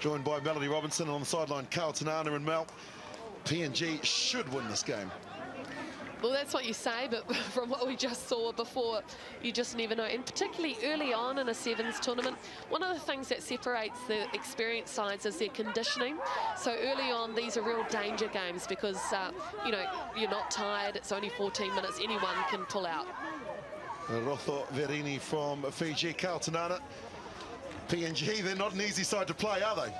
joined by Melody Robinson, and on the sideline, Carlton Arner and Mel. PNG should win this game. Well, that's what you say, but from what we just saw before, you just never know. And particularly early on in a sevens tournament, one of the things that separates the experienced sides is their conditioning. So early on, these are real danger games because, you know, you're not tired. It's only 14 minutes. Anyone can pull out. Rotho Verini from Fiji, Carlton Arner. PNG, they're not an easy side to play, are they?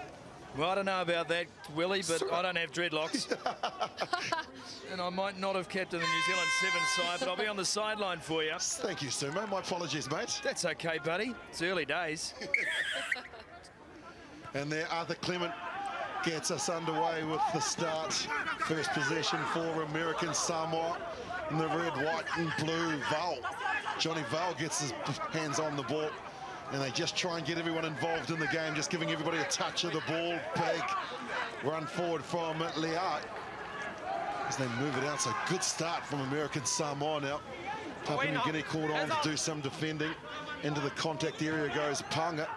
Well, I don't know about that, Willie, but I don't have dreadlocks. And I might not have captained the New Zealand Sevens side, but I'll be on the sideline for you. Thank you, Sumo. My apologies, mate. That's okay, buddy. It's early days. And there, Arthur Clement gets us underway with the start. First possession for American Samoa in the red, white and blue. Val. Johnny Val gets his hands on the ball. And they just try and get everyone involved in the game, just giving everybody a touch of the ball. Big run forward from Leah as they move it out. So good start from American Samoa now. Papua New Guinea called on to do some defending. Into the contact area goes Panga.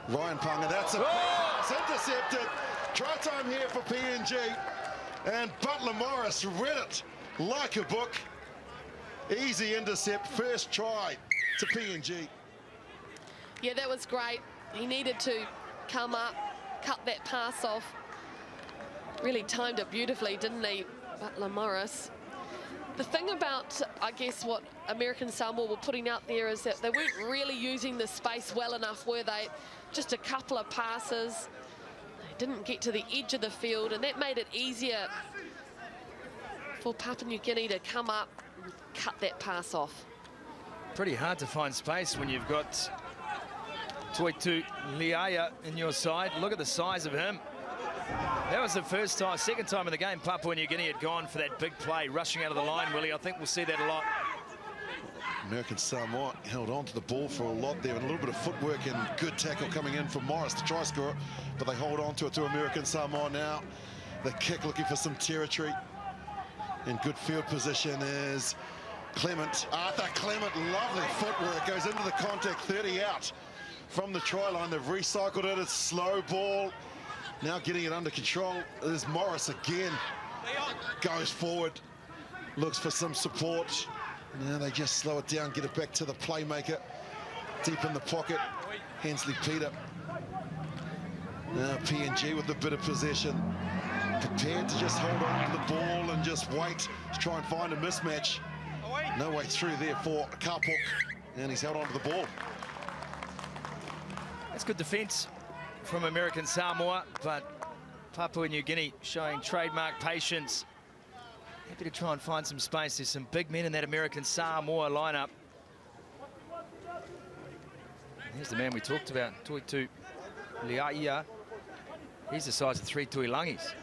Ryan Panga, that's a pass, intercepted. Try time here for PNG. And Butler Morris read it like a book. Easy intercept, first try to PNG. Yeah, that was great. He needed to come up, cut that pass off. Really timed it beautifully, didn't he, Butler Morris? The thing about, I guess, what American Samoa were putting out there is that they weren't really using the space well enough, were they? Just a couple of passes. They didn't get to the edge of the field, and that made it easier for Papua New Guinea to come up and cut that pass off. Pretty hard to find space when you've got Toitu Liaya in your side. Look at the size of him. That was the second time in the game Papua New Guinea had gone for that big play, rushing out of the line, Willie. I think we'll see that a lot. American Samoa held on to the ball for a lot there, and a little bit of footwork and good tackle coming in from Morris to try score, but they hold on to it to American Samoa now. The kick looking for some territory. In good field position is Clement. Arthur Clement, lovely footwork, goes into the contact, 30 out. From the try line, they've recycled it. It's slow ball. Now getting it under control is Morris again. Goes forward, looks for some support. Now they just slow it down, get it back to the playmaker. Deep in the pocket, Hensley Peter. Now PNG with a bit of possession. Prepared to just hold on to the ball and just wait to try and find a mismatch. No way through there for Kapok. And he's held on to the ball. That's good defence from American Samoa, but Papua New Guinea showing trademark patience. Happy to try and find some space. There's some big men in that American Samoa lineup. Here's the man we talked about, Toitu Liaia. He's the size of 3 Tuilangis.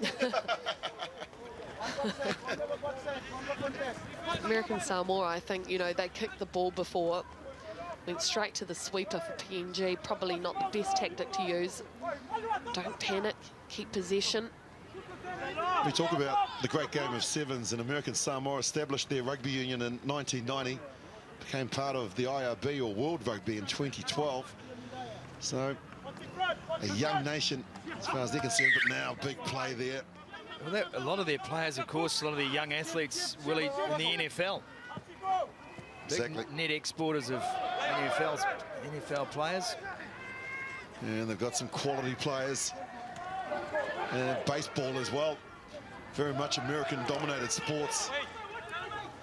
American Samoa, I think, you know, they kicked the ball before. Went straight to the sweeper for PNG. Probably not the best tactic to use. Don't panic, keep possession. We talk about the great game of sevens, and American Samoa established their rugby union in 1990, became part of the IRB or World Rugby in 2012. So a young nation as far as they're concerned, but now big play there. Well, a lot of their players, of course, a lot of their young athletes, Willie, in the NFL. Exactly. Big net exporters of NFL players. And they've got some quality players. And baseball as well. Very much American-dominated sports.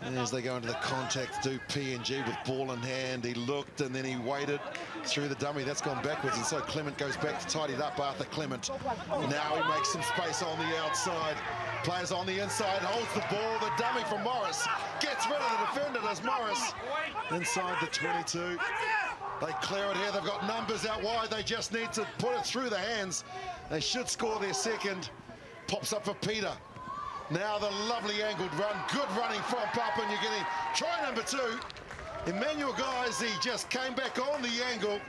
And as they go into the contact, do PNG with ball in hand. He looked and then he waited through the dummy. That's gone backwards, and so Clement goes back to tidy it up. Arthur Clement. Now he makes some space on the outside. Players on the inside, holds the ball. The dummy from Morris gets rid of the defender. Does Morris inside the 22. They clear it here. They've got numbers out wide. They just need to put it through the hands. They should score their second. Pops up for Peter. Now the lovely angled run. Good running from Papua New Guinea. Try number 2. Emmanuel Guys, he just came back on the angle.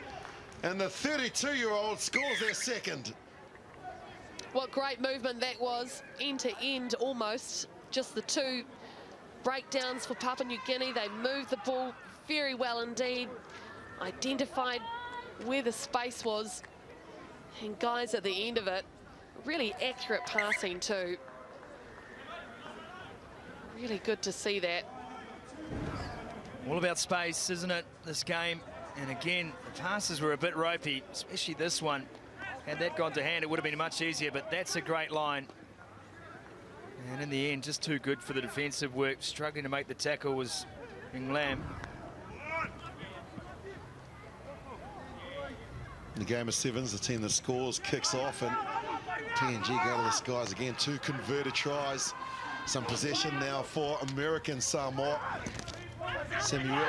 And the 32-year-old scores their second. What great movement that was. End to end almost. Just the 2 breakdowns for Papua New Guinea. They moved the ball very well indeed. Identified where the space was. And guys at the end of it, really accurate passing too. Really good to see that. All about space, isn't it, this game? And again, the passes were a bit ropey, especially this one. Had that gone to hand, it would have been much easier, but that's a great line. And in the end, just too good for the defensive work. Struggling to make the tackle was Lam. The game of sevens, the team that scores kicks off, and PNG go to the skies again. 2 converted tries. Some possession now for American Samoa. Samuel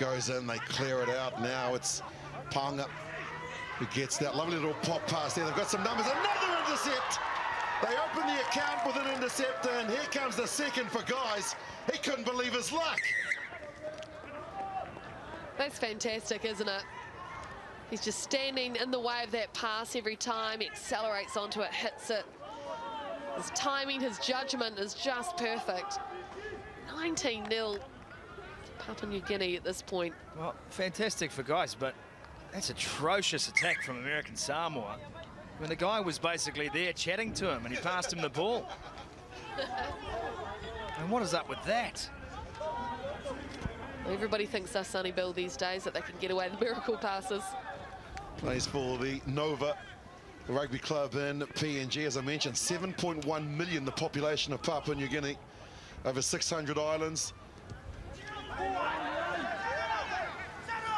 goes in, they clear it out. Now it's Tonga who gets that lovely little pop pass there. They've got some numbers, another intercept. They open the account with an intercept, and here comes the second for guys. He couldn't believe his luck. That's fantastic, isn't it? He's just standing in the way of that pass every time, he accelerates onto it, hits it. His timing, his judgment is just perfect. 19-0 Papua New Guinea at this point. Well, fantastic for guys, but that's atrocious attack from American Samoa. When the guy was basically there chatting to him and he passed him the ball. And what is up with that? Everybody thinks they're Sonny Bill these days, that they can get away with miracle passes. Plays for the Nova Rugby Club in PNG. As I mentioned, 7.1 million the population of Papua New Guinea. Over 600 islands.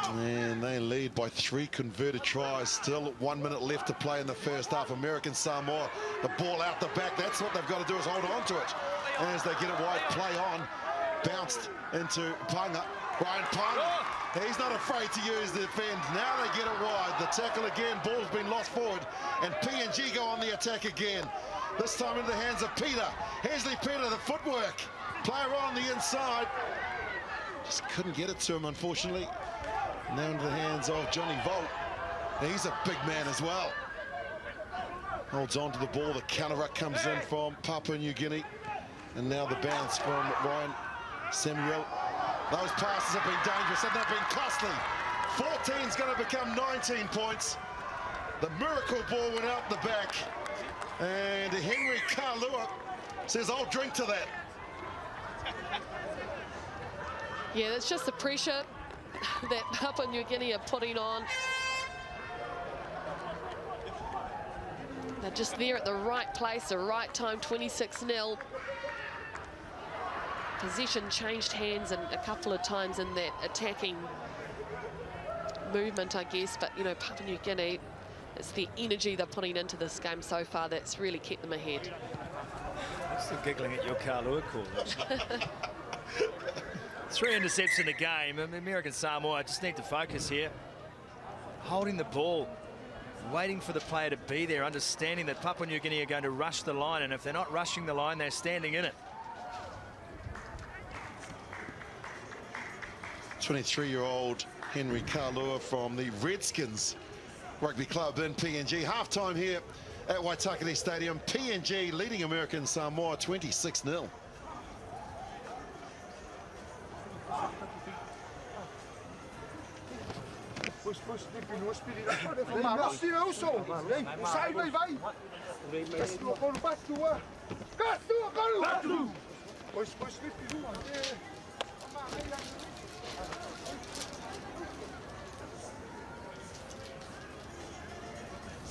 And they lead by 3 converted tries. Still 1 minute left to play in the first half. American Samoa, the ball out the back. That's what they've got to do, is hold on to it. As they get it wide, play on. Bounced into Panga. Ryan Panga. He's not afraid to use the defend. Now they get it wide. The tackle again. Ball's been lost forward. And PNG go on the attack again. This time into the hands of Peter. Hensley Peter, the footwork. Player on the inside. Just couldn't get it to him, unfortunately. Now into the hands of Johnny Volt. He's a big man as well. Holds on to the ball. The counter ruck comes in from Papua New Guinea. And now the bounce from Ryan Samuel. Those passes have been dangerous and they've been costly. 14's going to become 19 points. The miracle ball went out the back. And Henry Kalua says, I'll drink to that. Yeah, that's just the pressure that Papua New Guinea are putting on. They're just there at the right place, the right time, 26-0. Possession changed hands and a couple of times in that attacking movement, I guess. But, you know, Papua New Guinea, it's the energy they're putting into this game so far that's really kept them ahead. I'm still giggling at your Kalua call. 3 intercepts in the game. American Samoa just need to focus here. Holding the ball, waiting for the player to be there, understanding that Papua New Guinea are going to rush the line, and if they're not rushing the line, they're standing in it. 23-year-old Henry Kalua from the Redskins Rugby Club in PNG. Half-time here at Waitakere Stadium. PNG leading American Samoa 26-0.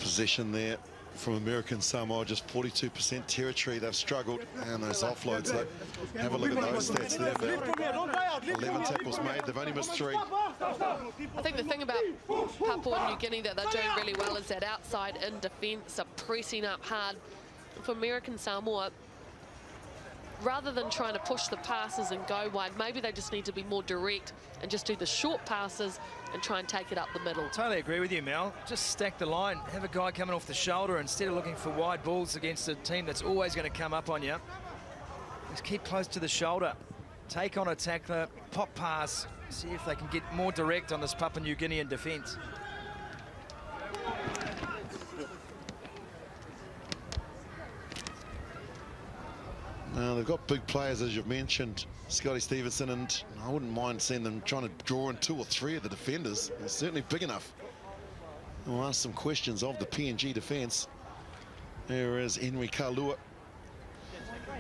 Possession there from American Samoa, just 42% territory. They've struggled, and those offloads, though. Have a look at those stats there. 11 tackles made, they've only missed 3. I think the thing about Papua New Guinea that they're doing really well is that outside in defence are pressing up hard. For American Samoa, rather than trying to push the passes and go wide, maybe they just need to be more direct and just do the short passes and try and take it up the middle. Totally agree with you, Mel. Just stack the line. Have a guy coming off the shoulder instead of looking for wide balls against a team that's always going to come up on you. Just keep close to the shoulder. Take on a tackler, pop pass, see if they can get more direct on this Papua New Guinean defence. Now, they've got big players, as you've mentioned, Scotty Stevenson, and I wouldn't mind seeing them trying to draw in 2 or 3 of the defenders. They're certainly big enough. We'll ask some questions of the PNG defence. There is Henry Kalua,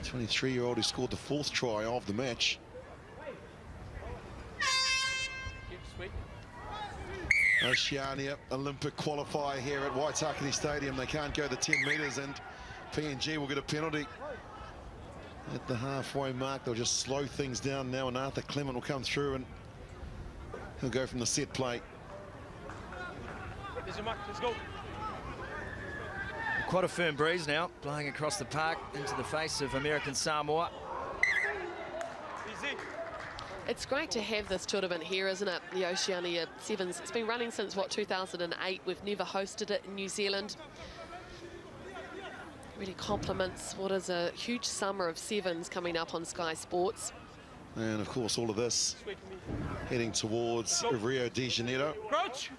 23-year-old who scored the 4th try of the match. Oceania Olympic qualifier here at Waitakere Stadium. They can't go the 10 metres, and PNG will get a penalty at the halfway mark. They'll just slow things down now, and Arthur Clement will come through and he'll go from the set play. Let's go. Quite a firm breeze now, blowing across the park into the face of American Samoa. Easy. It's great to have this tournament here, isn't it? The Oceania Sevens. It's been running since, what, 2008. We've never hosted it in New Zealand. Really complements what is a huge summer of sevens coming up on Sky Sports. And of course, all of this heading towards Rio de Janeiro. Crouch.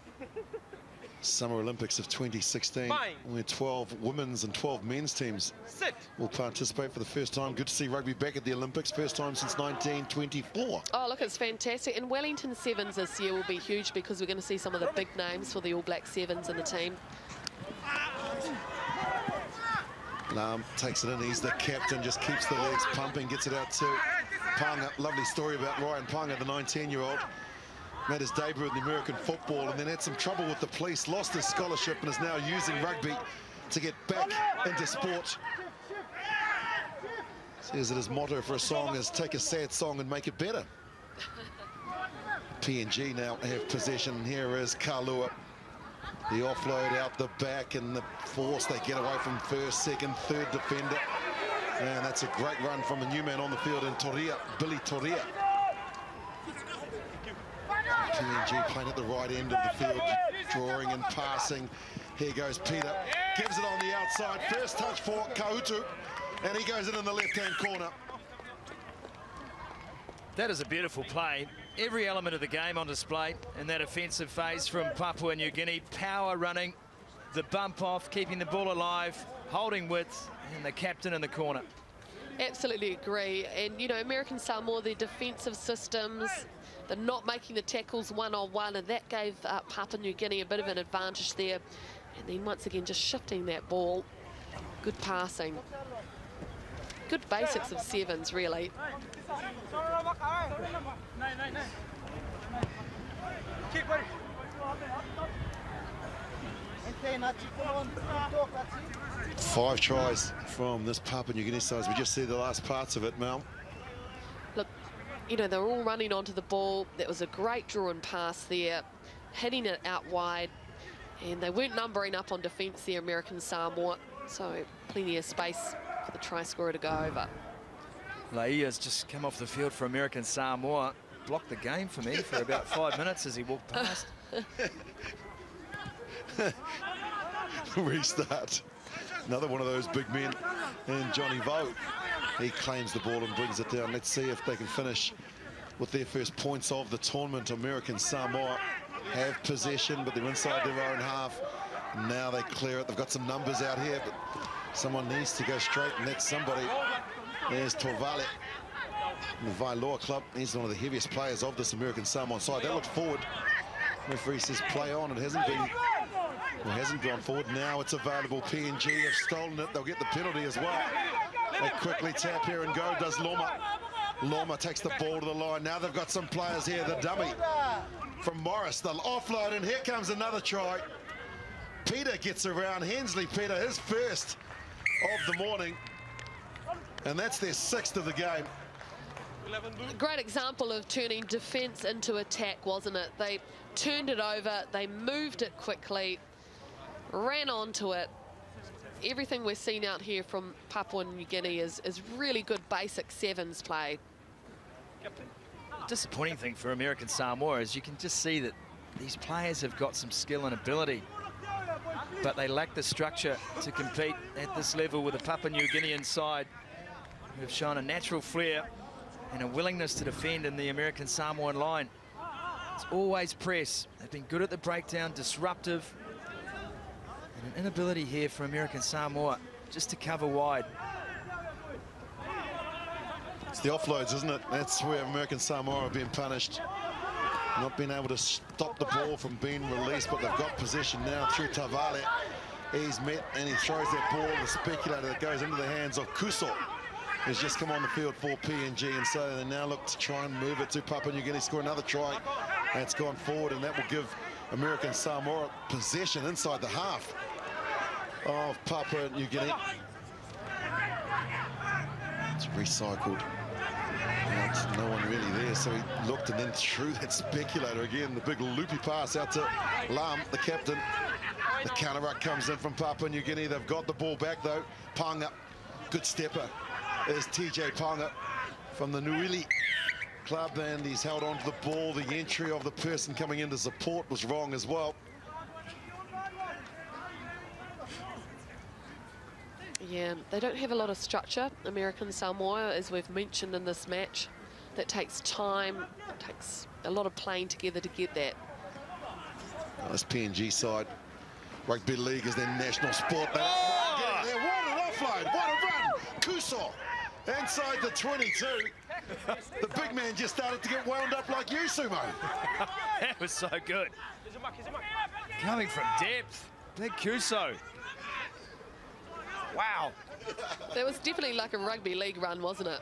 Summer Olympics of 2016, where 12 women's and 12 men's teams will participate for the first time. Good to see rugby back at the Olympics, first time since 1924. Oh, look, it's fantastic. And Wellington Sevens this year will be huge because we're going to see some of the big names for the All Black Sevens in the team. Lam takes it in, he's the captain, just keeps the legs pumping, gets it out to Panga. Lovely story about Ryan Panga, the 19-year-old. Made his debut in the American football and then had some trouble with the police, lost his scholarship and is now using rugby to get back into sport. Says that his motto for a song is take a sad song and make it better. PNG now have possession. Here is Kalua. The offload out the back and the force they get away from first, second, third defender. And that's a great run from a new man on the field in Toria, Billy Toria. PNG playing at the right end of the field, drawing and passing. Here goes Peter, gives it on the outside. First touch for Kautu, and he goes in the left-hand corner. That is a beautiful play. Every element of the game on display in that offensive phase from Papua New Guinea. Power running, the bump off, keeping the ball alive, holding width, and the captain in the corner. Absolutely agree. And, you know, American Samoa, their defensive systems, they're not making the tackles one-on-one, and that gave Papua New Guinea a bit of an advantage there. And then once again, just shifting that ball. Good passing. Good basics of sevens, really. Five tries from this Papua New Guinea side. We just see the last parts of it, Mel. Look, you know, they're all running onto the ball. That was a great draw and pass there, hitting it out wide. And they weren't numbering up on defence there, American Samoa. So plenty of space for the try scorer to go over. Laia's just come off the field for American Samoa. Blocked the game for me for about 5 minutes as he walked past. Restart. Another one of those big men, and Johnny Vo. He claims the ball and brings it down. Let's see if they can finish with their first points of the tournament. American Samoa have possession, but they're inside their own half. Now they clear it. They've got some numbers out here, but someone needs to go straight, and that's somebody. There's Torvale, the Vailoa club. He's one of the heaviest players of this American Samoan side. They look forward. Referee says play on. It hasn't been. It hasn't gone forward. Now it's available. PNG have stolen it. They'll get the penalty as well. They quickly tap here and go. Does Loma. Loma takes the ball to the line. Now they've got some players here. The dummy from Morris. They'll offload, and here comes another try. Peter gets around. Hensley Peter, his first of the morning. And that's their sixth of the game. A great example of turning defence into attack, wasn't it? They turned it over, they moved it quickly, ran onto it. Everything we're seeing out here from Papua New Guinea is really good basic sevens play. Disappointing thing for American Samoa is you can just see that these players have got some skill and ability, but they lack the structure to compete at this level with the Papua New Guinean side, who have shown a natural flair and a willingness to defend in the American Samoan line. It's always press. They've been good at the breakdown, disruptive. And an inability here for American Samoa just to cover wide. It's the offloads, isn't it? That's where American Samoa are being punished. not being able to stop the ball from being released, but they've got possession now through Tavale. He's met and he throws that ball, the speculator that goes into the hands of Kuso, who's just come on the field for PNG, and so they now look to try and move it to Papua New Guinea, score another try. That's gone forward, and that will give American Samoa possession inside the half of Papua New Guinea. It's recycled. Now, there's no one really there, so he looked and then threw that speculator again. The big loopy pass out to Lam, the captain. The counter-ruck comes in from Papua New Guinea. They've got the ball back, though. Panga, good stepper. There's TJ Panga from the Nuili club, and he's held on to the ball. The entry of the person coming in to support was wrong as well. Yeah, they don't have a lot of structure, American Samoa, as we've mentioned in this match. That takes time, it takes a lot of playing together to get that. This PNG side, rugby league is their national sport. What an offload, what a run! Kuso inside the 22. The big man just started to get wound up like you, Sumo. That was so good. Coming from depth, big Kuso. Wow. That was definitely like a rugby league run, wasn't it?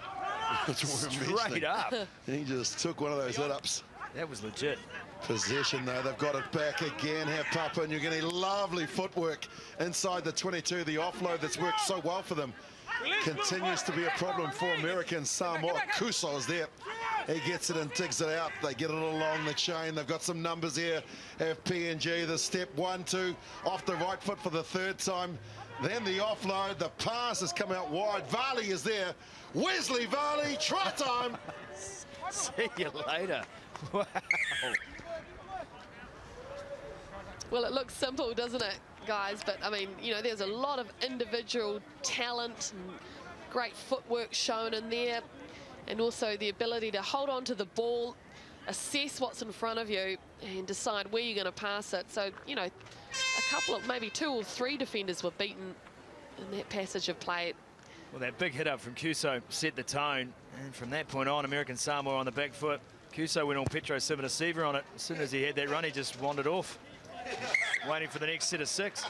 Straight up. He just took one of those hit-ups. That was legit. Possession, though, they've got it back again. Have Papua New Guinea, lovely footwork inside the 22. The offload that's worked so well for them continues to be a problem for American Samoa. Kuso is there. He gets it and digs it out. They get it along the chain. They've got some numbers here. Have PNG, the step 1-2 off the right foot for the third time. Then the offload, the pass has come out wide. Varley is there. Wesley Varley, try time. See you later. Wow. Well, it looks simple, doesn't it, guys? But, I mean, you know, there's a lot of individual talent and great footwork shown in there, and also the ability to hold on to the ball, assess what's in front of you, and decide where you're going to pass it. So, you know, a couple of, maybe 2 or 3 defenders were beaten in that passage of play. Well, that big hit up from Kuso set the tone, and from that point on, American Samoa on the back foot. Kuso went on Petro Sivanasiva on it. As soon as he had that run, he just wandered off, waiting for the next set of 6.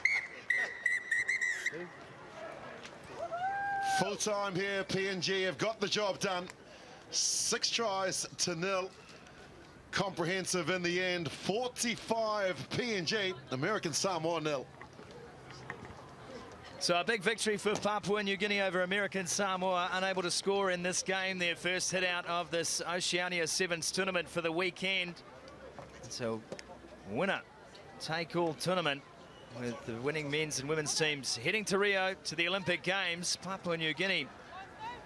Full time here, PNG have got the job done. 6 tries to 0. Comprehensive in the end. 45 PNG, American Samoa 0. So a big victory for Papua New Guinea over American Samoa, unable to score in this game, their first hit out of this Oceania Sevens tournament for the weekend. So winner take all tournament with the winning men's and women's teams heading to Rio to the Olympic Games. Papua New Guinea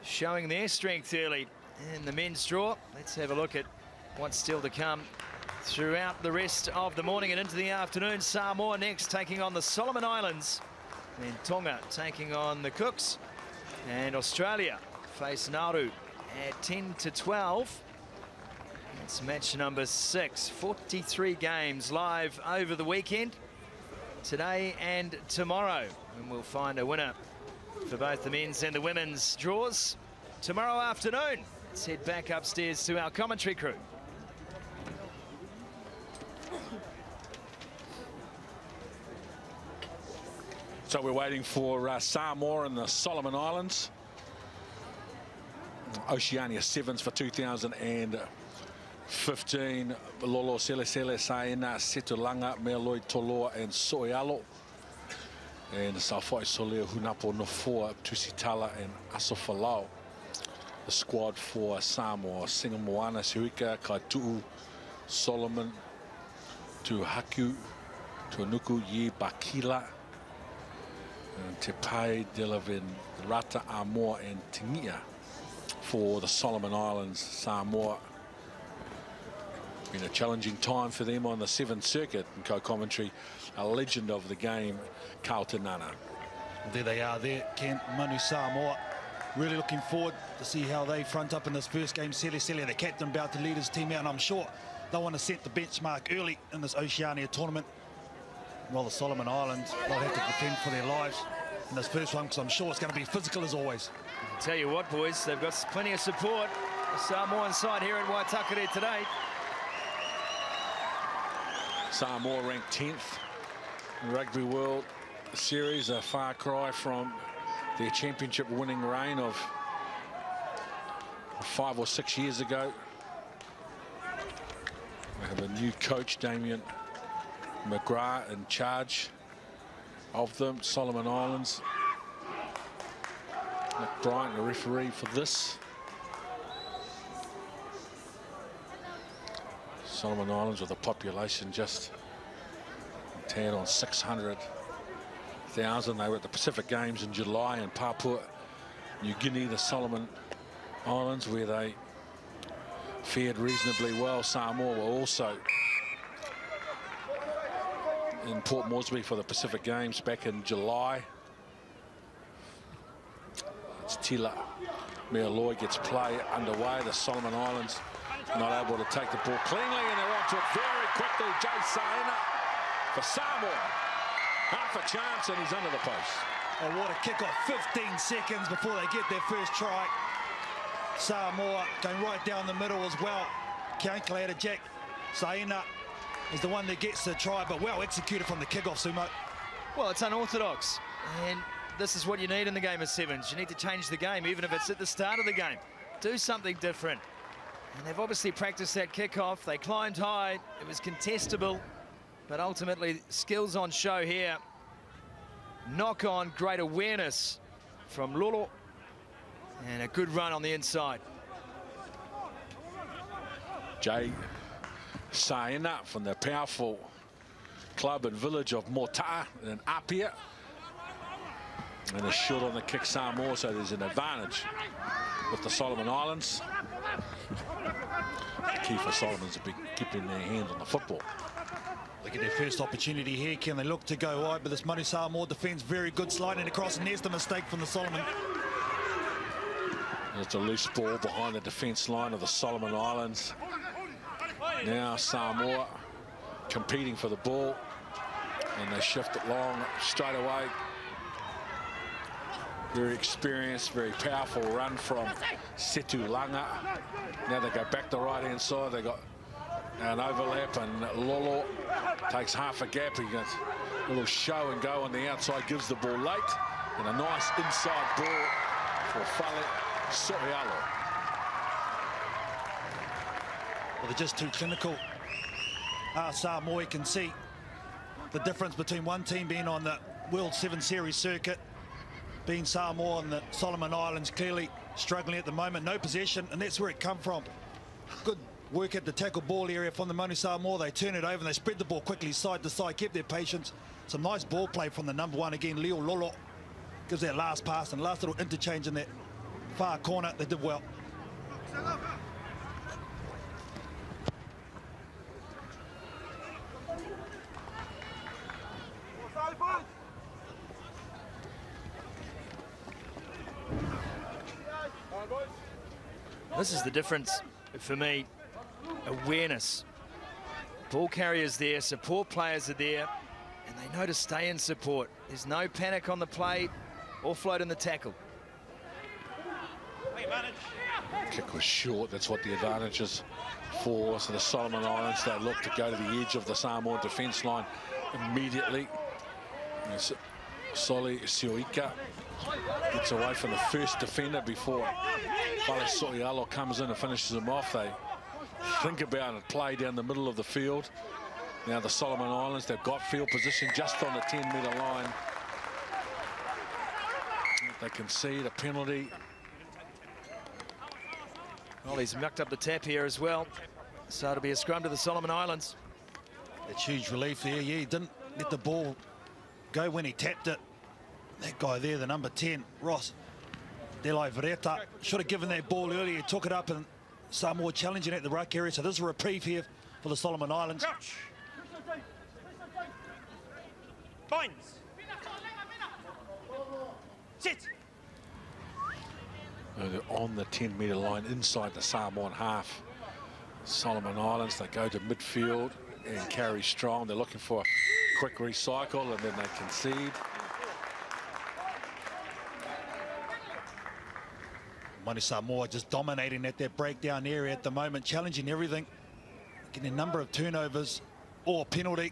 showing their strength early in the men's draw. Let's have a look at what's still to come throughout the rest of the morning and into the afternoon. Samoa next, taking on the Solomon Islands. Then Tonga taking on the Cooks, and Australia face Nauru at 10 to 12. It's match number 6. 43 games live over the weekend, today and tomorrow, and we'll find a winner for both the men's and the women's draws tomorrow afternoon. Let's head back upstairs to our commentary crew. So we're waiting for Samoa and the Solomon Islands. Oceania Sevens for 2015. Lolo Sele Sele Saina, Setulanga, Meloi Toloa and Soialo. And Safai Soleo Hunapo Nofoa, Tusitala and Asofalau. The squad for Samoa: Singamoana, Sirika, Kaituu, Solomon, Tuhaku, Tuanuku, Yi Bakila, Te Pai, Delavan, Rata, Amor and Tingia for the Solomon Islands. Samoa, been a challenging time for them on the 7th circuit. And co-commentary, a legend of the game, Carlton Nana. There they are there, Ken, Manu Samoa. Really looking forward to see how they front up in this first game. Sele Sele, the captain, about to lead his team out, and I'm sure they'll want to set the benchmark early in this Oceania tournament. While the Solomon Islands, they'll have to defend for their lives in this first one, because I'm sure it's going to be physical as always. I'll tell you what, boys, they've got plenty of support. The Samoan side here at Waitakere today. Samoa ranked 10th in Rugby World Series, a far cry from their championship winning reign of 5 or 6 years ago. We have a new coach, Damien McGrath, in charge of them. Solomon Islands. Nick Bryant, the referee for this. Solomon Islands with a population just a tad on 600,000. They were at the Pacific Games in July in Papua New Guinea, the Solomon Islands, where they fared reasonably well. Samoa were also in Port Moresby for the Pacific Games back in July. It's Tila Mealoi gets play underway. The Solomon Islands not able to take the ball cleanly, and they're onto it very quickly. Jay Saina for Samoa. Half a chance, and he's under the post. Oh, what a kick-off. 15 seconds before they get their first try. Samoa going right down the middle as well. Calculator Jack Saina is the one that gets the try, but well executed from the kick-off, Sumo. Well, it's unorthodox, and this is what you need in the game of sevens. You need to change the game, even if it's at the start of the game. Do something different. And they've obviously practiced that kickoff. They climbed high. It was contestable, but ultimately skills on show here. Knock on, great awareness from Lolo, and a good run on the inside. Jay Saina from the powerful club and village of Mota in Apia. And a shot on the kick, Samoa, so there's an advantage with the Solomon Islands. The key for Solomons to be keeping their hand on the football. They get their first opportunity here. Can they look to go wide? But this Manu Samoa defence very good, sliding across, and there's the mistake from the Solomon. It's a loose ball behind the defence line of the Solomon Islands. Now Samoa competing for the ball, and they shift it long straight away. Very experienced, very powerful run from Setu Langa. Now they go back the right-hand side. They got an overlap, and Lolo takes half a gap. He gets a little show and go on the outside, gives the ball late, and a nice inside ball for Fale Sohialo. Well, they're just too clinical. Samoa can see the difference between one team being on the World Seven Series circuit, being Samoa and the Solomon Islands clearly struggling at the moment. No possession, and that's where it come from. Good work at the tackle ball area from the Manu Samoa. They turn it over and they spread the ball quickly side to side, keep their patience. Some nice ball play from the number one again, Leo Lolo. Gives that last pass and last little interchange in that far corner. They did well. This is the difference for me. Awareness. Ball carriers there, support players are there, and they know to stay in support. There's no panic on the play or float in the tackle. Kick was short. That's what the advantage is for. So the Solomon Islands, they look to go to the edge of the Samoa defence line immediately. Soli Sioika gets away from the first defender before Fale Sohialo comes in and finishes him off. They think about it, play down the middle of the field. Now the Solomon Islands, they've got field position just on the 10-metre line. They concede a penalty. Well, he's mucked up the tap here as well. So it'll be a scrum to the Solomon Islands. It's huge relief there. Yeah, he didn't let the ball go when he tapped it. That guy there, the number 10, Ross Delai Vereta, should have given that ball earlier. He took it up, and Samoa challenging at the ruck area. So there's a reprieve here for the Solomon Islands. Binds. Sit. They're on the 10-metre line inside the Samoan half. Solomon Islands, they go to midfield and carry strong. They're looking for a quick recycle, and then they concede. Manu Samoa just dominating at that breakdown area at the moment, challenging everything, getting a number of turnovers or a penalty.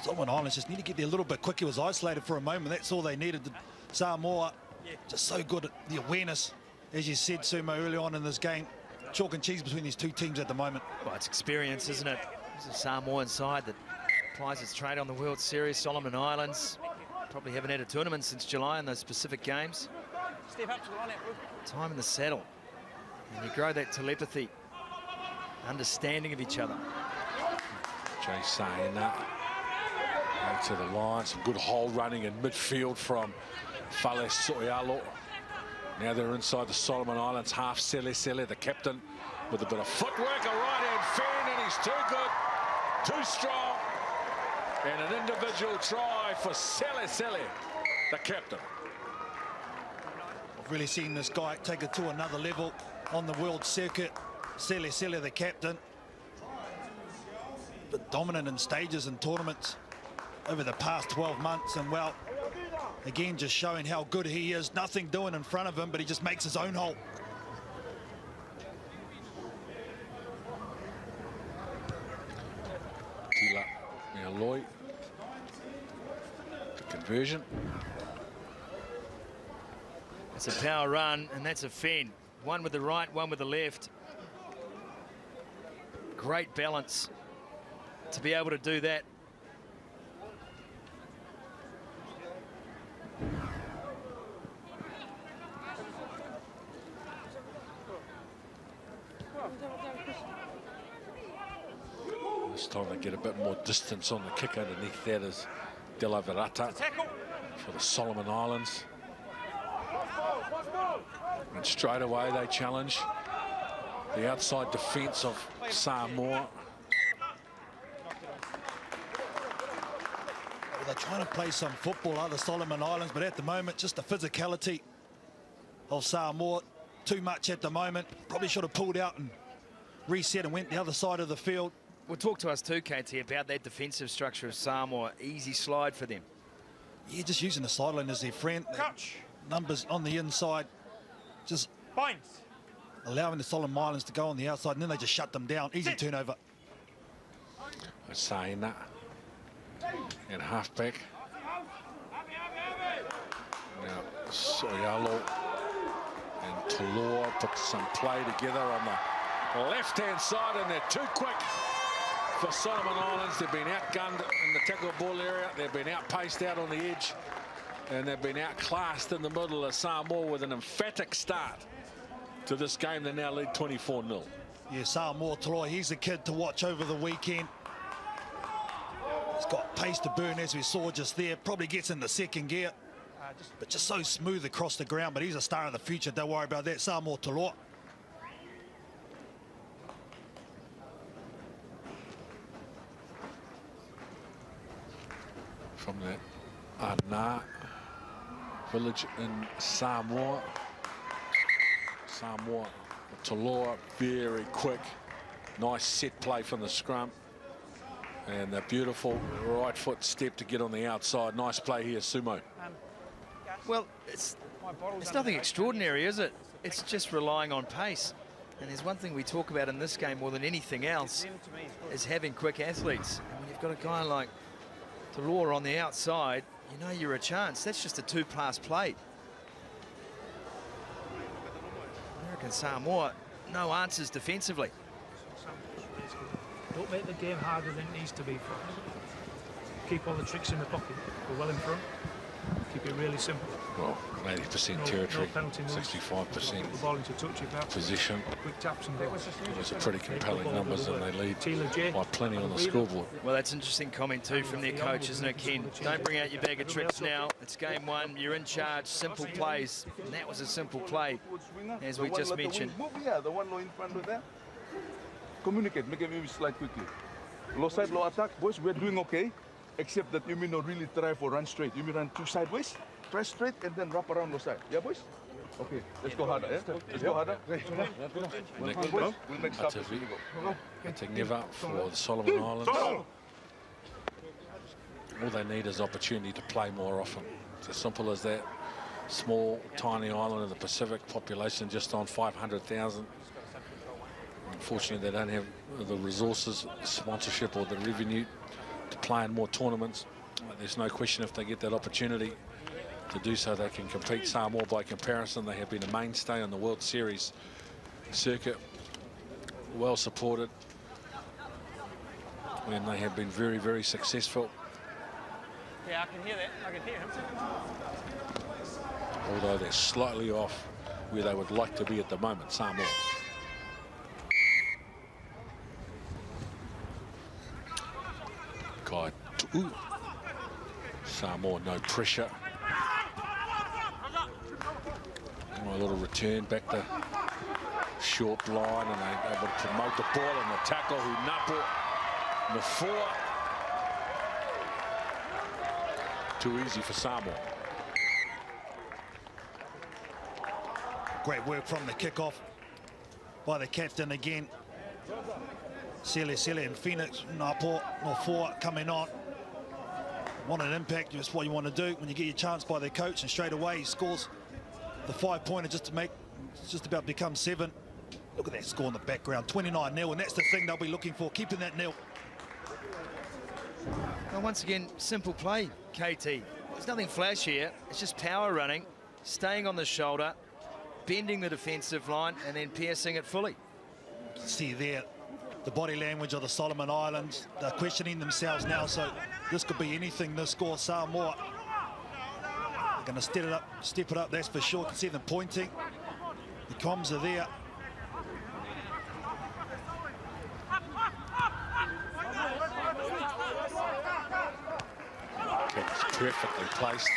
Solomon Islands just need to get there a little bit quick. He was isolated for a moment. That's all they needed. Samoa, just so good at the awareness. As you said, Sumo, early on in this game, chalk and cheese between these two teams at the moment. Well, it's experience, isn't it? There's a Samoan side that applies its trade on the World Series. Solomon Islands probably haven't had a tournament since July in those Pacific Games. Time in the saddle. And you grow that telepathy, understanding of each other. Jay saying that. Out to the line, some good hole running in midfield from Fale Soialo. Now they're inside the Solomon Islands half. Sele, the captain, with a bit of footwork, a right-hand fan, and he's too good, too strong. And an individual try for Sele, the captain. I've really seen this guy take it to another level on the world circuit. Sele, the captain. But dominant in stages and tournaments over the past 12 months, and well, again, just showing how good he is. Nothing doing in front of him, but he just makes his own hole. Tila Mealoi. The conversion. It's a power run, and that's a fin. One with the right, one with the left. Great balance to be able to do that. This time they get a bit more distance on the kick. Underneath that is De La Verata for the Solomon Islands. And straight away they challenge the outside defence of Samoa. Well, they're trying to play some football, other Solomon Islands, but at the moment, just the physicality of Samoa. Too much at the moment. Probably should have pulled out and reset and went the other side of the field. Well, talk to us too, KT, about that defensive structure of Samoa. Easy slide for them. Yeah, just using the sideline as their friend. Coach. Numbers on the inside. Just Points. allowing the Solomon Islands to go on the outside, and then they just shut them down. Easy turnover. I'm saying that. And halfback. Now, Soialo and Toloa put some play together on the left-hand side, and they're too quick for Solomon Islands. They've been outgunned in the tackle ball area. They've been outpaced out on the edge, and they've been outclassed in the middle of Samoa with an emphatic start to this game. They now lead 24-0. Yeah, Samoa Toloa, he's the kid to watch over the weekend. He's got pace to burn, as we saw just there. Probably gets in the second gear, but just so smooth across the ground. But he's a star of the future. Don't worry about that. Samoa Toloa. From that Ana village in Samoa. Toloa, very quick. Nice set play from the scrum. And the beautiful right foot step to get on the outside. Nice play here, Sumo. Well, it's nothing extraordinary, is it? It's just relying on pace. And there's one thing we talk about in this game more than anything else, is having quick athletes. And when you've got a guy like Toloa on the outside, you know you're a chance. That's just a two-pass play. American Samoa, no answers defensively. Don't make the game harder than it needs to be for us. Keep all the tricks in the pocket. We're well in front. Keep it really simple. Well, 80% territory, no penalty moves. 65% Put the ball into touch if that's position. quick taps and goals. Those are pretty compelling numbers, and they lead Tila J. by plenty on the scoreboard. Well, that's an interesting comment too from their coach, isn't it, Ken? Don't bring out your bag of tricks now. It's game one. You're in charge. Simple plays. And that was a simple play, as we just mentioned. Yeah, the one low in front of them. Communicate, make him slide quickly. Low side, low attack. Boys, we're doing okay. Except that you may not really try for run straight. You may run two sideways, press straight, and then wrap around low side. Yeah, boys? Okay, let's go harder. Yeah? Let's go harder. We'll make stops. Give up for the Solomon Islands. All they need is opportunity to play more often. It's as simple as that. Small, tiny island in the Pacific, population just on 500,000. Unfortunately, they don't have the resources, sponsorship or the revenue to play in more tournaments. There's no question if they get that opportunity to do so, they can compete. Samoa, by comparison, they have been a mainstay on the World Series circuit, well supported, and they have been very, very successful. Yeah, I can hear that. I can hear him. Although they're slightly off where they would like to be at the moment, Samoa. God, Samoa, no pressure. A little return back to short line, and they're able to promote the ball and the tackle. Hunapo, Nafua. Too easy for Samoa. Great work from the kickoff by the captain again. Sele and Phoenix, Nafua coming on. Want an impact, just what you want to do when you get your chance by the coach, and straight away he scores the 5-pointer just to make, it's just about to become 7. Look at that score in the background, 29-0, and that's the thing they'll be looking for, keeping that nil. Well, once again, simple play, KT. There's nothing flash here. It's just power running, staying on the shoulder, bending the defensive line, and then piercing it fully. You can see there the body language of the Solomon Islands. They're questioning themselves now, so this could be anything, this score. Samoa going to step it up, that's for sure. You can see them pointing. The comms are there. It's perfectly placed.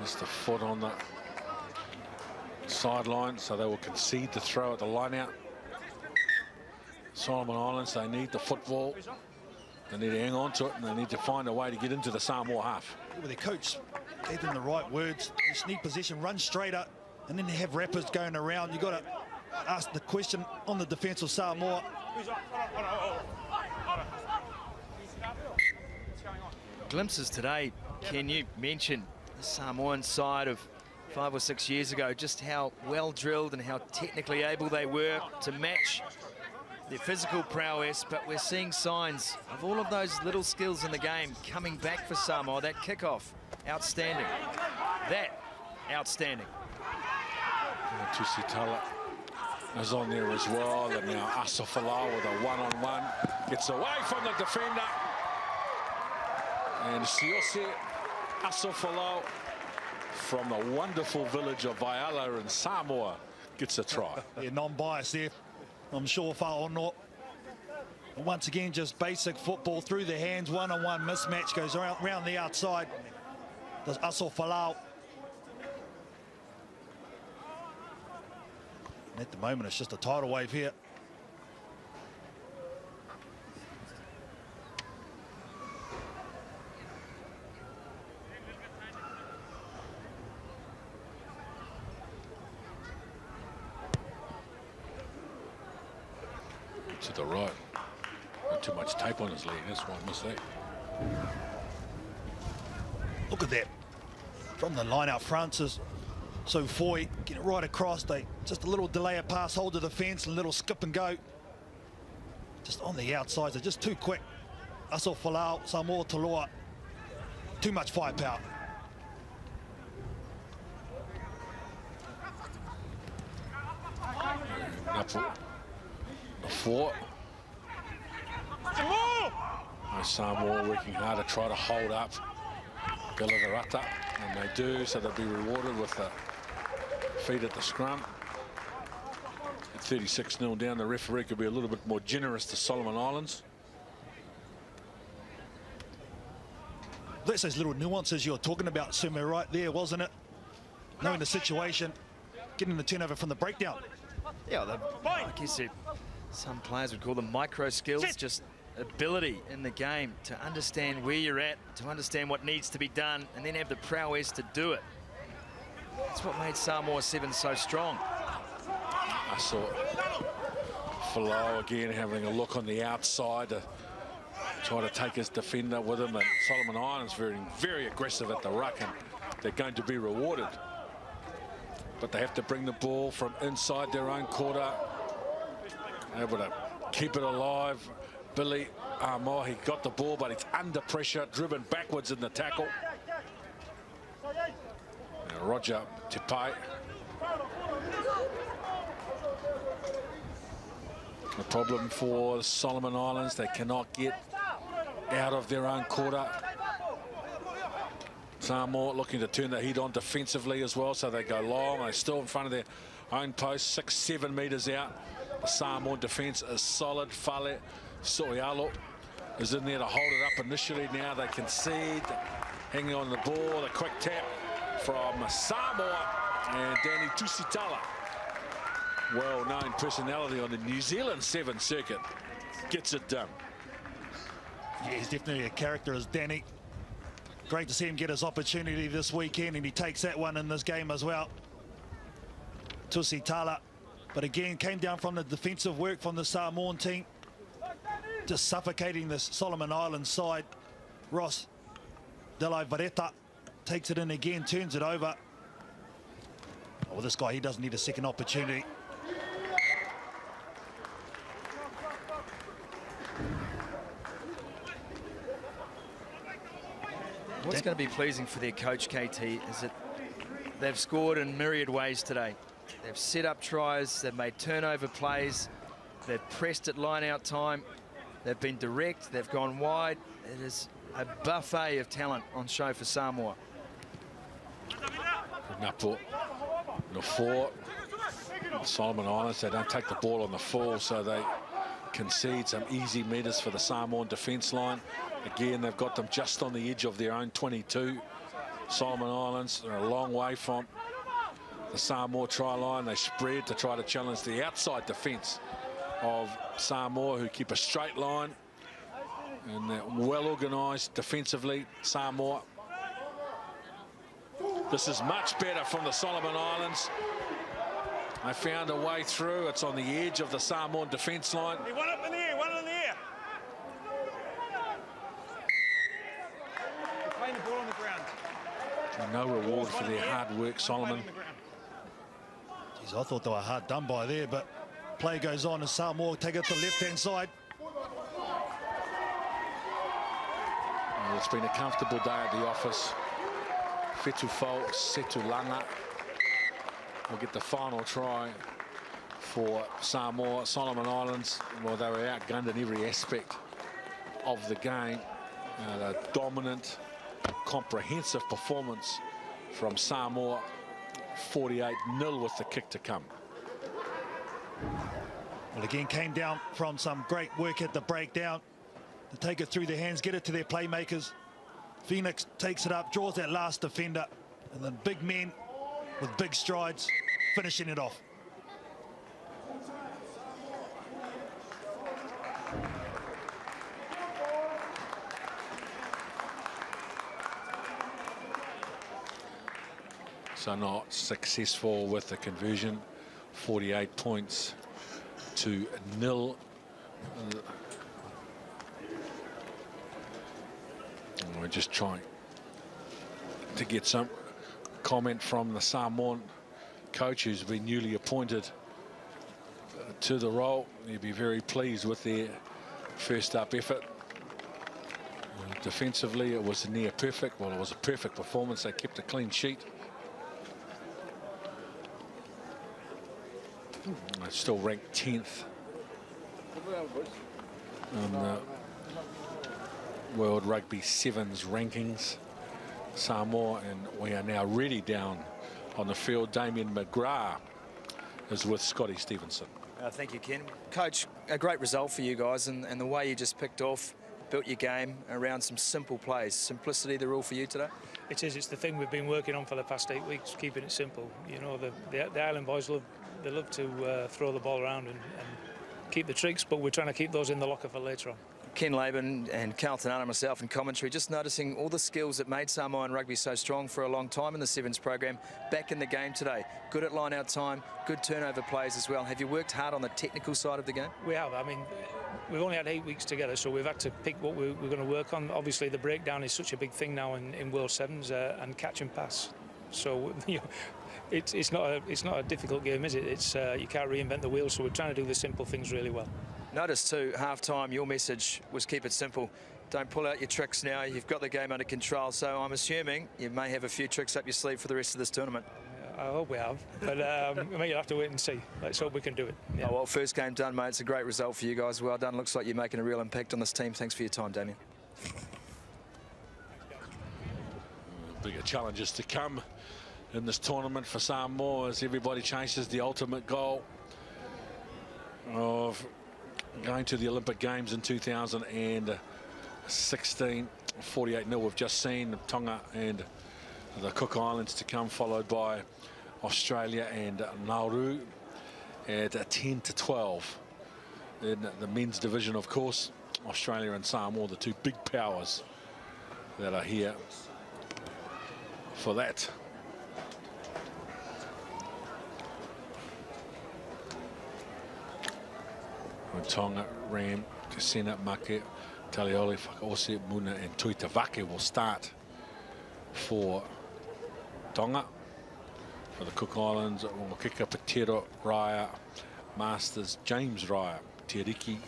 Just a foot on the sideline, so they will concede the throw at the line out. Solomon Islands, they need the football. They need to hang on to it, and they need to find a way to get into the Samoa half. Well, their coach gave them the right words. Just need possession, run straight up, and then they have rappers going around. You've got to ask the question on the defence of Samoa. Glimpses today, Ken, you mentioned the Samoan side of 5 or 6 years ago, just how well drilled and how technically able they were to match their physical prowess, but we're seeing signs of all of those little skills in the game coming back for Samoa. That kickoff, outstanding. That, outstanding. Tusitala is on there as well, and now Asafalau with a one-on-one. Gets away from the defender. And Siose Asafalau from the wonderful village of Waiala in Samoa gets a try. Yeah, non-biased there. I'm sure far or not. Once again, just basic football through the hands, one-on-one mismatch, goes around the outside. Does Asafalau. At the moment, it's just a tidal wave here. To the right. Not too much tape on his leg, that's why I missed that. Look at that. From the line out front is so Foy, get it right across. They just a little delay of pass, hold to the fence, a little skip and go. Just on the outside, they're just too quick. Asafalau, Samoa Taloa, too much firepower. Before. Samoa working hard to try to hold up Galarata, and they do, so they'll be rewarded with the feet at the scrum. At 36-0 down, the referee could be a little bit more generous to Solomon Islands. That's those little nuances you're talking about, Sumo, right there, wasn't it? Knowing the situation, getting the turnover from the breakdown. Yeah, I guess some players would call them micro skills, just ability in the game to understand where you're at, to understand what needs to be done, and then have the prowess to do it. That's what made Samoa Sevens so strong. I saw Falau again having a look on the outside to try to take his defender with him, and Solomon Islands very, very aggressive at the ruck, and they're going to be rewarded. but they have to bring the ball from inside their own quarter. Able to keep it alive. Billy he got the ball, but he's under pressure, driven backwards in the tackle. And Roger Tipai. The problem for Solomon Islands, they cannot get out of their own quarter. Samoa looking to turn the heat on defensively as well, so they go long. They're still in front of their own post, 6-7 metres out. The Samoan defence is solid. Fale Soialo is in there to hold it up initially. Now they concede, hanging on the ball. A quick tap from Samoa, and Danny Tusitala, well-known personality on the New Zealand Sevens circuit, gets it done. Yeah, he's definitely a character as Danny. Great to see him get his opportunity this weekend, and he takes that one in this game as well. Tusitala, but again, came down from the defensive work from the Samoan team, just suffocating this Solomon Islands side. Ross Delai Vareta takes it in again, turns it over. Oh, this guy, he doesn't need a second opportunity. What's going to be pleasing for their coach, KT, is that they've scored in myriad ways today. They've set up tries, they've made turnover plays, they've pressed at line-out time, they've been direct, they've gone wide. It is a buffet of talent on show for Samoa. Napo, the 4. Solomon Islands, they don't take the ball on the full, so they concede some easy meters for the Samoan defence line. Again, they've got them just on the edge of their own 22. Solomon Islands are a long way from the Samoa try line. They spread to try to challenge the outside defence of Samoa, who keep a straight line. And they're well organised defensively, Samoa. This is much better from the Solomon Islands. They found a way through. It's on the edge of the Samoan defence line. One up in the air, one in the air. They're playing the ball on the ground. No reward for their hard work, Solomon. Jeez, I thought they were hard done by there, but play goes on as Samoa take it to the left-hand side. Well, it's been a comfortable day at the office. Fetufo Setulanga will get the final try for Samoa. Solomon Islands, well, they were outgunned in every aspect of the game. A dominant, comprehensive performance from Samoa. 48-0 with the kick to come. Well, again, came down from some great work at the breakdown to take it through their hands, get it to their playmakers. Phoenix takes it up, draws that last defender, and then big men with big strides, finishing it off. So not successful with the conversion. 48 points to 0. We're just trying to get some comment from the Samoan coach, who's been newly appointed to the role. He'll be very pleased with their first up effort. Defensively, it was near perfect. Well, it was a perfect performance. They kept a clean sheet. They're still ranked 10th on the World Rugby Sevens rankings, Samoa, and we are now really down on the field. Damien McGrath is with Scotty Stevenson. Thank you, Ken. Coach, a great result for you guys, and the way you just picked off, built your game around some simple plays. Simplicity, the rule for you today? It is. It's the thing we've been working on for the past 8 weeks, keeping it simple. You know, the Island boys love to throw the ball around and keep the tricks, but we're trying to keep those in the locker for later on. Ken Laban and Carlton Anna, myself in commentary, just noticing all the skills that made Samoan rugby so strong for a long time in the Sevens program back in the game today. Good at line-out time, good turnover plays as well. Have you worked hard on the technical side of the game? We have. I mean, we've only had 8 weeks together, so we've had to pick what we're going to work on. Obviously, the breakdown is such a big thing now in World Sevens, and catch and pass. So, you know, it's not a difficult game, is it? It's you can't reinvent the wheel, so we're trying to do the simple things really well. Notice too, half-time, your message was keep it simple. Don't pull out your tricks now. You've got the game under control, so I'm assuming you may have a few tricks up your sleeve for the rest of this tournament. I hope we have, but I mean, you'll have to wait and see. Let's hope we can do it. Yeah. Oh, well, first game done, mate. It's a great result for you guys. Well done. Looks like you're making a real impact on this team. Thanks for your time, Damien. Bigger challenges to come in this tournament for Samoa as everybody chases the ultimate goal of going to the Olympic Games in 2016. 48-0 we've just seen Tonga and the Cook Islands to come, followed by Australia and Nauru at 10-12. In the men's division, of course, Australia and Samoa, the two big powers that are here for that. Tonga, Ram, Kasena, Make, Talioli, Whakaose, Muna and Tuitavake will start for Tonga. For the Cook Islands, Wangakika, Patero, Raya, Masters, James Raya, Tiriki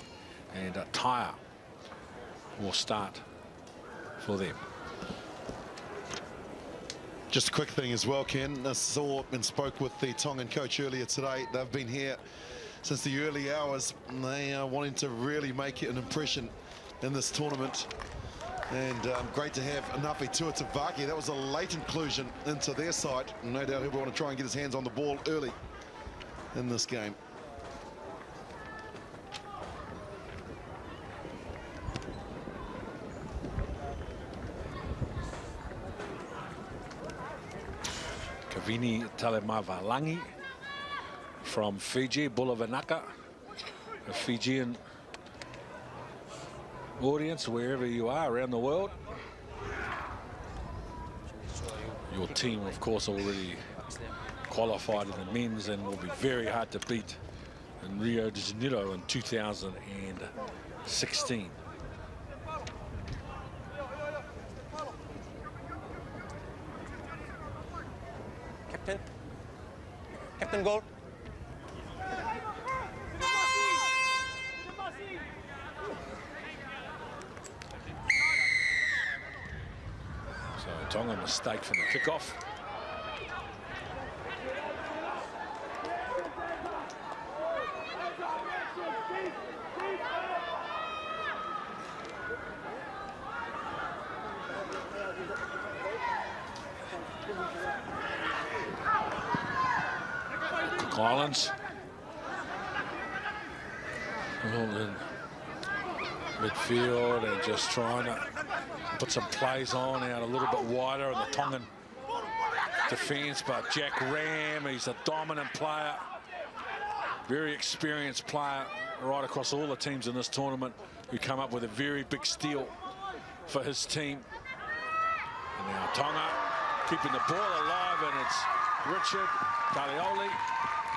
and Taia will start for them. Just a quick thing as well, Ken. I saw and spoke with the Tongan coach earlier today. They've been here since the early hours. They are wanting to really make an impression in this tournament. And great to have Napi Tuatavake. That was a late inclusion into their side. No doubt he'll want to try and get his hands on the ball early in this game. Kavini Talemavalangi from Fiji, Bulavanaka, a Fijian audience wherever you are around the world. Your team, of course, already qualified in the men's and will be very hard to beat in Rio de Janeiro in 2016. Captain goal. So Tonga mistake from the kickoff. Islands in midfield and just trying to put some plays on out a little bit wider in the Tongan defense, but Jack Ram, he's a dominant player, very experienced player right across all the teams in this tournament who come up with a very big steal for his team. And now Tonga keeping the ball alive, and it's Richard Talioli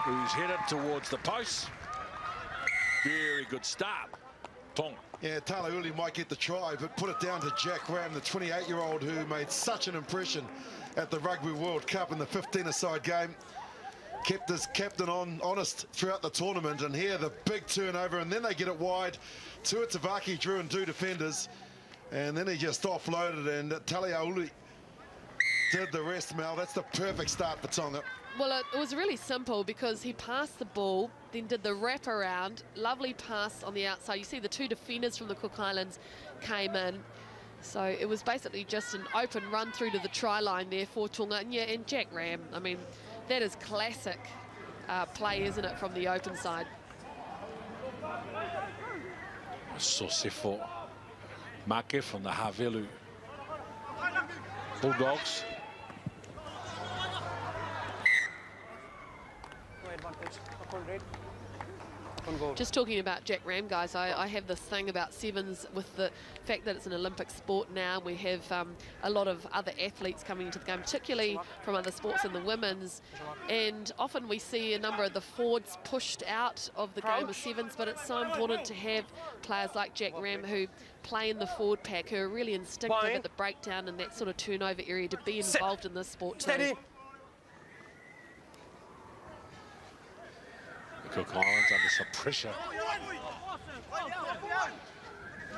who's headed towards the post. Very good start, Tonga. Yeah, Talioli might get the try, but put it down to Jack Ram, the 28-year-old who made such an impression at the Rugby World Cup in the 15-a-side game. Kept his captain honest throughout the tournament, and here the big turnover, and then they get it wide. Tuatavake drew in two defenders, and then he just offloaded, and Talioli did the rest, Mel. That's the perfect start for Tonga. Well, it was really simple because he passed the ball, then did the wrap around, lovely pass on the outside. You see the two defenders from the Cook Islands came in. So it was basically just an open run through to the try line there for Tonga. And yeah, and Jack Ram, I mean, that is classic play, isn't it, from the open side. Sosefo Make from the Havelu Bulldogs. Just talking about Jack Ram, guys, I have this thing about sevens with the fact that it's an Olympic sport now. We have a lot of other athletes coming into the game, particularly from other sports in the women's, and often we see a number of the forwards pushed out of the game of sevens, but it's so important to have players like Jack Ram who play in the forward pack, who are really instinctive at the breakdown and that sort of turnover area to be involved in this sport too. The Cook Islands under some pressure.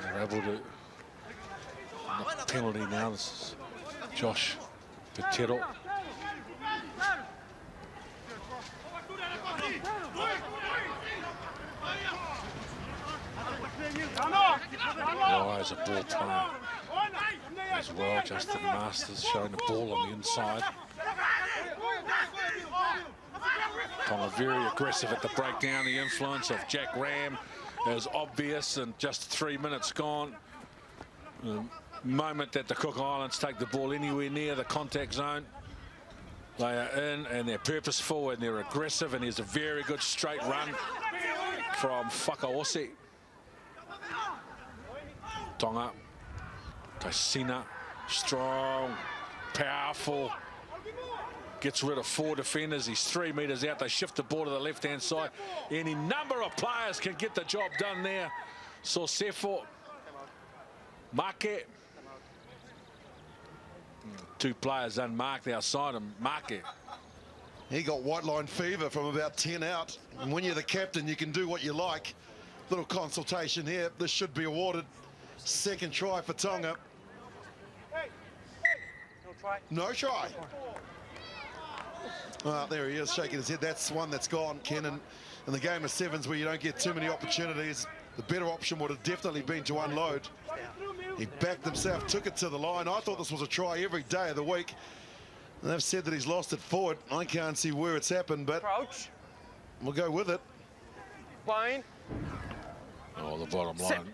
They're able to... Not penalty now. This is Josh Petero. Rye's a ball player as well. Justin Masters showing the ball on the inside. Tonga very aggressive at the breakdown. The influence of Jack Ram is obvious, and just 3 minutes gone. The moment that the Cook Islands take the ball anywhere near the contact zone, they are in, and they're purposeful and they're aggressive, and there's a very good straight run from Whakaose. Tonga, Taisina, strong, powerful, gets rid of 4 defenders. He's 3 meters out. They shift the ball to the left-hand side. Any number of players can get the job done there. Sosefo, Make. 2 players unmarked outside him. Make. He got white line fever from about 10 out. And when you're the captain, you can do what you like. Little consultation here. This should be awarded. Second try for Tonga. No try. There he is, shaking his head. That's one that's gone, Ken. And in the game of sevens where you don't get too many opportunities, the better option would have definitely been to unload. He backed himself, took it to the line. I thought this was a try every day of the week. And they've said that he's lost it forward. I can't see where it's happened, but we'll go with it. Fine. Oh, the bottom line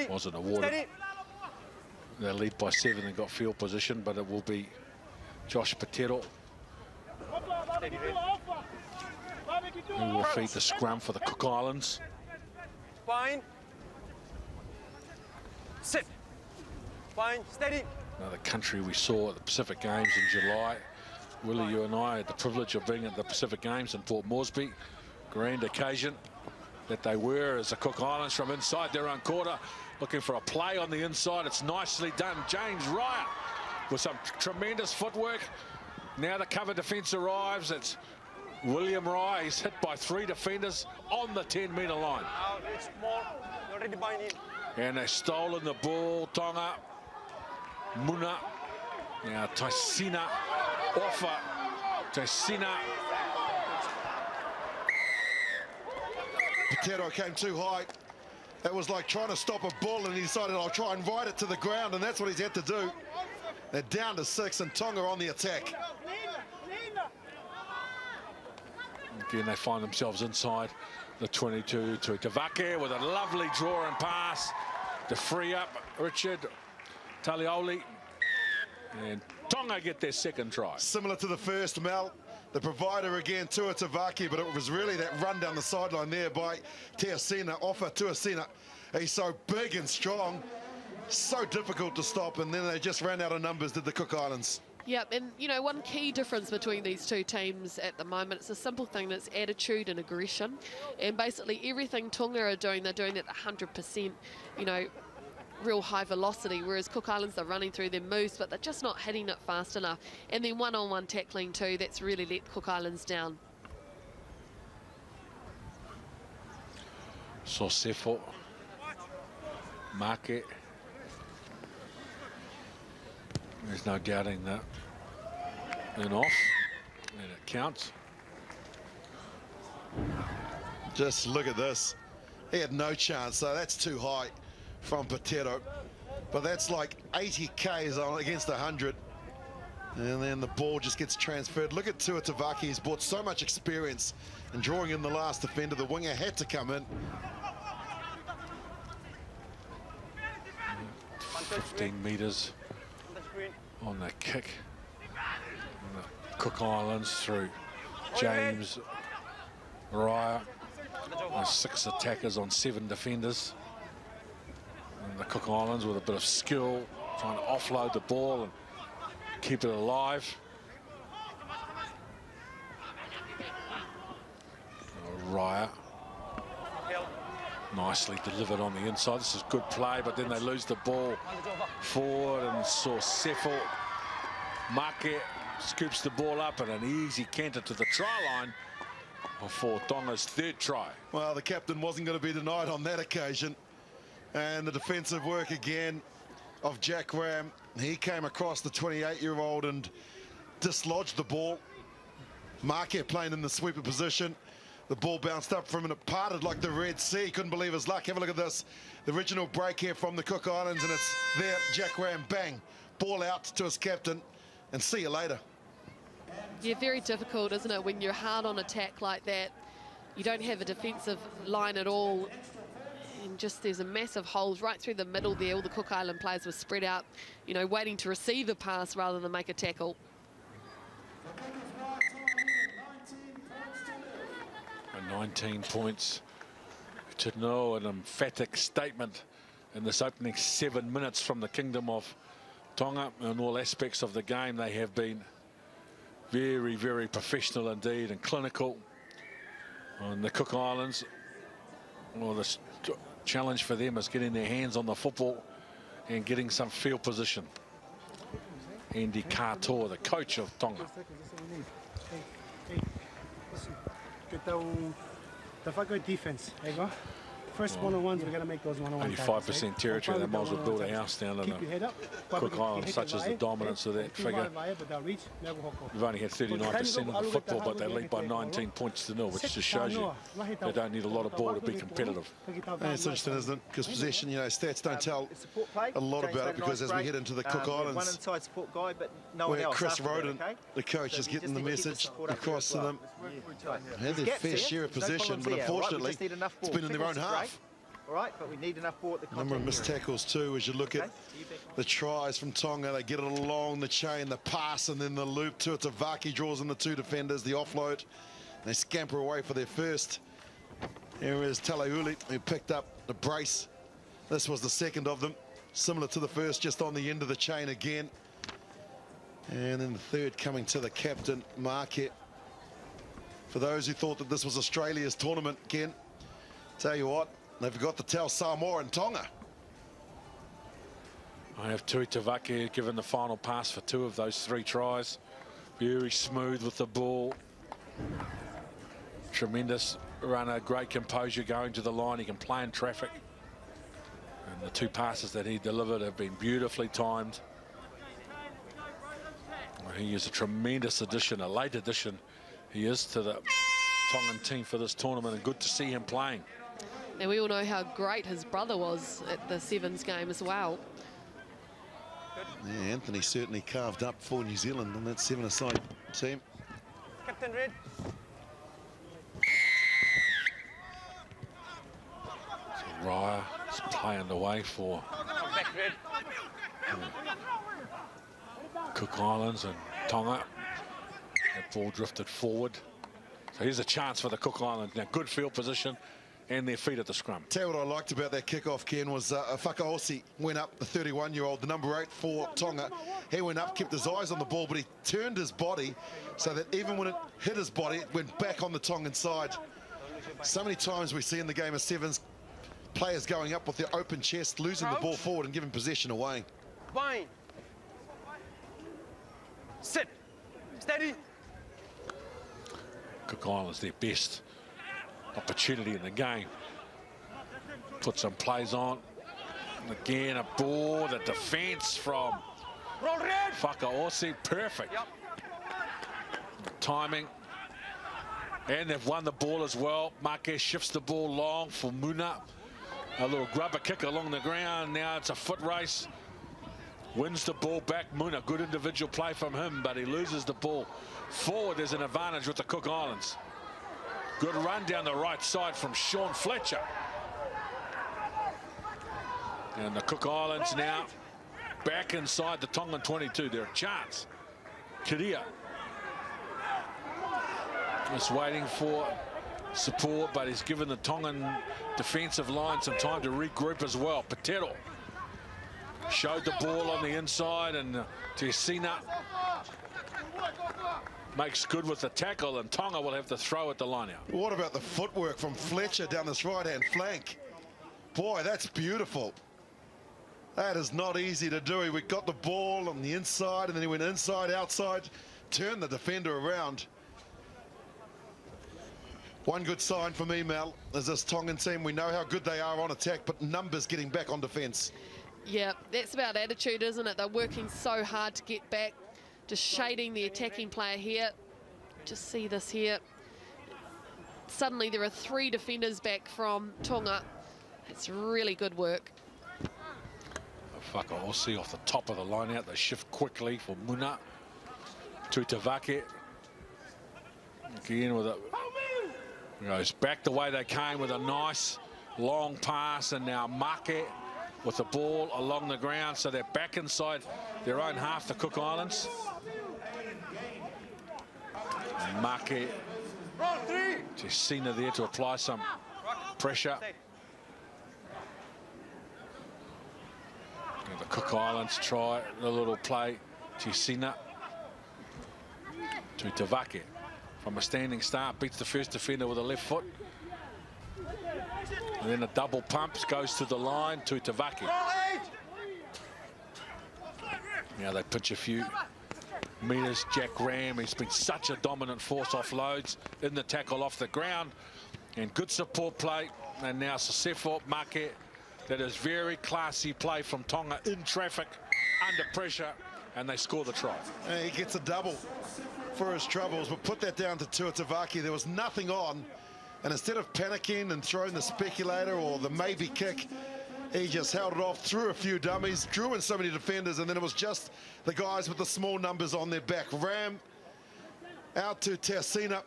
wasn't awarded. They lead by 7 and got field position, but it will be Josh Petero who will feed the scrum for the Cook Islands. Fine. Sit. Fine. Steady. Another country we saw at the Pacific Games in July. Willie, you and I had the privilege of being at the Pacific Games in Port Moresby. Grand occasion that they were as the Cook Islands from inside their own quarter, looking for a play on the inside. It's nicely done. James Ryan with some tremendous footwork. Now the cover defence arrives. It's William Rye. He's hit by 3 defenders on the 10-metre line. And they've stolen the ball. Tonga, Muna. Now Taisina, offer. Taisina. Petero came too high. It was like trying to stop a ball, and he decided, I'll try and ride it to the ground, and that's what he's had to do. They're down to 6, and Tonga on the attack. Again, they find themselves inside the 22 to Tavake with a lovely draw and pass to free up Richard Talioli. And Tonga get their second try. Similar to the first, Mel. The provider again, Tua Tavaki, but it was really that run down the sideline there by Teosina, offer Tuasina. He's so big and strong, so difficult to stop, and then they just ran out of numbers, did the Cook Islands. Yep, and you know, one key difference between these two teams at the moment, it's a simple thing, that's attitude and aggression. And basically everything Tonga are doing, they're doing it 100%, you know, real high velocity, whereas Cook Islands are running through their moves, but they're just not hitting it fast enough. And then one-on-one tackling too, that's really let Cook Islands down. Sosefo, Make. There's no doubting that. And off, and it counts. Just look at this. He had no chance, so that's too high from Petero. But that's like 80 Ks on against 100. And then the ball just gets transferred. Look at Tua Tavaki. He's brought so much experience in drawing in the last defender. The winger had to come in. 15 metres on the kick. And the Cook Islands through James Raya. 6 attackers on 7 defenders. And the Cook Islands with a bit of skill, trying to offload the ball and keep it alive. Raya. Nicely delivered on the inside. This is good play, but then they lose the ball forward, and Sosefo Make scoops the ball up and an easy canter to the try line. for Tonga's third try. Well, the captain wasn't going to be denied on that occasion. And the defensive work again of Jack Ram. He came across the 28-year-old and dislodged the ball. Marquette playing in the sweeper position. The ball bounced up from him and it parted like the Red Sea. Couldn't believe his luck. Have a look at this. The original break here from the Cook Islands, and it's there. Jack Ram, bang. Ball out to his captain, and see you later. Yeah, very difficult, isn't it, when you're hard on attack like that. You don't have a defensive line at all. And just there's a massive holes right through the middle there. All the Cook Island players were spread out, you know, waiting to receive the pass rather than make a tackle. And 19 points to know, an emphatic statement in this opening 7 minutes from the Kingdom of Tonga. In all aspects of the game, they have been very, very professional indeed and clinical. On the Cook Islands, well, the challenge for them is getting their hands on the football and getting some field position. Andy Katoa, the coach of Tonga. Defense. There you go. First one-on-ones, we're going to make those one-on-one 85% territory, they might as well build a house down in the Cook Islands, such as the dominance of that figure. We've only had 39% of the football, but they lead by 19 points to 0, which just shows you they don't need a lot of ball to be competitive. And it's interesting, isn't it? Because possession, you know, stats don't tell a lot about it, because as we head into the Cook Islands, where Chris Roden, the coach, is getting the message across to them. Had their fair share of possession, but unfortunately, it's been in their own half. All right, but we need enough ball at the contact. Number of missed tackles too, as you look at the tries from Tonga. They get it along the chain, the pass, and then the loop to it. Vaki draws in the two defenders, the offload. They scamper away for their first. Here is Talauli, who picked up the brace. This was the second of them, similar to the first, just on the end of the chain again. And then the third coming to the captain, Marquette. For those who thought that this was Australia's tournament, Ken, tell you what, they forgot to tell Samoa and Tonga. I have Tui Tavake given the final pass for 2 of those 3 tries. Very smooth with the ball. Tremendous runner, great composure going to the line. He can play in traffic. And the 2 passes that he delivered have been beautifully timed. He is a tremendous addition, a late addition. He is to the Tongan team for this tournament, and good to see him playing. And we all know how great his brother was at the Sevens game as well. Yeah, Anthony certainly carved up for New Zealand on that 7-a-side team. Captain Red. So Raya is playing the way for Back Red. Cook Islands and Tonga. That ball drifted forward. So here's a chance for the Cook Islands. Now, good field position and their feet at the scrum. Tell you what I liked about that kickoff, Ken, was Whakaosi went up, the 31-year-old, the number 8 for Tonga. He went up, kept his eyes on the ball, but he turned his body so that even when it hit his body, it went back on the Tongan side. So many times we see in the game of sevens, players going up with their open chest, losing the ball forward and giving possession away. Bind. Sit. Steady. Cook Islands, their best opportunity in the game. Put some plays on. And again, a ball, the defense from Whakaosi, perfect. Yep. Timing. And they've won the ball as well. Marquez shifts the ball long for Muna. A little grubber kick along the ground. Now it's a foot race. Wins the ball back. Muna, good individual play from him, but he loses the ball forward. There's an advantage with the Cook Islands. Good run down the right side from Sean Fletcher. And the Cook Islands now back inside the Tongan 22. They're a chance. Kiria is waiting for support, but he's given the Tongan defensive line some time to regroup as well. Patero showed the ball on the inside, and Tesina makes good with the tackle, and Tonga will have to throw at the line out. What about the footwork from Fletcher down this right-hand flank? Boy, that's beautiful. That is not easy to do. He got the ball on the inside, and then he went inside, outside, turned the defender around. One good sign for me, Mel, is this Tongan team. We know how good they are on attack, but numbers getting back on defence. Yeah, that's about attitude, isn't it? They're working so hard to get back, just shading the attacking player here. Just see this here. Suddenly there are 3 defenders back from Tonga. It's really good work. Whakaosi off the top of the line out. They shift quickly for Muna. Tutavake. Again with it. Goes back the way they came with a nice long pass, and now Make with the ball along the ground, so they're back inside their own half, the Cook Islands. Make, Jesina there to apply some pressure. And the Cook Islands try the little play. Jesina to Tavake. From a standing start, beats the first defender with a left foot. And then a double pumps, goes to the line to Tavake. Now they pitch a few meters. Jack Ram, he's been such a dominant force offloads in the tackle off the ground. And good support play. And now Sosefo Make. That is very classy play from Tonga in traffic, under pressure, and they score the try. And he gets a double for his troubles, but put that down to Tuatavake. There was nothing on, and instead of panicking and throwing the speculator or the maybe kick, he just held it off, threw a few dummies, drew in so many defenders, and then it was just the guys with the small numbers on their back. Ram out to Tassina,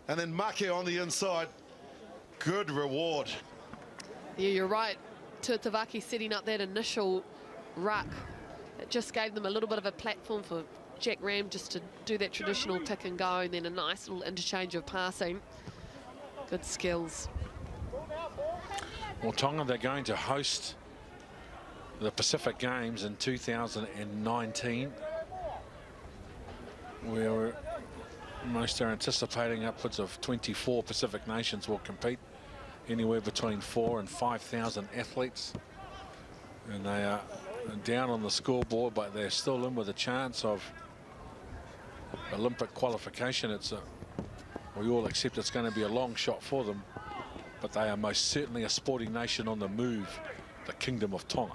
and then Make on the inside. Good reward. Yeah, you're right. Tuatavake setting up that initial ruck. It just gave them a little bit of a platform for Jack Ram just to do that traditional pick and go, and then a nice little interchange of passing. Good skills. Well, Tonga, they're going to host the Pacific Games in 2019, where most are anticipating upwards of 24 Pacific nations will compete, anywhere between 4,000 and 5,000 athletes. And they are down on the scoreboard, but they're still in with a chance of Olympic qualification. We all accept it's going to be a long shot for them, but they are most certainly a sporting nation on the move, the Kingdom of Tonga.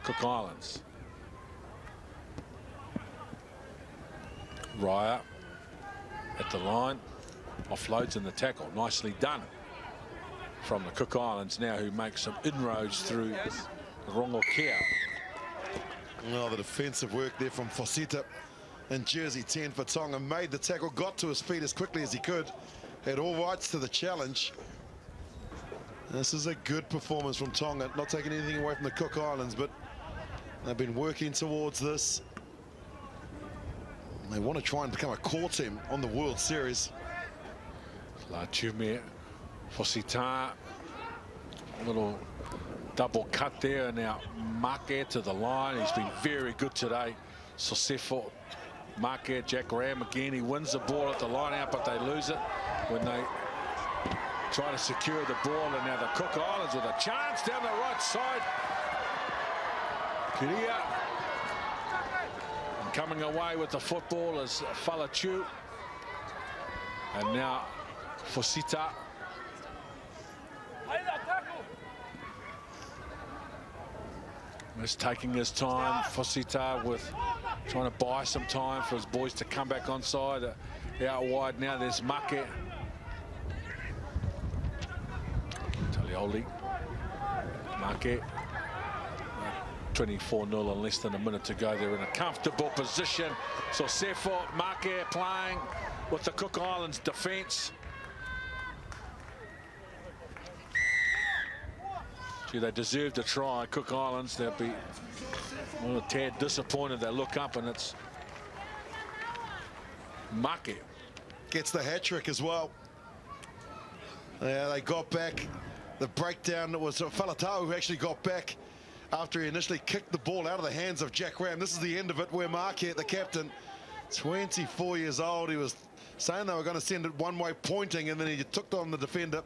Cook Islands. Raya at the line, offloads in the tackle, nicely done from the Cook Islands now, who make some inroads through Rongokia. Oh, the defensive work there from Fosita in jersey 10 for Tonga. Made the tackle, got to his feet as quickly as he could. Had all rights to the challenge. This is a good performance from Tonga, not taking anything away from the Cook Islands, but they've been working towards this. They want to try and become a core team on the World Series. La Tume Fosita, a little double cut there, and now Make to the line. He's been very good today. Sosefo Make, Jack Ram again, he wins the ball at the line out, but they lose it when they try to secure the ball. And now the Cook Islands with a chance down the right side. Kiria. And coming away with the football is Falachu. And now Fosita. He's taking his time. Fosita with trying to buy some time for his boys to come back onside. Out wide now, there's Make. Talioli. Make. 24-0 and less than a minute to go. They're in a comfortable position. So Sefo Make playing with the Cook Islands defence. Gee, they deserved a try. Cook Islands, they'll be a tad disappointed. They look up and it's Make. Gets the hat trick as well. Yeah, they got back. The breakdown was Falatau who actually got back after he initially kicked the ball out of the hands of Jack Ram. This is the end of it, where Make, the captain, 24 years old, he was saying they were going to send it one way, pointing, and then he took on the defender,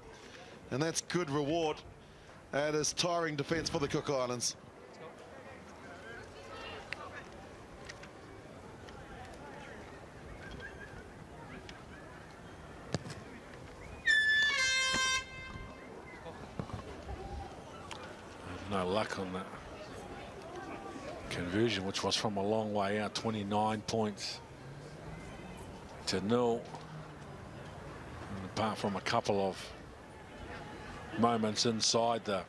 and that's good reward. That is tiring defence for the Cook Islands. No luck on that conversion, which was from a long way out, 29 points to 0. And apart from a couple of moments inside the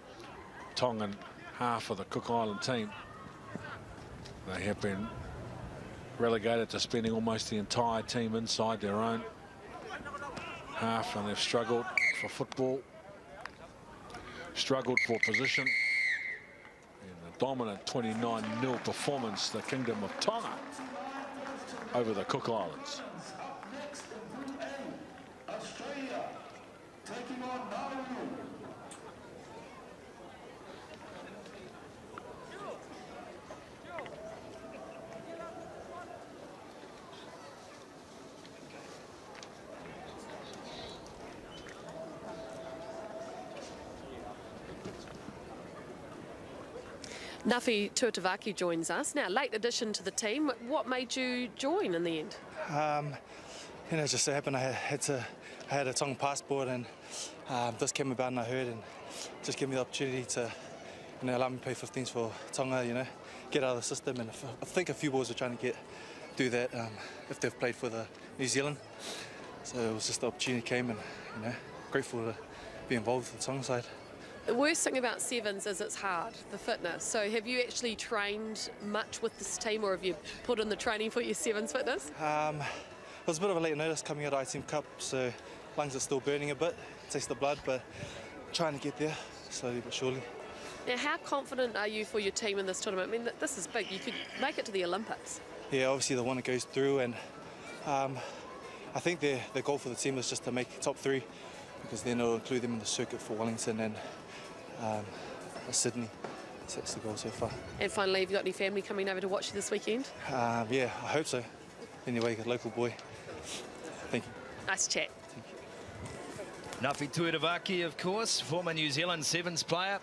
Tongan half of the Cook Island team, they have been relegated to spending almost the entire team inside their own half, and they've struggled for football, struggled for position. In the dominant 29-0 performance, the Kingdom of Tonga over the Cook Islands. Australia taking on Nauru. Nafi Tuatavaki joins us. Now, late addition to the team. What made you join in the end? You know, just so happened I had a Tongan passport, and this came about and I heard, and just gave me the opportunity to, you know, allow me to play 15s for Tonga, you know, get out of the system. And I think a few boys are trying to do that if they've played for the New Zealand. So it was just the opportunity came, and, you know, grateful to be involved with the Tonga side. The worst thing about sevens is it's hard, the fitness. So have you actually trained much with this team, or have you put in the training for your sevens fitness? It was a bit of a late notice coming out of ITM Cup, so lungs are still burning a bit, taste the blood, but trying to get there slowly but surely. Now, how confident are you for your team in this tournament? I mean, this is big. You could make it to the Olympics. Yeah, obviously the one that goes through, and I think the goal for the team is just to make top 3, because then it'll include them in the circuit for Wellington and Sydney. So that's the goal so far. And finally, have you got any family coming over to watch you this weekend? Yeah, I hope so. Anyway, a local boy. Thank you. Nice chat. Nafi Tuatavaki, of course, former New Zealand sevens player,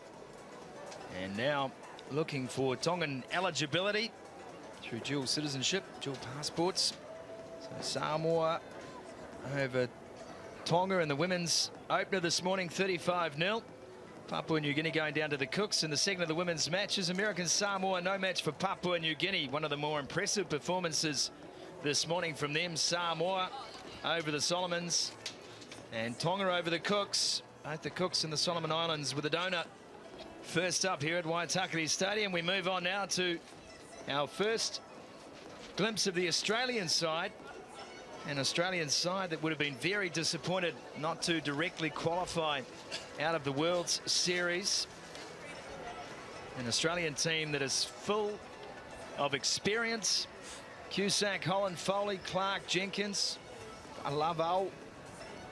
and now looking for Tongan eligibility through dual citizenship, dual passports. So Samoa over Tonga in the women's opener this morning, 35-0. Papua New Guinea going down to the Cooks in the second of the women's matches. American Samoa, no match for Papua New Guinea. One of the more impressive performances this morning from them. Samoa over the Solomons, and Tonga over the Cooks. Both the Cooks and the Solomon Islands with a donut. First up here at Waitakere Stadium. We move on now to our first glimpse of the Australian side. An Australian side that would have been very disappointed not to directly qualify out of the World's Series. An Australian team that is full of experience. Cusack, Holland, Foley, Clark, Jenkins, Alavao,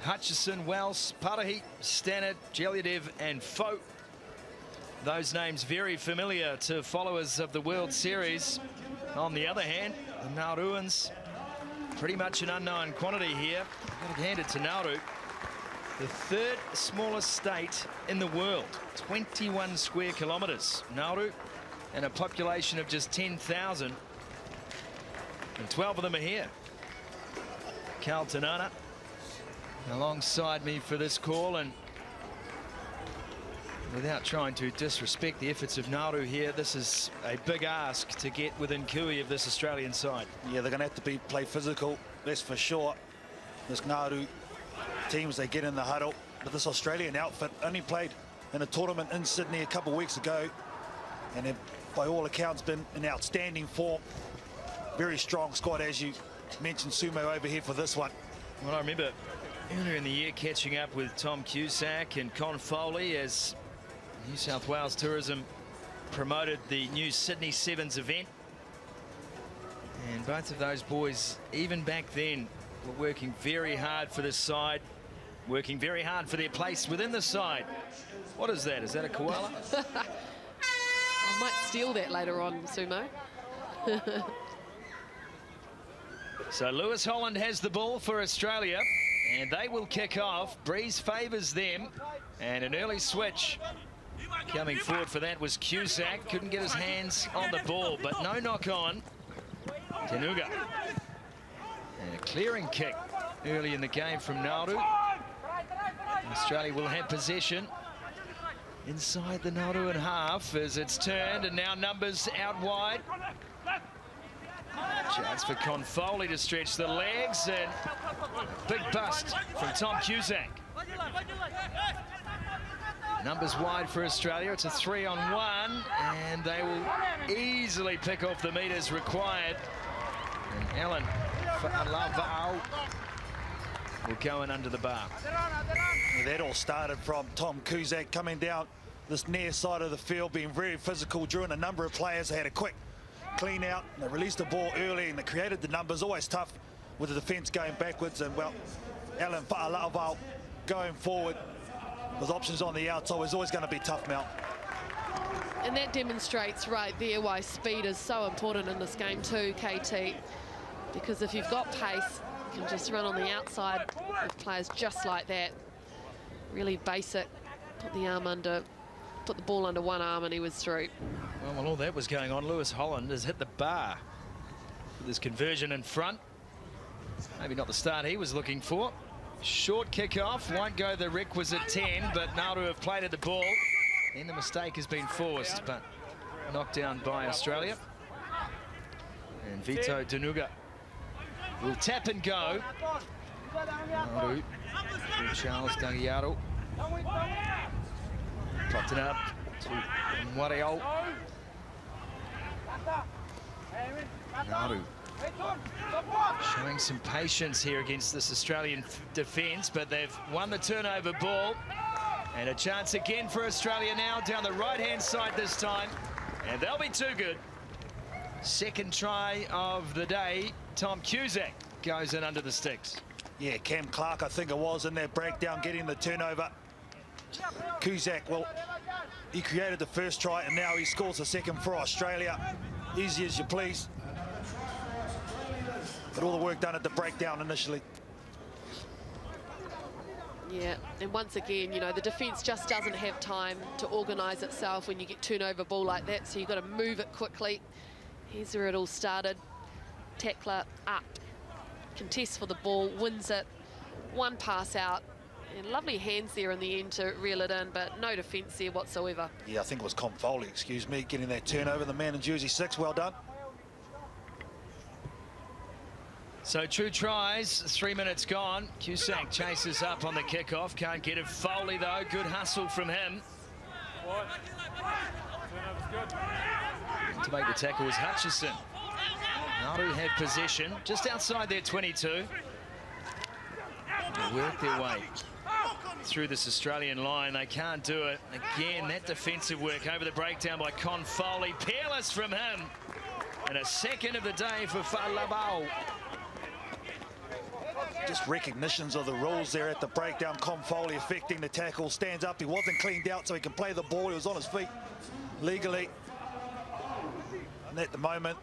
Hutchison, Wells, Parahi, Stannard, Gelyadev and Foe. Those names very familiar to followers of the World Series. On the other hand, the Nauruans, pretty much an unknown quantity here. I've got to hand it to Nauru. The third smallest state in the world, 21 square kilometres. Nauru, and a population of just 10,000. And 12 of them are here. Cal Tanana alongside me for this call, and without trying to disrespect the efforts of Nauru here, this is a big ask to get within cooey of this Australian side. Yeah, they're going to have to play physical, that's for sure. This Nauru teams, they get in the huddle, but this Australian outfit only played in a tournament in Sydney a couple of weeks ago, and they've, by all accounts, been in outstanding form. Very strong squad, as you mentioned, Sumo over here for this one. Well, I remember earlier in the year catching up with Tom Cusack and Con Foley as New South Wales Tourism promoted the new Sydney Sevens event. And both of those boys, even back then, were working very hard for this side, working very hard for their place within the side. What is that? Is that a koala? I might steal that later on, Sumo. So Lewis Holland has the ball for Australia, and they will kick off. Breeze favours them, and an early switch. Coming forward for that was Cusack. Couldn't get his hands on the ball, but no knock on. Tenuga. And a clearing kick early in the game from Nauru. Australia will have possession inside the Nauruan half as it's turned, and now numbers out wide. Chance for Confoley to stretch the legs, and big bust from Tom Cusack. Numbers wide for Australia. It's a 3-on-1, and they will easily pick off the meters required. And Alan Fa'alava'au will go in under the bar. That all started from Tom Cusack coming down this near side of the field, being very physical, drawing a number of players. They had a quick clean out, and they released the ball early, and they created the numbers. Always tough with the defence going backwards, and well, Alan Fa'alava'au going forward with options on the outside was always going to be tough, Mel. And that demonstrates right there why speed is so important in this game too, KT. Because if you've got pace, you can just run on the outside with players just like that. Really basic. Put the ball under one arm and he was through. Well, while all that was going on, Lewis Holland has hit the bar with his conversion in front. Maybe not the start he was looking for. Short kick-off, won't go the requisite 10, but Nauru have played at the ball. And the mistake has been forced, but knocked down by Australia. And Vito Denuga will tap and go. Nauru, Charles Dagiaro. Popped it up to Mwariol. Nauru showing some patience here against this Australian defence, but they've won the turnover ball. And a chance again for Australia now down the right-hand side this time. And they'll be too good. Second try of the day. Tom Cusack goes in under the sticks. Yeah, Cam Clark, I think it was, in their breakdown, getting the turnover. Cusack, well, he created the first try, and now he scores the second for Australia. Easy as you please. But all the work done at the breakdown initially. Yeah, and once again, you know, the defence just doesn't have time to organise itself when you get turnover ball like that, so you've got to move it quickly. Here's where it all started. Tackler up, contests for the ball, wins it, one pass out, and lovely hands there in the end to reel it in, but no defence there whatsoever. Yeah, I think it was Confoley, excuse me, getting that turnover, the man in jersey 6, well done. So 2 tries, 3 minutes gone. Cusack chases up on the kickoff, can't get it. Foley though, good hustle from him. To make the tackle was Hutchison. Nauru have possession just outside their 22. They work their way through this Australian line. They can't do it. Again, that defensive work over the breakdown by Confoley. Peerless from him. And a second of the day for Fa'alava'au. Just recognitions of the rules there at the breakdown. Confoley affecting the tackle, stands up. He wasn't cleaned out so he can play the ball. He was on his feet legally. And at the moment,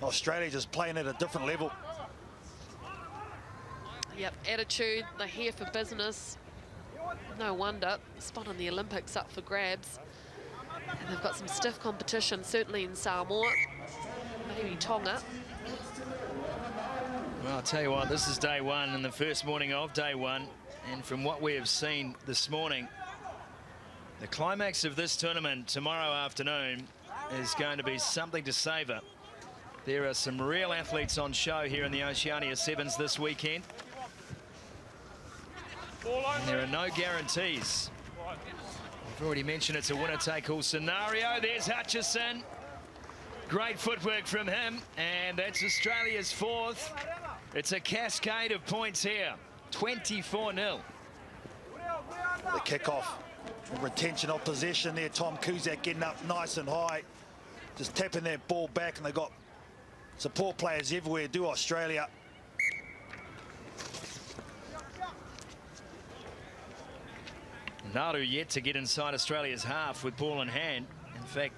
Australia just playing at a different level. Yep, attitude, they're here for business. No wonder, spot on the Olympics up for grabs. And they've got some stiff competition, certainly in Samoa, maybe Tonga. Well, I'll tell you what, this is day one and the first morning of day one. And from what we have seen this morning, the climax of this tournament tomorrow afternoon is going to be something to savour. There are some real athletes on show here in the Oceania Sevens this weekend. And there are no guarantees. We've already mentioned it's a winner-take-all scenario. There's Hutchison. Great footwork from him, and that's Australia's 4th. It's a cascade of points here. 24-0. The kickoff, retention of possession there. Tom Cusack getting up nice and high, just tapping that ball back, and they got support players everywhere. Do Australia. Nauru yet to get inside Australia's half with ball in hand. In fact,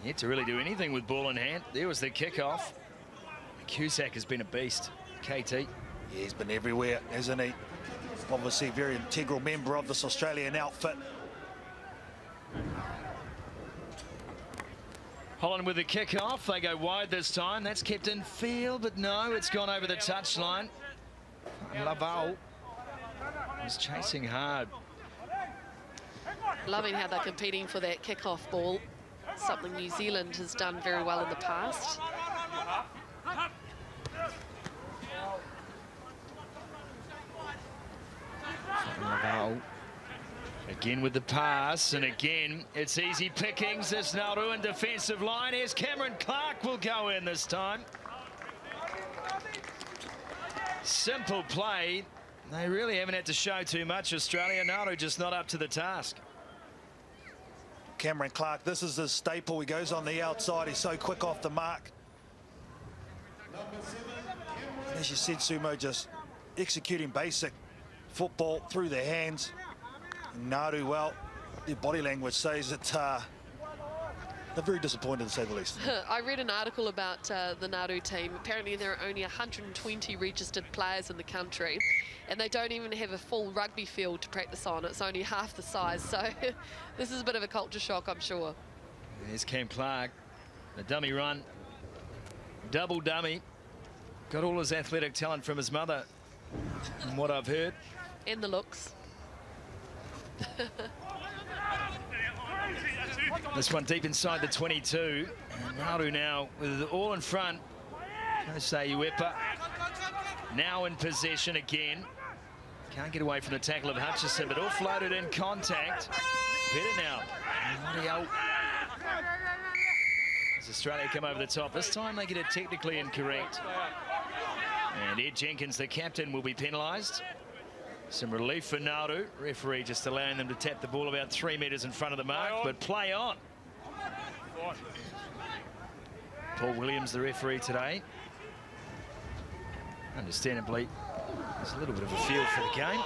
yet to really do anything with ball in hand. There was the kickoff. Cusack has been a beast. KT. Yeah, he's been everywhere, hasn't he? Obviously a very integral member of this Australian outfit. Holland with the kickoff. They go wide this time. That's kept in field, but no, it's gone over the touchline. Laval was chasing hard. Loving how they're competing for that kick-off ball, something New Zealand has done very well in the past. Again with the pass, and again it's easy pickings. This Nauruan defensive line. Here's Cameron Clark will go in this time. Simple play. They really haven't had to show too much, Australia. Nauru just not up to the task. Cameron Clark, this is his staple. He goes on the outside. He's so quick off the mark. As you said, Sumo, just executing basic football through their hands. Nauru, well, their body language says that they're very disappointed, to say the least. I read an article about the Nauru team. Apparently there are only 120 registered players in the country, and they don't even have a full rugby field to practice on. It's only half the size, so this is a bit of a culture shock, I'm sure. There's Cam Clark, the dummy run, double dummy. Got all his athletic talent from his mother, from what I've heard. And the looks. This one deep inside the 22. And Nauru now with it all in front. Jose Uepa now in possession again. Can't get away from the tackle of Hutchison, but all floated in contact. Better now. As Australia come over the top. This time they get it technically incorrect. And Ed Jenkins, the captain, will be penalised. Some relief for Nauru. Referee just allowing them to tap the ball about 3 metres in front of the mark, but play on. Paul Williams, the referee today. Understandably, there's a little bit of a feel for the game.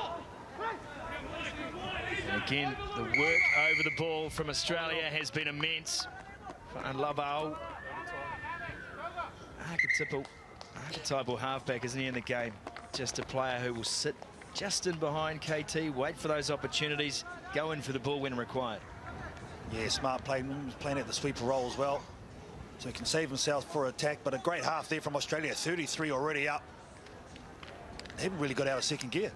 And again, the work over the ball from Australia has been immense. Lavao, archetypal halfback, isn't he, in the game? Just a player who will sit just in behind KT, wait for those opportunities, go in for the ball when required. Yeah, smart play, playing at the sweeper role as well. So he can save himself for attack, but a great half there from Australia, 33 already up. They haven't really got out of second gear.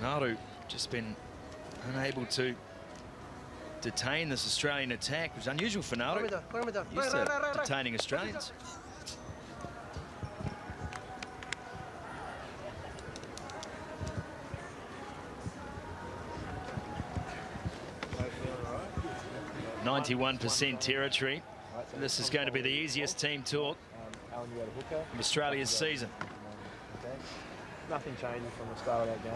Nauru just been unable to detain this Australian attack, which is unusual for Nauru. Used to detaining Australians. .91% territory. This is going to be the easiest team talk of Australia's season. Nothing changing from the start of that game.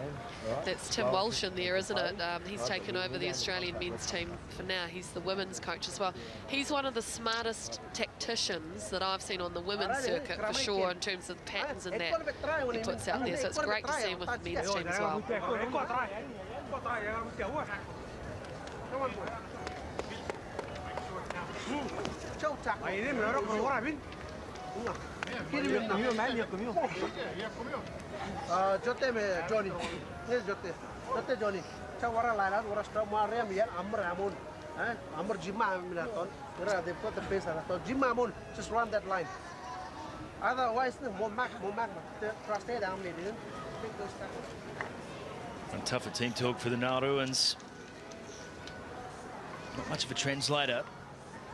Right? That's Tim Walsh in there, isn't it? He's taken over the Australian men's team for now. He's the women's coach as well. He's one of the smartest tacticians that I've seen on the women's circuit, for sure, in terms of the patterns and that he puts out there. So it's great to see him with the men's team as well. Jote me Johnny. Yes, Jote. Jote Johnny. Chawara lailat ora stop maria mian amr amun. Amr jima minaton. They've got the pace at jima amun. Just run that line. Otherwise, the more mark, trust it down. And tougher team talk for the Nauruans. Not much of a translator,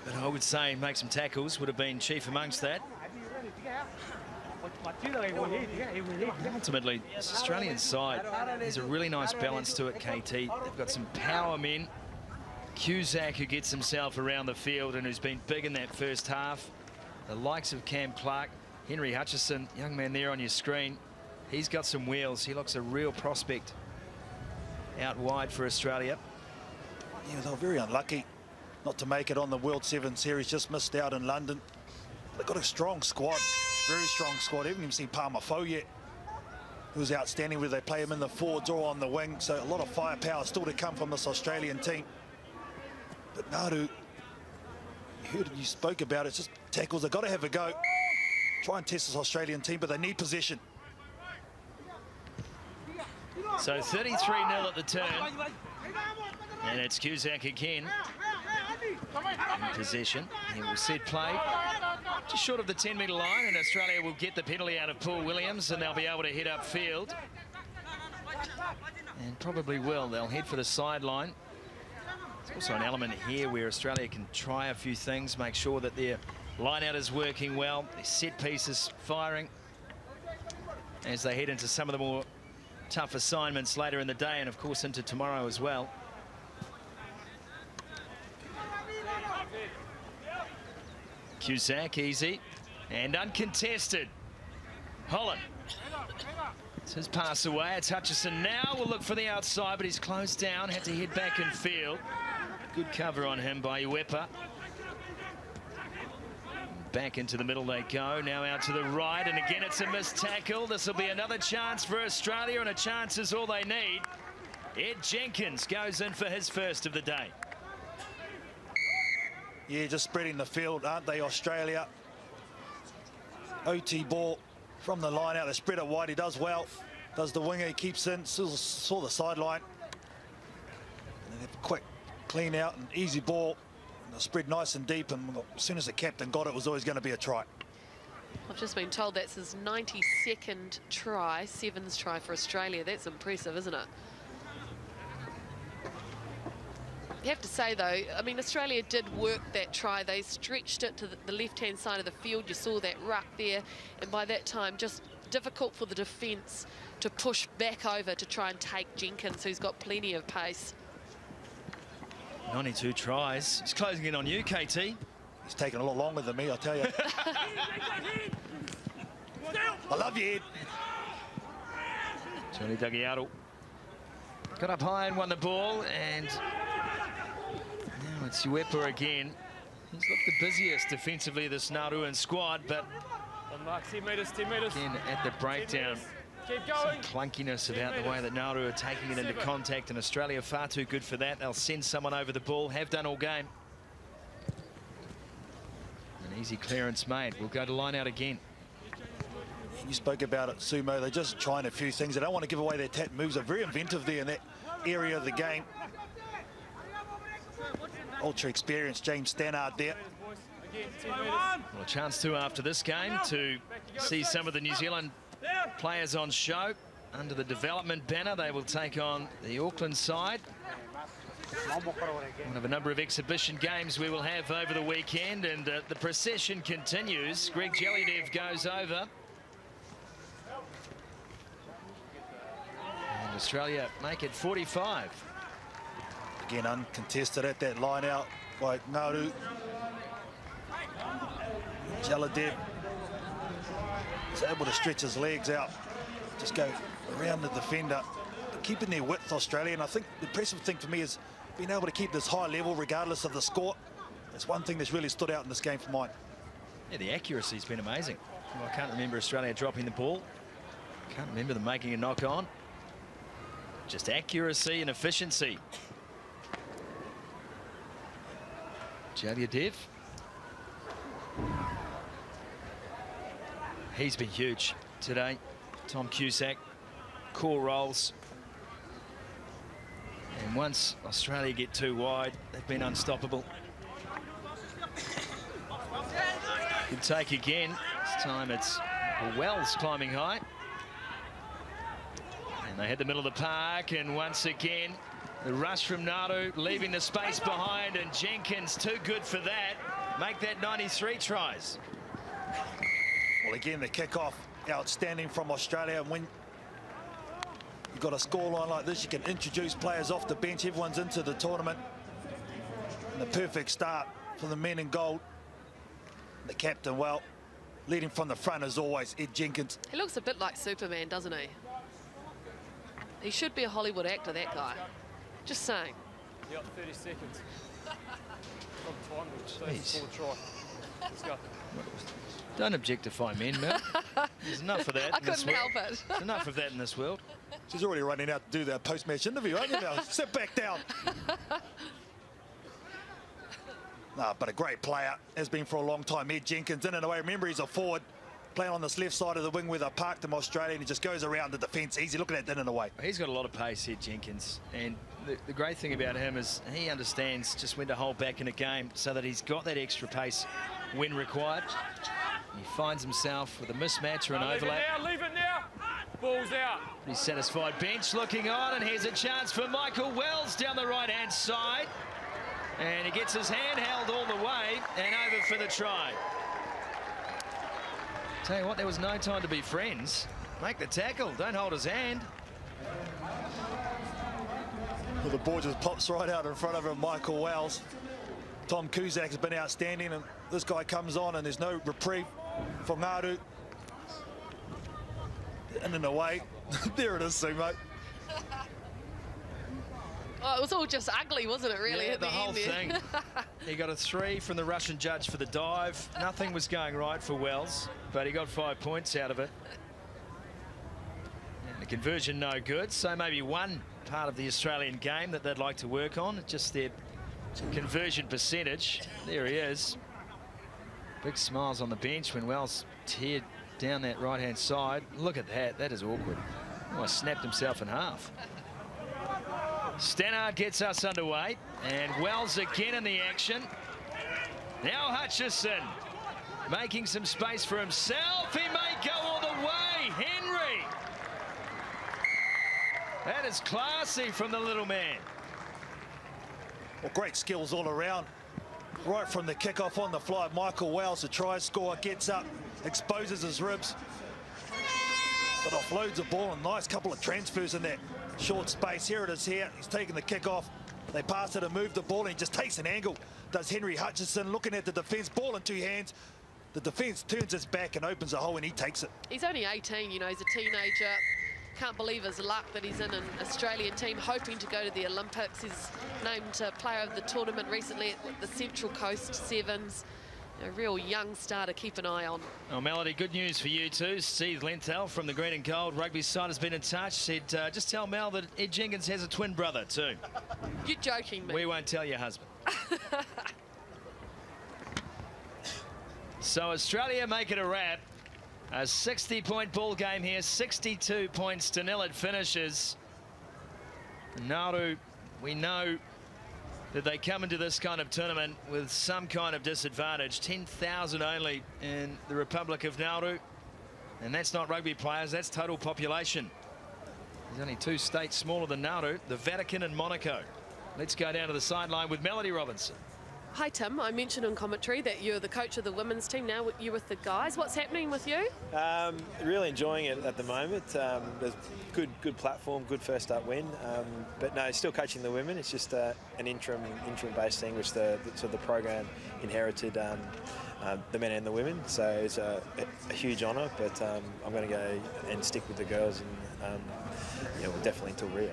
but I would say make some tackles would have been chief amongst that. Ultimately, this Australian side has a really nice balance to it, KT. They've got some power men. Cusack, who gets himself around the field and who's been big in that first half. The likes of Cam Clark, Henry Hutchison, young man there on your screen. He's got some wheels. He looks a real prospect out wide for Australia. Yeah, they were very unlucky not to make it on the World Sevens series. Just missed out in London. They've got a strong squad. Very strong squad. Haven't even seen Palma-Fo yet, who's outstanding, whether they play him in the forwards or on the wing. So a lot of firepower still to come from this Australian team. But Nauru, you spoke about it, it's just tackles. They've got to have a go. Try and test this Australian team, but they need possession. So 33-0 at the turn. And it's Cusack again. in possession. He will set play just short of the 10-metre line, and Australia will get the penalty out of Paul Williams, and they'll be able to head upfield. And probably will. They'll head for the sideline. There's also an element here where Australia can try a few things, make sure that their line-out is working well, their set pieces firing, as they head into some of the more tough assignments later in the day, and of course into tomorrow as well. Cusack, easy and uncontested. Holland. It's his pass away. It's Hutchison now. Will look for the outside, but he's closed down. Had to head back and field. Good cover on him by Uepa. Back into the middle they go. Now out to the right, and again it's a missed tackle. This will be another chance for Australia, and a chance is all they need. Ed Jenkins goes in for his first of the day. Yeah, just spreading the field, aren't they, Australia? OT ball from the line out. They spread it wide. He does well. Does the winger. He keeps in. Saw the sideline. And then a quick clean out and easy ball. And they spread nice and deep. And as soon as the captain got it, it was always going to be a try. I've just been told that's his 92nd try, sevens try for Australia. That's impressive, isn't it? You have to say, though, I mean, Australia did work that try. They stretched it to the left-hand side of the field. You saw that ruck there. And by that time, just difficult for the defence to push back over to try and take Jenkins, who's got plenty of pace. 92 tries. He's closing in on you, KT. He's taking a lot longer than me, I tell you. I love you, Ed. Tony Dagiaro got up high and won the ball, and now it's Uepa again. He's looked the busiest defensively of this Nauruan squad, but 10 metres, 10 metres. again at the breakdown, Keep going. some clunkiness about the way that Nauru are taking it into contact, and Australia far too good for that. They'll send someone over the ball, have done all game. An easy clearance made. We'll go to line out again. You spoke about it, Sumo. They're just trying a few things. They don't want to give away their tap moves. They're very inventive there in that area of the game. Ultra experienced James Stannard there. Well, a chance to after this game to see some of the New Zealand players on show. Under the development banner, they will take on the Auckland side. One of a number of exhibition games we will have over the weekend, and the procession continues. Greg Jellydev goes over. And Australia make it 45. Again, uncontested at that line out by Nauru. Jellydev is able to stretch his legs out, just go around the defender, keeping their width, Australia. And I think the impressive thing for me is being able to keep this high level regardless of the score. That's one thing that's really stood out in this game for mine. Yeah, the accuracy's been amazing. Well, I can't remember Australia dropping the ball. Can't remember them making a knock on. Just accuracy and efficiency. Jellydev. He's been huge today. Tom Cusack, core roles. And once Australia get too wide, they've been unstoppable. Good take again. This time it's Wells climbing high. And they hit the middle of the park, and once again, the rush from Nauru, leaving the space behind, and Jenkins too good for that. Make that 93 tries. Well, again, the kickoff outstanding from Australia. And when you've got a scoreline like this, you can introduce players off the bench. Everyone's into the tournament. And the perfect start for the men in gold. The captain, well, leading from the front as always, Ed Jenkins. He looks a bit like Superman, doesn't he? He should be a Hollywood actor, that guy. Just saying. Yep, 30 seconds. Jeez. Don't objectify men, Mel. There's enough of that. I couldn't help it. There's enough of that in this world. She's already running out to do that post-match interview, aren't you now? Sit back down. No, but a great player, has been for a long time. Ed Jenkins in and away. Remember, he's a forward, playing on this left side of the wing where they parked him, Australia, and he just goes around the defence easy. Look at that in and away. He's got a lot of pace here, Jenkins, and the great thing about him is he understands just when to hold back in a game so that he's got that extra pace when required. He finds himself with a mismatch or an overlap. Leave it now. Ball's out. He's satisfied bench looking on, and here's a chance for Michael Wells down the right-hand side. And he gets his hand held all the way and over for the try. Tell you what, there was no time to be friends. Make the tackle, don't hold his hand. Well, the ball just pops right out in front of him, Michael Wells. Tom Cusack has been outstanding, and this guy comes on and there's no reprieve for Nauru. And in a way, there it is, Sumo. Oh, it was all just ugly, wasn't it, really? Yeah, at the whole end thing. He got a 3 from the Russian judge for the dive. Nothing was going right for Wells, but he got 5 points out of it. And the conversion no good, so maybe one part of the Australian game that they'd like to work on, just their conversion percentage. There he is. Big smiles on the bench when Wells teared down that right-hand side. Look at that. That is awkward. Almost snapped himself in half. Stannard gets us underway, and Wells again in the action. Now Hutchison making some space for himself. He may go all the way. Henry. That is classy from the little man. Well, great skills all around. Right from the kickoff on the fly, Michael Wells, the try scorer, gets up, exposes his ribs, but offloads the ball, and nice couple of transfers in that short space. Here it is here. He's taking the kickoff. They pass it and move the ball, and he just takes an angle. Does Henry Hutchison, looking at the defence, ball in 2 hands. The defence turns its back and opens a hole, and he takes it. He's only 18, you know, he's a teenager. Can't believe his luck that he's in an Australian team hoping to go to the Olympics. He's named player of the tournament recently at the Central Coast Sevens. A real young star to keep an eye on. Oh, Melody, good news for you too. Steve Lenthal from the Green and Gold rugby side has been in touch. Said, just tell Mel that Ed Jenkins has a twin brother too. You're joking me. We won't tell your husband. So Australia make it a wrap. A 60-point ball game here, 62 points to 0 it finishes. Nauru, we know that they come into this kind of tournament with some kind of disadvantage. 10,000 only in the Republic of Nauru. And that's not rugby players, that's total population. There's only 2 states smaller than Nauru, the Vatican and Monaco. Let's go down to the sideline with Melody Robinson. Hi Tim, I mentioned in commentary that you're the coach of the women's team. Now you're with the guys. What's happening with you? Really enjoying it at the moment. There's good platform, good first up win. But no, still coaching the women. It's just an interim based thing, which the program inherited the men and the women. So it's a huge honour. But I'm going to go and stick with the girls, and definitely until Rio.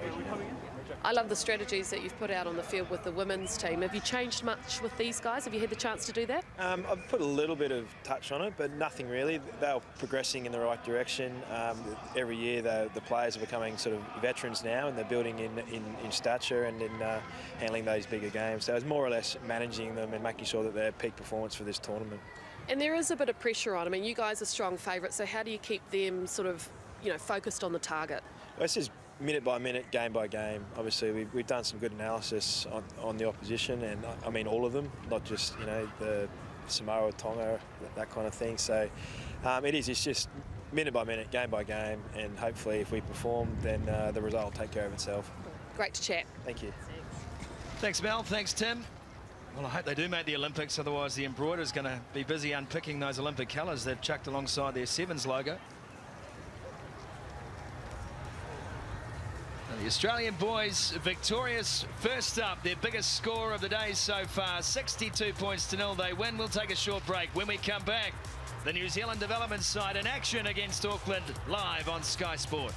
I love the strategies that you've put out on the field with the women's team. Have you changed much with these guys? Have you had the chance to do that? I've put a little bit of touch on it, but nothing really. They're progressing in the right direction. Every year the players are becoming sort of veterans now, and they're building in stature and in handling those bigger games. So it's more or less managing them and making sure that they're peak performance for this tournament. And there is a bit of pressure on. I mean, you guys are strong favourites, so how do you keep them sort of, focused on the target? Well, it's just minute by minute, game by game. Obviously, we've done some good analysis on the opposition, and I mean all of them, not just the Samoa, Tonga, that kind of thing. So it's just minute by minute, game by game, and hopefully if we perform, then the result will take care of itself. Great to chat. Thank you. Thanks, Mel. Thanks, Tim. Well, I hope they do make the Olympics, otherwise the embroider's going to be busy unpicking those Olympic colours they've chucked alongside their Sevens logo. The Australian boys victorious first up, their biggest score of the day so far, 62 points to 0. They win. We'll take a short break. When we come back, the New Zealand development side in action against Auckland, live on Sky Sport.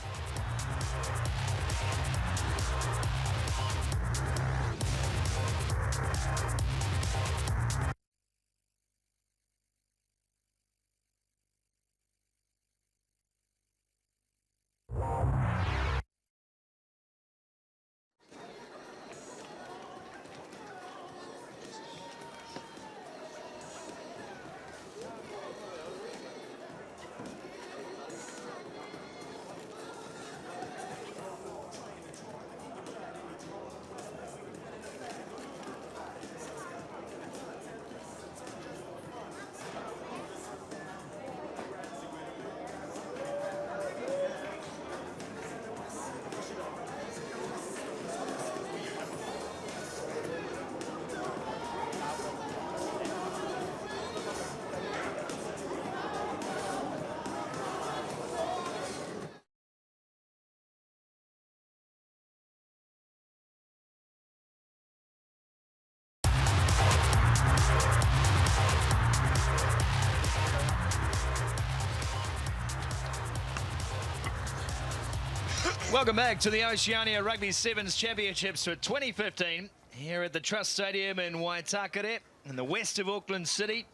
Welcome back to the Oceania Rugby Sevens Championships for 2015 here at the Trust Stadium in Waitakere in the west of Auckland City.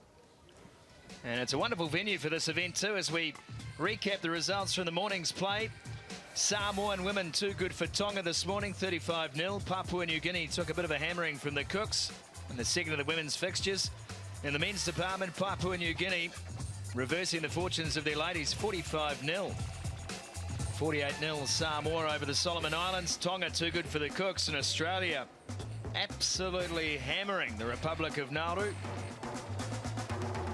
And it's a wonderful venue for this event too as we recap the results from the morning's play. Samoan women too good for Tonga this morning, 35-0. Papua New Guinea took a bit of a hammering from the Cooks in the second of the women's fixtures. In the men's department, Papua New Guinea reversing the fortunes of their ladies, 45-0. 48-0 Samoa over the Solomon Islands. Tonga too good for the Cooks, and Australia absolutely hammering the Republic of Nauru.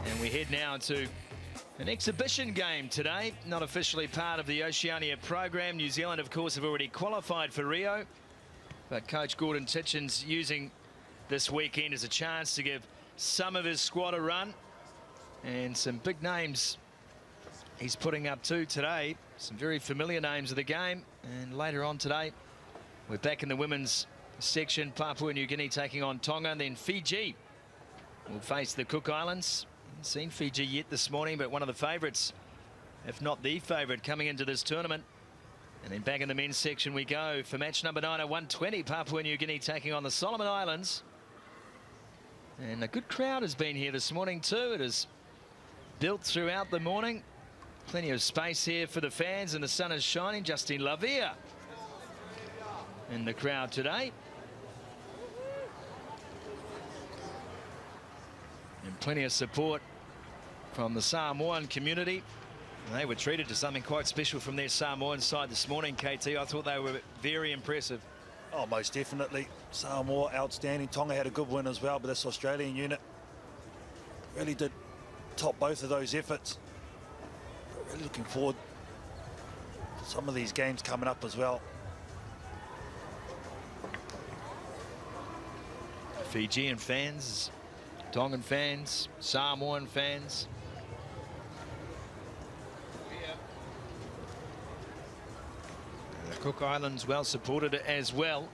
And we head now to an exhibition game today, not officially part of the Oceania program. New Zealand, of course, have already qualified for Rio, but Coach Gordon Titchen's using this weekend as a chance to give some of his squad a run, and some big names he's putting up too today. Some very familiar names of the game. And later on today, we're back in the women's section. Papua New Guinea taking on Tonga, and then Fiji will face the Cook Islands. Haven't seen Fiji yet this morning, but one of the favourites, if not the favourite, coming into this tournament. And then back in the men's section we go for match number 9 at 1:20. Papua New Guinea taking on the Solomon Islands. And a good crowd has been here this morning too. It has built throughout the morning. Plenty of space here for the fans, and the sun is shining. Justine Lavia in the crowd today. And plenty of support from the Samoan community. They were treated to something quite special from their Samoan side this morning, KT. I thought they were very impressive. Oh, most definitely. Samoa outstanding. Tonga had a good win as well, but this Australian unit really did top both of those efforts. Really looking forward to some of these games coming up as well. Fijian fans, Tongan fans, Samoan fans. The Cook Islands well supported as well.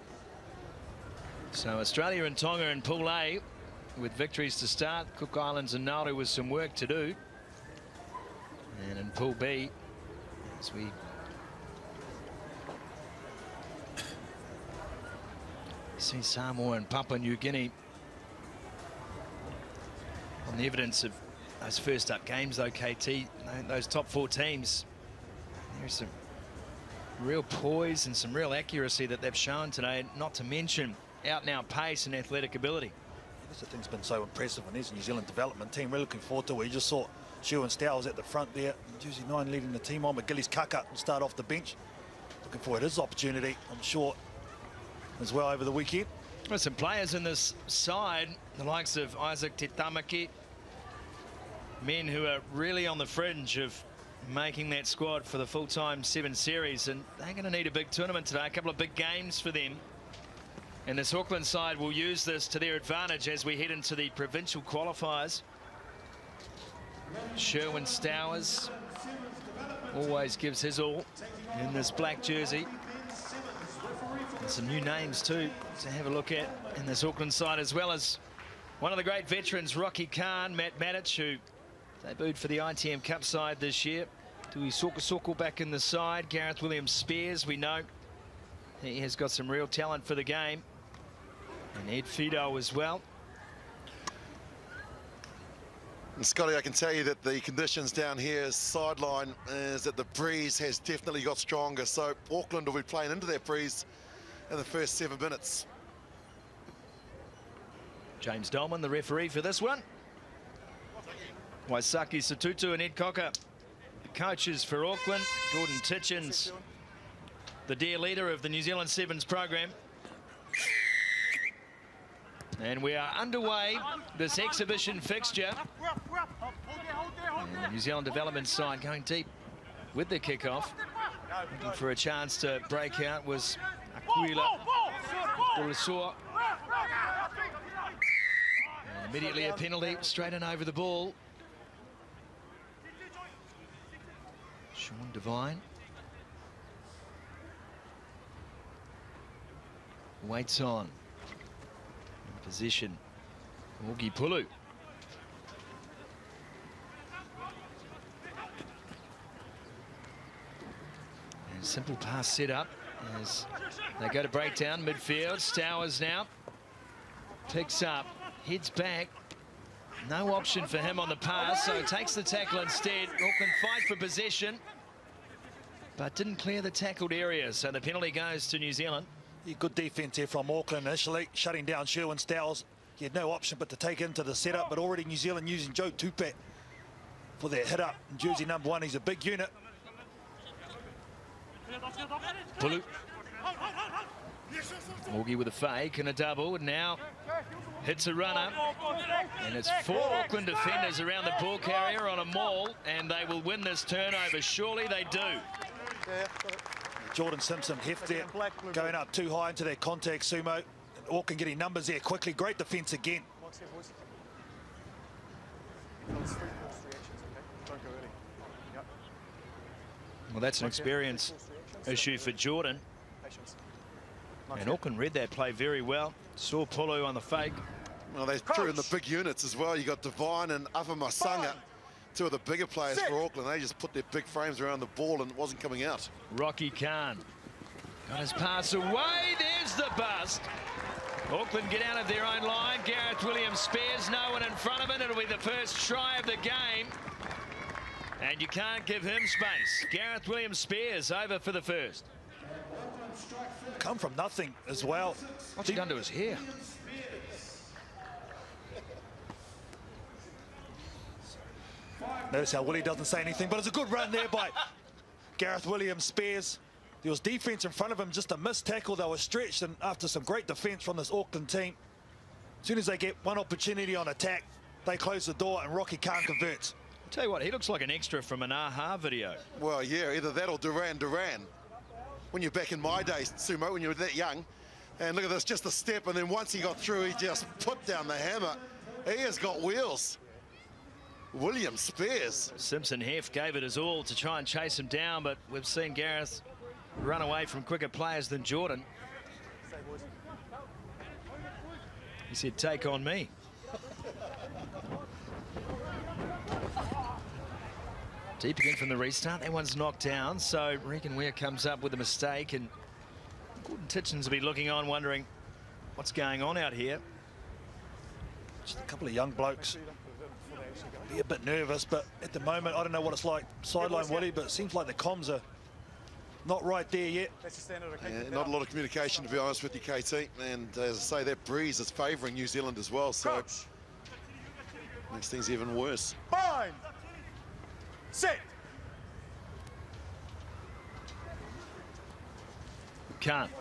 So Australia and Tonga in Pool A with victories to start. Cook Islands and Nauru with some work to do. And in Pool B, as we see Samoa and Papua New Guinea on the evidence of those first up games though, KT, those top 4 teams, there's some real poise and some real accuracy that they've shown today, not to mention out and out pace and athletic ability. This thing's been so impressive on this New Zealand development team. We're looking forward to it. We just saw Shu and Stowers at the front there. Jersey 9 leading the team on. McGilly's Kaka will start off the bench. Looking forward to his opportunity, I'm sure, as well over the weekend. Well, some players in this side, the likes of Isaac Tetamaki, men who are really on the fringe of making that squad for the full-time 7 series, and they're going to need a big tournament today. A couple of big games for them. And this Auckland side will use this to their advantage as we head into the provincial qualifiers. Sherwin Stowers always gives his all in this black jersey. And some new names too to have a look at in this Auckland side, as well as one of the great veterans, Rocky Khan, Matt Matic, who debuted for the ITM Cup side this year. Tui Soko back in the side. Gareth Williams-Spears, we know he has got some real talent for the game. And Ed Fido as well. And Scotty, I can tell you that the conditions down here sideline is that the breeze has definitely got stronger. So Auckland will be playing into that breeze in the first 7 minutes. James Dolman, the referee for this one. Waisaki Satutu and Ed Cocker, the coaches for Auckland. Gordon Titchens, the dear leader of the New Zealand Sevens program. And we are underway this exhibition fixture. And the New Zealand development side going deep with the kickoff. Looking for a chance to break out was Aquila Ulisua. And immediately a penalty straight in over the ball. Sean Devine waits on. In position, Augie Pulu. And simple pass set up. As they go to breakdown midfield, Stowers now picks up, heads back. No option for him on the pass, so takes the tackle instead. Auckland fight for possession, but didn't clear the tackled area, so the penalty goes to New Zealand. Yeah, good defence here from Auckland initially, shutting down Sherwin Stowers. He had no option but to take into the setup, but already New Zealand using Joe Tupat for their hit up. And jersey number 1, he's a big unit. Pulu. Morgie with a fake and a double, and now hits a runner. And it's 4 Auckland defenders around the ball carrier on a maul, and they will win this turnover. Surely they do. Jordan Simpson heft there, going up too high into their contact, Sumo. Auckland getting numbers there quickly. Great defence again. Well, that's an experience issue for Jordan. And Auckland read that play very well. Saw Pulu on the fake. Well, they threw in the big units as well. You got Devine and Avamasanga, 2 of the bigger players for Auckland. They just put their big frames around the ball and it wasn't coming out. Rocky Khan got his pass away. There's the bust. Auckland get out of their own line. Gareth Williams spares no one in front of it. It'll be the first try of the game. And you can't give him space. Gareth Williams spares over for the first. Come from nothing as well. What's he done to his hair? Notice how Willie doesn't say anything, but it's a good run there by Gareth Williams spares. There was defence in front of him, just a missed tackle. They were stretched, and after some great defence from this Auckland team, as soon as they get one opportunity on attack, they close the door and Rocky Khan converts. I'll tell you what, he looks like an extra from an AHA video. Well, yeah, either that or Duran. When you're back in my days, Sumo, when you were that young, and look at this, just a step, and then once he got through, he just put down the hammer. He has got wheels. Williams spares. Simpson Heft gave it his all to try and chase him down, but we've seen Gareth run away from quicker players than Jordan. He said, take on me. Deep again from the restart. That one's knocked down, so Regan Ware comes up with a mistake, and Gordon Titchens will be looking on, wondering what's going on out here. Just a couple of young blokes. Be a bit nervous, but at the moment, I don't know what it's like sideline, Woody, but it seems like the comms are not right there yet. Yeah, not a lot of communication, to be honest with you, KT. And as I say, that breeze is favouring New Zealand as well, so makes things even worse. Fine. Sit. Can't.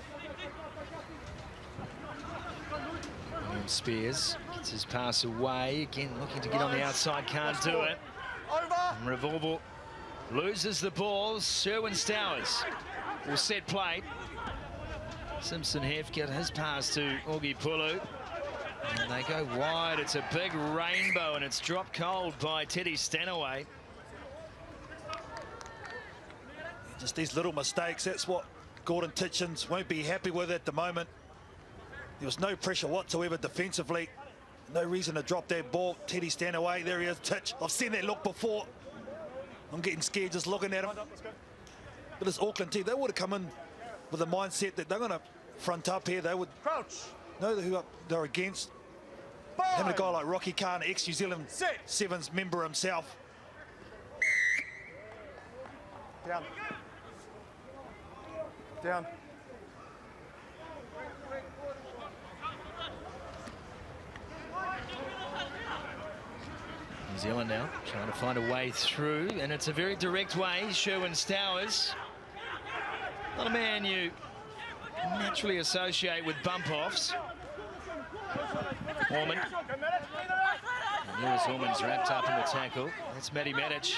William Spears gets his pass away. Again, looking to get on the outside, can't do it. And Revolvo loses the ball. Sherwin Stowers will set play. Simpson Heft got his pass to Augie Pulu. And they go wide. It's a big rainbow, and it's dropped cold by Teddy Stanaway. Just these little mistakes, that's what Gordon Titchens won't be happy with at the moment. There was no pressure whatsoever defensively. No reason to drop that ball. Teddy Stanaway, there he is, Titch. I've seen that look before. I'm getting scared just looking at him. But this Auckland team, they would have come in with a mindset that they're going to front up here. They would know who they're against. Having a guy like Rocky Khan, ex-New Zealand Sevens member himself. Down. Down. New Zealand now trying to find a way through, and it's a very direct way. Sherwin Stowers, not a man you naturally associate with bump-offs. Orman. Lewis Orman's wrapped up in the tackle. That's Matty Matic.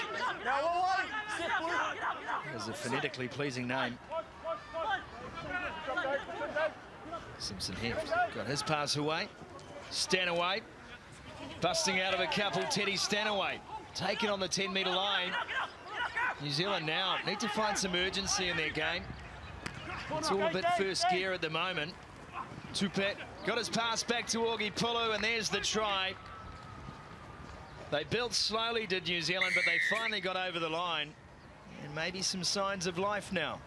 That's a phonetically pleasing name. Simpson Heft got his pass away. Stanaway busting out of a couple. Teddy Stanaway taken on the 10-metre line. New Zealand now need to find some urgency in their game. It's all a bit first gear at the moment. Tupat got his pass back to Augie Pulu, and there's the try. They built slowly, did New Zealand, but they finally got over the line. And maybe some signs of life now.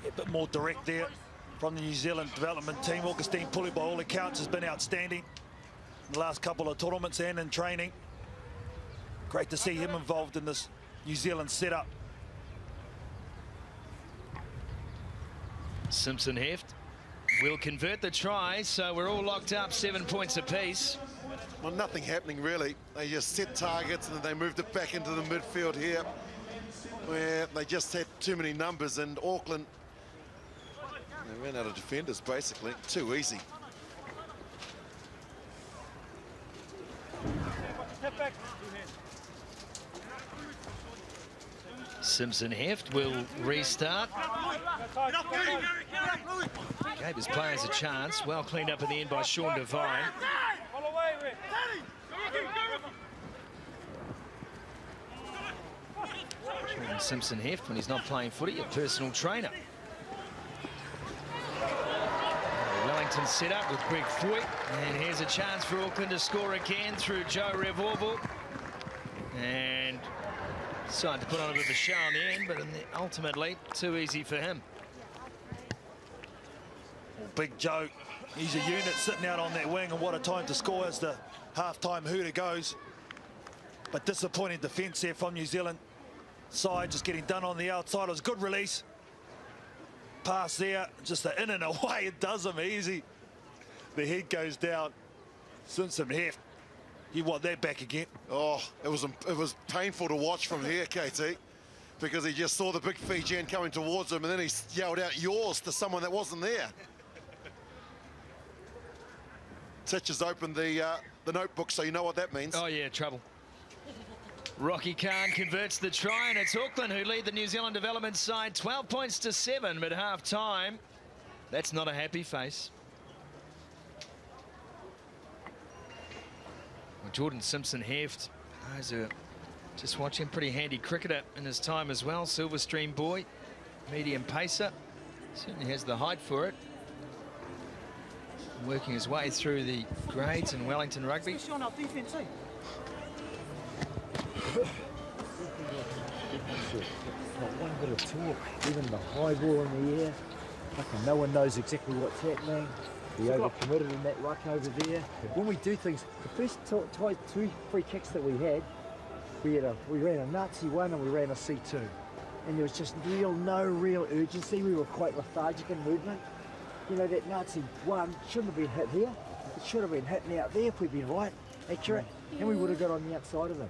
a bit more direct there from the New Zealand development team. Augustine Pulley, by all accounts, has been outstanding in the last couple of tournaments and in training. Great to see him involved in this New Zealand setup. Simpson Heft will convert the try, so we're all locked up, 7 points apiece. Well, nothing happening really. They just set targets and then they moved it back into the midfield here, where they just had too many numbers, and Auckland, they ran out of defenders basically. Too easy. Simpson Heft will restart. Gave his players a chance. Well cleaned up in the end by Sean Devine. Jordan Simpson Heft, when he's not playing footy, a personal trainer. Wellington set up with Greg Foy, and here's a chance for Auckland to score again through Joe Revolvo. And decided to put on a bit of a show in the end, but ultimately too easy for him. Well, Big Joe, he's a unit sitting out on that wing, and what a time to score as the half-time hooter goes. But disappointing defence there from New Zealand side, just getting done on the outside. It was a good release. Pass there, just in and away, it does him easy. The head goes down. Simpson Heft, you want that back again? Oh, it was painful to watch from here, KT, because he just saw the big Fijian coming towards him, and then he yelled out "yours" to someone that wasn't there. Titch has opened the notebook, so you know what that means. Oh yeah, trouble. Rocky Khan converts the try, and it's Auckland who lead the New Zealand development side 12 points to 7 at half time. That's not a happy face. Well, Jordan Simpson Heft, those are just watching, pretty handy cricketer in his time as well. Silverstream boy, medium pacer, certainly has the height for it. Working his way through the grades in Wellington rugby. Especially on our defence, eh? Not one bit of talk, even the high ball in the air. Fucking no one knows exactly what's happening. We overcommitted in that ruck over there. When we do things, the first two free kicks that we had, we ran a Nazi one and we ran a C2. And there was just no real urgency. We were quite lethargic in movement. You know, that Nazi one shouldn't have been hit here. It should have been hitting out there if we'd been right, accurate, and we would have got on the outside of them.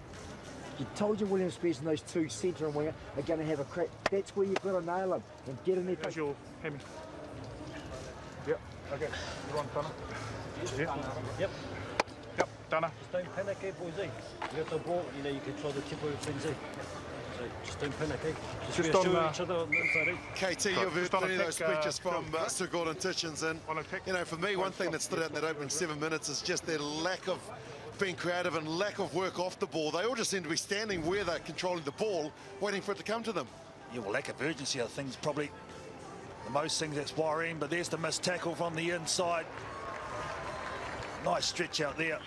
You told you William Spears and those two centre and winger are going to have a crack. That's where you've got to nail them and get in there. That's your Hammond. Yep, okay. You're on, Dana. Yep. Yep, Dana. Just don't panic, eh, boys, eh? You got the ball, you know, you control the tempo of things, eh? So just don't panic, eh? Just reassure each other on the inside, eh? KT, you've heard plenty of those speeches from Sir Gordon Titchens, and, you know, for me, one thing that stood out in that opening 7 minutes is just their lack of being creative and lack of work off the ball. They all just seem to be standing where they're controlling the ball, waiting for it to come to them. Yeah, well, lack of urgency, I think, is probably the most thing that's worrying, but there's the missed tackle from the inside. Nice stretch out there.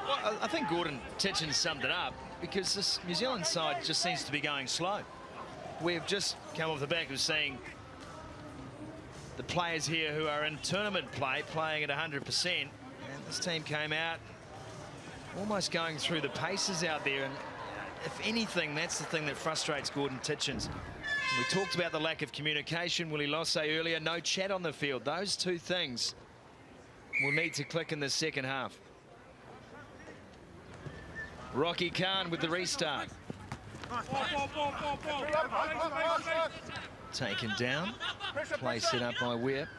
Well, I think Gordon Titchens summed it up, because this New Zealand side just seems to be going slow. We've just come off the back of seeing the players here who are in tournament play playing at 100%, and this team came out almost going through the paces out there, and if anything, that's the thing that frustrates Gordon Titchens. We talked about the lack of communication, Willie Losse earlier, no chat on the field. Those two things will need to click in the second half. Rocky Khan with the restart. Taken down, play set up by Weir.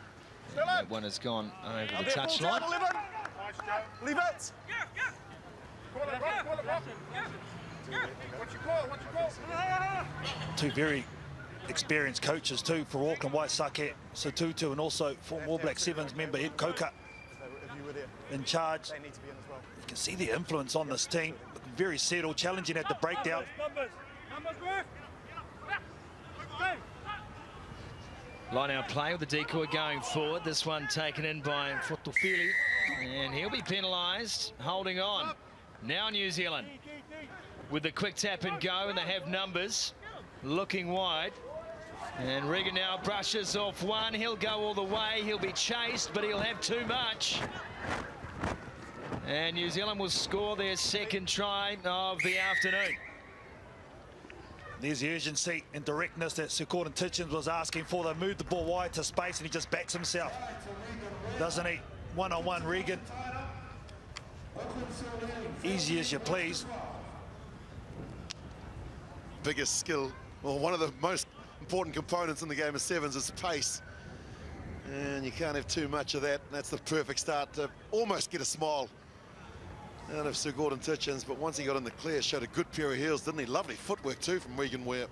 That one has gone over the touchline. Leave it! Two very experienced coaches too for Auckland, Waisake Satutu, and also former All Black Sevens member Ed Koka in charge. You can see the influence on this team. Very settled, challenging at the breakdown. Line out play with the decoy going forward. This one taken in by Fotofili, and he'll be penalised. Holding on. Now New Zealand with the quick tap and go, and they have numbers looking wide. And Regan now brushes off one. He'll go all the way. He'll be chased, but he'll have too much. And New Zealand will score their second try of the afternoon. There's the urgency and directness that Sir Gordon Titchens was asking for. They moved the ball wide to space and he just backs himself, doesn't he? One-on-one Regan. Easy as you please. Biggest skill, well, one of the most important components in the game of sevens is pace. And you can't have too much of that. That's the perfect start to almost get a smile out of Sir Gordon Titchens, but once he got in the clear, showed a good pair of heels, didn't he? Lovely footwork too from Regan Ware.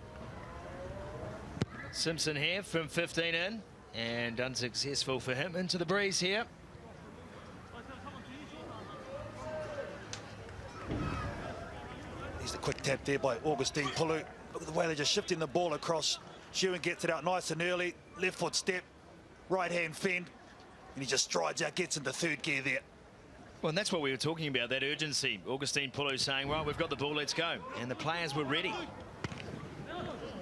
Simpson here from 15 in, and unsuccessful for him. Into the breeze here. Here's the quick tap there by Augustine Pulu. Look at the way they're just shifting the ball across. Shewan gets it out nice and early. Left foot step, right hand fend, and he just strides out, gets into third gear there. Well, and that's what we were talking about, that urgency. Augustine Pulu saying, right, we've got the ball, let's go. And the players were ready.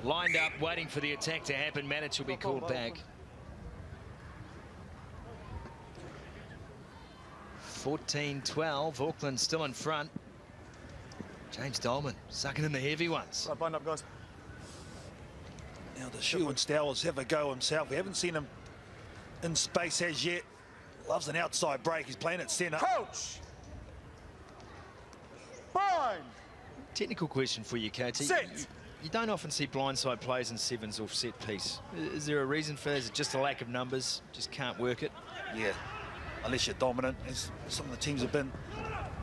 Lined up, waiting for the attack to happen. Manage will be called back. 14-12, Auckland still in front. James Dolman sucking in the heavy ones. Right, bind up, guys. Now the Shewan Stowers have a go himself. We haven't seen him in space as yet. Loves an outside break. He's playing at centre. Coach! Bind! Technical question for you, KT. Set! You don't often see blindside plays in sevens off set piece. Is there a reason for that? Is it just a lack of numbers? Just can't work it? Yeah, unless you're dominant, as some of the teams have been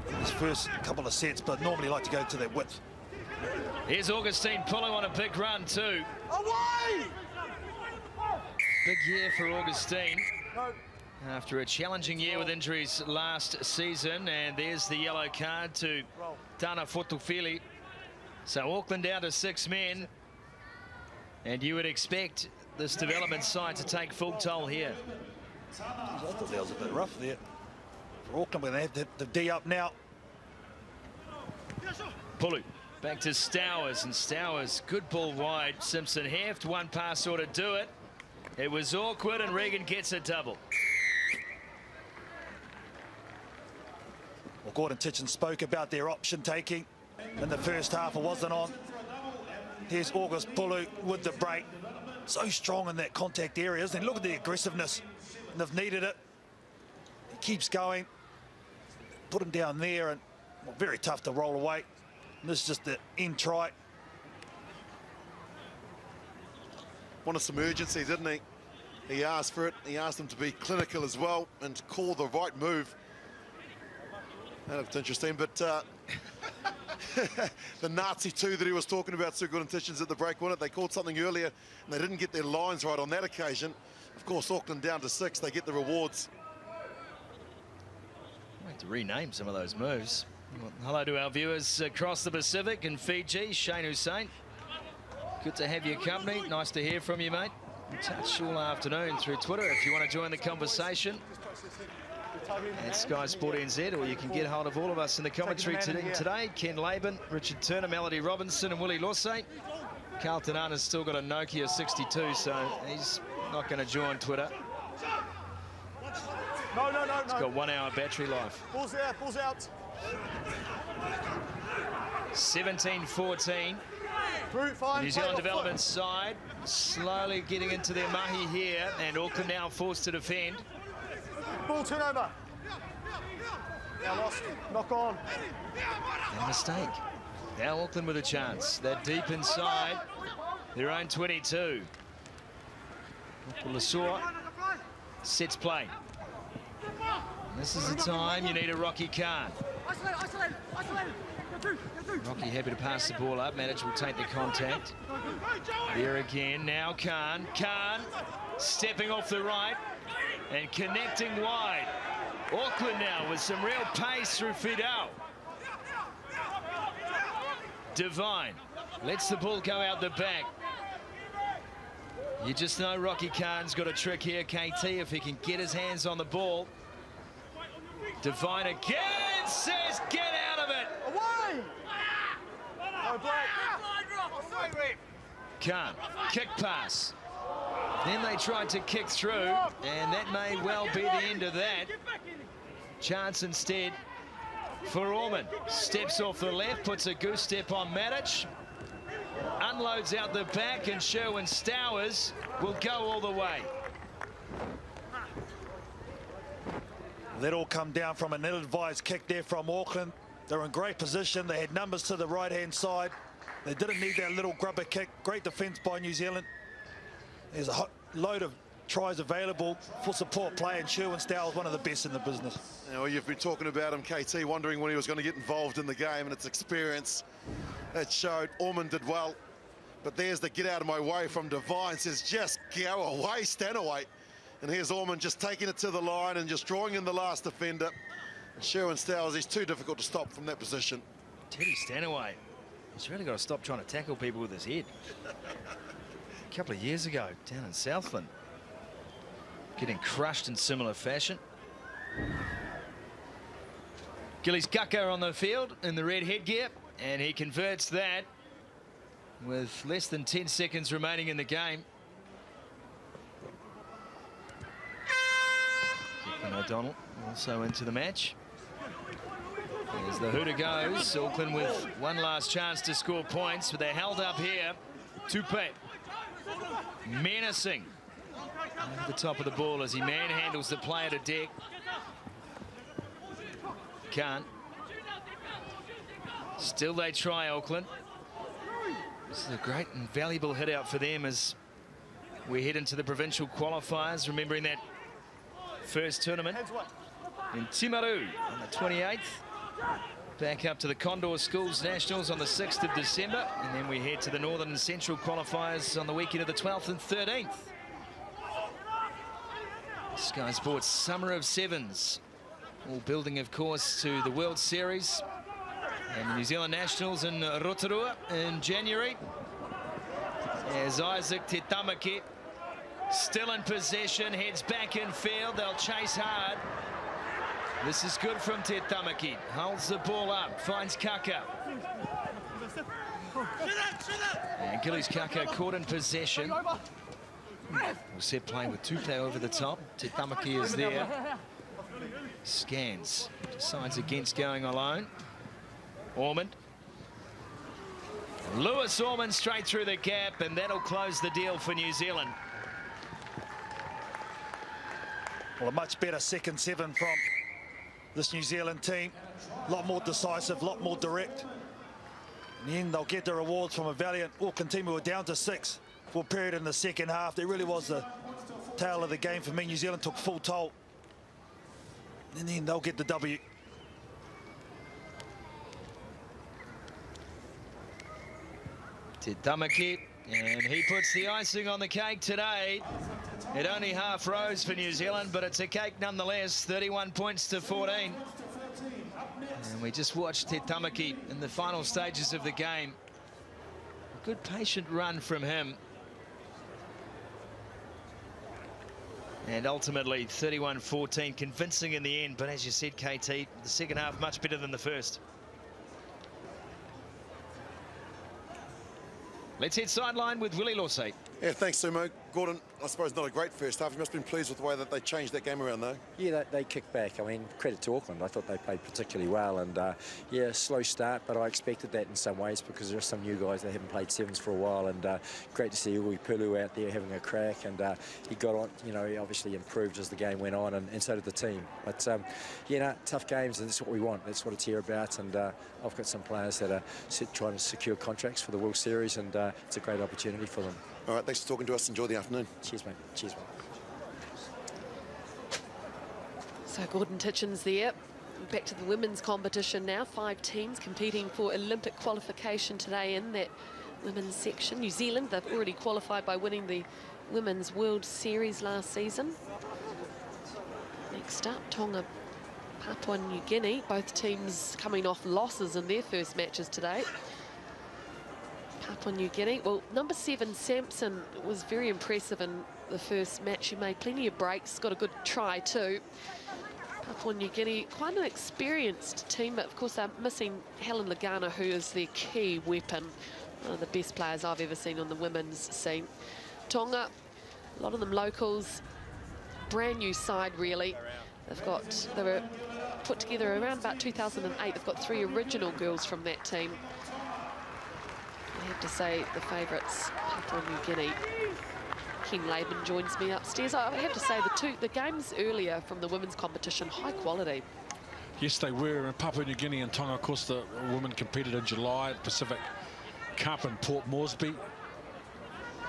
in this first couple of sets, but normally like to go to that width. Here's Augustine Pulu on a big run too. Away! Big year for Augustine. No. After a challenging year with injuries last season, and there's the yellow card to Tana Fotofili. So Auckland down to 6 men, and you would expect this development side to take full toll here. I thought that was a bit rough there. For Auckland, we're going to have the D up now. Pulu back to Stowers, and Stowers, good ball wide. Simpson heft, one pass ought to do it. It was awkward, and Regan gets a double. Well, Gordon Titchens spoke about their option taking in the first half. It wasn't on. Here's August Pulu with the break. So strong in that contact area, isn't he? Look at the aggressiveness. And they've needed it. He keeps going. Put him down there, and well, very tough to roll away. And this is just the end try. Wanted some urgency, didn't he? He asked for it. He asked them to be clinical as well and call the right move. That looked interesting, but the Nazi 2 that he was talking about, Sir Gordon Titchens, at the break, wasn't it? They called something earlier, and they didn't get their lines right on that occasion. Of course, Auckland down to 6, they get the rewards. I have to rename some of those moves. Well, hello to our viewers across the Pacific and Fiji. Shane Hussein, good to have your company. Nice to hear from you, mate. In touch all afternoon through Twitter if you want to join the conversation. At Sky Sport NZ, or you can get hold of all of us in the commentary today. Ken Laban, Richard Turner, Melody Robinson and Willie Lossay. Carlton Arna's still got a Nokia 62, so he's not going to join Twitter. No. It's got 1 hour battery life. Ball's out, ball's out. 17-14. Fine, New Zealand development side slowly getting into their mahi here, and Auckland now forced to defend. Ball turnover. Now lost. Knock on. A mistake. Now Auckland with a chance. They're deep inside their own 22. Lasor sets play. This is the time you need a Rocky Khan. Rocky happy to pass the ball up. Manager will take the contact. There again. Now Khan. Khan stepping off the right and connecting wide. Auckland now with some real pace through Fidel. Devine lets the ball go out the back. You just know Rocky Khan's got a trick here, KT, if he can get his hands on the ball. Devine again says, get out of it. Away! No break. Khan, kick pass. Then they tried to kick through, and that may well be the end of that. Chance instead for Ormond. Steps off the left, puts a goose step on Matic. Unloads out the back, and Sherwin Stowers will go all the way. That all come down from an ill-advised kick there from Auckland. They're in great position. They had numbers to the right-hand side. They didn't need that little grubber kick. Great defence by New Zealand. There's a load of tries available for support play, and Sherwin Stowers, one of the best in the business. Well, you've been talking about him, KT, wondering when he was going to get involved in the game, and it's experience that showed. Ormond did well, but there's the get out of my way from Devine. Says just go away, stand away. And here's Ormond just taking it to the line and just drawing in the last defender. And Sherwin Stowers, he's too difficult to stop from that position. Teddy Stanaway, he's really got to stop trying to tackle people with his head. A couple of years ago, down in Southland, getting crushed in similar fashion. Gillies Kaka on the field in the red headgear, and he converts that with less than 10 seconds remaining in the game. And O'Donnell also into the match. As the hooter goes, Auckland with one last chance to score points, but they're held up here. Tupe menacing over the top of the ball as he manhandles the player to deck. Can't. Still they try, Auckland. This is a great and valuable hit out for them as we head into the provincial qualifiers, remembering that first tournament in Timaru on the 28th. Back up to the Condor Schools Nationals on the 6th of December, and then we head to the Northern and Central qualifiers on the weekend of the 12th and 13th. Sky Sports Summer of Sevens, all building, of course, to the World Series and the New Zealand Nationals in Rotorua in January. As Isaac Te Tamaki still in possession, heads back in field. They'll chase hard. This is good from Te Tamaki. Holds the ball up, finds Kaka. And Gillies Kaka caught in possession. We'll set play with Tupe over the top. Te Tamaki is there. Scans, decides against going alone. Ormond. Lewis Ormond straight through the gap, and that'll close the deal for New Zealand. Well, a much better second seven from this New Zealand team. A lot more decisive, a lot more direct. In the end, they'll get the rewards from a valiant Auckland team who were down to 6 for a period in the second half. That really was the tail of the game for me. New Zealand took full toll. In the end, they'll get the W. Te Tamaki, and he puts the icing on the cake today. It only half rose for New Zealand, but it's a cake nonetheless. 31 points to 14. And we just watched Te Tamaki in the final stages of the game. A good patient run from him. And ultimately 31-14, convincing in the end. But as you said, KT, the second half much better than the first. Let's hit sideline with Willie Lawsey. Yeah, thanks, Sumo. Gordon, I suppose not a great first half. You must have been pleased with the way that they changed that game around, though. Yeah, they kicked back. I mean, credit to Auckland. I thought they played particularly well. And, yeah, slow start, but I expected that in some ways because there are some new guys that haven't played sevens for a while. And great to see Ui Pulu out there having a crack. And he got on, you know, he obviously improved as the game went on, and so did the team. But, you know, tough games, and that's what we want. That's what it's here about. And I've got some players that are trying to secure contracts for the World Series, and it's a great opportunity for them. All right, thanks for talking to us. Enjoy the afternoon. Cheers, mate. Cheers, mate. So Gordon Titchens there. Back to the women's competition now. 5 teams competing for Olympic qualification today in that women's section. New Zealand, they've already qualified by winning the Women's World Series last season. Next up, Tonga, Papua New Guinea. Both teams coming off losses in their first matches today. Papua New Guinea. Well, number 7, Sampson, was very impressive in the first match. She made plenty of breaks, got a good try too. Papua New Guinea, quite an experienced team, but of course they're missing Helen Lagana, who is their key weapon. One of the best players I've ever seen on the women's scene. Tonga, A lot of them locals, brand new side really. They were put together around about 2008. They've got 3 original girls from that team. I have to say the favourites, Papua New Guinea. Ken Laban joins me upstairs. I have to say the games earlier from the women's competition, high quality. Yes, they were. In Papua New Guinea and Tonga, of course, the women competed in July at Pacific Cup in Port Moresby.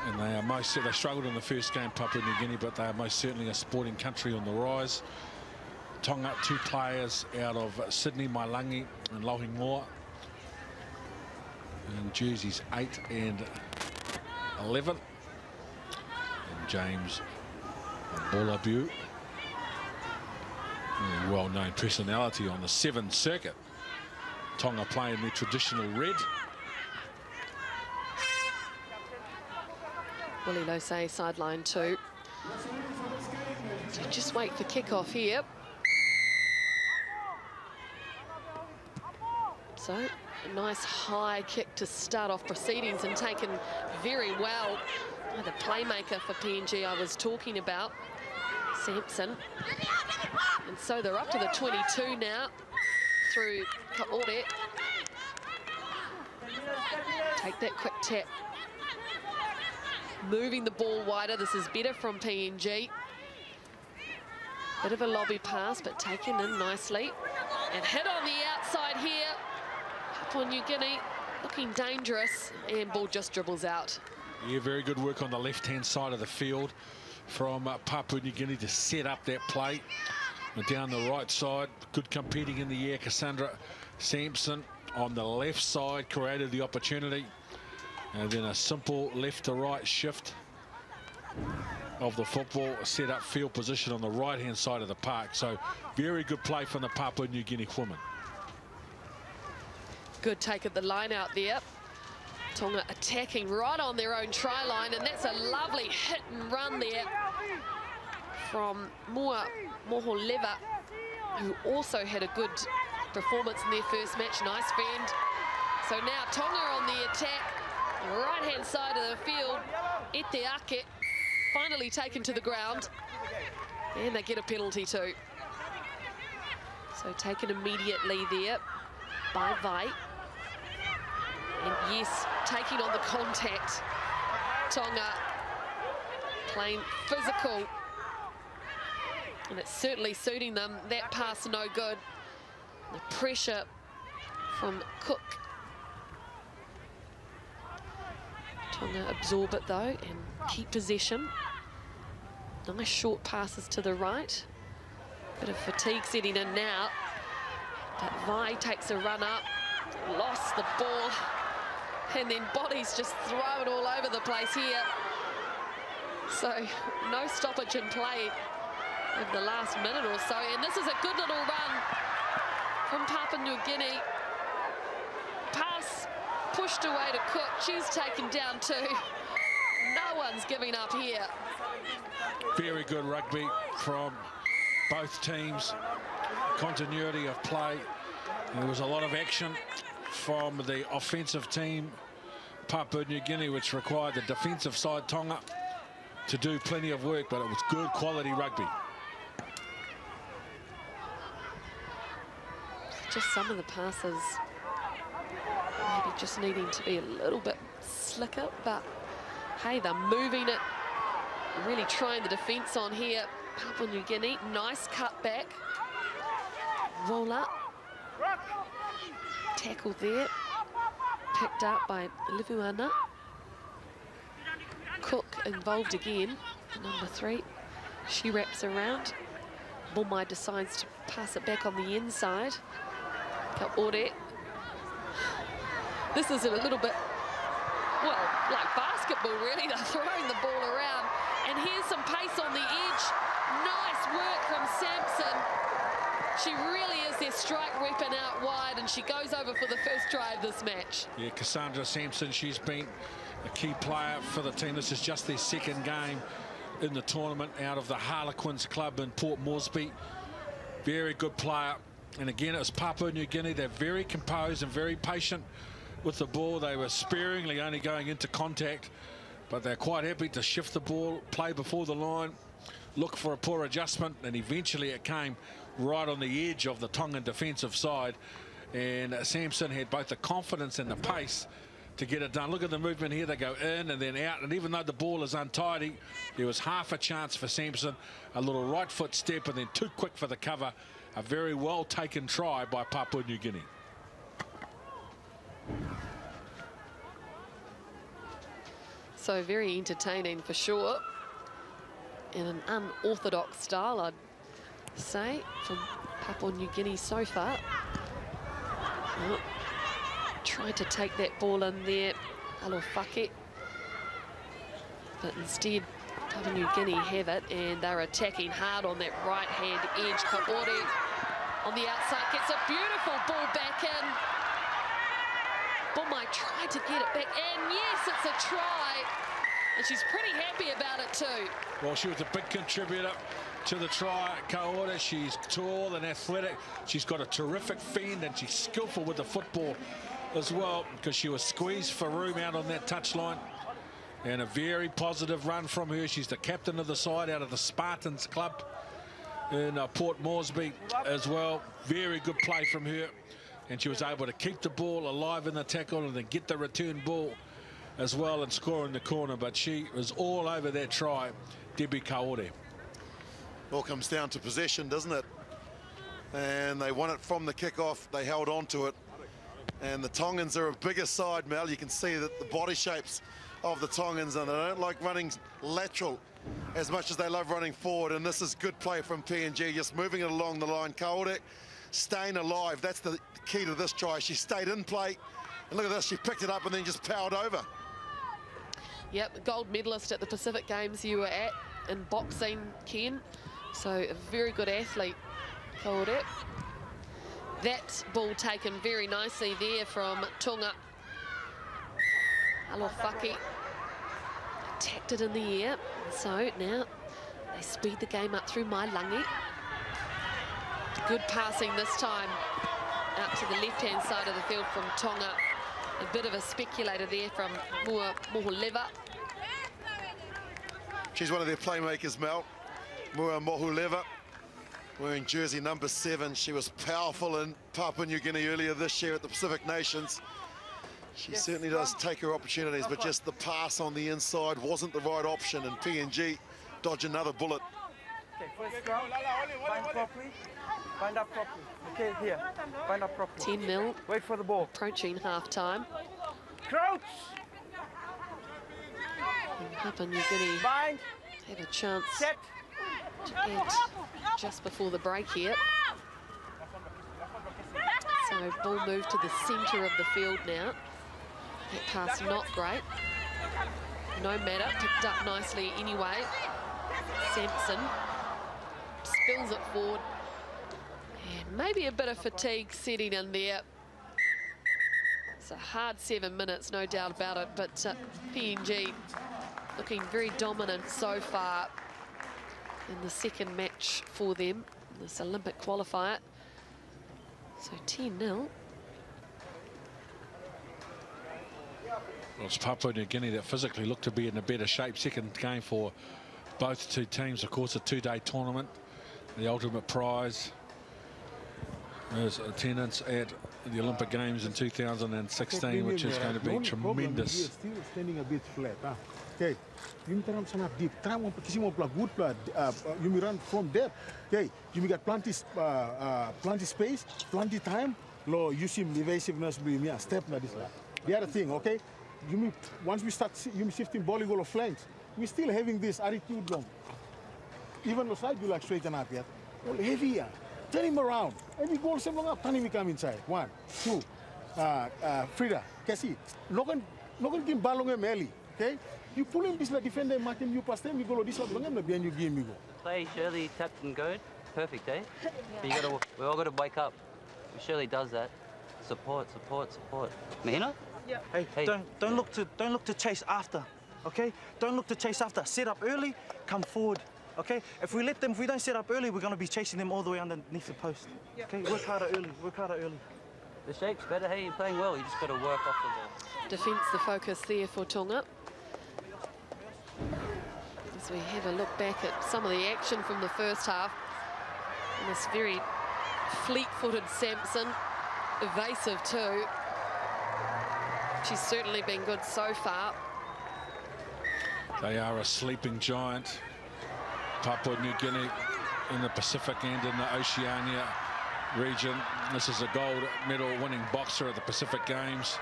And they struggled in the first game, Papua New Guinea, but they are most certainly a sporting country on the rise. Tonga, 2 players out of Sydney, Mailangi and Lohingmoa. And jerseys 8 and 11. And James Bolabu, a well-known personality on the Sevens circuit. Tonga playing their traditional red. Willie Losay sideline 2. So just wait for kickoff here. So a nice high kick to start off proceedings, and taken very well by the playmaker for PNG I was talking about, Sampson. And so they're up to the 22 now through Kaore. Take that quick tap. Moving the ball wider. This is better from PNG. Bit of a lobby pass, but taken in nicely. And hit on the outside here. Papua New Guinea looking dangerous, and ball just dribbles out. Yeah, very good work on the left-hand side of the field from Papua New Guinea to set up that play. And down the right side, good competing in the air. Cassandra Sampson on the left side created the opportunity. And then a simple left to right shift of the football, set up field position on the right-hand side of the park. So very good play from the Papua New Guinea women. Good take at the line out there. Tonga attacking right on their own try line, and that's a lovely hit and run there from Mua Moholeva, who also had a good performance in their first match. Nice bend. So now Tonga on the attack, right-hand side of the field. Iteake finally taken to the ground, and they get a penalty too. So taken immediately there by Vai. And yes, taking on the contact. Tonga playing physical, and it's certainly suiting them. That pass no good. The pressure from Cook. Tonga absorb it though and keep possession. Nice short passes to the right. Bit of fatigue setting in now. But Vai takes a run up, lost the ball, and then bodies just thrown all over the place here. So no stoppage in play over the last minute or so. And this is a good little run from Papua New Guinea. Pass pushed away to Cook. She's taken down too. No one's giving up here. Very good rugby from both teams. Continuity of play. There was a lot of action from the offensive team, Papua New Guinea, which required the defensive side, Tonga, to do plenty of work, but it was good quality rugby. Just some of the passes maybe just needing to be a little bit slicker, but hey, they're moving it, really trying the defence on here. Papua New Guinea, nice cut back. Roll up. Tackle there. Picked up by Livuana. Cook involved again, number 3. She wraps around. Bulmai decides to pass it back on the inside. Kaore. This is a little bit, well, like basketball really. They're throwing the ball around. And here's some pace on the edge. Nice work from Sampson. She really is their strike weapon out wide, and she goes over for the first try of this match. Yeah, Cassandra Sampson, she's been a key player for the team. This is just their second game in the tournament out of the Harlequins club in Port Moresby. Very good player. And again, it was Papua New Guinea. They're very composed and very patient with the ball. They were sparingly only going into contact but they're quite happy to shift the ball, play before the line, look for a poor adjustment, and eventually it came right on the edge of the Tongan defensive side. And Sampson had both the confidence and the pace to get it done. Look at the movement here. They go in and then out. And even though the ball is untidy, there was half a chance for Sampson. A little right foot step and then too quick for the cover. A very well taken try by Papua New Guinea. So very entertaining for sure. In an unorthodox style, I'd say, from Papua New Guinea so far. Oh, tried to take that ball in there, Alofake. But instead, Papua New Guinea have it, and they're attacking hard on that right-hand edge. Kaori on the outside gets a beautiful ball back in. Bomai tried to get it back, and yes, it's a try. And she's pretty happy about it too. Well, she was a big contributor to the try. Kaora, she's tall and athletic. She's got a terrific fend and she's skillful with the football as well, because she was squeezed for room out on that touchline. And a very positive run from her. She's the captain of the side out of the Spartans club in Port Moresby as well. Very good play from her. And she was able to keep the ball alive in the tackle and then get the return ball as well and score in the corner. But she was all over that try, Debbie Kaore. All comes down to possession, doesn't it? And they won it from the kickoff. They held on to it. And the Tongans are a bigger side, Mel. You can see that the body shapes of the Tongans, and they don't like running lateral as much as they love running forward. And this is good play from PNG, just moving it along the line. Kaore staying alive. That's the key to this try. She stayed in play. And look at this. She picked it up and then just powered over. Yep, gold medalist at the Pacific Games you were at in boxing, Ken. So a very good athlete, Kaore. That ball taken very nicely there from Tonga. Alofake attacked it in the air. So now they speed the game up through Mailangi. Good passing this time out to the left-hand side of the field from Tonga. A bit of a speculator there from Moholeva. She's one of their playmakers, Mel. Mua Moholeva, wearing jersey number 7. She was powerful in Papua New Guinea earlier this year at the Pacific Nations. She certainly does take her opportunities, but just the pass on the inside wasn't the right option, and PNG dodge another bullet. Okay, first round, bind properly, bind up properly. Okay, here, bind up properly. 10-0. Wait for the ball. Approaching half-time. Crouch! Papua New Guinea bind. Have a chance set to add just before the break here. So ball moved to the centre of the field now. That pass not great. No matter, picked up nicely anyway. Sampson spills it forward. And maybe a bit of fatigue setting in there. It's a hard 7 minutes, no doubt about it, but PNG looking very dominant so far in the second match for them, this Olympic qualifier. So 10-0. Well, it's Papua New Guinea that physically looked to be in a better shape. Second game for both two teams. Of course, a 2-day tournament. The ultimate prize is attendance at the Olympic Games in 2016, which is going to be tremendous. Still standing a bit flat. Huh? Okay, you run some deep. Try one good blood. You may run from depth. Okay, you may get plenty space, plenty time. Lo, you see evasiveness be me a step na this. The other thing, okay, you may once we start you shifting volleyball of flanks, we still having this attitude long. Even the side you like straighten up yet. Well, heavier. Turn him around. Every goal same long up, turn him come inside. 1, 2. Frida, Cassie, no can give balong him early. Okay? You pull him this like defender, Martin, you pass them, you go this up, behind you game you go. Play Shirley tapped and good. Perfect, eh? But we all gotta wake up. Shirley does that. Support. Mahina? Yeah. Hey, don't look to chase after. Okay? Don't look to chase after. Set up early, come forward. Okay? If we don't set up early, we're gonna be chasing them all the way underneath the post. Okay? Work harder early. The shape's better. Hey, you're playing well. You just gotta work off the ball. Defence the focus there for Tonga. As we have a look back at some of the action from the first half. And this very fleet-footed Sampson, evasive too. She's certainly been good so far. They are a sleeping giant. Papua New Guinea in the Pacific and in the Oceania region. This is a gold medal winning boxer at the Pacific Games,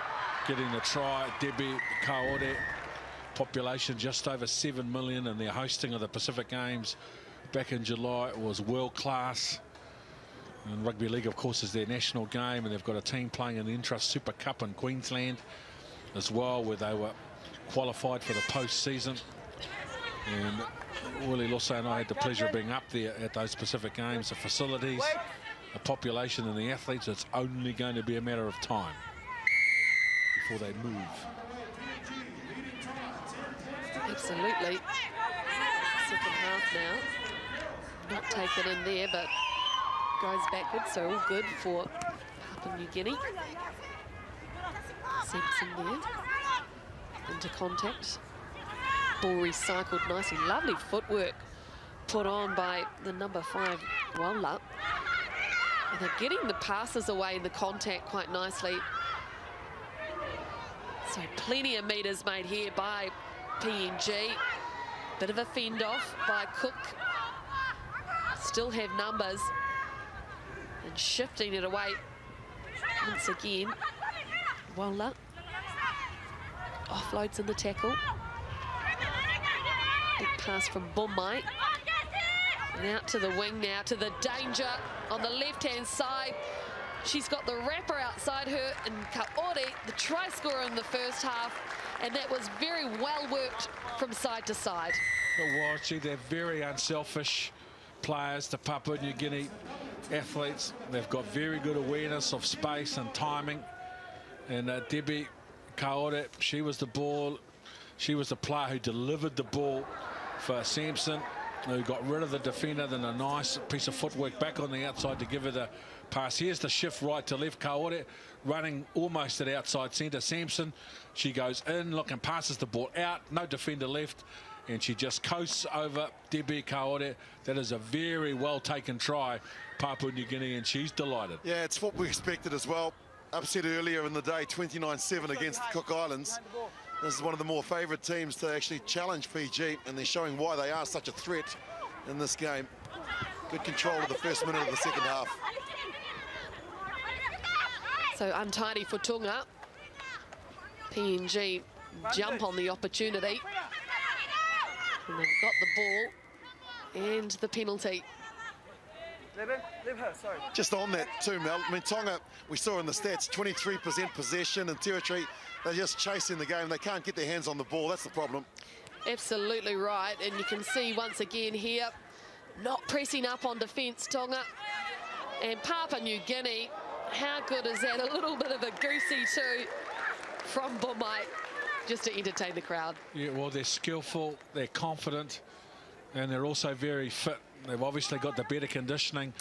getting the try. Debbie Kaore, population just over 7 million, and their hosting of the Pacific Games back in July was world class. And Rugby League, of course, is their national game, and they've got a team playing in the Intrust Super Cup in Queensland as well, where they were qualified for the postseason. And Willie Lossa and I had the pleasure of being up there at those Pacific Games. The facilities, the population and the athletes, it's only going to be a matter of time before they move. Absolutely. Second half now. Not taken in there, but goes backwards, so all good for Papua New Guinea. Simpson there. Into contact. Ball recycled nicely. Lovely footwork put on by the number 5, Walla. And they're getting the passes away in the contact quite nicely. So plenty of metres made here by PNG. Bit of a fend off by Cook. Still have numbers. And shifting it away once again. Walla. Offloads in the tackle. Big pass from Bomai. And out to the wing now, to the danger on the left-hand side. She's got the wrapper outside her, and Kaore, the try scorer in the first half, and that was very well worked from side to side. It was, gee, they're very unselfish players, the Papua New Guinea athletes. They've got very good awareness of space and timing. And Debbie Kaore, she was the player who delivered the ball for Sampson, who got rid of the defender, then a nice piece of footwork back on the outside to give her the pass. Here's the shift right to left. Kaore running almost at outside centre. Sampson, she goes in, look, and passes the ball out. No defender left, and she just coasts over Debbie Kaore. That is a very well taken try, Papua New Guinea, and she's delighted. Yeah, it's what we expected as well. Upset earlier in the day, 29-7 against the Cook Islands. This is one of the more favoured teams to actually challenge Fiji, and they're showing why they are such a threat in this game. Good control of the first minute of the second half. So untidy for Tonga. PNG jump on the opportunity. And they've got the ball and the penalty. Leave her, sorry. Just on that too, Mel. I mean, Tonga, we saw in the stats, 23% possession and territory. They're just chasing the game. They can't get their hands on the ball. That's the problem. Absolutely right. And you can see once again here, not pressing up on defence, Tonga. And Papua New Guinea, how good is that? A little bit of a goosey too from Bomai, just to entertain the crowd. Yeah, well, they're skillful, they're confident, and they're also very fit. They've obviously got the better conditioning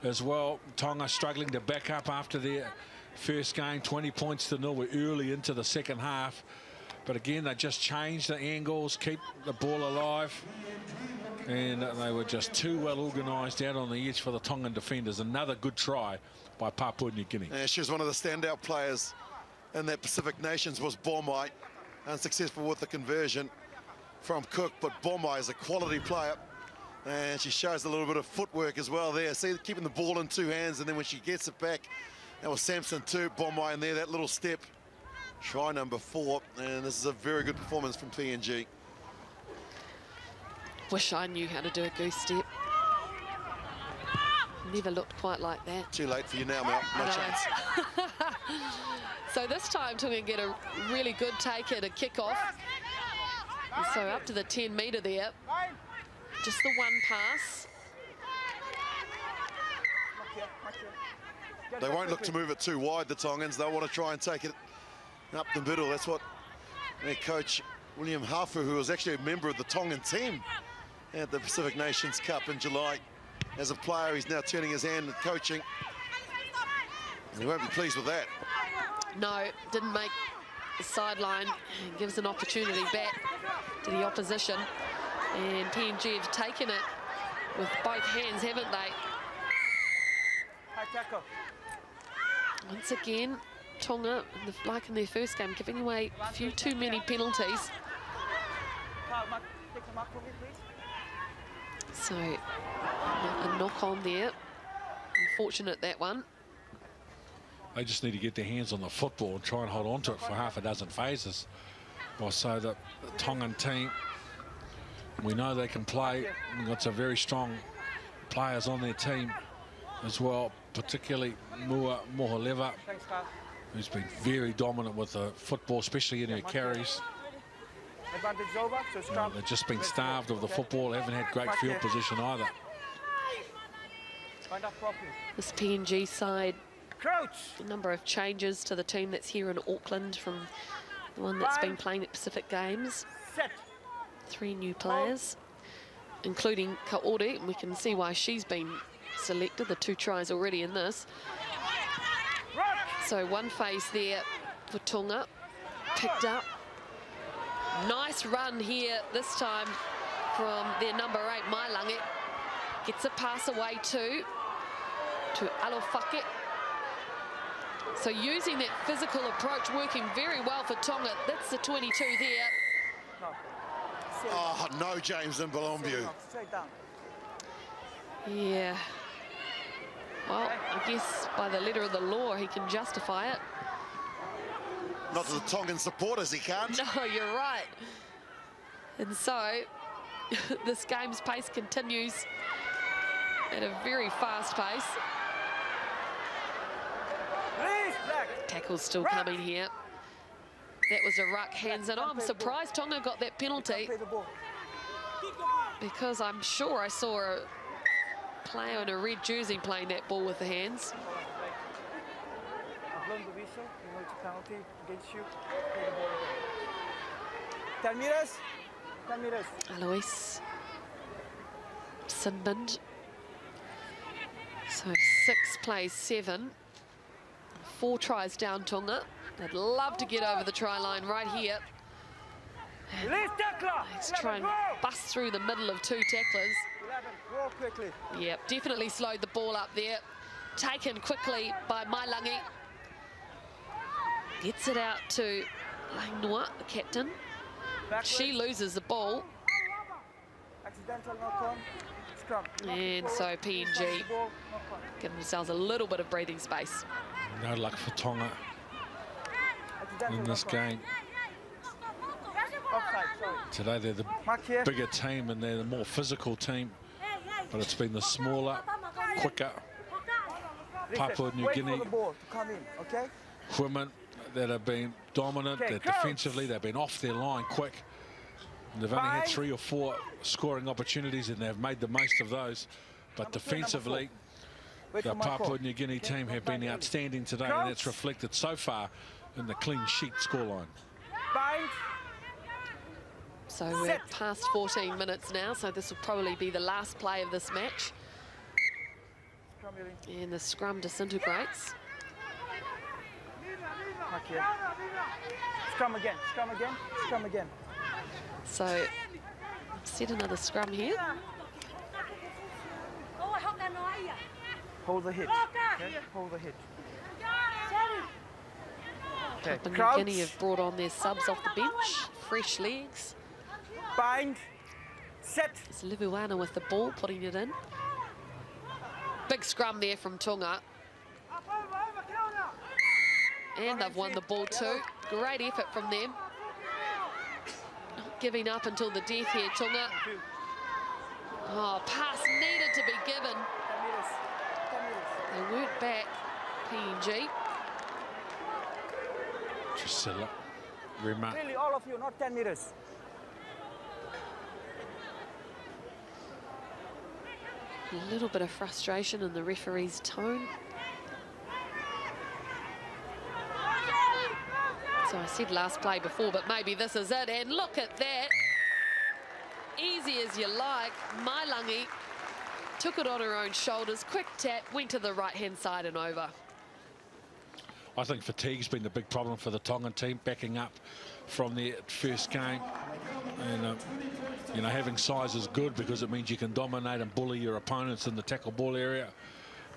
as well. Tonga struggling to back up after their first game, 20 points to nil. We're early into the second half. But again, they just changed the angles, keep the ball alive. And they were just too well organised out on the edge for the Tongan defenders. Another good try by Papua New Guinea. Yeah, she was one of the standout players in that Pacific Nations, was Bomai. Unsuccessful with the conversion from Cook, but Bomai is a quality player. And she shows a little bit of footwork as well there. See, keeping the ball in two hands, and then when she gets it back, that was Sampson too, Bomai in there, that little step. Try number 4, and this is a very good performance from PNG. Wish I knew how to do a goose step. Never looked quite like that. Too late for you now, Mel. No chance. So this time Tonga get a really good take at a kick-off. And so up to the 10-metre there. Just the one pass. They won't look to move it too wide, the Tongans. They'll want to try and take it up the middle. That's what their coach, William Hafu, who was actually a member of the Tongan team at the Pacific Nations Cup in July. As a player, he's now turning his hand at coaching. And he won't be pleased with that. No, didn't make the sideline. Gives an opportunity back to the opposition. And PNG have taken it with both hands, haven't they? High tackle. Once again, Tonga, like in their first game, giving away a few too many penalties. Take the mark for me, please. So, a knock on there. Unfortunate, that one. They just need to get their hands on the football and try and hold on to it for half a dozen phases. Or so the Tongan team, we know they can play. We've got some very strong players on their team as well, particularly Mua Moholeva, who's been very dominant with the football, especially in her carries. Advantage over, so scrum. They've just been starved of the football, haven't had great field position either. Find out properly. This PNG side, Crouch. a number of changes to the team that's here in Auckland from the one that's been playing at Pacific Games. Set. 3 new players, including Kaori, and we can see why she's been selected, the 2 tries already in this. So 1 phase there for Tonga, picked up. Nice run here this time from their number 8, Mailangi. Gets a pass away to Alofake. So using that physical approach, working very well for Tonga. That's the 22 there. Oh, no, James Mbalombu. Straight down. Yeah. Well, I guess by the letter of the law, he can justify it. Not to the Tongan supporters, he can't. No, you're right. And so, this game's pace continues at a very fast pace. Tackle's still coming here. That was a ruck, hands in. Oh, I'm surprised Tonga got that penalty, because I'm sure I saw a player in a red jersey playing that ball with the hands. I've blown the whistle. You know it's a penalty against you. Play the ball again. 10 meters. 10 meters. Alois Sinbind. So 6 plays 7. 4 tries down Tonga. They'd love to get over the try line right here. Let's try and bust through the middle of 2 tacklers. 11, roll quickly. Yep, definitely slowed the ball up there. Taken quickly by Mailangi. Gets it out to Lainua, the captain. She loses the ball. Accidental knock on. Scrum. And so PNG give themselves a little bit of breathing space. No luck for Tonga in this game. Offside, sorry. Today they're the bigger team and they're the more physical team, but it's been the smaller, quicker Papua New Wait Guinea for the ball to come in, okay? women that have been dominant. Okay, that defensively they've been off their line quick. And they've only had 3 or 4 scoring opportunities and they've made the most of those. But defensively, the Papua New Guinea team have been outstanding today, and that's reflected so far in the clean sheet scoreline. So we're past 14 minutes now, so this will probably be the last play of this match. And the scrum disintegrates. Scrum again, scrum again, scrum again. So set another scrum here. Hold the hit. Okay? Hold the hit. Okay. Papua New Guinea have brought on their subs off the bench. Fresh legs. Bind. Set. It's Livuana with the ball, putting it in. Big scrum there from Tonga. And they've won the ball too. Great effort from them. Not giving up until the death here, Tonga. Oh, pass needed to be given. They weren't back, PNG. Drusilla, Rima. Really, all of you, not 10 meters. A little bit of frustration in the referee's tone. So I said last play before, but maybe this is it. And look at that. Easy as you like. Mailangi took it on her own shoulders. Quick tap, went to the right-hand side and over. I think fatigue's been the big problem for the Tongan team, backing up from their first game. And You know, having size is good because it means you can dominate and bully your opponents in the tackle ball area,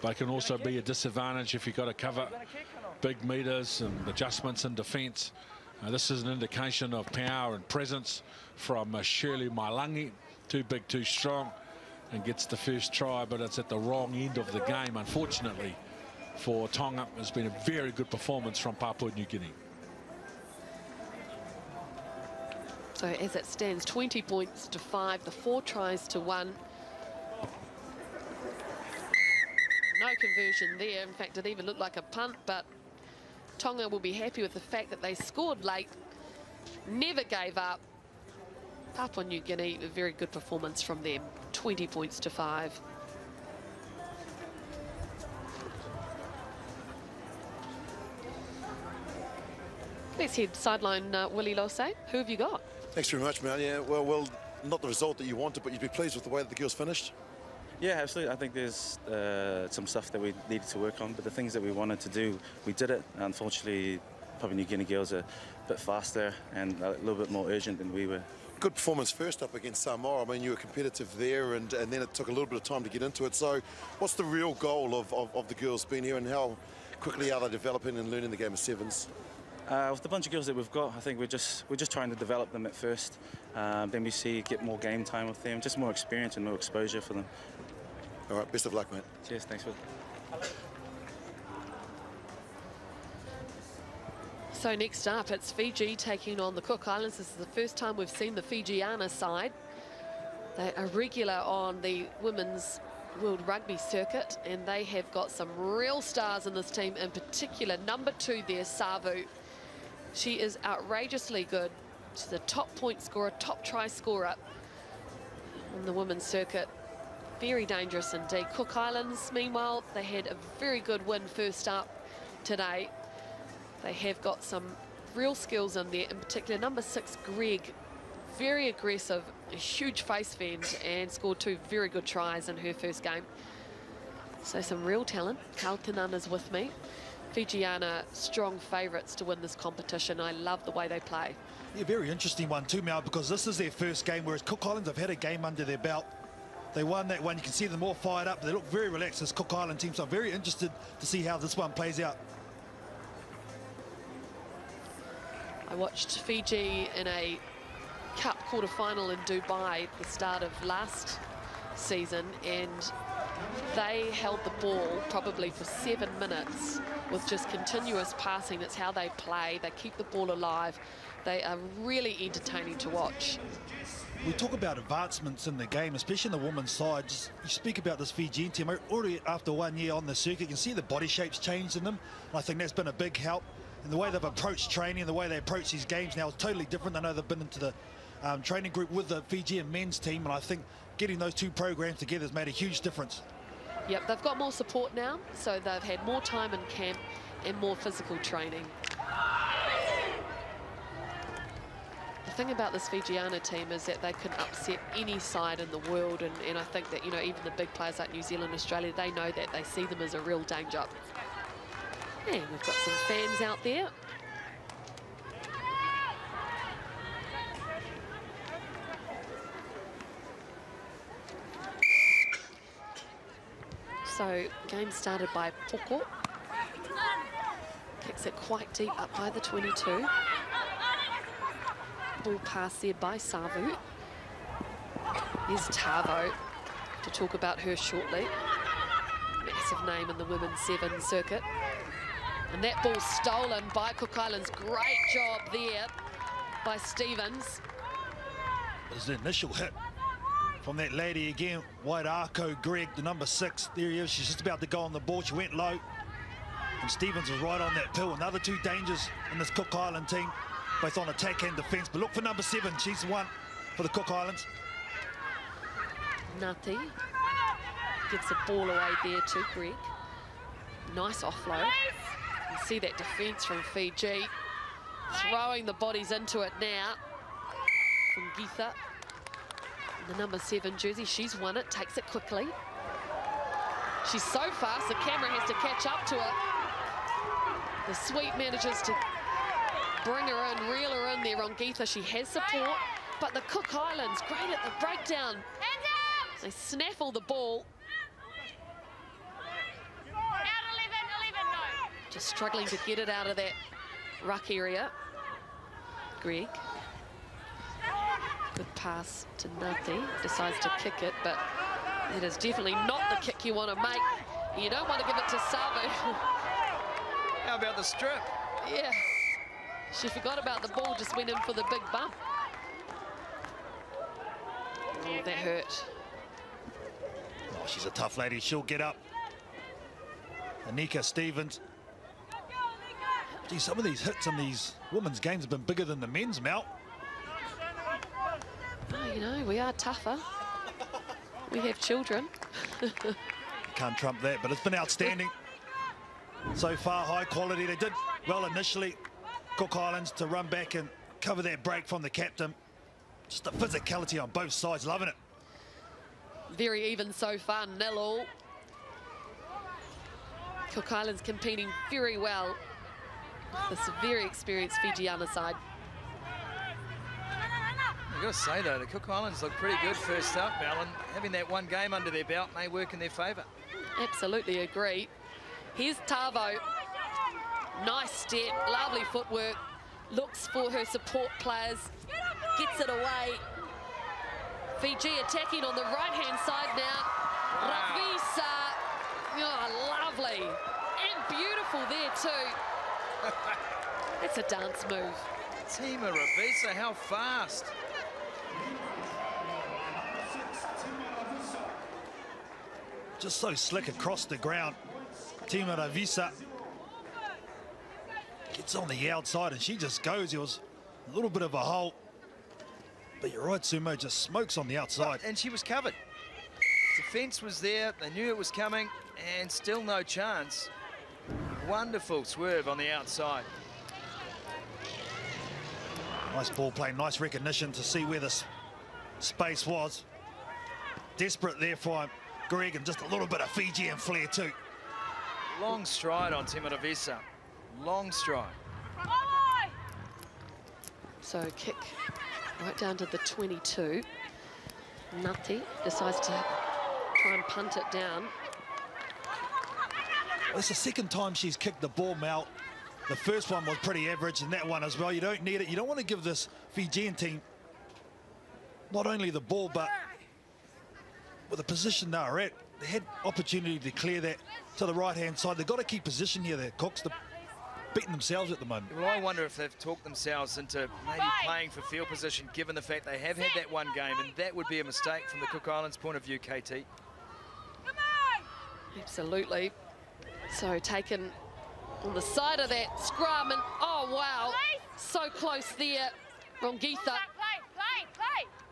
but it can also be a disadvantage if you've got to cover big meters and adjustments in defence. This is an indication of power and presence from Shirley Mailangi. Too big, too strong, and gets the first try, but it's at the wrong end of the game, unfortunately, for Tonga. It's been a very good performance from Papua New Guinea. So as it stands, 20 points to 5, the 4 tries to 1. No conversion there. In fact, it even looked like a punt, but Tonga will be happy with the fact that they scored late, never gave up. Papua New Guinea, a very good performance from them, 20 points to 5. Let's head sideline, Willie Lossay. Who have you got? Thanks very much, Mel. Yeah, well, not the result that you wanted, but you'd be pleased with the way that the girls finished. Yeah, absolutely. I think there's some stuff that we needed to work on, but the things that we wanted to do, we did it. Unfortunately, Papua New Guinea girls are a bit faster and a little bit more urgent than we were. Good performance first up against Samoa. I mean, you were competitive there, and then it took a little bit of time to get into it. So what's the real goal of the girls being here, and how quickly are they developing and learning the game of sevens? With the bunch of girls that we've got, I think we're just trying to develop them at first. Then we get more game time with them, just more experience and more exposure for them. All right, best of luck, mate. Cheers, thanks for. So next up, it's Fiji taking on the Cook Islands. This is the first time we've seen the Fijiana side. They are regular on the Women's World Rugby circuit, and they have got some real stars in this team, in particular number 2 there, Savu. She is outrageously good. She's a top point scorer, top try scorer on the women's circuit. Very dangerous indeed. Cook Islands, meanwhile, they had a very good win first up today. They have got some real skills in there, in particular number 6, Greg. Very aggressive, a huge face bend, and scored 2 very good tries in her first game. So some real talent. Kalkanan is with me. Fijiana, strong favourites to win this competition. I love the way they play. Yeah, very interesting one too, Mel, because this is their first game, whereas Cook Islands have had a game under their belt. They won that one. You can see them all fired up. They look very relaxed, this Cook Island team, so I'm very interested to see how this one plays out. I watched Fiji in a Cup quarter-final in Dubai at the start of last season, and they held the ball probably for 7 minutes with just continuous passing. That's how they play. They keep the ball alive. They are really entertaining to watch. We talk about advancements in the game, especially in the women's side. You speak about this Fijian team. Already after 1 year on the circuit, you can see the body shapes changed in them. And I think that's been a big help. And the way they've approached training, the way they approach these games now is totally different. I know they've been into the training group with the Fijian men's team, and I think getting those 2 programs together has made a huge difference. Yep, they've got more support now, so they've had more time in camp and more physical training. The thing about this Fijiana team is that they can upset any side in the world, and I think that, you know, even the big players like New Zealand, Australia, they know that. They see them as a real danger. And we've got some fans out there. So, game started by Poko. Kicks it quite deep up by the 22. Ball pass there by Savu. Here's Tavo to talk about her shortly. Massive name in the women's 7 circuit. And that ball stolen by Cook Islands. Great job there by Stevens. There's the initial hit from that lady again, White Arco, Greg, the number 6. There he is. She's just about to go on the ball. She went low. And Stevens was right on that pill. Another 2 dangers in this Cook Island team, both on attack and defence. But look for number 7. She's the one for the Cook Islands. Ngati gives the ball away there to Greg. Nice offload. You see that defence from Fiji. Throwing the bodies into it now from Geetha. The number 7 jersey, she's won it, takes it quickly. She's so fast, the camera has to catch up to her. The sweep manages to bring her in, reel her in there on Geetha. She has support, But the Cook Islands, great at the breakdown. They snaffle the ball. Just struggling to get it out of that ruck area. Greg. Good pass to Ngati. Decides to kick it, but it is definitely not the kick you want to make. You don't want to give it to Savu. How about the strip? Yeah. She forgot about the ball, just went in for the big bump. Oh, that hurt. Oh, she's a tough lady. She'll get up. Anika Stevens. Gee, some of these hits in these women's games have been bigger than the men's, Mel. Oh, you know, we are tougher. We have children. Can't trump that, but it's been outstanding. So far, high quality. They did well initially, Cook Islands, to run back and cover that break from the captain. Just the physicality on both sides, loving it. Very even so far, 0-0. Cook Islands competing very well. This very experienced Fijiana side. I've got to say, though, the Cook Islands look pretty good first up, Mel, and having that one game under their belt may work in their favour. Absolutely agree. Here's Tavo. Nice step, lovely footwork. Looks for her support players. Gets it away. Fiji attacking on the right-hand side now. Wow. Ravisa. Oh, lovely. And beautiful there, too. That's a dance move. Tima Ravisa, how fast. Just so slick across the ground. Tima Ravisa gets on the outside and she just goes. It was a little bit of a hole. But you're right, Sumo just smokes on the outside. And she was covered. Defence was there. They knew it was coming and still no chance. Wonderful swerve on the outside. Nice ball play, nice recognition to see where the space was. Desperate there for Greg, and just a little bit of Fijian flair too. Long stride on Tima Ravisa. Long stride. So kick right down to the 22. Ngati decides to try and punt it down. It's the second time she's kicked the ball, Mel. The first one was pretty average, and that one as well. You don't need it. You don't want to give this Fijian team not only the ball, but with the position they were at, they had opportunity to clear that to the right-hand side. They've got to keep position here. Their Cooks are beating themselves at the moment. Well, I wonder if they've talked themselves into maybe playing for field position, given the fact they have had that one game, and that would be a mistake from the Cook Islands' point of view, KT. Absolutely. So taken on the side of that scrum, and oh wow, so close there. Rongitha.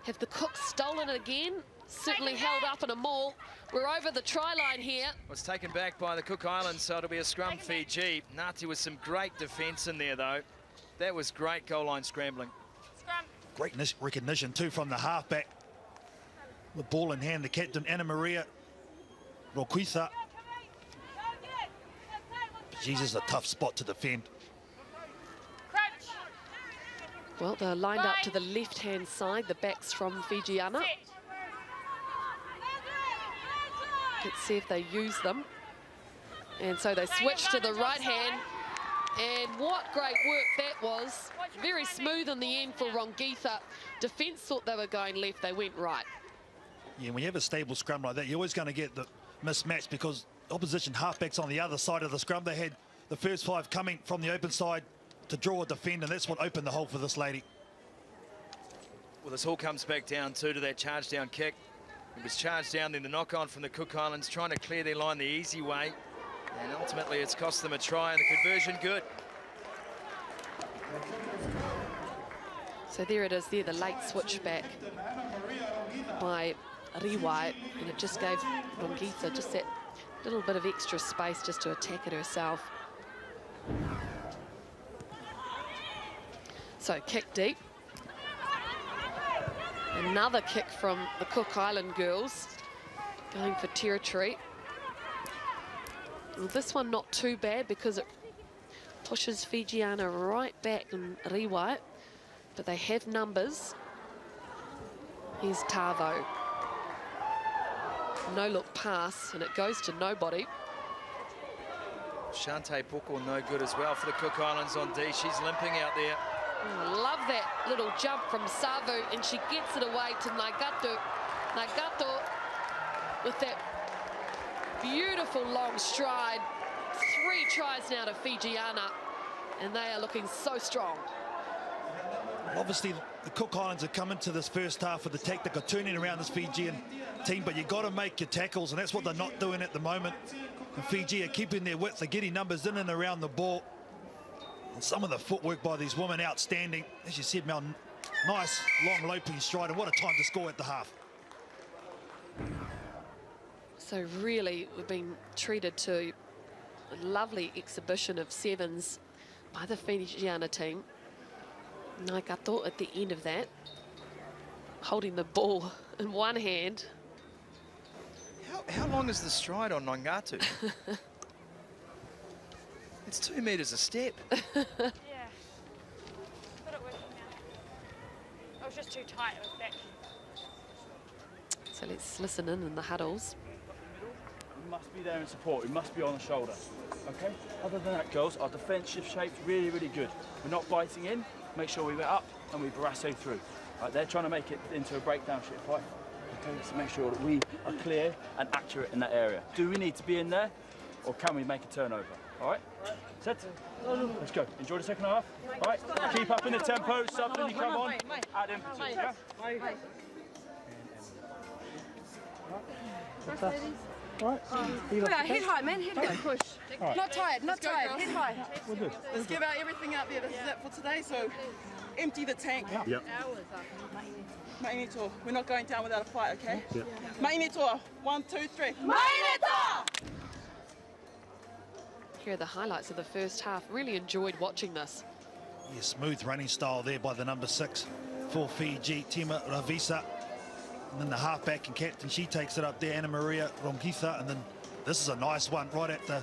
Have the Cooks stolen it again? Certainly held up in a maul. We're over the try line here. Was taken back by the Cook Islands, so it'll be a scrum Fiji. Ngati with some great defence in there, though. That was great goal line scrambling. Great recognition too from the halfback. The ball in hand, the captain, Anna Maria Roquitha. Jesus, a tough spot to defend. Well, they're lined up to the left-hand side, the backs from Fijiana. Let's see if they use them. And so they switch to the right hand. And what great work that was. Very smooth in the end for Rongitha. Defence thought they were going left, they went right. Yeah, when you have a stable scrum like that, you're always going to get the mismatch because opposition halfbacks on the other side of the scrum. They had the first five coming from the open side to draw a defend, and that's what opened the hole for this lady. Well, this all comes back down too to that charge down kick. It was charged down, then the knock on from the Cook Islands, trying to clear their line the easy way. And ultimately it's cost them a try, and the conversion good. So there it is there, the late switchback by Riwai, and it just gave Rongitha just that little bit of extra space just to attack it herself. So kick deep. Another kick from the Cook Island girls, going for territory. Well, this one not too bad because it pushes Fijiana right back in Riwai, but they have numbers. Here's Tavo. No look pass, and it goes to nobody. Shante Poko no good as well for the Cook Islands on D. She's limping out there. Oh, I love that little jump from Savu, and she gets it away to Nagato. Nagato with that beautiful long stride. 3 tries now to Fijiana, and they are looking so strong. Obviously, the Cook Islands have come into this first half with the tactic of turning around this Fijian team, but you've got to make your tackles, and that's what they're not doing at the moment. And Fiji are keeping their width, they're getting numbers in and around the ball. And some of the footwork by these women outstanding. As you said, Mel, nice long loping stride, and what a time to score at the half. So really, we've been treated to a lovely exhibition of sevens by the Fijiana team. Nagato at the end of that, holding the ball in one hand. How long is the stride on Nangatu? It's 2 meters a step. Yeah. Got it working now. I was just too tight. It was back. So let's listen in the huddles. We must be there in support. We must be on the shoulder. Okay? Other than that, girls, our defensive shape's really, really good. We're not biting in. Make sure we get up and we brasso through. Right, they're trying to make it into a breakdown shape fight. Okay, so make sure that we are clear and accurate in that area. Do we need to be in there, or can we make a turnover? All right? Set. Let's go. Enjoy the second half. All right? Keep up in the tempo. Something you come on. Add emphasis. Yeah? Right. Head high, man. Head high. Push. Right. Not tired. Not tired. Head high. We're good. Let's give out everything out there. This is it for today. So empty the tank. Yep. Mainito. We're not going down without a fight, okay? Yep. Mainito. 1, 2, 3. Here are the highlights of the first half. Really enjoyed watching this. Yeah, smooth running style there by the number 6 for Fiji, Tima Ravisa. And then the halfback and captain, she takes it up there, Anna Maria Rongitha. And then this is a nice one right at the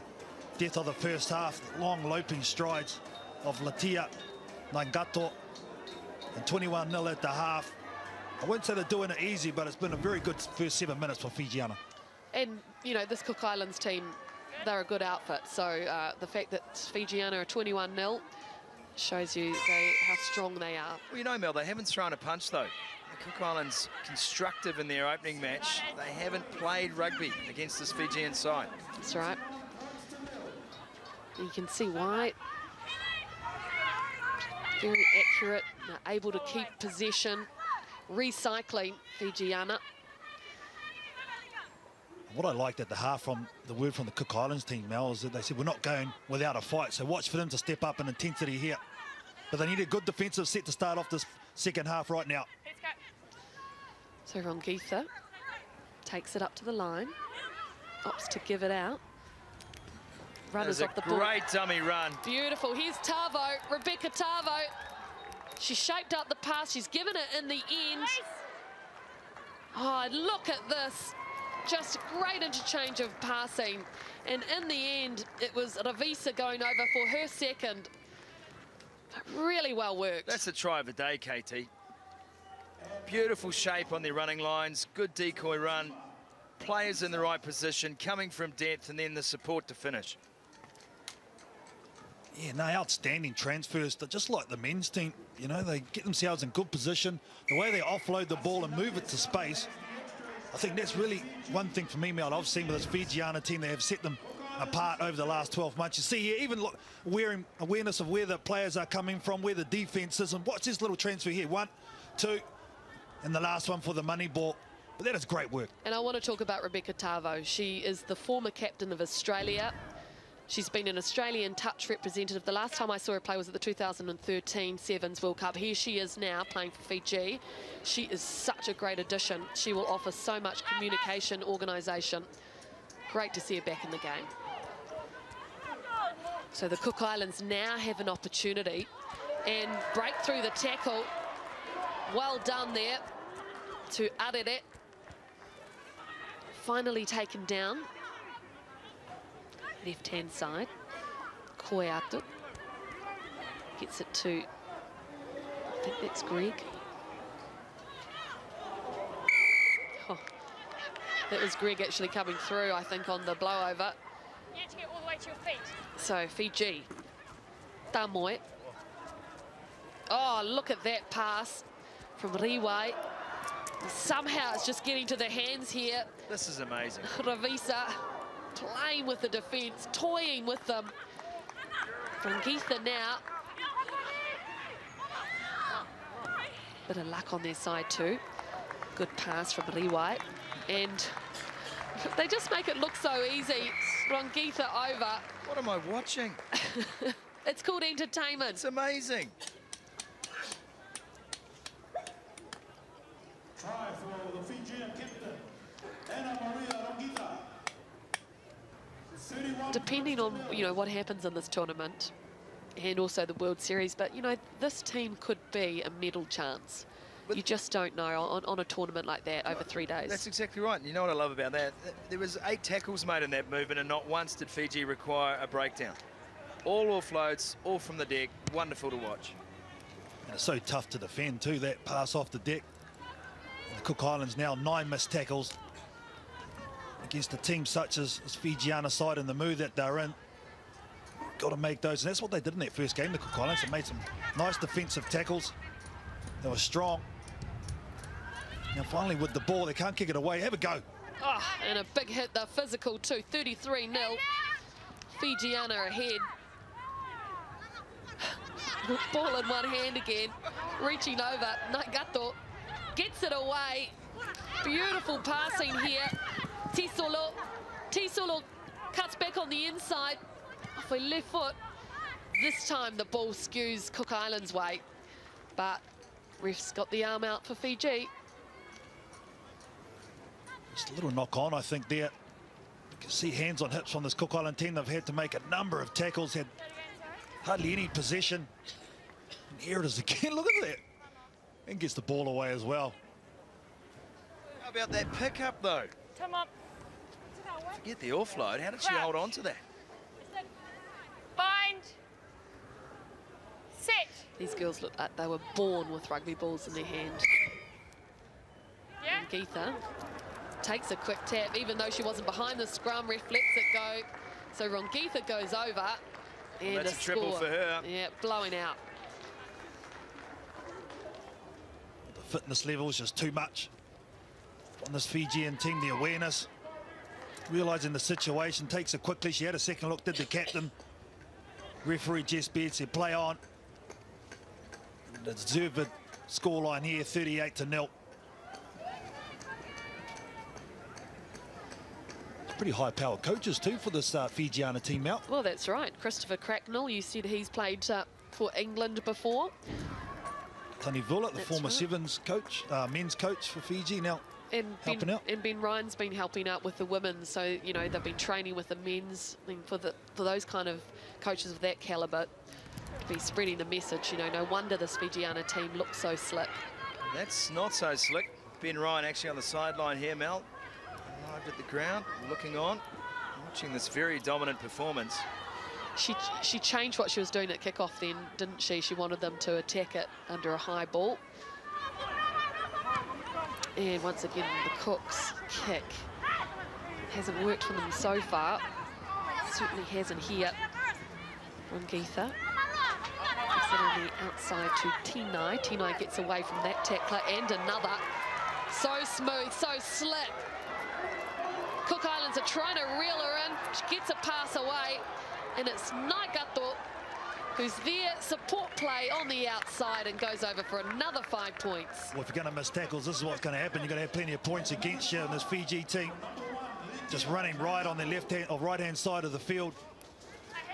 death of the first half. Long loping strides of Latia Nagato. And 21-0 at the half. I wouldn't say they're doing it easy, but it's been a very good first 7 minutes for Fijiana. And, you know, this Cook Islands team, they're a good outfit. So the fact that Fijiana are 21-0 shows you how strong they are. Well, you know, Mel, they haven't thrown a punch, though. The Cook Islands constructive in their opening match. They haven't played rugby against this Fijian side. That's right. You can see why. Very accurate, they're able to keep possession, recycling Fijiana. What I liked at the half from the word from the Cook Islands team, Mel, is that they said we're not going without a fight, so watch for them to step up in intensity here. But they need a good defensive set to start off this second half right now. So Rongitha takes it up to the line, opts to give it out. Runners off the ball. Great dummy run. Beautiful. Here's Tavo, Rebecca Tavo. She shaped up the pass. She's given it in the end. Oh, look at this. Just a great interchange of passing. And in the end, it was Ravisa going over for her second. Really well worked. That's the try of the day, KT. Beautiful shape on their running lines. Good decoy run. Players in the right position, coming from depth, and then the support to finish. Yeah, no, outstanding transfers. They're just like the men's team. You know, they get themselves in good position. The way they offload the ball and move it to space, I think that's really one thing for me, Mel, I've seen with this Fijiana team. They have set them apart over the last 12 months. You see here, even look, awareness of where the players are coming from, where the defense is. And watch this little transfer here. 1, 2, and the last one for the money ball. But that is great work. And I want to talk about Rebecca Tavo. She is the former captain of Australia. She's been an Australian touch representative. The last time I saw her play was at the 2013 Sevens World Cup. Here she is now playing for Fiji. She is such a great addition. She will offer so much communication, organisation. Great to see her back in the game. So the Cook Islands now have an opportunity and break through the tackle. Well done there to Arere. Finally taken down. Left-hand side. Koeatu gets it to, I think that's Greg. Oh, that was Greg actually coming through, I think, on the blowover. You need to get all the way to your feet. So Fiji, Tamoe. Oh, look at that pass from Riwai. Somehow it's just getting to the hands here. This is amazing. Ravisa playing with the defence, toying with them. Rangitha now. Bit of luck on their side too. Good pass from Riwai. And they just make it look so easy. Rangitha over. What am I watching? It's called entertainment. It's amazing. Try for the Fijian captain, Anna Maria Rangitha. Depending on, you know, what happens in this tournament and also the World Series, but, you know, this team could be a medal chance. But you just don't know on a tournament like that over 3 days. That's exactly right. And you know what I love about that? There was 8 tackles made in that movement, and not once did Fiji require a breakdown. All offloads, all from the deck. Wonderful to watch. And it's so tough to defend too, that pass off the deck. The Cook Islands now 9 missed tackles against a team such as Fijiana side in the mood that they're in. Got to make those, and that's what they did in that first game, the Cook Islands. They made some nice defensive tackles. They were strong. Now finally with the ball, they can't kick it away. Have a go. Oh, and a big hit, the physical too, 33-0. Fijiana ahead. Ball in one hand again, reaching over. Nagato gets it away. Beautiful passing here. Tisolo cuts back on the inside. Off her left foot. This time the ball skews Cook Islands' way. But ref's got the arm out for Fiji. Just a little knock on, I think, there. You can see hands on hips from this Cook Island team. They've had to make a number of tackles, had hardly any possession. And here it is again. Look at that. And gets the ball away as well. How about that pickup, though? Come on. Forget the offload. How did she hold on to that? Bind. Set. These girls look like they were born with rugby balls in their hand. Yeah. Rangitha takes a quick tap, even though she wasn't behind the scrum, ref lets it go. So Rangitha goes over, and Well, that's a triple for her. Yeah, blowing out. The fitness level is just too much on this Fijian team. The awareness, realising the situation, takes it quickly. She had a second look, did the captain. Referee Jess Beard said play on. The deserved scoreline here, 38-0. Pretty high-powered coaches too for this Fijiana team out. Well, that's right. Christopher Cracknell, you said he's played for England before. Tony Vullett, the That's former right. Sevens coach, men's coach for Fiji, now And helping out. And Ben Ryan's been helping out with the women, so you know they've been training with the men's. I mean, for those kind of coaches of that calibre, to be spreading the message. You know, no wonder this Fijiana team looks so slick. That's not so slick. Ben Ryan actually on the sideline here, Mel. Arrived at the ground, looking on, watching this very dominant performance. She changed what she was doing at kickoff then, didn't she? She wanted them to attack it under a high ball. And once again, the Cooks kick hasn't worked for them so far. Certainly hasn't here. Rangitha puts it on the outside to Tinai. Tinai gets away from that tackler, and another. So smooth, so slick. Cook Islands are trying to reel her in. She gets a pass away, and it's Nagato who's there, support play on the outside, and goes over for another 5 points. Well, if you're going to miss tackles, this is what's going to happen. You're going to have plenty of points against you in this Fiji team. Just running right on the left-hand or right-hand side of the field.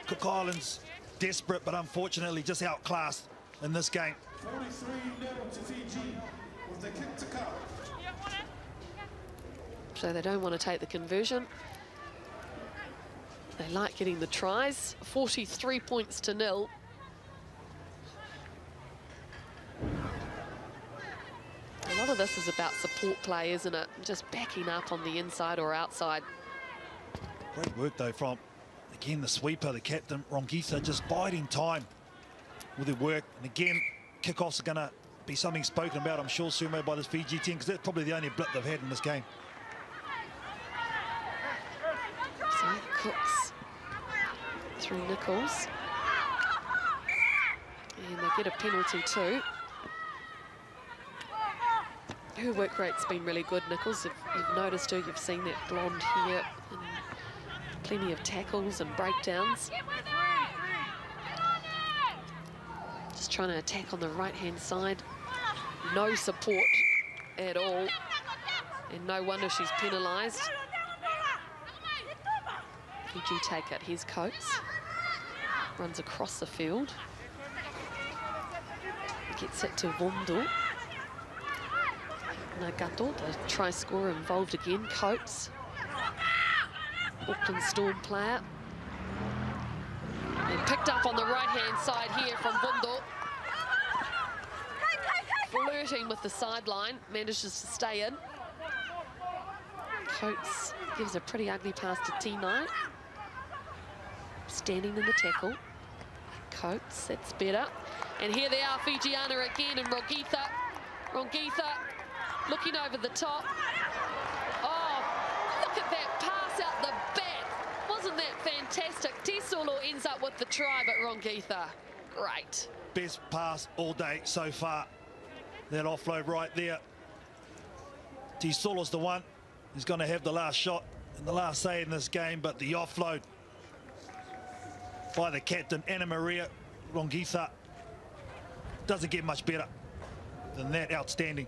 Cook Islands desperate, but unfortunately just outclassed in this game. 43-0 to Fiji with the kick to come. So they don't want to take the conversion. They like getting the tries. 43 points to 0. A lot of this is about support play, isn't it? Just backing up on the inside or outside. Great work, though, from, again, the sweeper, the captain, Rangitha, just biding time with their work. And again, kickoffs are going to be something spoken about, I'm sure, Sumo, by this Fiji team, because that's probably the only blip they've had in this game. So Cooks through Nichols. And they get a penalty too. Her work rate's been really good, Nichols. If you've noticed her, you've seen that blonde hair and plenty of tackles and breakdowns. Just trying to attack on the right-hand side. No support at all. And no wonder she's penalised. Fiji take it. Here's Coates. Runs across the field. Gets it to Vondo. Nagato, the try scorer, involved again. Coates. Auckland Storm player. And picked up on the right-hand side here from Vondo. Flirting with the sideline. Manages to stay in. Coates gives a pretty ugly pass to T9. Standing in the tackle. Coates, that's better. And here they are, Fijiana again, and Rongitha. Rongitha looking over the top. Oh, look at that pass out the back. Wasn't that fantastic? Tisolo ends up with the try, but Rongitha, great. Best pass all day so far. That offload right there. Tisolo's the one who's going to have the last shot and the last say in this game, but the offload by the captain, Anna Maria Rongitha, doesn't get much better than that. Outstanding.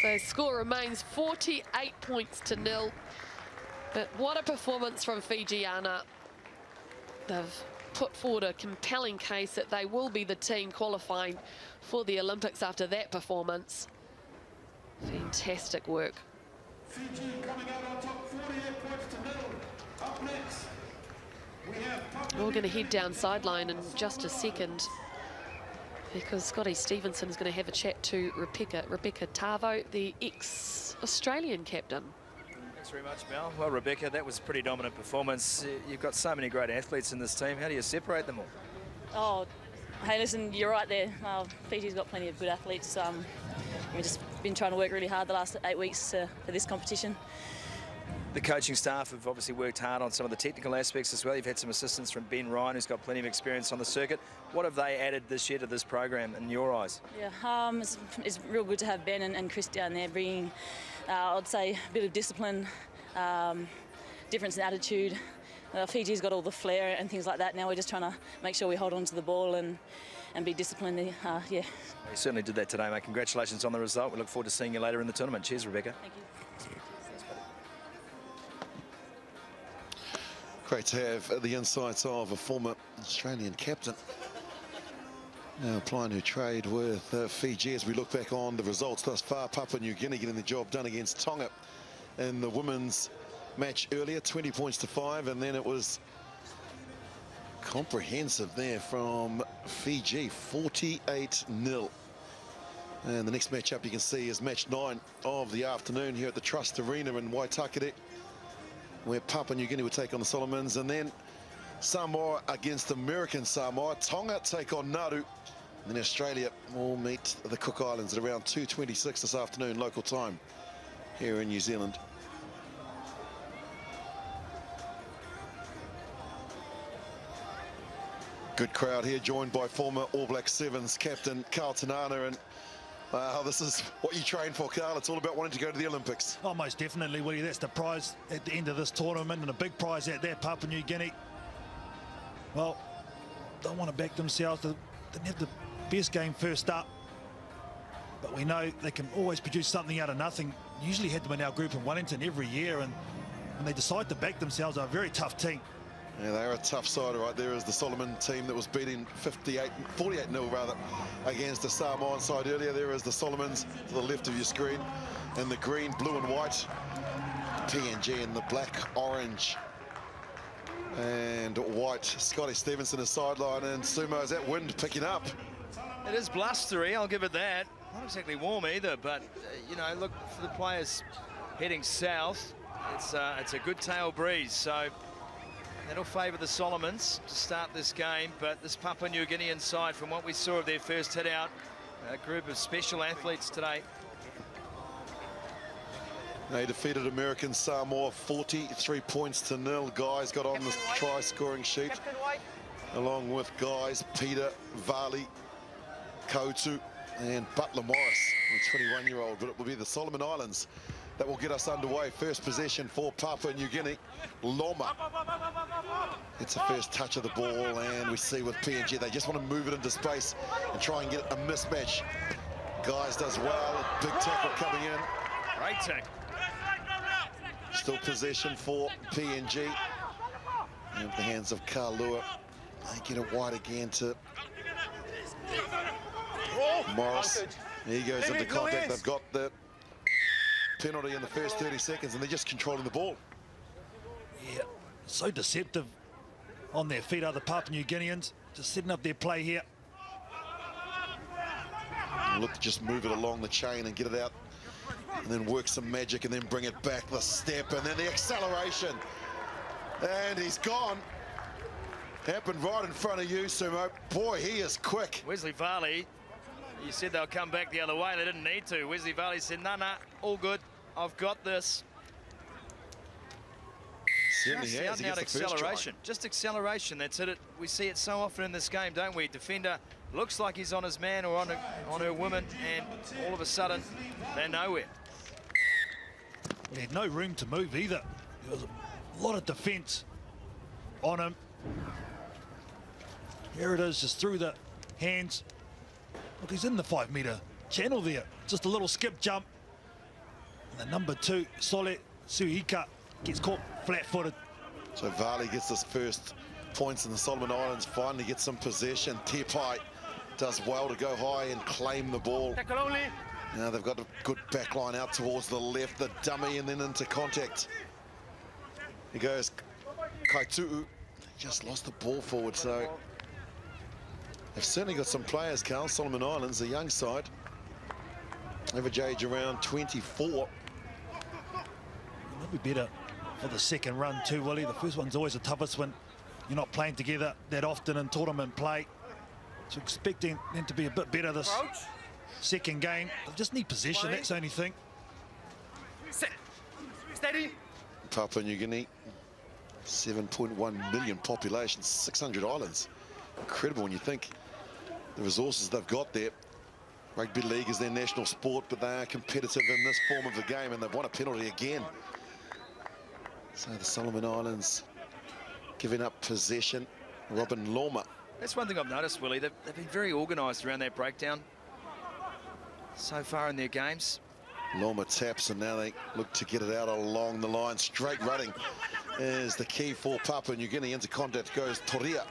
So score remains 48 points to 0. But what a performance from Fijiana. They've put forward a compelling case that they will be the team qualifying for the Olympics after that performance. Fantastic work. Fiji coming out on top, 48 points to 0. Up next, we have... We're going to head down sideline in just a second because Scotty Stevenson is going to have a chat to Rebecca Tavo, the ex-Australian captain. Thanks very much, Mel. Well, Rebecca, that was a pretty dominant performance. You've got so many great athletes in this team. How do you separate them all? Oh, hey, listen, you're right there. Fiji's got plenty of good athletes. We've just been trying to work really hard the last 8 weeks for this competition. The coaching staff have obviously worked hard on some of the technical aspects as well. You've had some assistance from Ben Ryan, who's got plenty of experience on the circuit. What have they added this year to this program in your eyes? Yeah, it's real good to have Ben and Chris down there bringing, I'd say, a bit of discipline, difference in attitude. Fiji's got all the flair and things like that. Now we're just trying to make sure we hold on to the ball and be disciplined. Yeah. You certainly did that today, mate. Congratulations on the result. We look forward to seeing you later in the tournament. Cheers, Rebecca. Thank you. Great to have the insights of a former Australian captain. Now applying her trade with Fiji as we look back on the results thus far. Papua New Guinea getting the job done against Tonga in the women's match earlier, 20 points to 5, and then it was comprehensive there from Fiji, 48-0. And the next match up you can see is match 9 of the afternoon here at the Trust Arena in Waitakere, where Papua New Guinea would take on the Solomons, and then Samoa against American Samoa. Tonga take on Nauru, and then Australia will meet the Cook Islands at around 2:26 this afternoon local time here in New Zealand. Good crowd here, joined by former All Black Sevens captain Carl Tanana, and this is what you train for, Carl. It's all about wanting to go to the Olympics. Oh, most definitely, Willie. That's the prize at the end of this tournament, and a big prize out there, Papua New Guinea. Well, don't want to back themselves. They didn't have the best game first up, but we know they can always produce something out of nothing. Usually had them in our group in Wellington every year, and when they decide to back themselves, they're a very tough team. Yeah, they're a tough side right there. Is the Solomon team that was beating 48-0 rather against the Samoan side earlier. There is the Solomons to the left of your screen, and the green, blue and white, PNG in the black, orange and white. Scotty Stevenson is sideline, and Sumo, is that wind picking up? It is blustery, I'll give it that. Not exactly warm either, but you know, look, for the players heading south, it's a good tail breeze, so That'll favour the Solomons to start this game, but this Papua New Guinean side, from what we saw of their first hit out, a group of special athletes today. They defeated American Samoa 43 points to 0. Guys got on the try scoring sheet, along with guys Peter, Vali, Kotu and Butler Morris, the 21-year-old. But it will be the Solomon Islands that will get us underway. First possession for Papua New Guinea. Loma. It's the first touch of the ball, and we see with PNG, they just want to move it into space and try and get a mismatch. Guys does well. Big tackle coming in. Great tackle. Still possession for PNG. In the hands of Kalua. They get it wide again to Morris. He goes into contact. They've got the penalty in the first 30 seconds, and they're just controlling the ball. Yeah, so deceptive on their feet are the Papua New Guineans. Just setting up their play here. Look to just move it along the chain and get it out, and then work some magic and then bring it back. The step and then the acceleration. And he's gone. Happened right in front of you, Sumo. Boy, he is quick. Wesley Varley, you said they'll come back the other way. They didn't need to. Wesley Varley said, nah, all good. I've got this. Certainly Just has. He out gets the first acceleration. Just acceleration. That's it. We see it so often in this game, don't we? Defender looks like he's on his man or on her woman, and all of a sudden, they're nowhere. He had no room to move either. There was a lot of defence on him. Here it is, just through the hands. Look, he's in the 5-metre channel there. Just a little skip jump. And the number 2, Sole Suika, gets caught flat-footed. So Varley gets his first points in the Solomon Islands, finally gets some possession. Tepai does well to go high and claim the ball. Now they've got a good back line out towards the left, the dummy, and then into contact. He goes Kaitu'u. Just lost the ball forward, so they've certainly got some players, Carl. Solomon Islands, a young side. Average age around 24. It'll be better for the second run too, Willie. The first one's always the toughest when you're not playing together that often in tournament play. So expecting them to be a bit better this second game. They just need possession, that's the only thing. Steady. Papua New Guinea, 7.1 million population, 600 islands. Incredible when you think the resources they've got there. Rugby league is their national sport, but they are competitive in this form of the game, and they've won a penalty again. So the Solomon Islands giving up possession. Robin Loma. That's one thing I've noticed, Willie. They've been very organised around that breakdown so far in their games. Loma taps, and now they look to get it out along the line. Straight running is the key for Papua New Guinea. Into contact goes Toria.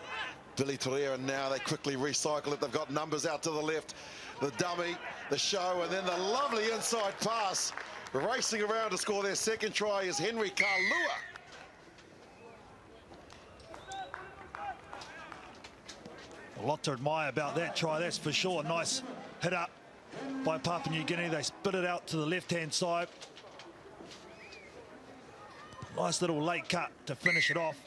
Billy Toria, and now they quickly recycle it. They've got numbers out to the left. The dummy, the show, and then the lovely inside pass. Racing around to score their second try is Henry Kalua. A lot to admire about that try, that's for sure. Nice hit up by Papua New Guinea. They spit it out to the left-hand side. Nice little late cut to finish it off.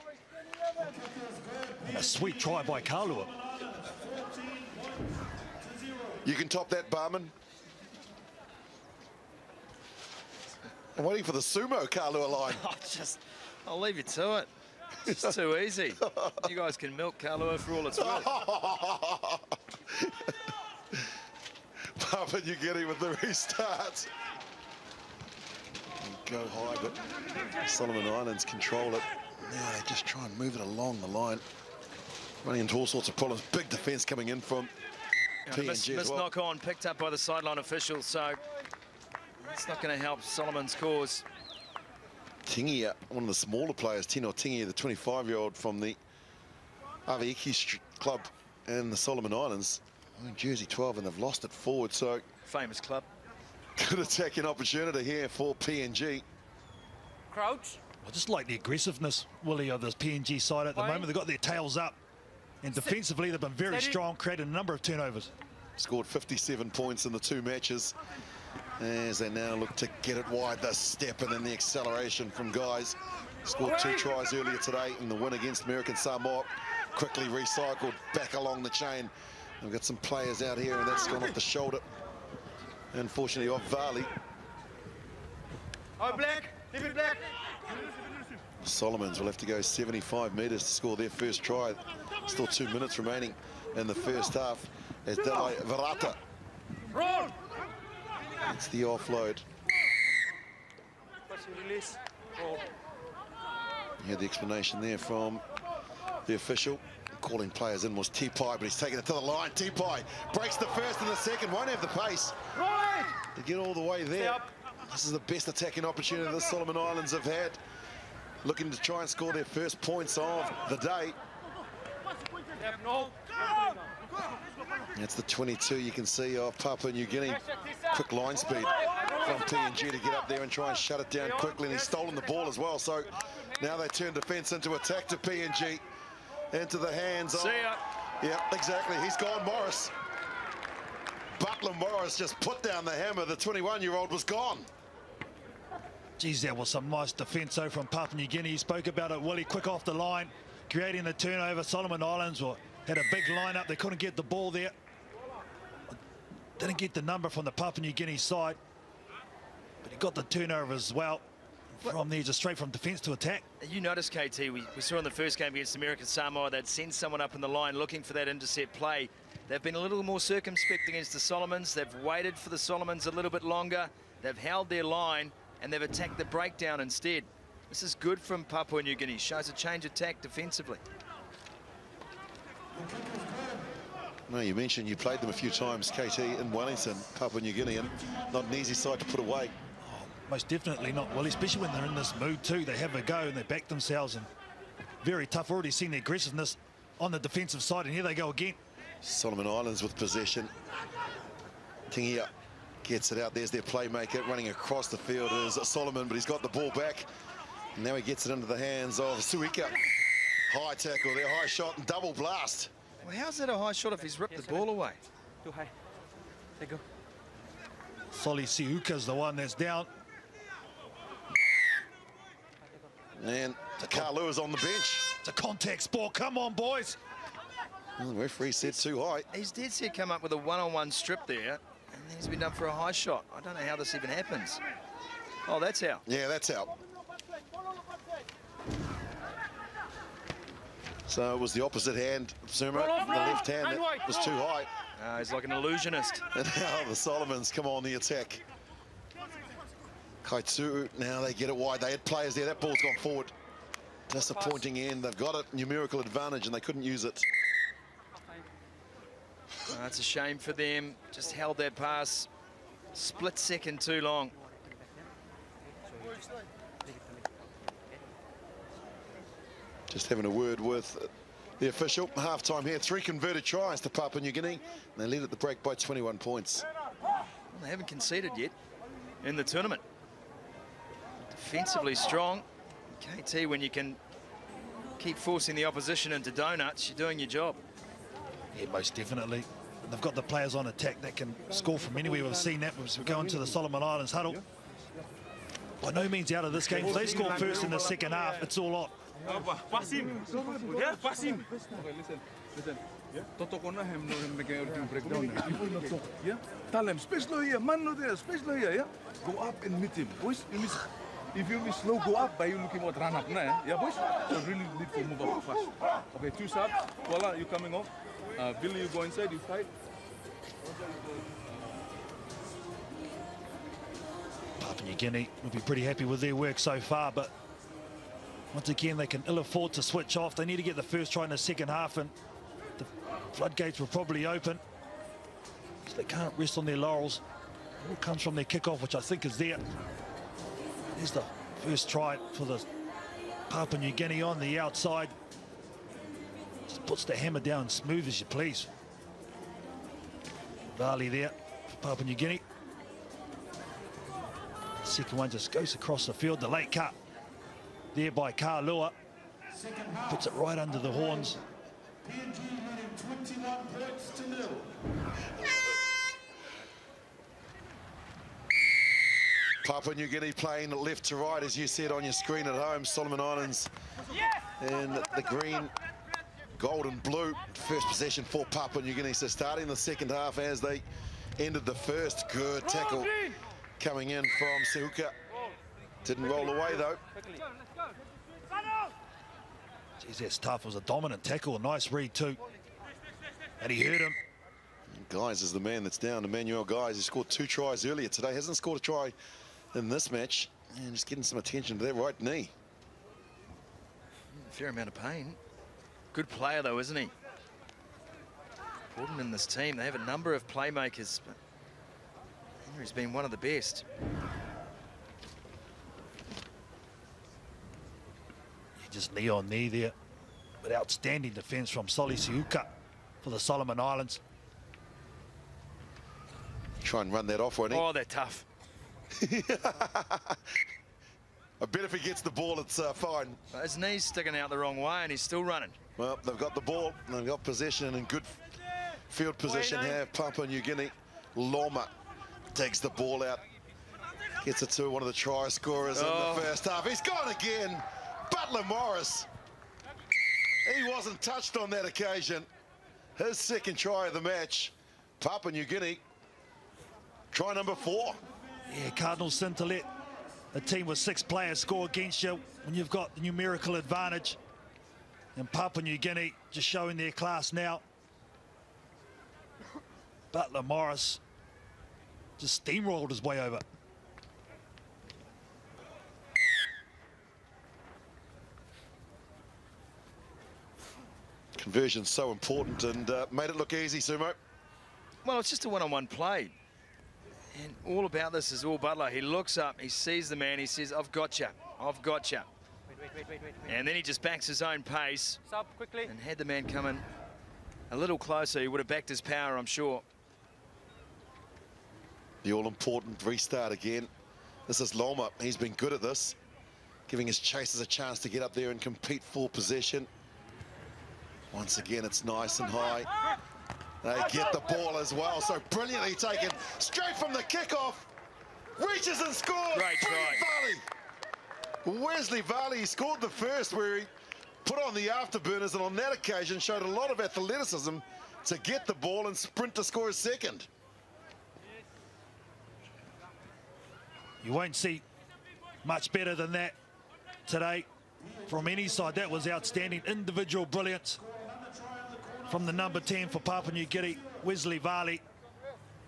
And a sweet try by Kalua. You can top that, Barman. I'm waiting for the sumo Kalua line. I'll leave you to it. It's just too easy. You guys can milk Kalua for all it's worth. Papua New Guinea with the restart. Go high, but Solomon Islands control it. Now they just try and move it along the line. Running into all sorts of problems. Big defence coming in from PNG as well. Knock on picked up by the sideline officials, so it's not going to help Solomon's cause. Tingia, one of the smaller players, Tino Tingia, the 25-year-old from the Aviiki club in the Solomon Islands. In jersey 12, and they've lost it forward, so famous club. Good attacking opportunity here for PNG. Crouch. I just like the aggressiveness, Willie, of this PNG side at the moment. They've got their tails up, and defensively they've been very strong, created a number of turnovers. Scored 57 points in the 2 matches as they now look to get it wide. The step and then the acceleration from guys Scored 2 tries earlier today in the win against American Samoa. Quickly recycled back along the chain. We've got some players out here, and that's gone off the shoulder. Unfortunately, off Varley. Oh, Black! Leave it, Black! Solomons will have to go 75 metres to score their first try. Still 2 minutes remaining in the first half as Delay Varata. It's the offload. Release. You had the explanation there from the official. Calling players in was T-Pie, but he's taking it to the line. T-Pie breaks the first and the second, won't have the pace to get all the way there. This is the best attacking opportunity the Solomon Islands have had. Looking to try and score their first points of the day. That's the 22 you can see of Papua New Guinea. Quick line speed from PNG to get up there and try and shut it down quickly. And he's stolen the ball as well. So now they turn defence into attack to PNG. Into the hands of... See ya. Yeah, exactly. He's gone, Morris. Butler Morris just put down the hammer. The 21-year-old was gone. Geez, that was some nice defence though from Papua New Guinea. He spoke about it, Willie, quick off the line, creating the turnover. Solomon Islands had a big lineup. They couldn't get the ball there. Didn't get the number from the Papua New Guinea side, but he got the turnover as well. From there, just straight from defence to attack. You notice, KT, we saw in the first game against American Samoa, they'd send someone up in the line looking for that intercept play. They've been a little more circumspect against the Solomons. They've waited for the Solomons a little bit longer. They've held their line, and they've attacked the breakdown instead. This is good from Papua New Guinea. Shows a change of tack defensively. No, you mentioned you played them a few times, KT, in Wellington, Papua New Guinea, and not an easy side to put away. Most definitely not, Willie, especially when they're in this mood too. They have a go and they back themselves, and very tough. Already seen the aggressiveness on the defensive side, and here they go again. Solomon Islands with possession. Tingia gets it out. There's their playmaker running across the field is Solomon, but he's got the ball back. And now he gets it into the hands of Suika. High tackle there, high shot and double blast. Well, how's that a high shot if he's ripped the ball away? Too high. There you go. Soli Siuka's the one that's down. And Takalua's on the bench. It's a contact sport. Come on, boys. Well, the referee said too high. He's dead set come up with a one-on-one strip there, and he's been done for a high shot. I don't know how this even happens. Oh, that's out. Yeah, that's out. So it was the opposite hand, Zuma, the left hand that was too high. He's like an illusionist. And now the Solomons come on the attack. Kaitsu, now they get it wide. They had players there. That ball's gone forward. Disappointing end. They've got a numerical advantage and they couldn't use it. It's a shame for them. Just held that pass split second too long. Just having a word with the official. Half-time here. 3 converted tries to Papua New Guinea. They lead at the break by 21 points. Well, they haven't conceded yet in the tournament. Defensively strong. KT, when you can keep forcing the opposition into donuts, you're doing your job. Yeah, most definitely. They've got the players on attack that can score from anywhere. We've seen that as we go into the Solomon Islands huddle. By no means out of this game. If they score first in the second half, it's all on. Pass him. Yeah, pass him. Okay, listen. Yeah. Totokona him no him making everything break down. Yeah. Tell him space low here, man no there, space low here. Yeah. Go up and meet him, boys. If you miss slow, go up. By you looking what run up now. Yeah, boys. So really need to move up fast. Okay, 2 subs. Voila, you coming off. Billy, you go inside. You fight. Papua New Guinea will be pretty happy with their work so far, but once again, they can ill afford to switch off. They need to get the first try in the second half, and the floodgates will probably open. So they can't rest on their laurels. It all comes from their kickoff, which I think is there. There's the first try for the Papua New Guinea on the outside. Just puts the hammer down smooth as you please. Varley there for Papua New Guinea. Second one just goes across the field. The late cut there by Kalua. Puts it right under the horns. PNG winning 21 points to 0. Papua New Guinea playing left to right, as you said on your screen at home. Solomon Islands in the green, gold and blue. First possession for Papua New Guinea. So starting the second half as they ended the first. Good tackle coming in from Sehuka. Didn't roll away though. Geez, that's tough. It was a dominant tackle. A nice read too. And he hurt him. Guys is the man that's down. Emmanuel Guys, he scored 2 tries earlier today. Hasn't scored a try in this match. And just getting some attention to that right knee. A fair amount of pain. Good player though, isn't he? Important in this team. They have a number of playmakers, but Henry's been one of the best. Just knee on knee there. But outstanding defence from Soli Siuka for the Solomon Islands. Try and run that off, won't he? Oh, they're tough. I bet if he gets the ball, it's fine. His knee's sticking out the wrong way and he's still running. Well, they've got the ball, and they've got possession and in good field position here. Papua New Guinea. Loma takes the ball out. Gets it to one of the try scorers in the first half. He's gone again. Butler Morris. He wasn't touched on that occasion. His second try of the match. Papua New Guinea. Try number 4. Yeah, Cardinals sin to let a team with 6 players score against you when you've got the numerical advantage. And Papua New Guinea just showing their class now. Butler Morris just steamrolled his way over. Conversion's so important and made it look easy, Sumo. Well, it's just a one-on-one play. And all about this is all Butler. He looks up, he sees the man, he says, I've got you, I've got you. Wait. And then he just backs his own pace. Stop quickly. And had the man come in a little closer, he would have backed his power, I'm sure. The all-important restart again. This is Loma. He's been good at this, giving his chasers a chance to get up there and compete for possession. Once again, it's nice and high. They get the ball as well, so brilliantly taken straight from the kickoff. Reaches and scores. Great try. Wesley Varley scored the first where he put on the afterburners, and on that occasion showed a lot of athleticism to get the ball and sprint to score his second. You won't see much better than that today from any side. That was outstanding individual brilliance from the number 10 for Papua New Guinea, Wesley Varley.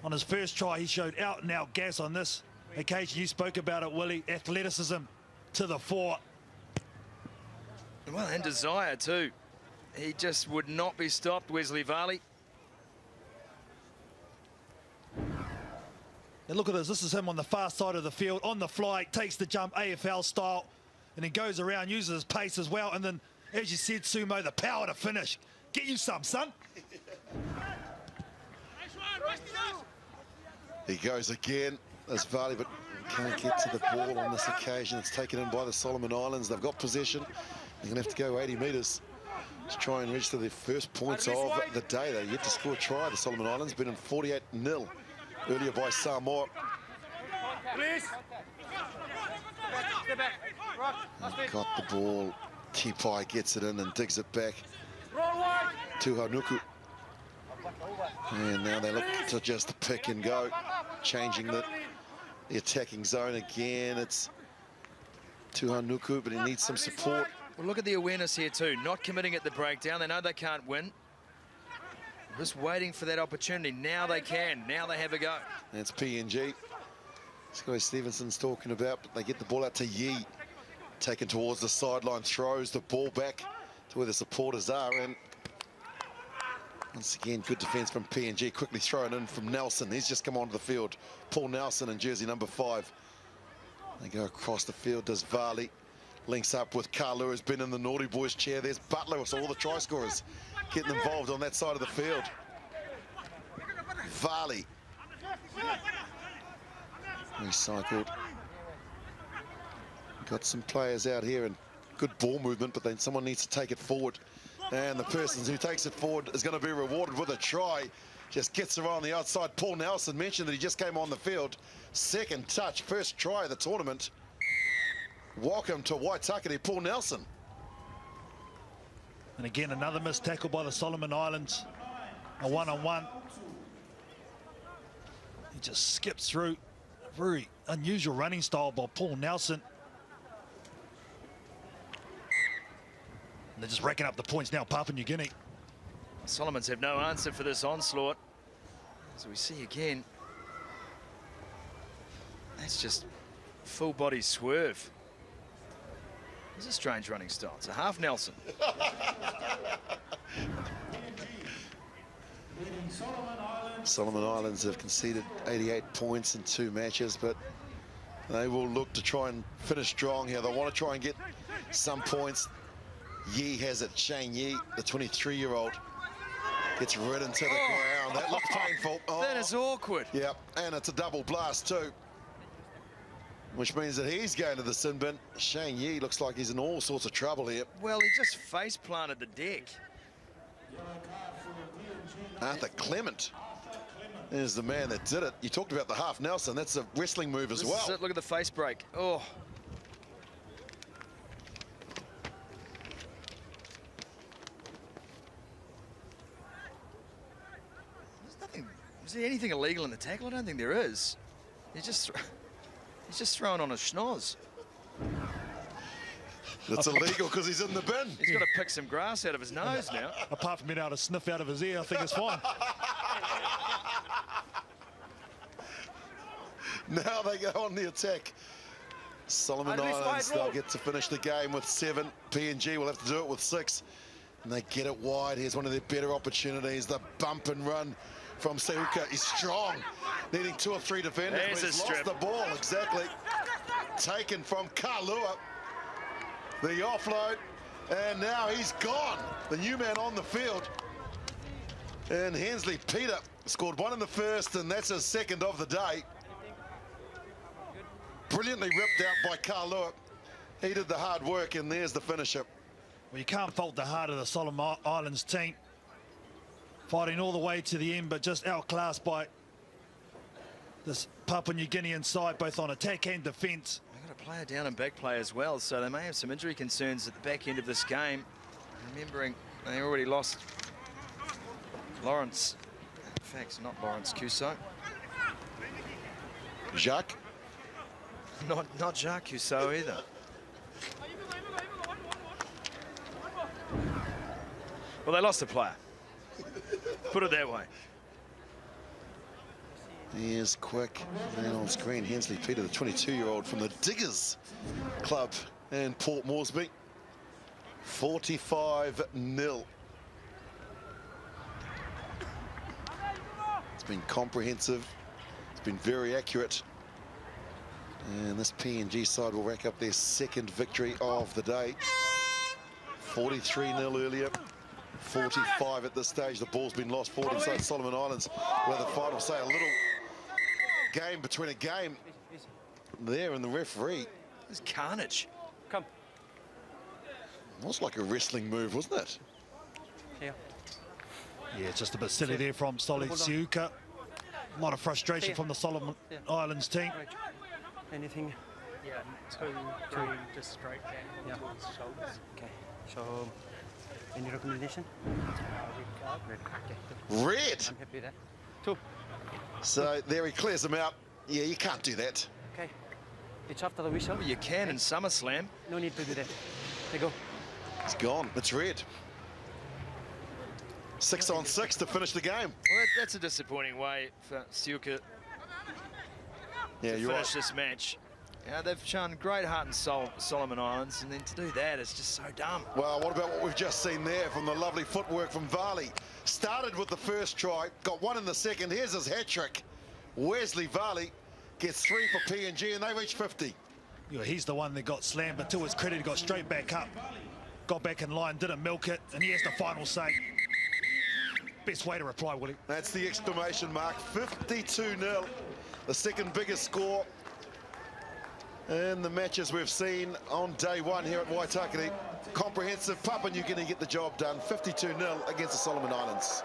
On his first try, he showed out-and-out gas on this occasion. You spoke about it, Willie. Athleticism to the fore. Well, and desire too. He just would not be stopped, Wesley Varley. Now look at this. This is him on the far side of the field, on the fly, takes the jump AFL style, and then goes around, uses his pace as well. And then, as you said, Sumo, the power to finish. Get you some, son. He goes again. There's Varley, but can't get to the ball on this occasion. It's taken in by the Solomon Islands. They've got possession. They're going to have to go 80 metres to try and register their first points of the day. They're yet to score a try. The Solomon Islands been in 48-0 earlier by Samoa. Please. Got the ball. Tipai gets it in and digs it back to Hanuku. And now they look to just pick and go, changing the attacking zone again. It's to Hanuku, but he needs some support. Well, look at the awareness here too. Not committing at the breakdown. They know they can't win. Just waiting for that opportunity. Now they can. Now they have a go. That's PNG. This guy Stevenson's talking about, but they get the ball out to Yee. Taken towards the sideline, throws the ball back to where the supporters are. And once again, good defence from PNG. Quickly thrown in from Nelson. He's just come onto the field. Paul Nelson in jersey number 5. They go across the field. Does Varley. Links up with Kalu, who's been in the Naughty Boys chair. There's Butler, so all the try scorers getting involved on that side of the field. Varley. Recycled. Got some players out here and good ball movement, but then someone needs to take it forward. And the person who takes it forward is going to be rewarded with a try. just gets her on the outside. Paul Nelson mentioned that he just came on the field. Second touch, first try of the tournament. Welcome to Waitakere, Paul Nelson. And again, another missed tackle by the Solomon Islands. A one-on-one. He just skips through. Very unusual running style by Paul Nelson. And they're just racking up the points now, Papua New Guinea. Solomons have no answer for this onslaught. As we see again, that's just full body swerve. It's a strange running style. It's a half Nelson. Solomon Islands have conceded 88 points in 2 matches, but they will look to try and finish strong here. They want to try and get some points. Yi has it. Shane Yi, the 23-year-old, gets ridden to the ground. That looks painful. Oh. That is awkward. Yep, and it's a double blast too, which means that he's going to the sin bin. Shane Yi looks like he's in all sorts of trouble here. Well, he just face planted the deck. Arthur Clement is the man that did it. You talked about the half Nelson. That's a wrestling move as well. Look at the face break. Oh. There's nothing. Is there anything illegal in the tackle? I don't think there is. He's just throwing on a schnoz. It's illegal because he's in the bin. He's got to pick some grass out of his nose now. Apart from being able to sniff out of his ear, I think it's fine. Now they go on the attack. Solomon Islands, they'll get to finish the game with 7. PNG will have to do it with 6. And they get it wide. Here's one of their better opportunities. The bump and run from Seuka. He's strong, needing 2 or 3 defenders. There's but he's a strip. lost the ball, exactly. Taken from Kalua. The offload, and now he's gone. The new man on the field. And Hensley Peter scored 1 in the first, and that's his 2nd of the day. Brilliantly ripped out by Kalua. He did the hard work, and there's the finisher. Well, you can't fault the heart of the Solomon Islands team. Fighting all the way to the end, but just outclassed by this Papua New Guinean side, both on attack and defence. Got a player down and back play as well, so they may have some injury concerns at the back end of this game. Remembering they already lost Lawrence. In fact, not Lawrence Cuso. Jacques? Not Jacques Cuso either. Well, they lost a player. Put it that way. He is quick. And on screen, Hensley Peter, the 22-year-old from the Diggers Club in Port Moresby. 45-0. It's been comprehensive. It's been very accurate. And this PNG side will rack up their 2nd victory of the day. 43-0 earlier. 45 at this stage. The ball's been lost forward inside Solomon Islands, where the final say a little game between a game there, and the referee. There's carnage. Come. It was like a wrestling move, wasn't it? Yeah, just a bit silly there from Solid Siuka. A lot of frustration from the Solomon Islands team. Anything? Yeah, 2, 3, just straight down towards the shoulders. Okay, so any recommendation? Red card. Red card, okay. Red? I'm happy with that. 2. So there he clears them out. Yeah, you can't do that. Okay, it's after the whistle. Well, you can in SummerSlam. No need to do that. They go. It's gone. It's red. 6 on 6 to finish the game. Well, that's a disappointing way for Siuka to finish this match. Yeah, they've shown great heart and soul, Solomon Islands, and then to do that is just so dumb. Well, what about what we've just seen there from the lovely footwork from Varley? Started with the first try, got 1 in the second. Here's his hat-trick. Wesley Varley gets 3 for PNG, and they reach 50. Yeah, he's the one that got slammed, but to his credit, he got straight back up. Got back in line, didn't milk it, and he has the final say. Best way to reply, Willie. That's the exclamation mark. 52-0, the 2nd biggest score in the matches we've seen on day 1 here at Waitakere. Comprehensive. Papua New Guinea get the job done. 52-0 against the Solomon Islands.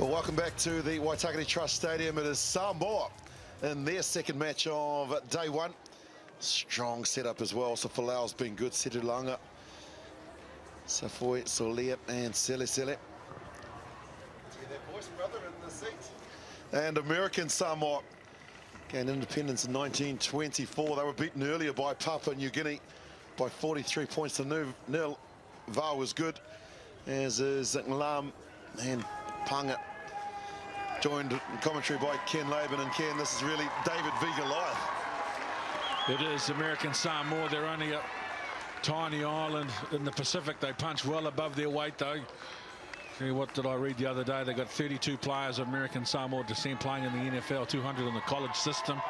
Well, welcome back to the Waitakere Trust Stadium. It is Samoa in their second match of day one. Strong setup as well. So Falau's been good. Setulanga, Safoi, Solia, and Sele. See that voice, brother, in the seat. And American Samoa gained independence in 1924. They were beaten earlier by Papua New Guinea by 43 points to nil. VAR was good, as is Nglam and Panga. Joined in commentary by Ken Laban. And Ken, this is really David v. Goliath. It is American Samoa. They're only a tiny island in the Pacific. They punch well above their weight, though. See, what did I read the other day? They got 32 players of American Samoa descent playing in the NFL, 200 in the college system.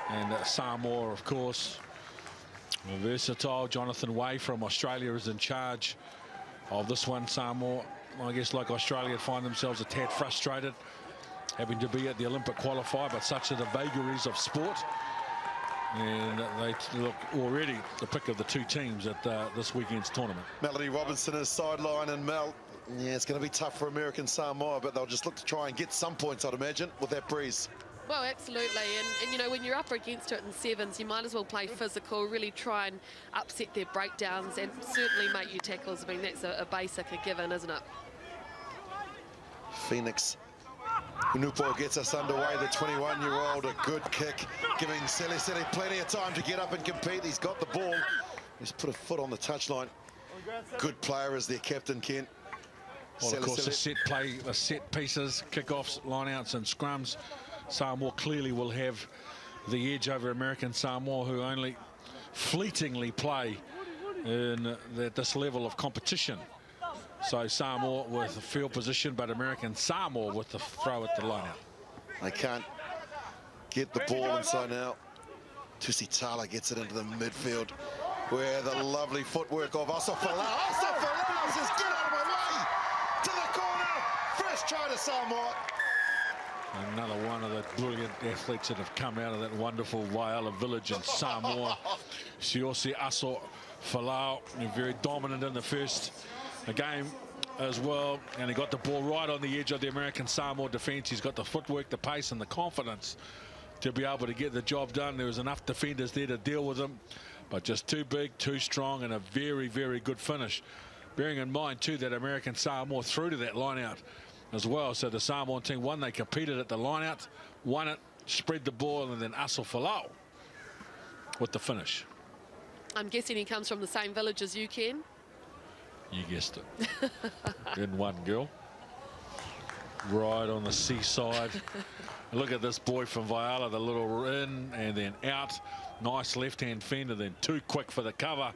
And Samoa, of course, versatile. Jonathan Way from Australia is in charge of this one. Samoa, I guess, like Australia, find themselves a tad frustrated having to be at the Olympic qualifier, but such are the vagaries of sport. And they look already the pick of the two teams at this weekend's tournament. Melody Robinson is sideline, and Mel, yeah, it's going to be tough for American Samoa, but they'll just look to try and get some points, I'd imagine, with that breeze. Well, absolutely, and you know, when you're up against it in sevens, you might as well play physical, really try and upset their breakdowns, and certainly make your tackles. I mean, that's a basic, a given, isn't it? Phoenix Unupo gets us underway, the 21-year-old, a good kick, giving Sele plenty of time to get up and compete. He's got the ball. He's put a foot on the touchline. Good player is their captain, Ken. Well, of course, the set pieces, kickoffs, lineouts and scrums. Samoa clearly will have the edge over American Samoa, who only fleetingly play in this level of competition. So Samoa with the field position, but American Samoa with the throw at the lineout. They can't get the ball, and so now Tusitala gets it into the midfield, where the lovely footwork of Asafalau. Asafalau says, get out of my way! To the corner! First try to Samoa. Another one of the brilliant athletes that have come out of that wonderful Waiala village in Samoa. Siose Asafalau, very dominant in the first game as well, and he got the ball right on the edge of the American Samoa defence. He's got the footwork, the pace and the confidence to be able to get the job done. There was enough defenders there to deal with him, but just too big, too strong, and a very, very good finish. Bearing in mind too that American Samoa threw to that line out as well. So the Samoan team won. They competed at the line out, won it, spread the ball, and then Asafalau with the finish. I'm guessing he comes from the same village as you, Ken. You guessed it. In one, girl. Right on the seaside. Look at this boy from Waiala, the little in and then out. Nice left-hand fender, then too quick for the cover.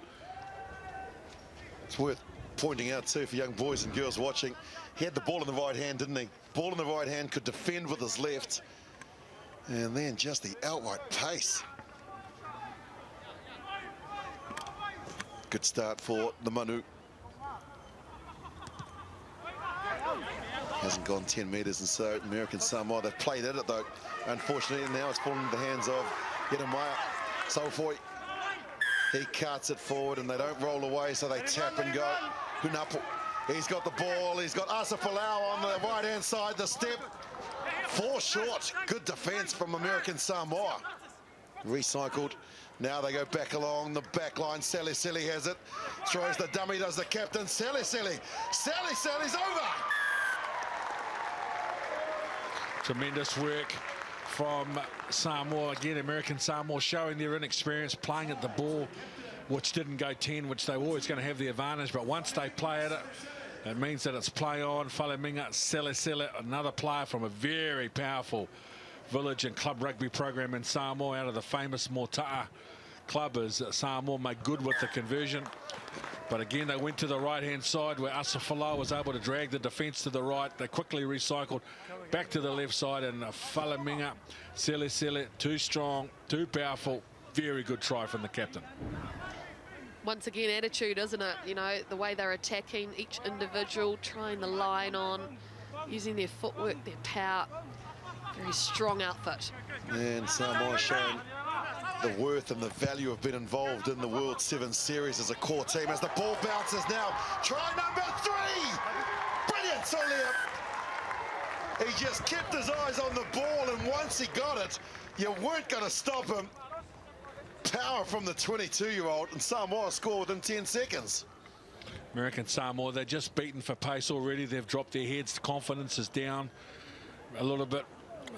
It's worth pointing out too for young boys and girls watching. He had the ball in the right hand, didn't he? Ball in the right hand, could defend with his left. And then just the outright pace. Good start for the Manu. Hasn't gone 10 metres, and so American Samoa, they've played at it though. Unfortunately, now it's fallen into the hands of Yeramaya. Saufoi, he cuts it forward and they don't roll away, so they tap and go. Hunapo, he's got the ball, he's got Asafalau on the right-hand side, the step. 4 short, good defence from American Samoa. Recycled, now they go back along the back line. Sele has it, throws the dummy, does the captain. Sele's over. Tremendous work from Samoa. Again, American Samoa showing their inexperience, playing at the ball, which didn't go 10, which they were always going to have the advantage. But once they play at it, it means that it's play on. Faleminga, Sele, another player from a very powerful village and club rugby program in Samoa, out of the famous Mota'a club, as Samoa made good with the conversion. But again, they went to the right-hand side where Asafalau was able to drag the defence to the right. They quickly recycled back to the left side, and Faleminga, Sele, too strong, too powerful. Very good try from the captain. Once again, attitude, isn't it? You know, the way they're attacking each individual, trying the line on, using their footwork, their power. Very strong outfit. And Samoa showing the worth and the value of being involved in the World Sevens Series as a core team. As the ball bounces now, try number 3. Brilliant, Solia. He just kept his eyes on the ball, and once he got it, you weren't going to stop him. Power from the 22-year-old, and Samoa scored within 10 seconds. American Samoa, they're just beaten for pace already. They've dropped their heads. Confidence is down a little bit,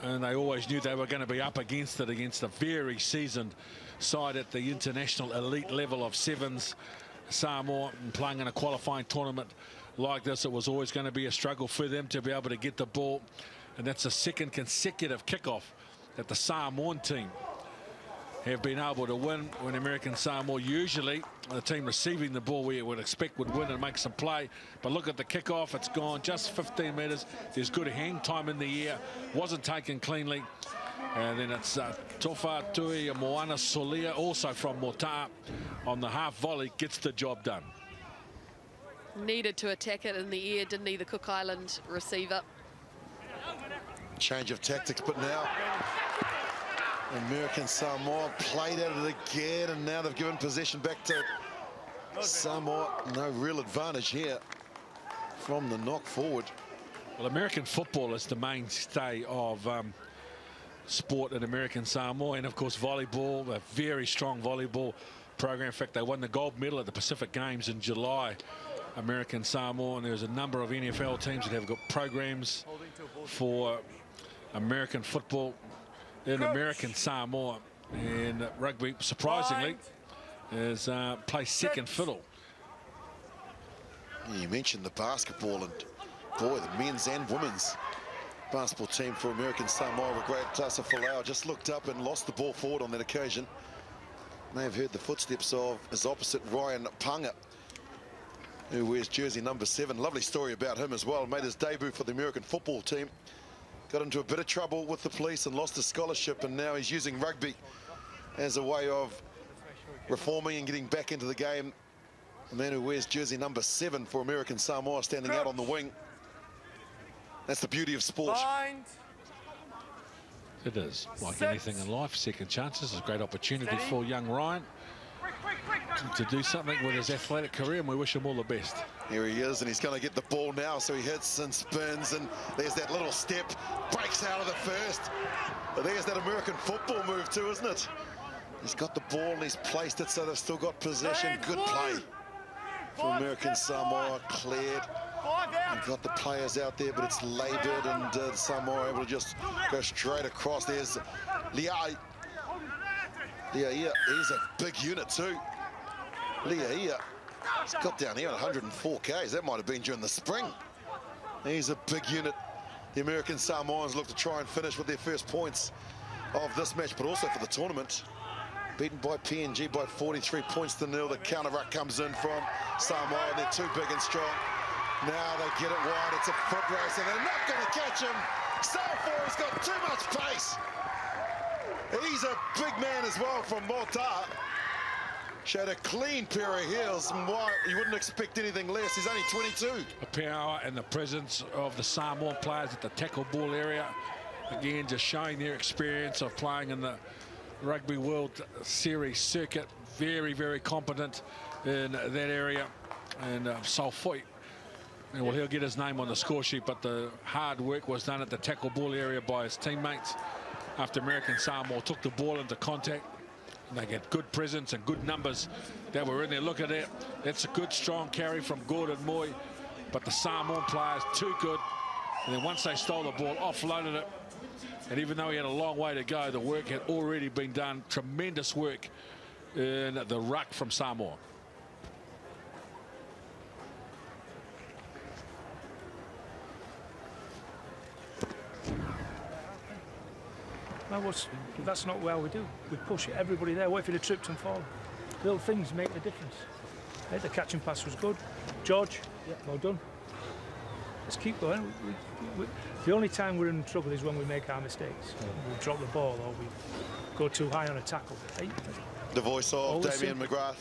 and they always knew they were going to be up against it, against a very seasoned side at the international elite level of sevens. Samoa, and playing in a qualifying tournament like this, it was always going to be a struggle for them to be able to get the ball, and that's the second consecutive kickoff that the Samoan team have been able to win, when American Samoa, usually the team receiving the ball we would expect would win and make some play. But look at the kickoff, it's gone just 15 metres. There's good hang time in the air, wasn't taken cleanly. And then it's Tofa Tui Moana Solia, also from Mota, on the half volley, gets the job done. Needed to attack it in the air, didn't he, the Cook Island receiver? Change of tactics, but now American Samoa played at it again, and now they've given possession back to Samoa. No real advantage here from the knock forward. Well, American football is the mainstay of sport in American Samoa, and of course volleyball, a very strong volleyball program. In fact, they won the gold medal at the Pacific Games in July, American Samoa, and there's a number of NFL teams that have got programs for American football in American Samoa, and rugby, surprisingly, is plays second fiddle. You mentioned the basketball, and boy, the men's and women's basketball team for American Samoa were great. Tasa Folau just looked up and lost the ball forward on that occasion. May have heard the footsteps of his opposite, Ryan Panga, who wears jersey number 7. Lovely story about him as well. Made his debut for the American football team. Got into a bit of trouble with the police and lost his scholarship, and now he's using rugby as a way of reforming and getting back into the game. The man who wears jersey number 7 for American Samoa, standing out on the wing. That's the beauty of sport. It is. Like anything in life, second chances is a great opportunity for young Ryan to do something with his athletic career, and we wish him all the best. Here he is, and he's going to get the ball now, so he hits and spins, and there's that little step, breaks out of the first. But there's that American football move too, isn't it? He's got the ball and he's placed it, so they've still got possession. Good play for American Samoa, cleared. You've got the players out there, but it's laboured, and Samoa able to just go straight across. There's Liai. Liai, he's a big unit too. Liai, he's got down here at 104 Ks. That might have been during the spring. He's a big unit. The American Samoans look to try and finish with their first points of this match, but also for the tournament. Beaten by PNG by 43 points to 0. The counter ruck comes in from Samoa, and they're too big and strong. Now they get it wide. It's a foot race, and they're not going to catch him. Salfo's got too much pace. He's a big man as well from Mota. Showed a clean pair of heels, and why you wouldn't expect anything less. He's only 22. The power and the presence of the Samoan players at the tackle ball area. Again, just showing their experience of playing in the Rugby World Series circuit. Very, very competent in that area. And Salfoi, well, he'll get his name on the score sheet, but the hard work was done at the tackle ball area by his teammates after American Samoa took the ball into contact. And they get good presence and good numbers that were in there. Look at that. That's a good, strong carry from Gordon Moy, but the Samoan players too good. And then once they stole the ball, offloaded it. And even though he had a long way to go, the work had already been done. Tremendous work in the ruck from Samoa. That's not how we do. We push it, everybody there, wait for the trips and fall. Little things make the difference. Hey, the catching pass was good. George, well done. Let's keep going. The only time we're in trouble is when we make our mistakes. We drop the ball or we go too high on a tackle. Hey, the voice of Damien McGrath,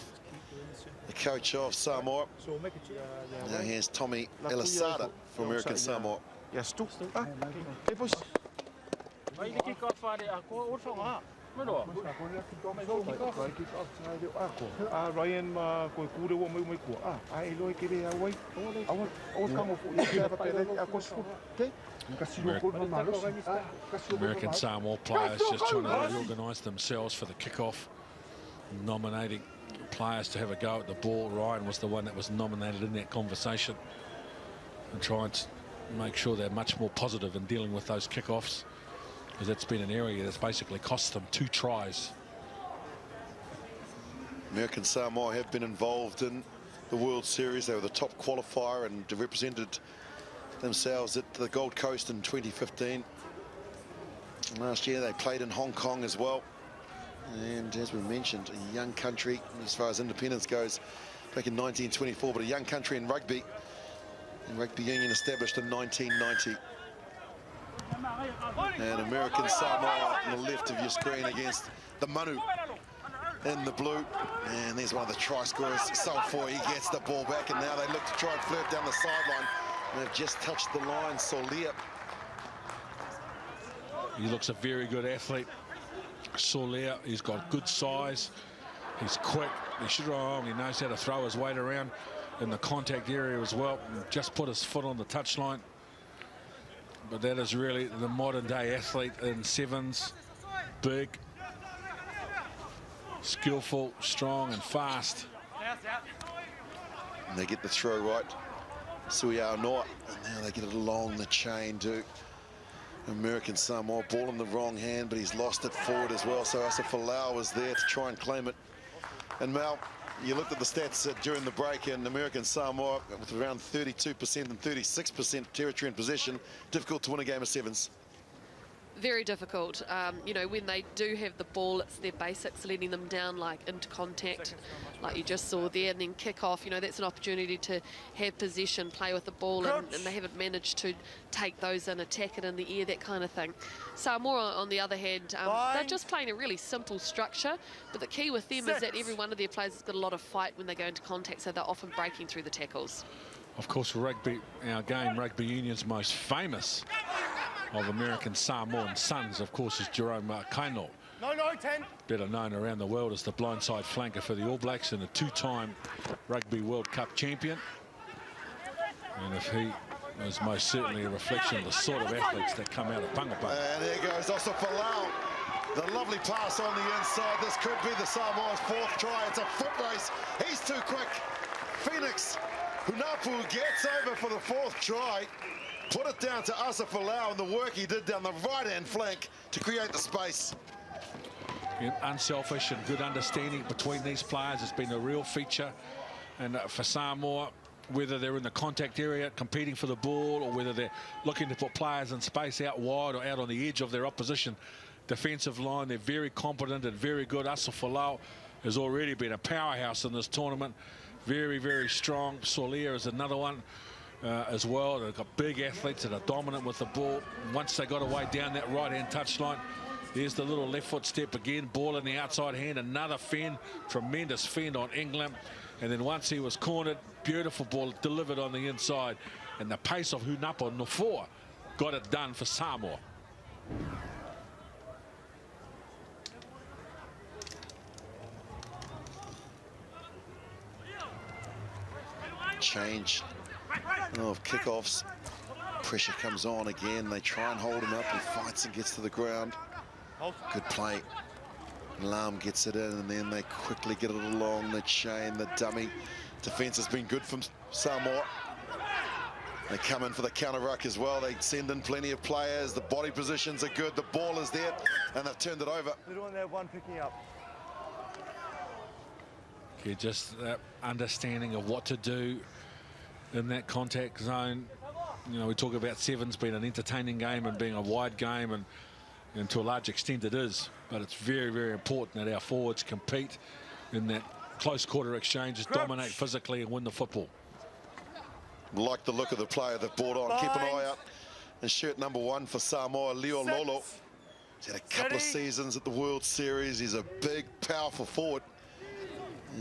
the coach of Samoa. So we'll make a now here's Tommy Elisada for American Samoa. Yes, tu. Ryan ma ko kure wo mai ko ai loi ke be awai awan kamo fu ya pa pele akos okay American Samoa players just trying to reorganise themselves for the kickoff, nominating players to have a go at the ball. Ryan was the one that was nominated in that conversation, and trying to make sure they're much more positive in dealing with those kickoffs, because that's been an area that's basically cost them 2 tries. American Samoa have been involved in the World Series. They were the top qualifier and represented themselves at the Gold Coast in 2015. Last year they played in Hong Kong as well. And as we mentioned, a young country as far as independence goes back in 1924, but a young country in rugby. And rugby union established in 1990. And American Samoa on the left of your screen against the Manu in the blue. And there's one of the try scorers, Salfoy. He gets the ball back, and now they look to try and flirt down the sideline. They've just touched the line. Solia. He looks a very good athlete. Solia, he's got good size. He's quick. He knows how to throw his weight around in the contact area as well. Just put his foot on the touchline. But that is really the modern day athlete in sevens. Big, skillful, strong and fast. And they get the throw right. Suya Noa, and now they get it along the chain to American Samoa. Ball in the wrong hand, but he's lost it forward as well. So Asafalau was there to try and claim it. And Mal, you looked at the stats during the break, and American Samoa with around 32% and 36% territory in possession. Difficult to win a game of sevens. Very difficult. You know, when they do have the ball, it's their basics, letting them down, like into contact, like you just saw there, and then kick off. You know, that's an opportunity to have possession, play with the ball, and they haven't managed to take those and attack it in the air, that kind of thing. Samoa, on the other hand, they're just playing a really simple structure, but the key with them is that every one of their players has got a lot of fight when they go into contact, so they're often breaking through the tackles. Of course, rugby, our game, rugby union's most famous of American Samoan sons, of course, is Jerome Kaino. No, 10. Better known around the world as the blindside flanker for the All Blacks and a 2-time Rugby World Cup champion. And if he is most certainly a reflection of the sort of athletes that come out of Pangapa. And there goes Asafalau. The lovely pass on the inside. This could be the Samoa's 4th try. It's a foot race. He's too quick. Phoenix Hunapu gets over for the 4th try. Put it down to Asafalau and the work he did down the right-hand flank to create the space. Unselfish and good understanding between these players has been a real feature. And for Samoa, whether they're in the contact area competing for the ball, or whether they're looking to put players in space out wide or out on the edge of their opposition defensive line, they're very competent and very good. Asafalau has already been a powerhouse in this tournament. Very, very strong. Solia is another one. As well. They've got big athletes that are dominant with the ball. Once they got away down that right-hand touchline, there's the little left foot step again, ball in the outside hand, another fend, tremendous fend on England. And then once he was cornered, beautiful ball delivered on the inside. And the pace of Hunapa Nofoa got it done for Samoa. Change of kickoffs. Pressure comes on again. They try and hold him up. He fights and gets to the ground. Good play. Lam gets it in, and then they quickly get it along the chain. The dummy defense has been good from Samoa. They come in for the counter ruck as well. They send in plenty of players. The body positions are good. The ball is there, and they've turned it over. They're doing that one picking up. Okay, just that understanding of what to do in that contact zone. You know, we talk about sevens being an entertaining game and being a wide game, and to a large extent it is, but it's very, very important that our forwards compete in that close quarter exchanges, dominate physically and win the football. Like the look of the player they've brought on. Keep an eye out. And shirt number 1 for Samoa, Rio Lolo. He's had a couple of seasons at the World Series. He's a big, powerful forward.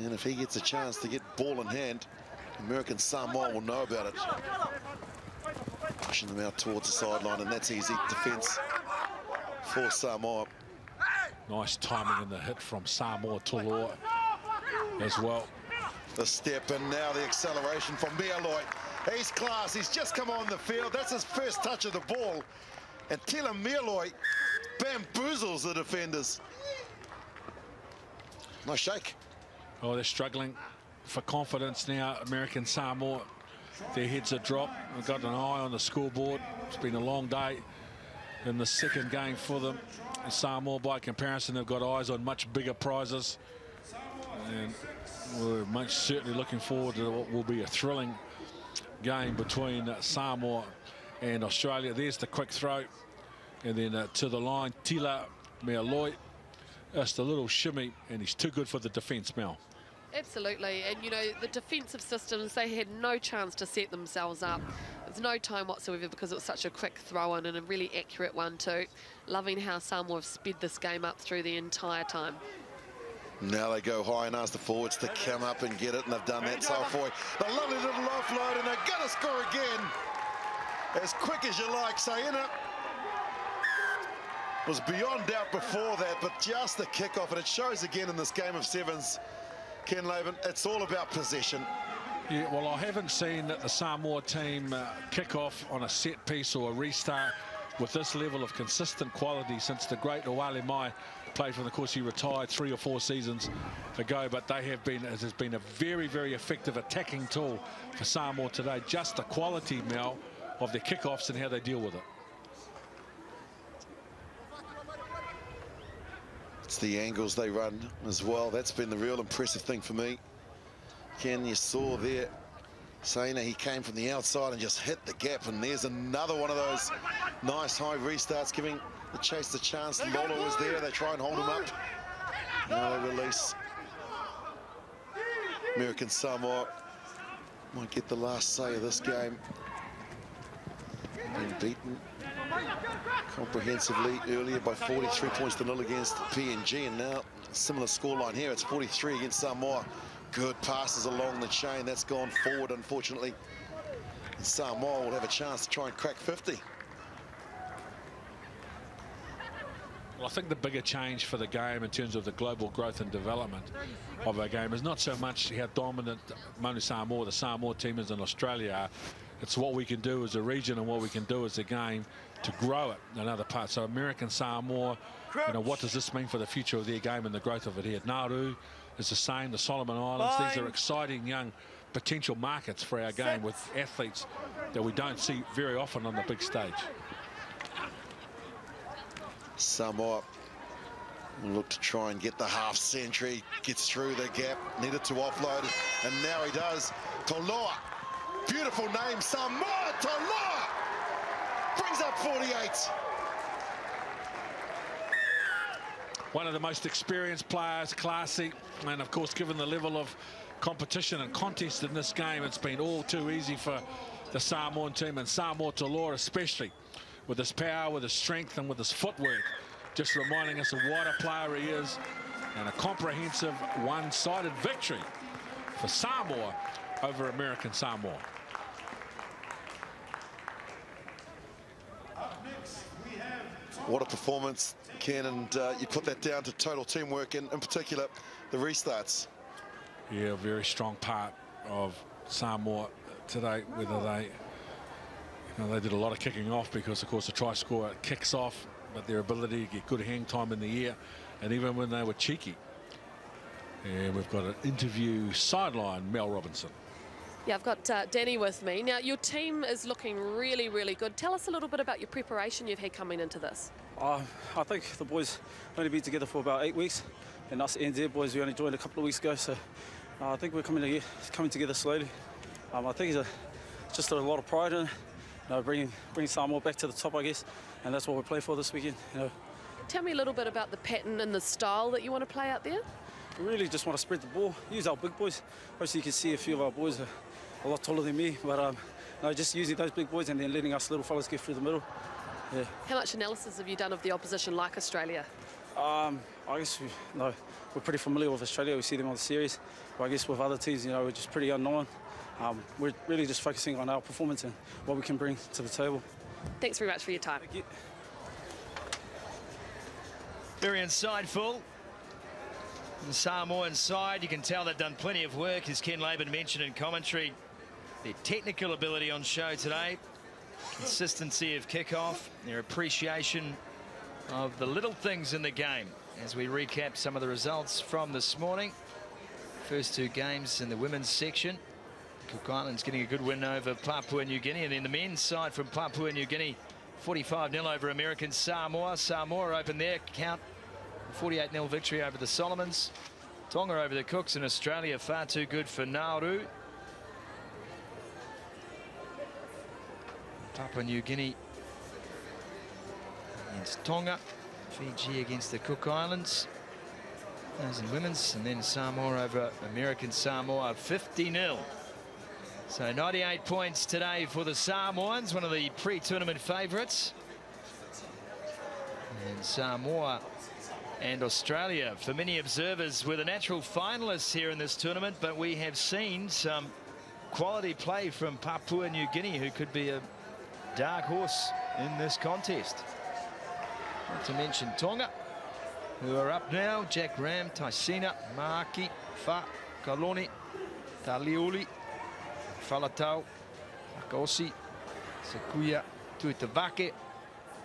And if he gets a chance to get ball in hand, American Samoa will know about it. Pushing them out towards the sideline, and that's easy defense for Samoa. Nice timing in the hit from Samoa Toloa as well. The step and now the acceleration from Mialoi. He's class. He's just come on the field. That's his first touch of the ball. And Tila Mialoi bamboozles the defenders. Nice shake. Oh, they're struggling for confidence now, American Samoa. Their heads are dropped. They've got an eye on the scoreboard. It's been a long day in the second game for them. And Samoa, by comparison, have got eyes on much bigger prizes. And we're most certainly looking forward to what will be a thrilling game between Samoa and Australia. There's the quick throw. And then to the line, Tila Mialoi. Just a little shimmy, and he's too good for the defence, Mel. Absolutely, and you know, the defensive systems, they had no chance to set themselves up. There's no time whatsoever because it was such a quick throw in and a really accurate one too. Loving how Samoa have sped this game up through the entire time. Now they go high and ask the forwards to come up and get it, and they've done that so far. A lovely little offload, and they're going to score again. As quick as you like, Sayena was beyond doubt before that, but just the kickoff, and it shows again in this game of sevens, Ken Laban, it's all about possession. Yeah, well, I haven't seen the Samoa team kick off on a set piece or a restart with this level of consistent quality since the great Awale Mai played for, of course, he retired 3 or 4 seasons ago, but they have been, it has been a very, very effective attacking tool for Samoa today. Just the quality, Mel, of their kickoffs and how they deal with it. It's the angles they run as well. That's been the real impressive thing for me. Ken, you saw there, Saina, he came from the outside and just hit the gap, and there's another one of those nice high restarts, giving the chase the chance. Lolo was there, they try and hold him up. Now they release. American Samoa might get the last say of this game. Been beaten comprehensively earlier by 43 points to 0 against PNG, and now a similar scoreline here. It's 43 against Samoa. Good passes along the chain. That's gone forward, unfortunately. And Samoa will have a chance to try and crack 50. Well, I think the bigger change for the game in terms of the global growth and development of our game is not so much how dominant Manu Samoa, the Samoa team is in Australia are. It's what we can do as a region and what we can do as a game to grow it in other parts. So American Samoa, you know, what does this mean for the future of their game and the growth of it here? Nauru is the same, the Solomon Islands. These are exciting young potential markets for our game with athletes that we don't see very often on the big stage. Samoa will look to try and get the half century, gets through the gap, needed to offload, and now he does. Toloa, beautiful name, Samoa Toloa, brings up 48. One of the most experienced players, classy, and of course, given the level of competition and contest in this game, it's been all too easy for the Samoan team, and Samoa Toloa especially, with his power, with his strength, and with his footwork, just reminding us of what a player he is, and a comprehensive one-sided victory for Samoa over American Samoa. What a performance, Ken, and you put that down to total teamwork and in particular the restarts. Yeah, a very strong part of Samoa today, whether they, you know, they did a lot of kicking off because, of course, the try scorer kicks off, but their ability to get good hang time in the air, and even when they were cheeky. And we've got an interview sideline, Mel Robinson. Yeah, I've got Danny with me. Now, your team is looking really, really good. Tell us a little bit about your preparation you've had coming into this. I think the boys only been together for about 8 weeks, and us NZ boys, we only joined a couple of weeks ago, so I think we're coming together slowly. I think it's just a lot of pride in, bringing Samoa back to the top, I guess, and that's what we're playing for this weekend. Tell me a little bit about the pattern and the style that you want to play out there. We really just want to spread the ball, use our big boys. Obviously, you can see a few of our boys are a lot taller than me, but just using those big boys and then letting us little fellas get through the middle. Yeah. How much analysis have you done of the opposition like Australia? I guess we're pretty familiar with Australia. We see them on the series. But I guess with other teams, we're just pretty unknown. We're really just focusing on our performance and what we can bring to the table. Thanks very much for your time. Thank you. Very insightful. The Samoan side, you can tell they've done plenty of work, as Ken Laban mentioned in commentary. Their technical ability on show today, consistency of kickoff, their appreciation of the little things in the game. As we recap some of the results from this morning. First two games in the women's section. Cook Islands getting a good win over Papua New Guinea, and then the men's side from Papua New Guinea, 45-0 over American Samoa. Samoa opened their count, 48-0 victory over the Solomons. Tonga over the Cooks, and Australia far too good for Nauru. Papua New Guinea against Tonga. Fiji against the Cook Islands. Those in women's, and then Samoa over American Samoa, 50-0. So 98 points today for the Samoans, one of the pre-tournament favourites. And Samoa and Australia, for many observers, were the natural finalists here in this tournament, but we have seen some quality play from Papua New Guinea, who could be a dark horse in this contest. Not to mention Tonga, who are up now. Jack Ram, Taisina, Maki, Fa, Kaloni, Taliuli, Falatau, Akaosi, Sekuya, Tuitavake,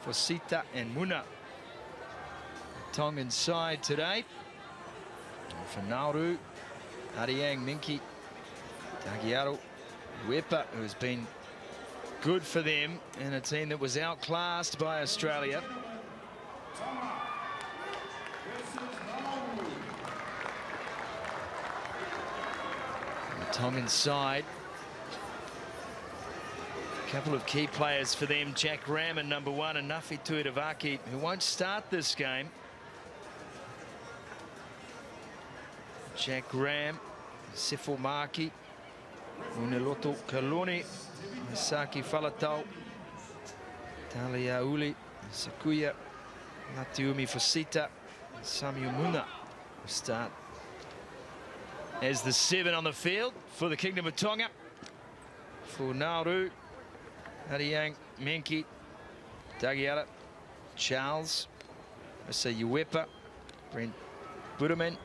Fosita, and Muna. The Tongan side today. And for Nauru, Ariang, Minki, Tagiaro, Wepa, who has been good for them in a team that was outclassed by Australia. The Tongan side, a couple of key players for them, Jack Ram in number 1 and Nafi Tuitavake, who won't start this game. Jack Ram, Sefo Maki, Uneloto Kaloni, Misaki Falatau, Talia Uli, Sekuya, Natiumi Fosita, Samu Muna will start as the 7 on the field for the Kingdom of Tonga. For Nauru, Ariang, Menki, Tagiara, Charles, Masa Uepa, Brent Budaman,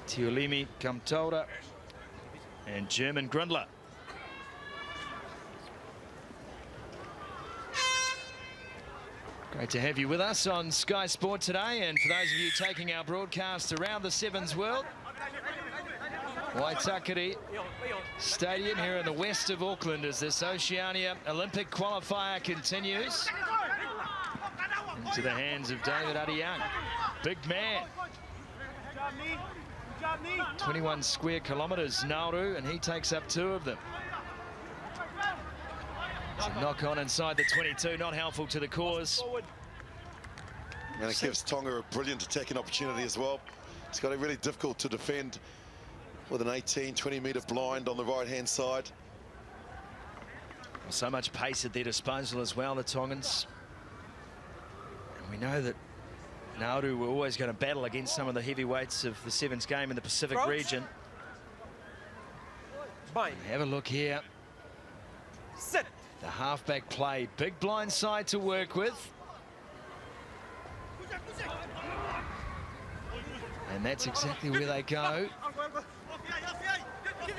Tiolimi Kamtora, and German Grundler. Great to have you with us on Sky Sport today, and for those of you taking our broadcast around the Sevens world, Waitakere Stadium here in the west of Auckland as this Oceania Olympic qualifier continues into the hands of David Adiang. Big man. 21 square kilometres, Nauru, and he takes up 2 of them. Some knock on inside the 22, not helpful to the cause. And it gives Tonga a brilliant attacking opportunity as well. It's got it really difficult to defend with an 18-20 metre blind on the right-hand side. So much pace at their disposal as well, the Tongans. And we know that Nauru were always going to battle against some of the heavyweights of the Sevens game in the Pacific region. Have a look here. Sit. The halfback play, big blind side to work with. And that's exactly where they go.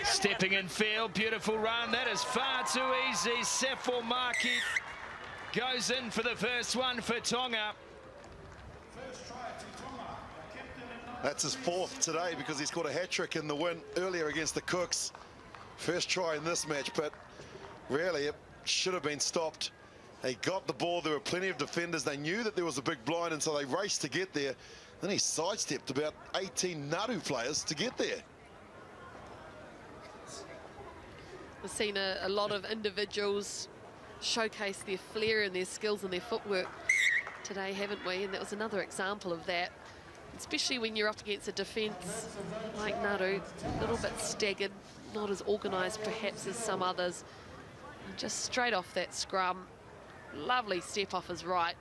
Stepping in field, beautiful run. That is far too easy. Sefo Maki goes in for the first one for Tonga. That's his 4th today because he scored a hat-trick in the win earlier against the Cooks. First try in this match, but really it should have been stopped. They got the ball, there were plenty of defenders. They knew that there was a big blind, and so they raced to get there. Then he sidestepped about 18 Nauru players to get there. We've seen a lot of individuals showcase their flair and their skills and their footwork today, haven't we? And that was another example of that, especially when you're up against a defence like Nauru, a little bit staggered, not as organised perhaps as some others. And just straight off that scrum, lovely step off his right,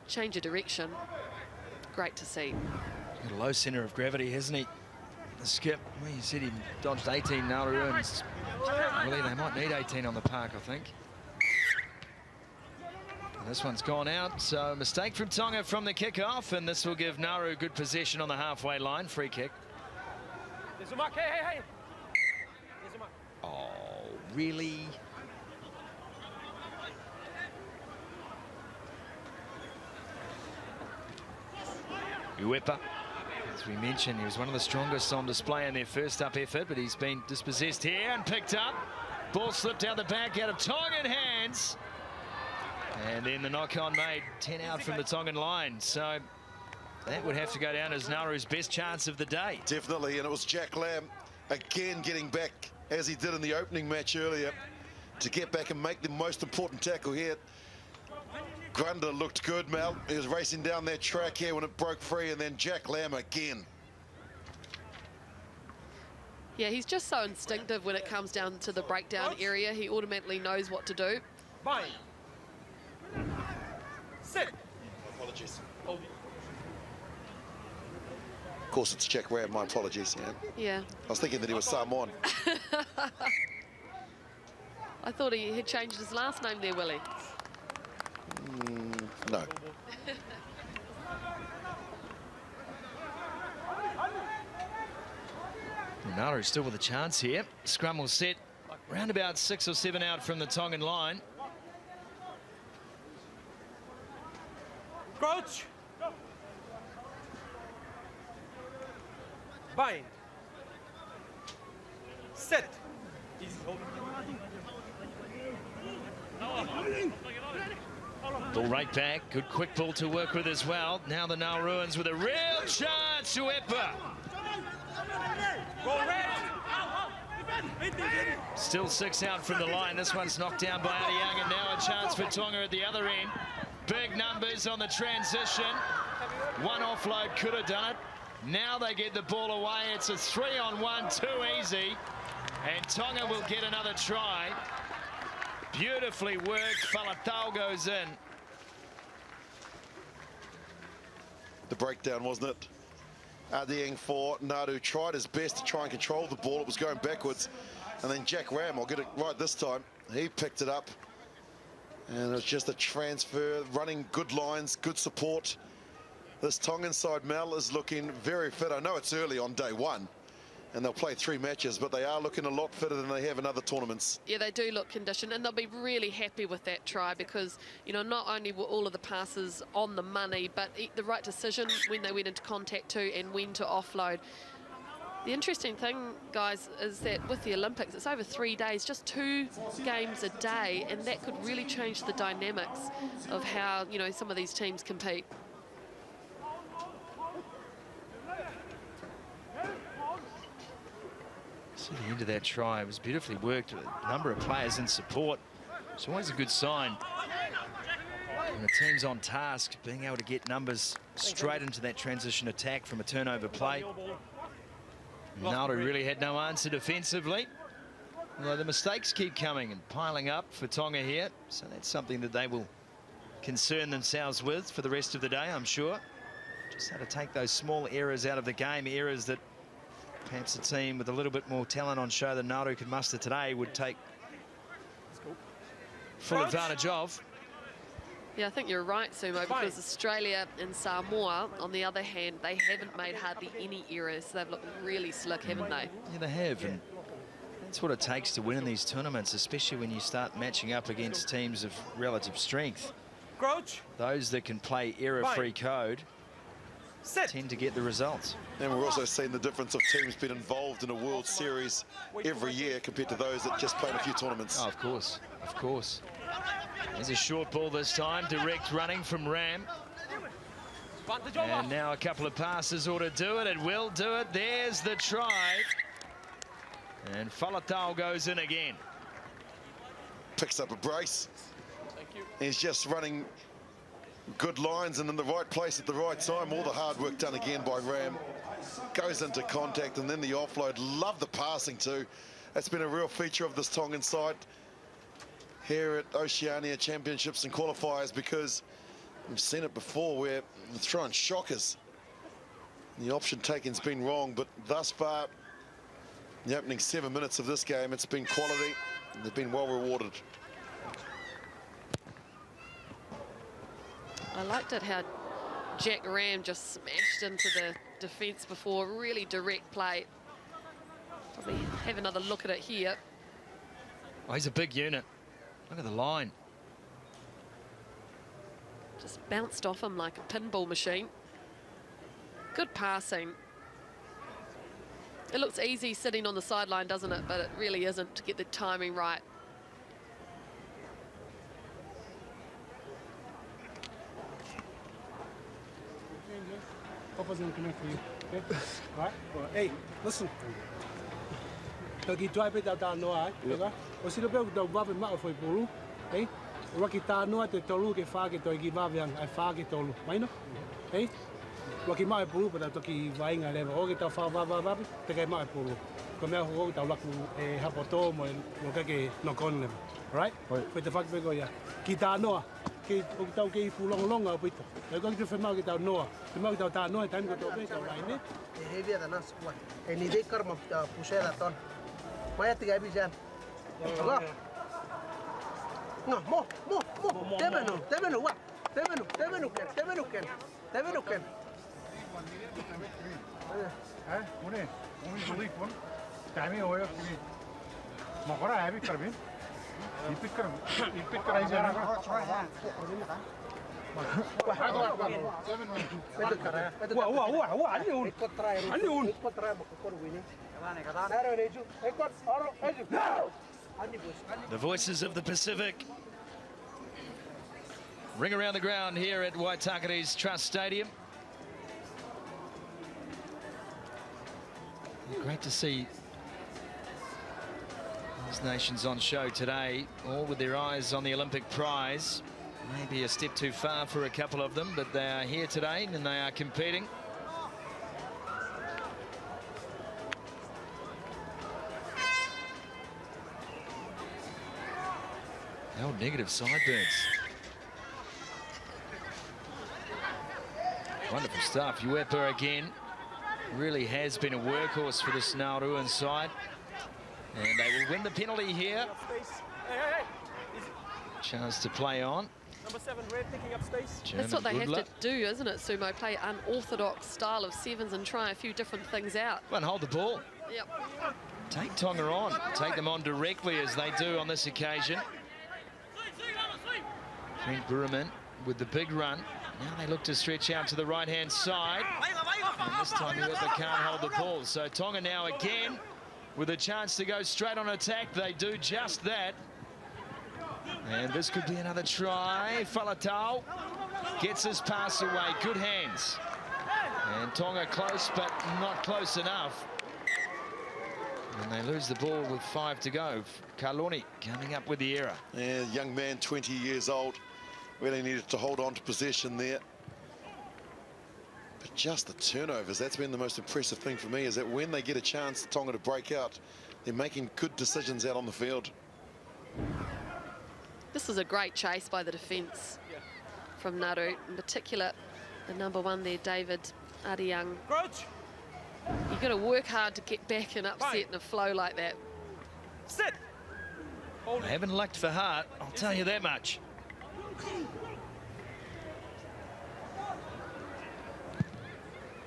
change of direction. Great to see. Got a low centre of gravity, hasn't he? The skip, well, you said he dodged 18 Nauruans. Really, they might need 18 on the park, I think. This one's gone out, so mistake from Tonga from the kick-off, and this will give Nauru good possession on the halfway line. Free kick. There's a mark. Hey. Oh, really? Uepa, as we mentioned, he was one of the strongest on display in their first up effort, but he's been dispossessed here and picked up. Ball slipped out the back out of Tongan hands. And then the knock-on made 10 out from the Tongan line. So that would have to go down as Nauru's best chance of the day. Definitely, and it was Jack Lamb again getting back, as he did in the opening match earlier, to get back and make the most important tackle here. Grunder looked good, Mel. He was racing down that track here when it broke free, and then Jack Lamb again. Yeah, he's just so instinctive when it comes down to the breakdown area. He automatically knows what to do. Bind. Sit. Apologies. Of course, it's Jack Lamb. My apologies. Yeah. I was thinking that he was Samoan. I thought he had changed his last name there, Willie. No. Nauru still with a chance here. Scrum will set round about 6 or 7 out from the Tongan line. Crouch. Bind. Set. Ball right back. Good quick ball to work with as well. Now the Nauruans with a real chance. Uepa. Still 6 out from the line. This one's knocked down by Young, and now a chance for Tonga at the other end. Big numbers on the transition. One offload could have done it. Now they get the ball away. It's a 3-on-1, too easy. And Tonga will get another try. Beautifully worked. Falatau goes in. The breakdown, wasn't it? Adieng for Nauru tried his best to try and control the ball. It was going backwards. And then Jack Ram, I'll get it right this time. He picked it up. And it was just a transfer, running good lines, good support. This Tongan side, Mel, is looking very fit. I know it's early on day one, and they'll play 3 matches, but they are looking a lot fitter than they have in other tournaments. Yeah, they do look conditioned, and they'll be really happy with that try because, you know, not only were all of the passes on the money, but the right decision when they went into contact too and when to offload. The interesting thing, guys, is that with the Olympics, it's over 3 days, just 2 games a day, and that could really change the dynamics of how, you know, some of these teams compete. So the end of that try was beautifully worked with a number of players in support. It's always a good sign. And the team's on task, being able to get numbers straight into that transition attack from a turnover play. Nauru really had no answer defensively. Although the mistakes keep coming and piling up for Tonga here. So that's something that they will concern themselves with for the rest of the day, I'm sure. Just how to take those small errors out of the game, errors that perhaps a team with a little bit more talent on show than Nauru could muster today would take full advantage of. Yeah, I think you're right, Sumo, because Australia and Samoa, on the other hand, they haven't made hardly any errors. They've looked really slick, haven't they? Yeah, they have. And that's what it takes to win in these tournaments, especially when you start matching up against teams of relative strength. Crouch. Those that can play error-free code tend to get the results. And we're also seeing the difference of teams being involved in a World Series every year compared to those that just played a few tournaments. Oh, of course, of course. There's a short ball this time, direct running from Ram. And now a couple of passes ought to do it. It will do it. There's the try. And Falatau goes in again. Picks up a brace. He's just running good lines and in the right place at the right time. All the hard work done again by Ram. Goes into contact and then the offload. Love the passing too. That's been a real feature of this Tongan side here at Oceania Championships and qualifiers, because we've seen it before where they're throwing shockers. The option taking's been wrong, but thus far, in the opening 7 minutes of this game, it's been quality and they've been well rewarded. liked it how Jack Ram just smashed into the defence before. Really direct play. Probably have another look at it here. Oh, he's a big unit. Look at the line. Just bounced off him like a pinball machine. Good passing. It looks easy sitting on the sideline, doesn't it? But it really isn't, to get the timing right. Papa's gonna connect for you. Okay? All right? Hey, listen. Tagi drive it down no ai. Okay? O sila be do babe ma foi pulu. Hey? Waki ta no te tolu ke fa ke toi ki babe ang ai fa ke tolu. Maino? Hey? Waki ma pulu pa to ki vainga le o ke ta fa ba te ke ma pulu. Ko me ho ta laku e hapoto mo no ke no kon le. All right? Foi te fa ke go ya. Ki ta no ke o tau ke fulong longa pito. E ko te fa ma ke ta no. Te ma ke ta no tan ko to be ta vai ne. E heavy da na squat. E ni de karma pushera ton. Maya tiga bijan. No, mo. Tebenu, what? Tebenu ken. Eh, une belief one. Time hoya kuni. Makora heavy karbi. Ipit kar jana. The voices of the Pacific ring around the ground here at Waitakere Trust Stadium. Great to see these nations on show today, all with their eyes on the Olympic prize. Maybe a step too far for a couple of them, but they are here today and they are competing. Oh, negative sideburns. Wonderful stuff. Uepa again really has been a workhorse for this Nauruan side. And they will win the penalty here. Chance to play on. Number 7, red, picking up space. That's what they have to do, isn't it, Sumo? Play unorthodox style of sevens and try a few different things out. Well, and hold the ball. Yep. Take Tonga on. Take them on directly as they do on this occasion. Trent Burman with the big run. Now they look to stretch out to the right-hand side. And this time Uepa can't hold the ball. So Tonga now again with a chance to go straight on attack. They do just that. And this could be another try. Falatau gets his pass away. Good hands. And Tonga close, but not close enough. And they lose the ball with 5 to go. Kaloni coming up with the error. Yeah, young man, 20 years old. Really needed to hold on to possession there. But just the turnovers, that's been the most impressive thing for me, is that when they get a chance, Tonga to break out, they're making good decisions out on the field. This is a great chase by the defence from Nauru, in particular the number 1 there, David Ariang. You've got to work hard to get back and upset in a flow like that. Sit. They haven't lacked for heart, I'll tell you that much.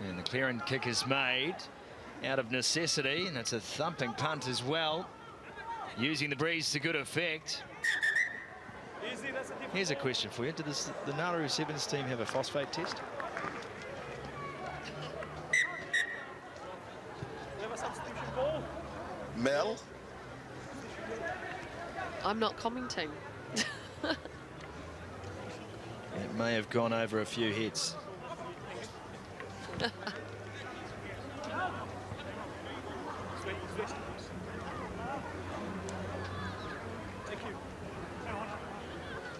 And the clearing kick is made out of necessity, and it's a thumping punt as well, using the breeze to good effect. Here's a question for you. Did the Nauru Sevens team have a phosphate test? Mel? I'm not commenting. It may have gone over a few heads.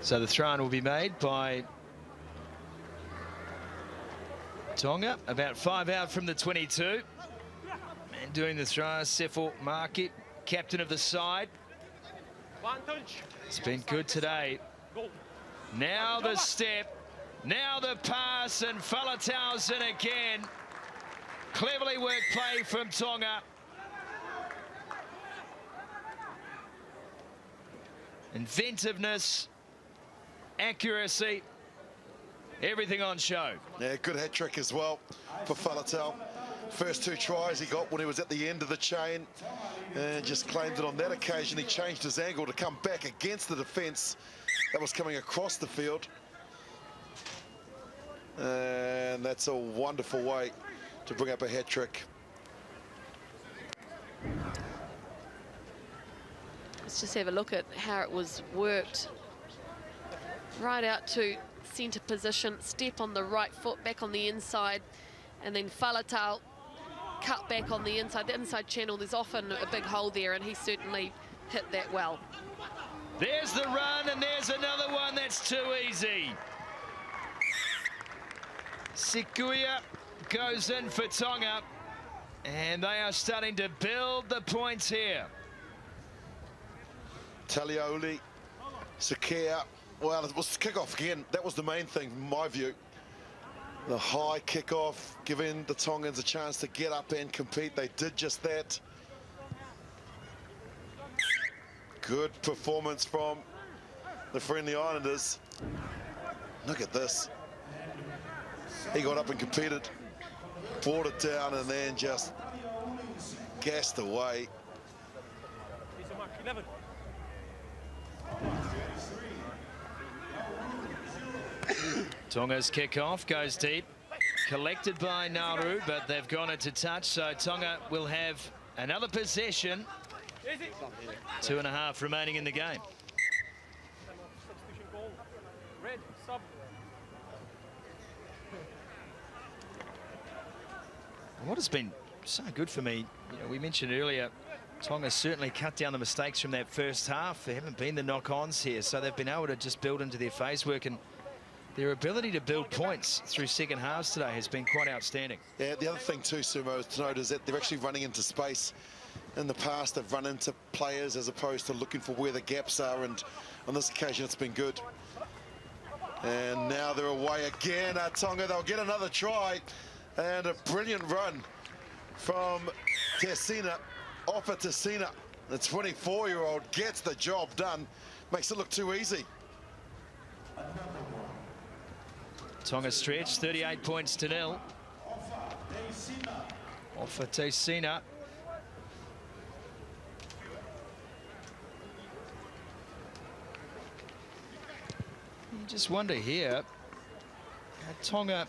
So the throw-in will be made by Tonga, about 5 out from the 22. And doing the throw, Sefo Market, captain of the side. It's been good today. Now the step, now the pass, and Falatau's in again. Cleverly worked play from Tonga. Inventiveness, accuracy, everything on show. Yeah, good hat trick as well for Faletau. First 2 tries he got when he was at the end of the chain and just claimed it on that occasion. He changed his angle to come back against the defence that was coming across the field. And that's a wonderful way to bring up a hat trick. Let's just have a look at how it was worked. Right out to centre position, step on the right foot, back on the inside, and then Faletau cut back on the inside. The inside channel, there's often a big hole there, and he certainly hit that well. There's the run, and there's another one that's too easy. Sikuia goes in for Tonga, and they are starting to build the points here. Taliauli, Sikuia, well, it was kick-off again. That was the main thing from my view. The high kick-off, giving the Tongans a chance to get up and compete. They did just that. Good performance from the Friendly Islanders. Look at this. He got up and competed, brought it down, and then just gassed away. Tonga's kick-off goes deep, collected by Nauru, but they've gone into touch, so Tonga will have another possession. 2.5 remaining in the game. Red, sub. What has been so good for me, we mentioned earlier, Tonga certainly cut down the mistakes from that first half. There haven't been the knock-ons here, so they've been able to just build into their phase work, and their ability to build points through second halves today has been quite outstanding. Yeah, the other thing too, Sumo, to note is that they're actually running into space. In the past, they've run into players as opposed to looking for where the gaps are, and on this occasion, it's been good. And now they're away again. Tonga, they'll get another try, and a brilliant run from Tessina, Ofa Tessina. The 24-year-old gets the job done, makes it look too easy. Tonga stretch, 38 points to 0. Ofa Tessina. You just wonder here, Tonga,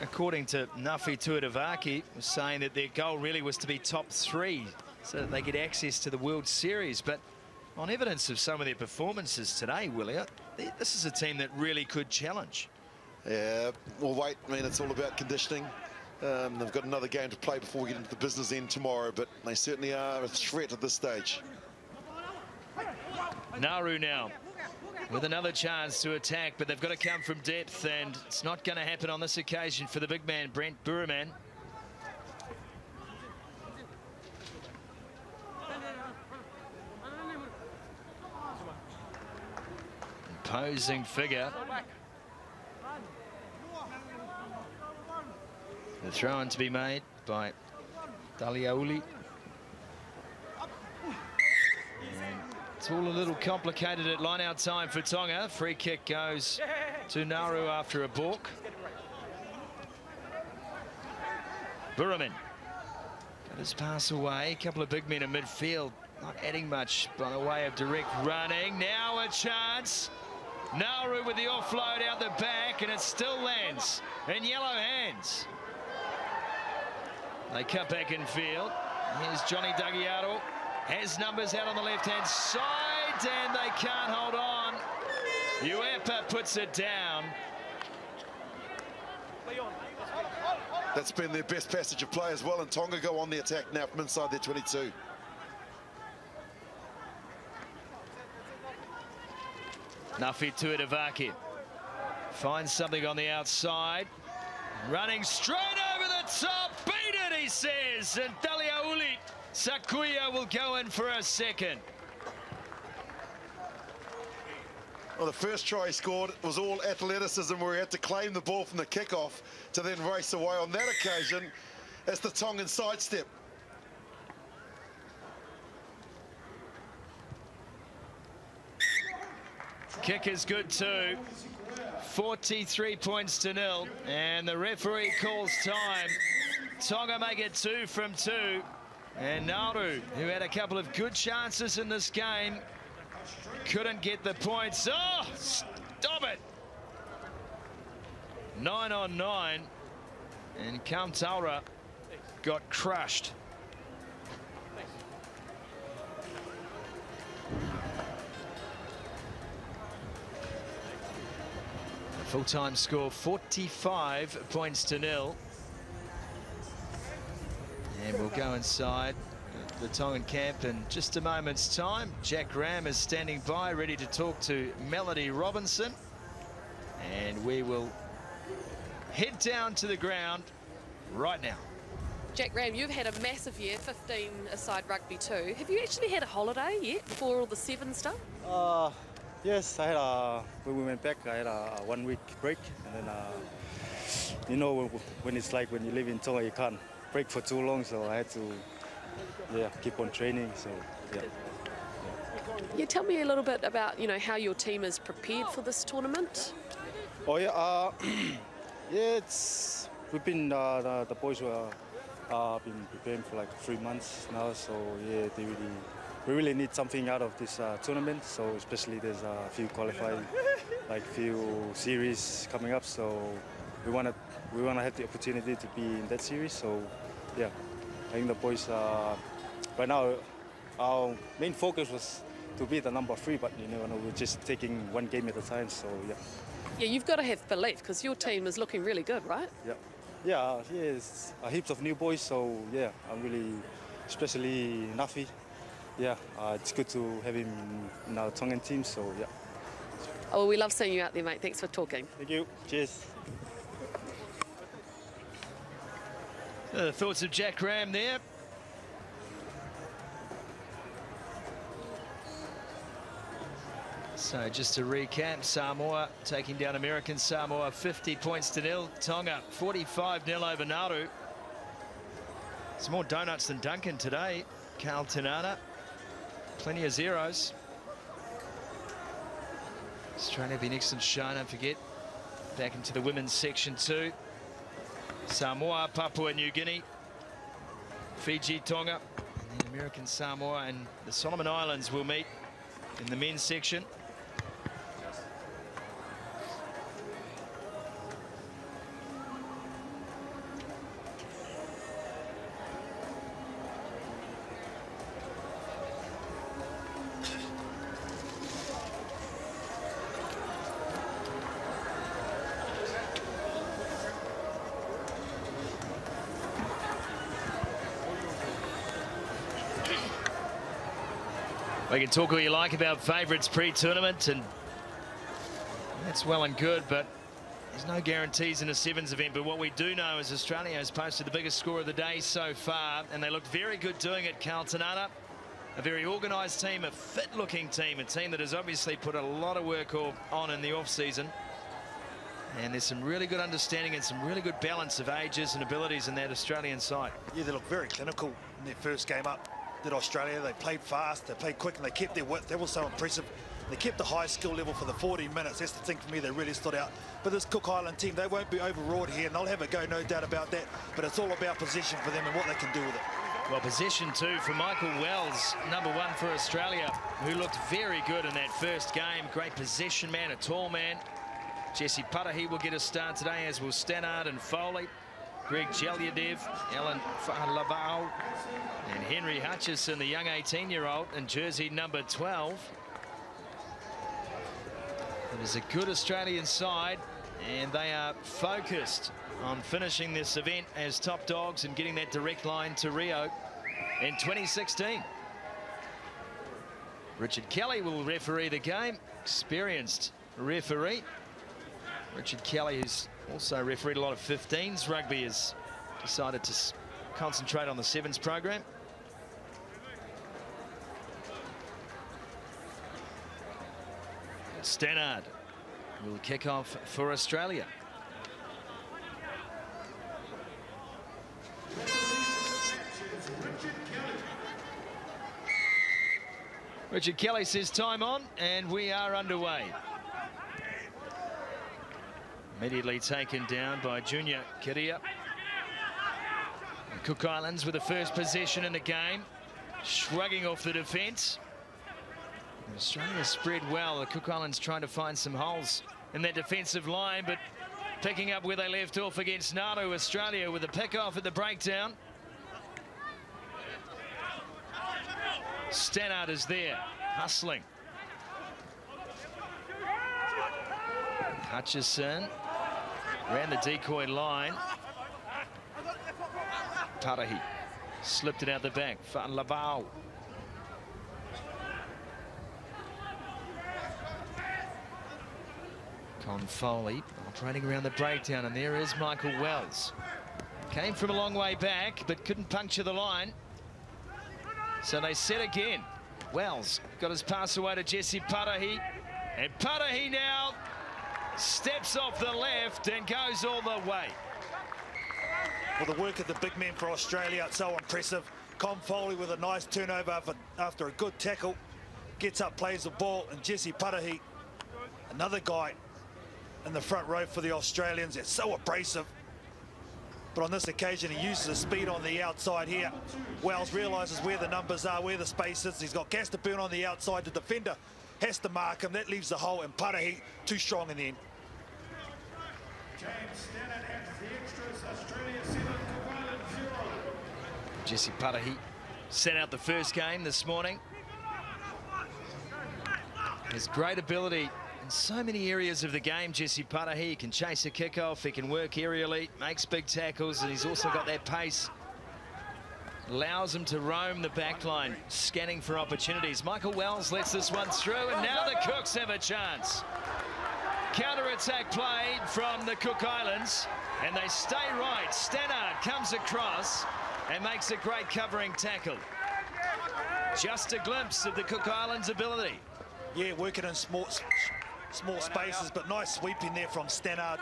according to Nafi Tuatavaki, was saying that their goal really was to be top 3 so that they get access to the World Series. But on evidence of some of their performances today, William, this is a team that really could challenge. Yeah, well, wait, I mean, it's all about conditioning. They've got another game to play before we get into the business end tomorrow, but they certainly are a threat at this stage. Nauru now with another chance to attack, but they've got to come from depth, and it's not going to happen on this occasion for the big man, Brent Buraman. Imposing figure. The throw in to be made by Taliauli. It's all a little complicated at line-out time for Tonga. Free kick goes to Nauru after a balk. Buraman got his pass away. A couple of big men in midfield, not adding much by the way of direct running. Now a chance. Nauru with the offload out the back, and it still lands in yellow hands. They cut back in field. Here's Johnny Dagiaro. Has numbers out on the left-hand side, and they can't hold on. Uepa puts it down. That's been their best passage of play as well, and Tonga go on the attack now from inside their 22. Nafi Tuatavaki finds something on the outside. Running straight over the top. Beat it, he says. And Taliauli Sikuia will go in for a second. Well, the first try he scored was all athleticism, where he had to claim the ball from the kickoff to then race away. On that occasion, it's the Tongan sidestep. Kick is good too. 43 points to 0, and the referee calls time. Tonga make it 2 from 2, and Nauru, who had a couple of good chances in this game, couldn't get the points. Oh, stop it! 9 on 9, and Kaumtaura got crushed. Full-time score 45 points to 0. And we'll go inside the Tongan camp in just a moment's time. Jack Ram is standing by, ready to talk to Melody Robinson. And we will head down to the ground right now. Jack Ram, you've had a massive year, 15-a-side rugby too. Have you actually had a holiday yet before all the seven stuff? Yes, I had when we went back, I had a 1 week break, and then you know when it's like when you live in Tonga, you can't break for too long, so I had to keep on training. So Yeah, tell me a little bit about how your team is prepared for this tournament. Oh yeah, we've been the boys were been preparing for like 3 months now, so yeah, we really need something out of this tournament. So especially there's a few qualifying, like few series coming up. So we wanna have the opportunity to be in that series. So yeah, I think the boys right now our main focus was to be the number 3, but we're just taking one game at a time. So yeah. Yeah, you've got to have belief because your team is looking really good, right? Yeah. It's heaps of new boys. So yeah, I'm really, especially Nafi. Yeah, it's good to have him in our Tongan team, so yeah. Oh, well, we love seeing you out there, mate. Thanks for talking. Thank you. Cheers. The thoughts of Jack Ram there. So just to recap, Samoa taking down American Samoa 50 points to 0. Tonga 45-0 over Nauru. It's more donuts than Duncan today. Carl Tinana. Plenty of zeros. Australia be next in show, don't forget. Back into the women's section too. Samoa, Papua New Guinea, Fiji, Tonga, and then American Samoa and the Solomon Islands will meet in the men's section. We can talk all you like about favourites pre-tournament, and that's well and good, but there's no guarantees in a sevens event. But what we do know is Australia has posted the biggest score of the day so far, and they look very good doing it. Carl Tinana, a very organised team, a fit-looking team, a team that has obviously put a lot of work on in the off-season. And there's some really good understanding and some really good balance of ages and abilities in that Australian side. Yeah, they look very clinical in their first game up. Did Australia, they played fast, they played quick, and they kept their width. That was so impressive. They kept the high skill level for the 40 minutes. That's the thing for me that really stood out. But this Cook Island team, they won't be overawed here, and they'll have a go, no doubt about that. But it's all about possession for them and what they can do with it. Well, possession too for Michael Wells, number 1 for Australia, who looked very good in that first game. Great possession man, a tall man. Jesse Patahi will get a start today, as will Stannard and Foley. Greg Jelyadev, Alan Fahalavau, and Henry Hutchison, the young 18-year-old, in jersey number 12. It is a good Australian side, and they are focused on finishing this event as top dogs and getting that direct line to Rio in 2016. Richard Kelly will referee the game, experienced referee. Richard Kelly, who's also refereed a lot of 15s rugby, has decided to concentrate on the sevens program. Stannard will kick off for Australia. Richard Kelly says time on, and we are underway. Immediately taken down by Junior Kiria. The Cook Islands with the first possession in the game, shrugging off the defence. Australia spread well. The Cook Islands trying to find some holes in their defensive line, but picking up where they left off against Nauru. Australia with a pick-off at the breakdown. Stannard is there, hustling. Hutchison ran the decoy line. Tarahi slipped it out the back. Fa'an Labau. Con Foley operating around the breakdown, and there is Michael Wells. Came from a long way back, but couldn't puncture the line. So they set again. Wells got his pass away to Jesse Parahi, and Parahi now steps off the left and goes all the way. Well, the work of the big men for Australia, so impressive. Con Foley with a nice turnover after a good tackle. Gets up, plays the ball, and Jesse Parahi, another guy in the front row for the Australians. It's so abrasive. But on this occasion, he uses the speed on the outside here. Wells realises where the numbers are, where the space is. He's got gas to burn on the outside. The defender has to mark him. That leaves the hole, and Parahi too strong in the end. Jesse Parahi set out the first game this morning. His great ability in so many areas of the game, Jesse Parahi. He can chase a kickoff, he can work aerially, makes big tackles, and he's also got that pace. Allows him to roam the back line, scanning for opportunities. Michael Wells lets this one through, and now the Cooks have a chance. Counter-attack play from the Cook Islands, and they stay right. Stannard comes across and makes a great covering tackle. Just a glimpse of the Cook Islands' ability. Yeah, working in small spaces, but nice sweeping there from Stannard.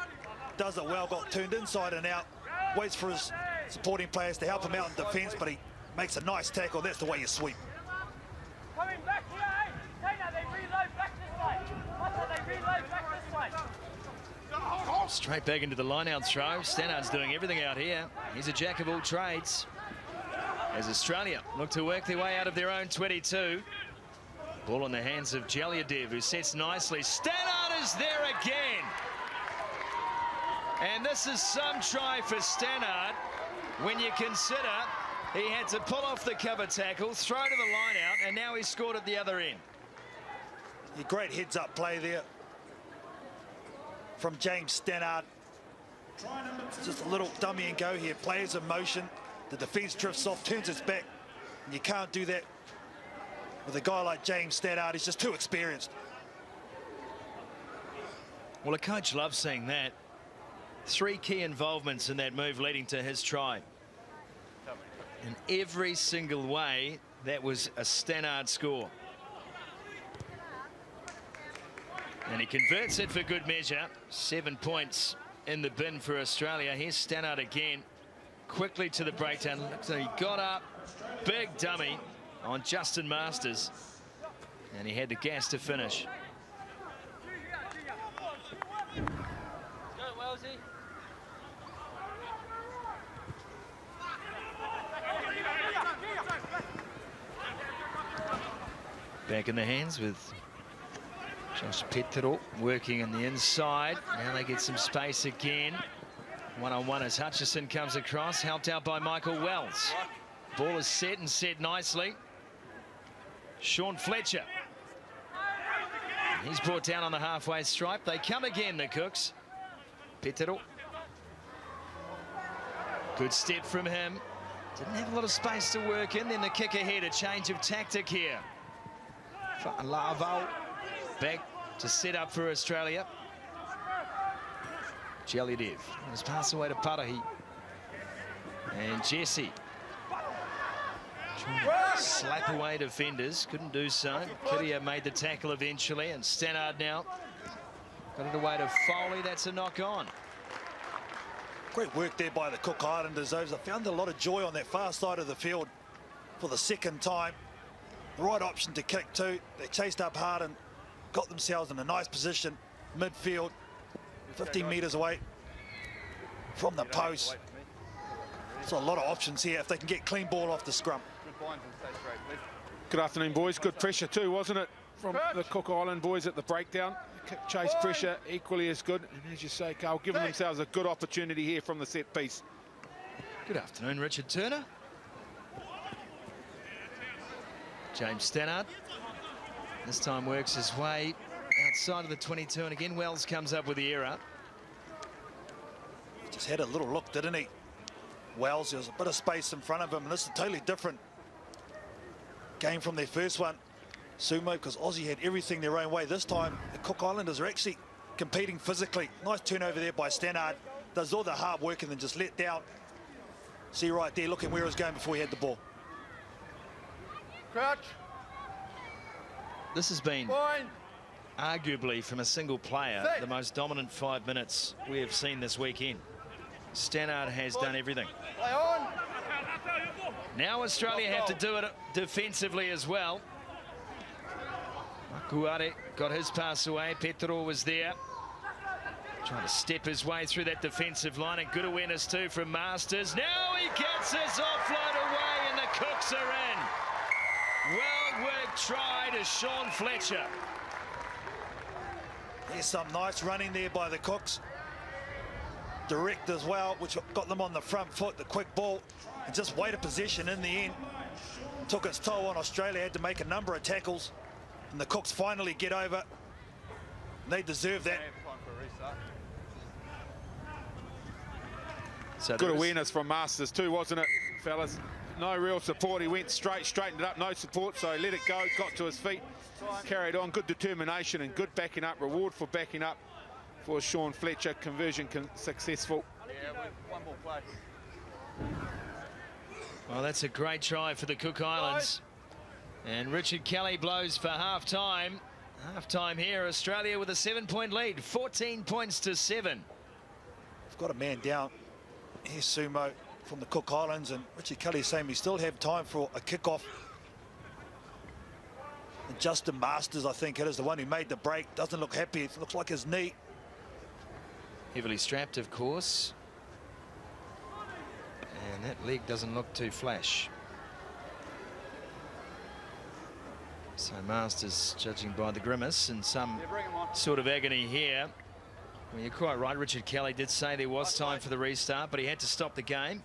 Does it well, got turned inside and out. Waits for his supporting players to help him out in defence, but he makes a nice tackle. That's the way you sweep. Coming back here, eh? Taylor, they reload back this way. Hunter, they reload back this way. Straight back into the line-out throw. Stannard's doing everything out here. He's a jack of all trades. As Australia look to work their way out of their own 22. Ball in the hands of Jaliadev, who sets nicely. Stannard is there again. And this is some try for Stannard when you consider he had to pull off the cover tackle, throw to the line out, and now he's scored at the other end. A great heads-up play there from James Stannard. Just a little dummy and go here. Players in motion. The defence drifts off, turns its back. And you can't do that with a guy like James Stannard. He's just too experienced. Well, a coach loves seeing that. 3 key involvements in that move leading to his try. In every single way, that was a Stannard score. And he converts it for good measure. 7 points in the bin for Australia. Here's Stannard again. Quickly to the breakdown. So he got up, big dummy on Justin Masters. And he had the gas to finish. Back in the hands with Josh Petero working on the inside. Now they get some space again. One-on-one as Hutchison comes across, helped out by Michael Wells. Ball is set and set nicely. Sean Fletcher. He's brought down on the halfway stripe. They come again, the Cooks. Petero. Good step from him. Didn't have a lot of space to work in. Then the kick ahead, a change of tactic here. Lavo back to set up for Australia. Jaliadev has passed away to Parahi. And Jesse trying to slap away defenders, couldn't do so. Kiria made the tackle eventually, and Stannard now got it away to Foley. That's a knock on. Great work there by the Cook Islanders. They found a lot of joy on that far side of the field for the second time. The right option to kick too. They chased up hard and got themselves in a nice position midfield. 15 metres away from the post. There's a lot of options here if they can get clean ball off the scrum. Good afternoon, boys. Good pressure too, wasn't it, from the Cook Island boys at the breakdown? Chase pressure equally as good, and as you say, Carl, giving themselves a good opportunity here from the set piece. Good afternoon, Richard Turner. James Stannard this time works his way outside of the 22, and again Wells comes up with the error. Just had a little look, didn't he? Wells, there was a bit of space in front of him, and this is a totally different game from their first one, Sumo, because Aussie had everything their own way. This time, the Cook Islanders are actually competing physically. Nice turnover there by Stannard. Does all the hard work and then just let down. See right there, looking where he was going before he had the ball. Crouch. This has been arguably, from a single player, the most dominant 5 minutes we have seen this weekend. Stannard has done everything. Now Australia have to do it defensively as well. Makuare got his pass away. Petro was there, trying to step his way through that defensive line, and good awareness too from Masters. Now he gets his offload away, and the Cooks are in. Well worked try to Sean Fletcher. There's some nice running there by the Cooks. Direct as well, which got them on the front foot, the quick ball, and just weight of possession in the end. Took its toll on Australia, had to make a number of tackles, and the Cooks finally get over. They deserve that. So good awareness from Masters too, wasn't it, fellas? No real support. He went straightened it up, no support, so let it go, got to his feet, carried on. Good determination and good backing up, reward for backing up for Sean Fletcher. Conversion successful. One more play. Well, that's a great try for the Cook Islands. And Richard Kelly blows for half-time. Half-time here, Australia with a 7-point lead, 14 points to 7. We've got a man down. Here's Sumo from the Cook Islands, and Richard Kelly's saying we still have time for a kick-off. And Justin Masters, I think it is, the one who made the break. Doesn't look happy. It looks like his knee. Heavily strapped, of course. And that leg doesn't look too flash. So Masters, judging by the grimace, in some sort of agony here. Well, you're quite right, Richard Kelly did say there was time for the restart, but he had to stop the game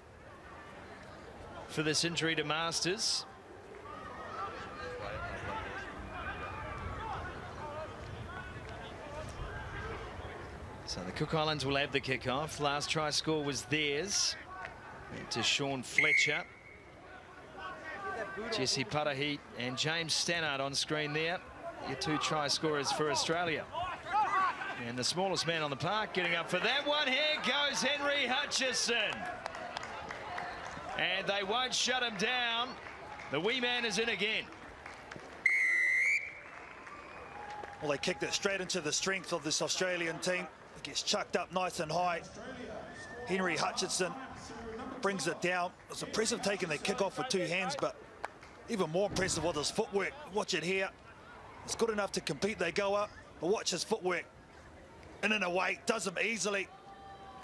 for this injury to Masters. So the Cook Islands will have the kick-off. Last try score was theirs. To Sean Fletcher. Jesse Parahi and James Stannard on screen there. Your two try scorers for Australia. And the smallest man on the park getting up for that one. Here goes Henry Hutchison. And they won't shut him down. The wee man is in again. Well, they kicked it straight into the strength of this Australian team. It gets chucked up nice and high. Henry Hutchison brings it down. It's impressive taking the kick off with two hands, but even more impressive with his footwork. Watch it here. It's good enough to compete. They go up, but watch his footwork. In and away, does him easily.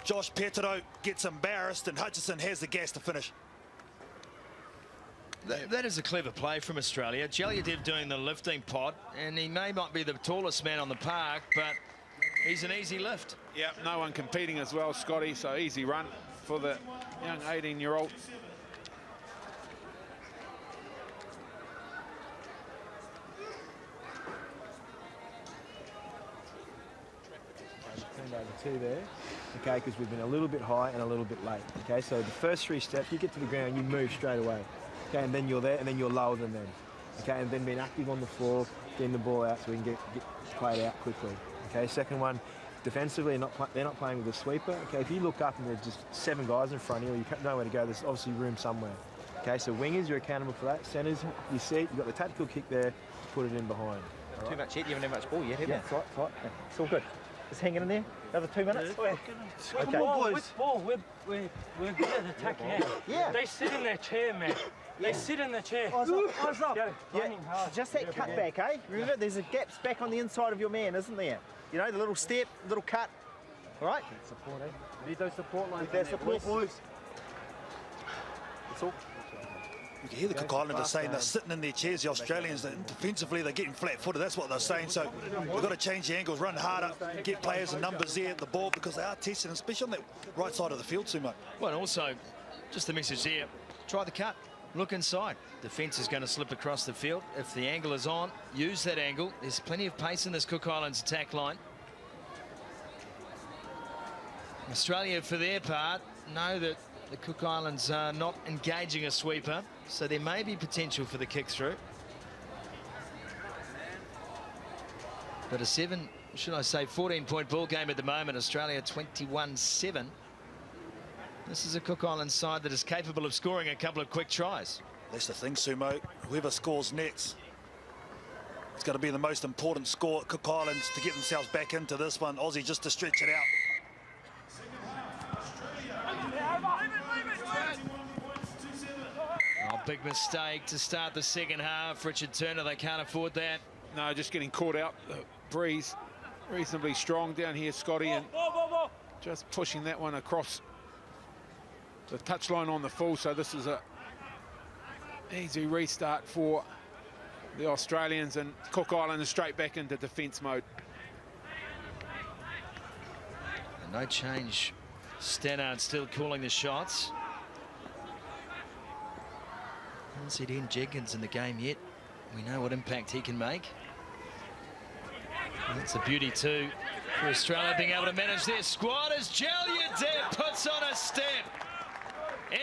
Josh Petro gets embarrassed, and Hutchison has the gas to finish. That is a clever play from Australia. Jelyadev doing the lifting pod, and he may not be the tallest man on the park, but he's an easy lift. Yeah, no one competing as well, Scotty, so easy run for the young 18-year-old. Over two there, okay, because we've been a little bit high and a little bit late, okay? So the first three steps, you get to the ground, you move straight away, okay? And then you're there, and then you're lower than them, okay? And then being active on the floor, getting the ball out so we can get played out quickly, okay? Second one, defensively, they're not playing with a sweeper, okay? If you look up and there's just 7 guys in front of you, you can't know where to go, there's obviously room somewhere, okay? So wingers, you're accountable for that. Centres, you see it, you've got the tactical kick there, put it in behind. Too right? Much yet, you haven't had much ball yet, have you? Yeah, it's right. Yeah. It's all good. Just hanging in there. Another 2 minutes. Yeah. Okay. Come on, boys. With ball, we're good at attacking. Yeah. They sit in their chair, man. They sit in the chair. Eyes up. Yeah. Just that cut back, eh? Remember, there's a gaps back on the inside of your man, isn't there? You know, the little step, little cut. All right? Support, eh? Need those support lines. Need their support, boys. That's all. You can hear the Cook Islanders saying they're sitting in their chairs, the Australians, that defensively they're getting flat-footed. That's what they're saying. So we've got to change the angles, run harder, get players and numbers there at the ball, because they are testing, especially on that right side of the field, Sumo. Well, and also, just the message here, try the cut, look inside. Defence is going to slip across the field. If the angle is on, use that angle. There's plenty of pace in this Cook Islands attack line. Australia, for their part, know that the Cook Islands are not engaging a sweeper, so there may be potential for the kick through. But a 14-point ball game at the moment. Australia 21-7. This is a Cook Islands side that is capable of scoring a couple of quick tries. That's the thing, Sumo. Whoever scores next, it's going to be the most important score at Cook Islands to get themselves back into this one. Aussie just to stretch it out. Oh, big mistake to start the second half. Richard Turner, they can't afford that. No, just getting caught out. The breeze reasonably strong down here, Scotty, and just pushing that one across the touchline on the full. So this is a easy restart for the Australians, and Cook Islands straight back into defence mode. And no change. Stannard still calling the shots. Haven't seen Ian Jenkins in the game yet. We know what impact he can make. And it's a beauty too for Australia being able to manage their squad as Jelyadev puts on a step.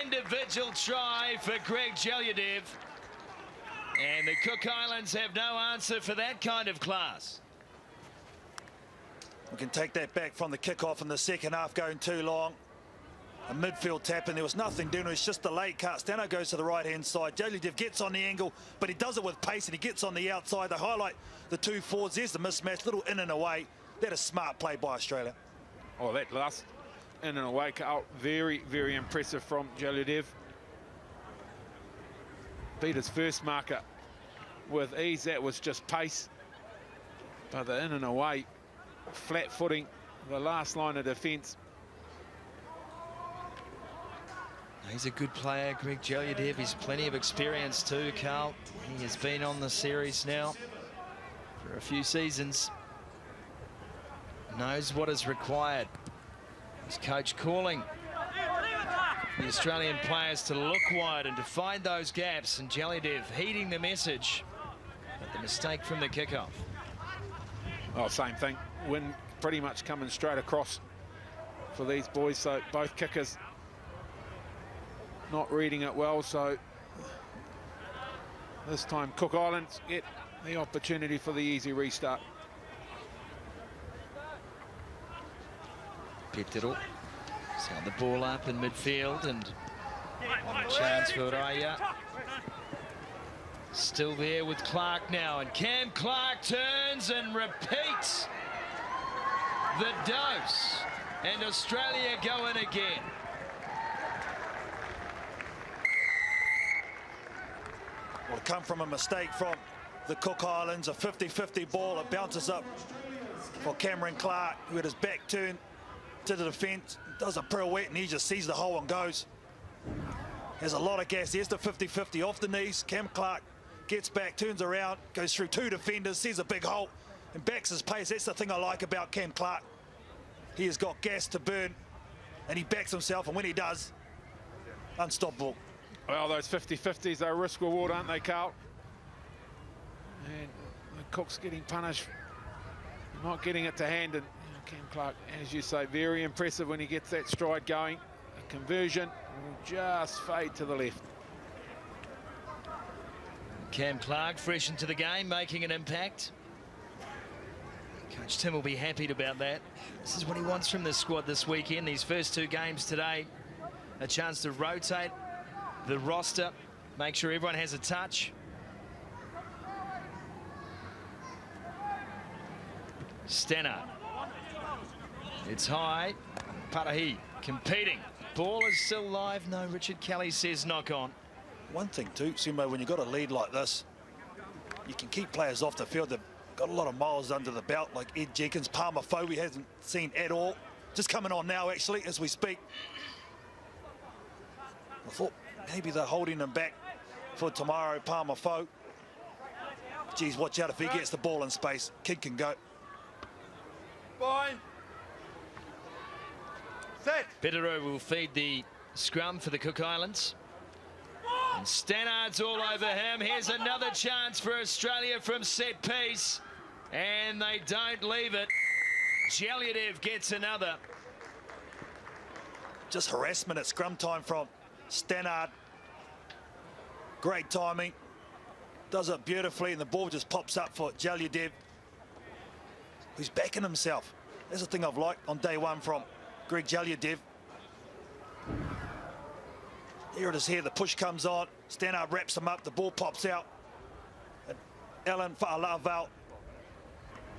Individual try for Greg Jelyadev. And the Cook Islands have no answer for that kind of class. We can take that back from the kickoff in the second half going too long. A midfield tap, and there was nothing doing. It was just a late cut. Stano goes to the right-hand side. Jelyadev gets on the angle, but he does it with pace, and he gets on the outside. They highlight the two forwards. There's the mismatch, little in and away. That is smart play by Australia. Oh, that last in and away cut, very, very impressive from Jelyadev. Beat his first marker with ease. That was just pace. But the in and away, flat footing, the last line of defence. He's a good player, Greg Jelyadev. He's plenty of experience too, Carl. He has been on the series now for a few seasons. Knows what is required. His coach calling the Australian players to look wide and to find those gaps, and Jelyadev heeding the message. But the mistake from the kickoff. Oh, same thing. Wind pretty much coming straight across for these boys, so both kickers not reading it well. So this time Cook Islands get the opportunity for the easy restart. Petero held the ball up in midfield, and a chance for Raya. Still there with Clark now, and Cam Clark turns and repeats the dose, and Australia go in again. Will come from a mistake from the Cook Islands, a 50-50 ball. It bounces up for Cameron Clark, who had his back turned to the defence, does a pirouette, and he just sees the hole and goes. Has a lot of gas. There's the 50-50 off the knees. Cam Clark gets back, turns around, goes through two defenders, sees a big hole, and backs his pace. That's the thing I like about Cam Clark. He has got gas to burn, and he backs himself, and when he does, unstoppable. Well, those 50-50s, they're risk reward, aren't they, Carl? And the Cook's getting punished, not getting it to hand, and Cam Clark, as you say, very impressive when he gets that stride going. A conversion will just fade to the left. Cam Clark fresh into the game, making an impact. Coach Tim will be happy about that. This is what he wants from this squad this weekend. These first two games today, a chance to rotate the roster, make sure everyone has a touch. Stannard. It's high. Parahi competing. Ball is still live. No, Richard Kelly says knock on. One thing too, Sumo, when you've got a lead like this, you can keep players off the field. They've got a lot of miles under the belt, like Ed Jenkins. Palmer Foe, we hasn't seen at all. just coming on now, actually, as we speak. I thought maybe they're holding him back for tomorrow, Palmer Foe. Geez, watch out if he gets the ball in space. Kid can go. Fine. Set. Petero will feed the scrum for the Cook Islands. And Stannard's all over him. Here's another chance for Australia from set piece. And they don't leave it. Jalyadev gets another. Just harassment at scrum time from Stannard. Great timing. Does it beautifully, and the ball just pops up for Jalyadev, who's backing himself. That's the thing I've liked on day one from Greg Jalyadev. Here it is here, the push comes on, Stannard wraps him up, the ball pops out. And Alan Fa'alavau,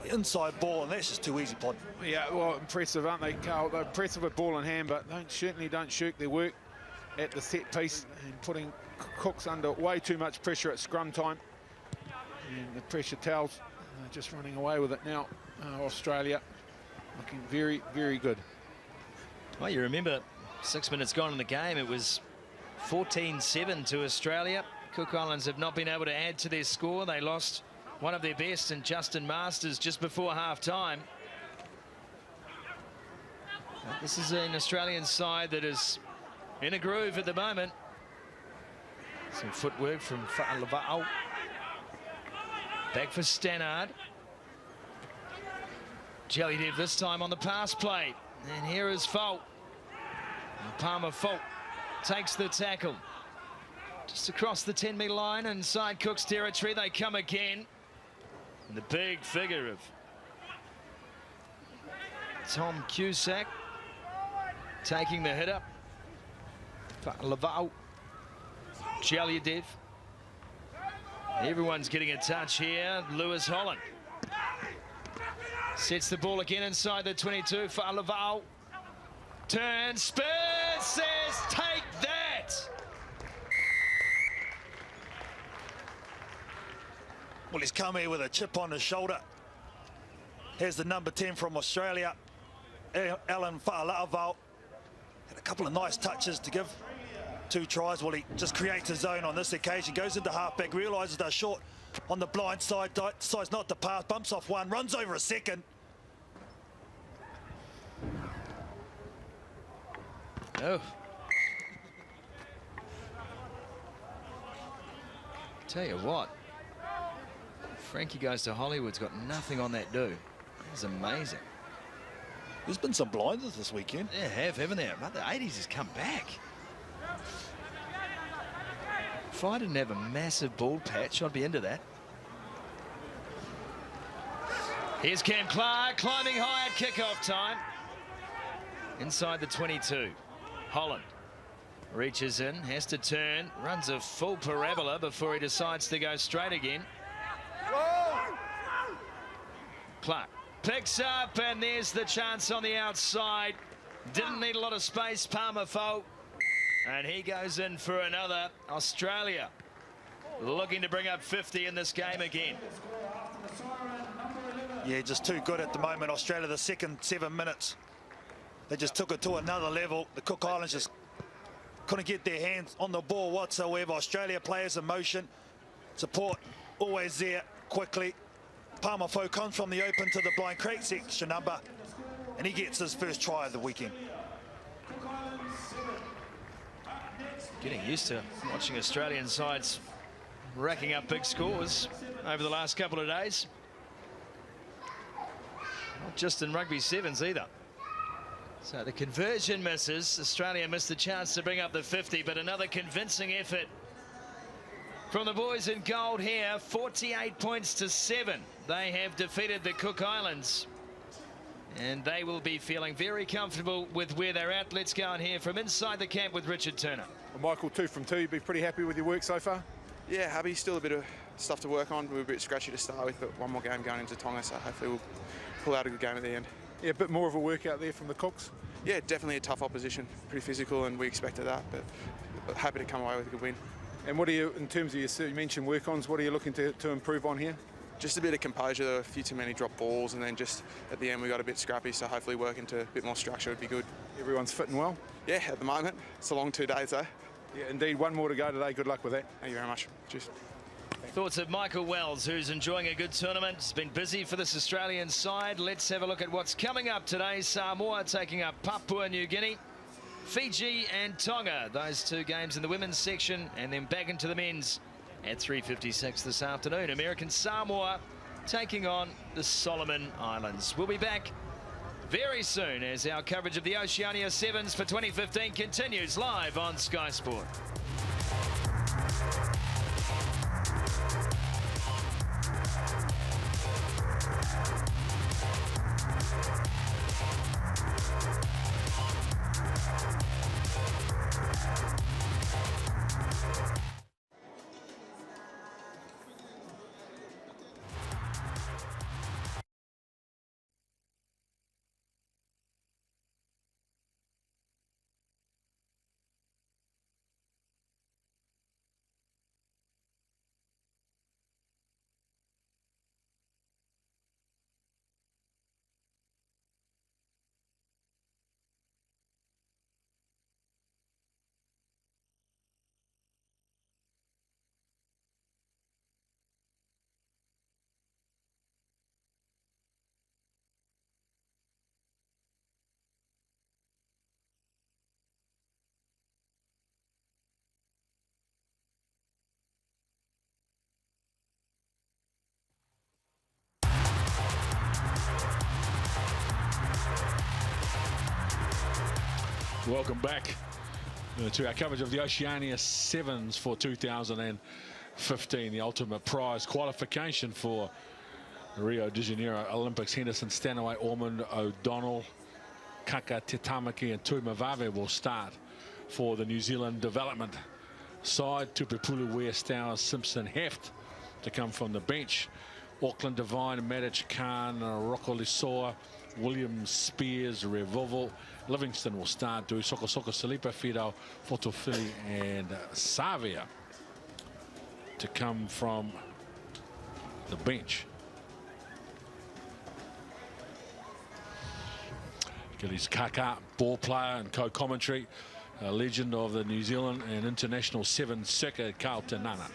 the inside ball, and that's just too easy, Pod. Yeah, well, impressive, aren't they, Carl? They're impressive with ball in hand, but certainly don't shirk their work at the set piece and putting Cooks under way too much pressure at scrum time. And the pressure towels just running away with it now. Australia looking very, very good. Well, you remember 6 minutes gone in the game, it was 14-7 to Australia. Cook Islands have not been able to add to their score. They lost one of their best in Justin Masters just before half-time. This is an Australian side that is in a groove at the moment. Some footwork from Fa'alavau. Back for Stannard. Jalyadev this time on the pass play. And here is Folt. Palmer Folt takes the tackle. Just across the 10-metre line inside Cook's territory. They come again. And the big figure of Tom Cusack taking the hit up. Fa'alavau. Jalyadev. Everyone's getting a touch here. Lewis Holland sets the ball again inside the 22. Fa'alavau turns, spins, says, take that. Well, he's come here with a chip on his shoulder. Here's the number 10 from Australia, Alan Fa'alavau. Had a couple of nice touches to give. 2 tries. Well, he just creates his own on this occasion. Goes into halfback, realises they're short on the blind side, decides not to pass, bumps off one, runs over a second. Oh. Tell you what, Frankie Goes to Hollywood's got nothing on that do. It's amazing. There's been some blinders this weekend. There have, haven't there? But the 80s has come back. If I didn't have a massive bald patch, I'd be into that. Here's Cam Clark climbing high at kickoff time. Inside the 22. Holland reaches in, has to turn, runs a full parabola before he decides to go straight again. Clark picks up, and there's the chance on the outside. Didn't need a lot of space, Palmer Foe. And he goes in for another. Australia looking to bring up 50 in this game again. Yeah, just too good at the moment. Australia, the second 7 minutes, they just took it to another level. The Cook Islands just couldn't get their hands on the ball whatsoever. Australia players in motion. Support always there quickly. Palmer Foe comes from the open to the blind, creates extra number, and he gets his first try of the weekend. Getting used to watching Australian sides racking up big scores over the last couple of days. Not just in Rugby Sevens either. So the conversion misses. Australia missed the chance to bring up the 50, but another convincing effort from the boys in gold here. 48 points to 7. They have defeated the Cook Islands, and they will be feeling very comfortable with where they're at. Let's go and hear from inside the camp with Richard Turner. Well, Michael, 2 from 2. You've been pretty happy with your work so far? Yeah, happy. Still a bit of stuff to work on. We were a bit scratchy to start with, but one more game going into Tonga, so hopefully we'll pull out a good game at the end. Yeah, a bit more of a workout there from the Cooks? Yeah, definitely a tough opposition. Pretty physical, and we expected that, but happy to come away with a good win. And what are you, in terms of your, you mentioned work-ons, what are you looking to improve on here? just a bit of composure. There were a few too many drop balls, and then just at the end we got a bit scrappy, so hopefully working to a bit more structure would be good. Everyone's fitting well? Yeah, at the moment. It's a long 2 days though. Yeah, indeed. One more to go today. Good luck with that. Thank you very much. Cheers. Thoughts of Michael Wells, who's enjoying a good tournament. It's been busy for this Australian side. Let's have a look at what's coming up today. Samoa taking up Papua New Guinea, Fiji and Tonga. Those 2 games in the women's section, and then back into the men's at 3:56 this afternoon. American Samoa taking on the Solomon Islands. We'll be back very soon as our coverage of the Oceania Sevens for 2015 continues live on Sky Sport. Welcome back to our coverage of the Oceania Sevens for 2015, the ultimate prize qualification for Rio de Janeiro Olympics. Henderson, Stanaway, Ormond, O'Donnell, Kaka, Tetamaki and Tuimavave will start for the New Zealand development side. Tupupulu, Ware, Stowers, Simpson, Heft to come from the bench. Auckland, Devine, Matic, Khan, Rocco Lisoa, Williams, Spears, Revoval. Livingston will start. Do Soko Salipa, Fido, Fotofili and Savia to come from the bench. Gillies Kaka, ball player and co-commentary, a legend of the New Zealand and international Sevens circuit, Carl Tanana.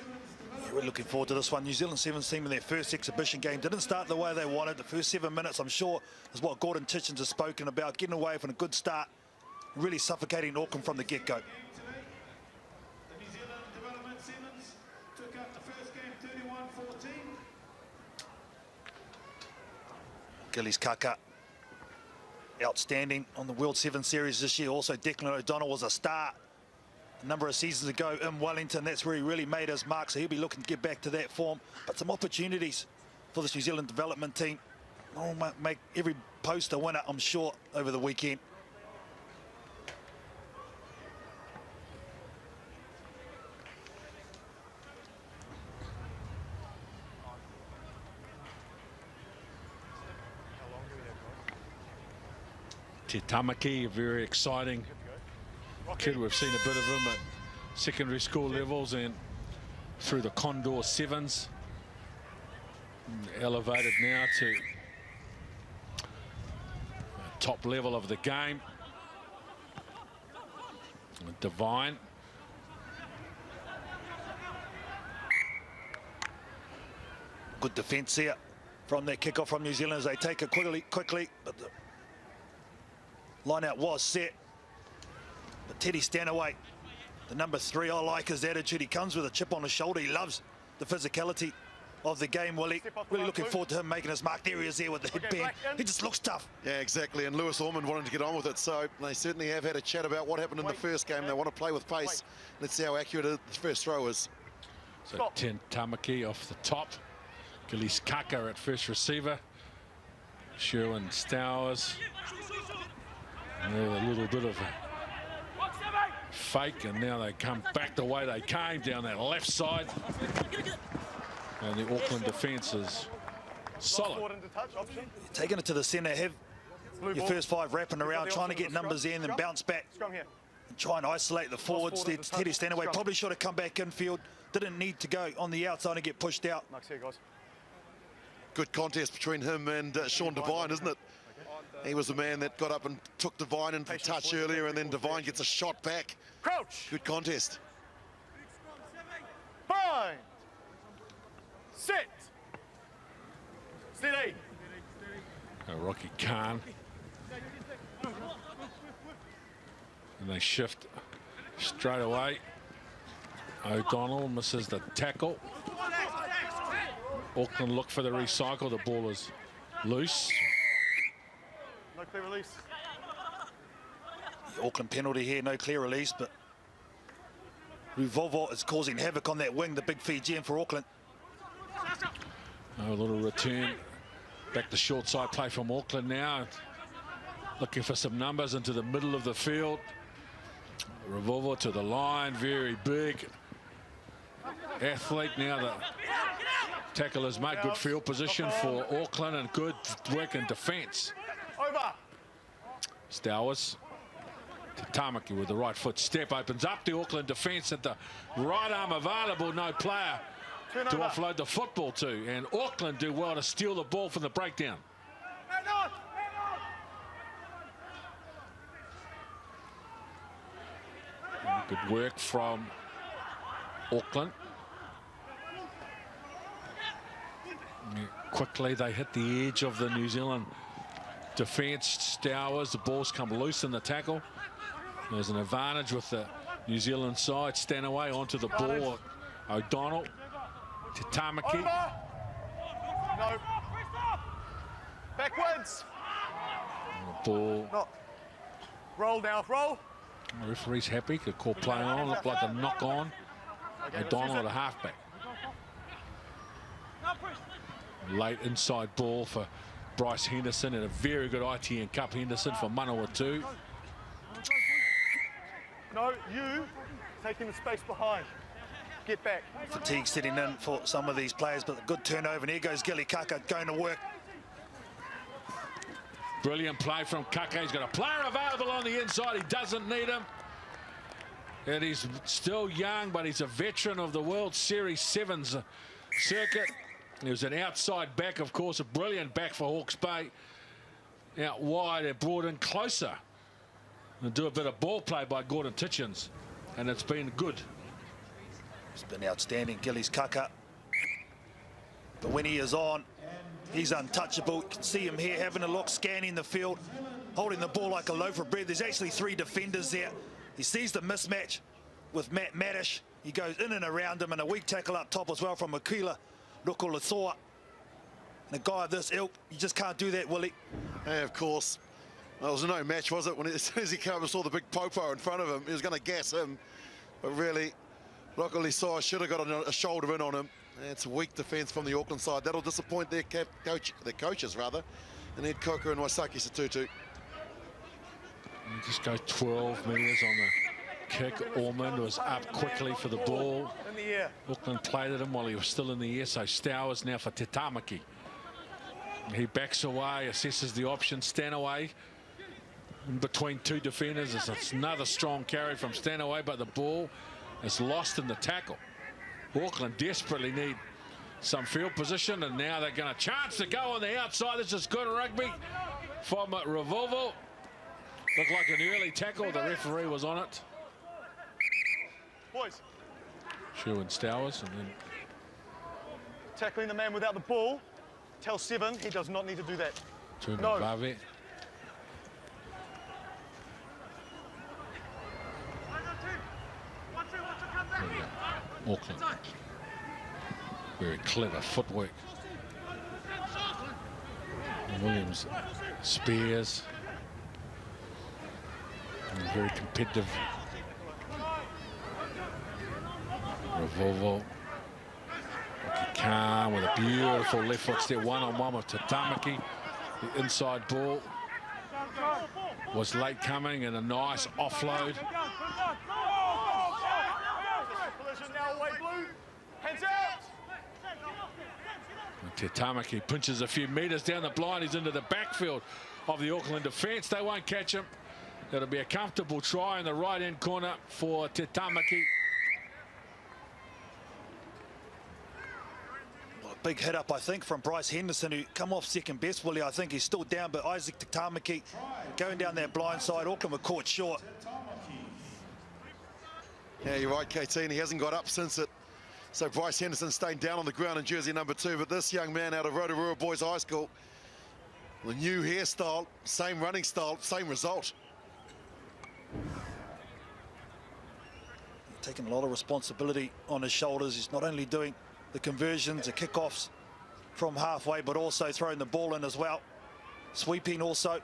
Yeah, we're looking forward to this one. New Zealand Sevens team in their first exhibition game didn't start the way they wanted. The first 7 minutes, I'm sure, is what Gordon Titchens has spoken about, getting away from a good start, really suffocating Auckland from the get-go. The New Zealand Development Sevens took up the first game 31-14. Gillies Kaka, outstanding on the World Sevens Series this year. Also, Declan O'Donnell was a star a number of seasons ago in Wellington. That's where he really made his mark, so he'll be looking to get back to that form. But some opportunities for this New Zealand development team. I'll make every post a winner, I'm sure, over the weekend. Te Tamaki, a very exciting kid. We've seen a bit of him at secondary school levels and through the Condor Sevens. Elevated now to the top level of the game. Divine. Good defence here from that kickoff from New Zealand as they take it quickly, but the line out was set. But Teddy Stanaway, the number 3, I like his attitude. He comes with a chip on his shoulder. He loves the physicality of the game, Willie. Really looking forward to him making his mark. There he is there with the headband. He just looks tough. Yeah, exactly. And Lewis Ormond wanted to get on with it. So they certainly have had a chat about what happened in the first game. They want to play with pace. Let's see how accurate the first throw is. So Te Tamaki off the top. Gillies Kaka at first receiver. Sherwin Stowers. And a little bit of a fake, and now they come back the way they came down that left side. And the Auckland defence is solid. Taking it to the centre, have your first 5 wrapping around, trying to get numbers in and bounce back. And try and isolate the forwards. Teddy Stanaway probably should have come back infield. Didn't need to go on the outside and get pushed out. good contest between him and Sean Devine, isn't it? He was the man that got up and took Devine into the touch earlier, and then Devine gets a shot back. Crouch. Good contest. Bind. Sit. Steady. Rocky Khan. And they shift straight away. O'Donnell misses the tackle. Auckland look for the recycle. The ball is loose. No clear release. The Auckland penalty here, no clear release, but Ruvovo is causing havoc on that wing, the big Fijian for Auckland. A little return. Back to short side play from Auckland now. Looking for some numbers into the middle of the field. Ruvovo to the line, very big athlete. Now the tackle has made good field position for Auckland and good work in defence. Over. Stowers. Tamaki with the right foot step opens up the Auckland defence at the right arm available. No player to offload the football to, and Auckland do well to steal the ball from the breakdown. Good work from Auckland. Quickly they hit the edge of the New Zealand defence. Stowers, the ball's come loose in the tackle. There's an advantage with the New Zealand side. Stanaway onto the ball. O'Donnell to Tamaki. No. Backwards. Ball. No. Roll now. Roll. The referee's happy. Could call play on. Looked like a knock on. O'Donnell at a halfback. Late inside ball for Bryce Henderson, and a very good ITN Cup Henderson for Manawatu. No, you taking the space behind. Get back. Fatigue setting in for some of these players, but a good turnover, and here goes Gilly Kaka going to work. Brilliant play from Kaka. He's got a player available on the inside. He doesn't need him. And he's still young, but he's a veteran of the World Series Sevens circuit. He was an outside back, of course, a brilliant back for Hawke's Bay. Out wide, they're brought in closer. And do a bit of ball play by Gordon Titchens. And it's been good. It's been outstanding, Gilly's Kaka. But when he is on, he's untouchable. You can see him here having a look, scanning the field, holding the ball like a loaf of bread. There's actually 3 defenders there. He sees the mismatch with Matt Maddish. He goes in and around him, and a weak tackle up top as well from Makila Rukolatoa. And a guy of this ilk, you just can't do that, Willie. Yeah, of course. Well, it was no match, was it? When as soon as he came and saw the big popo in front of him, he was going to gas him. But really, Rukolatoa should have got a shoulder in on him. It's a weak defence from the Auckland side. That'll disappoint their coaches, rather. And Ed Coker and Waisaki Satutu. He just goes 12 metres on the kick. Ormond was up quickly for the ball. In the air. Auckland played at him while he was still in the air, so Stowers now for Te Tamaki. He backs away, assesses the option, Stanaway in between 2 defenders. It's another strong carry from Stanaway, but the ball is lost in the tackle. Auckland desperately need some field position, and now they're going to chance to go on the outside. This is good rugby from Ruvovo. Looked like an early tackle. The referee was on it. Boys. Shu and Stowers, and then Tackling the man without the ball. Tell 7 he does not need to do that. no. Vave. Auckland. Very clever footwork. And Williams spears. And very competitive. Ruvovo. Khan with a beautiful left foot step, one-on-one with Tatamaki. The inside ball was late coming, and a nice offload. Tatamaki pinches a few metres down the blind. He's into the backfield of the Auckland defence. They won't catch him. It'll be a comfortable try in the right-hand corner for Tatamaki. Big hit up, I think, from Bryce Henderson, who come off second best. Willie, I think he's still down, but Isaac Tamaki going down that blind side. Auckland were caught short. Yeah, you're right, KT, and he hasn't got up since it. So Bryce Henderson staying down on the ground in jersey number 2, but this young man out of Rotorua Boys High School, the new hairstyle, same running style, same result. Taking a lot of responsibility on his shoulders. He's not only doing the conversions, the kickoffs from halfway, but also throwing the ball in as well. Sweeping also.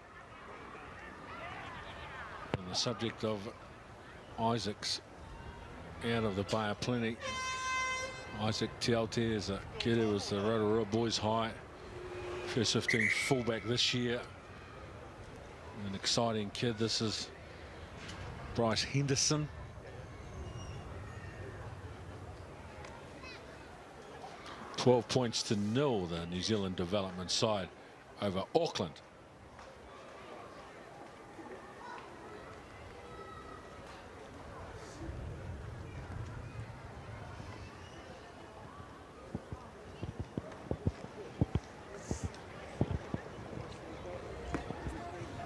On the subject of Isaac's out of the Bay of Plenty, Isaac Tiaute is a kid who was the Rotorua Boys High first 15 fullback this year. An exciting kid. This is Bryce Henderson. 12 points to 0, the New Zealand development side over Auckland.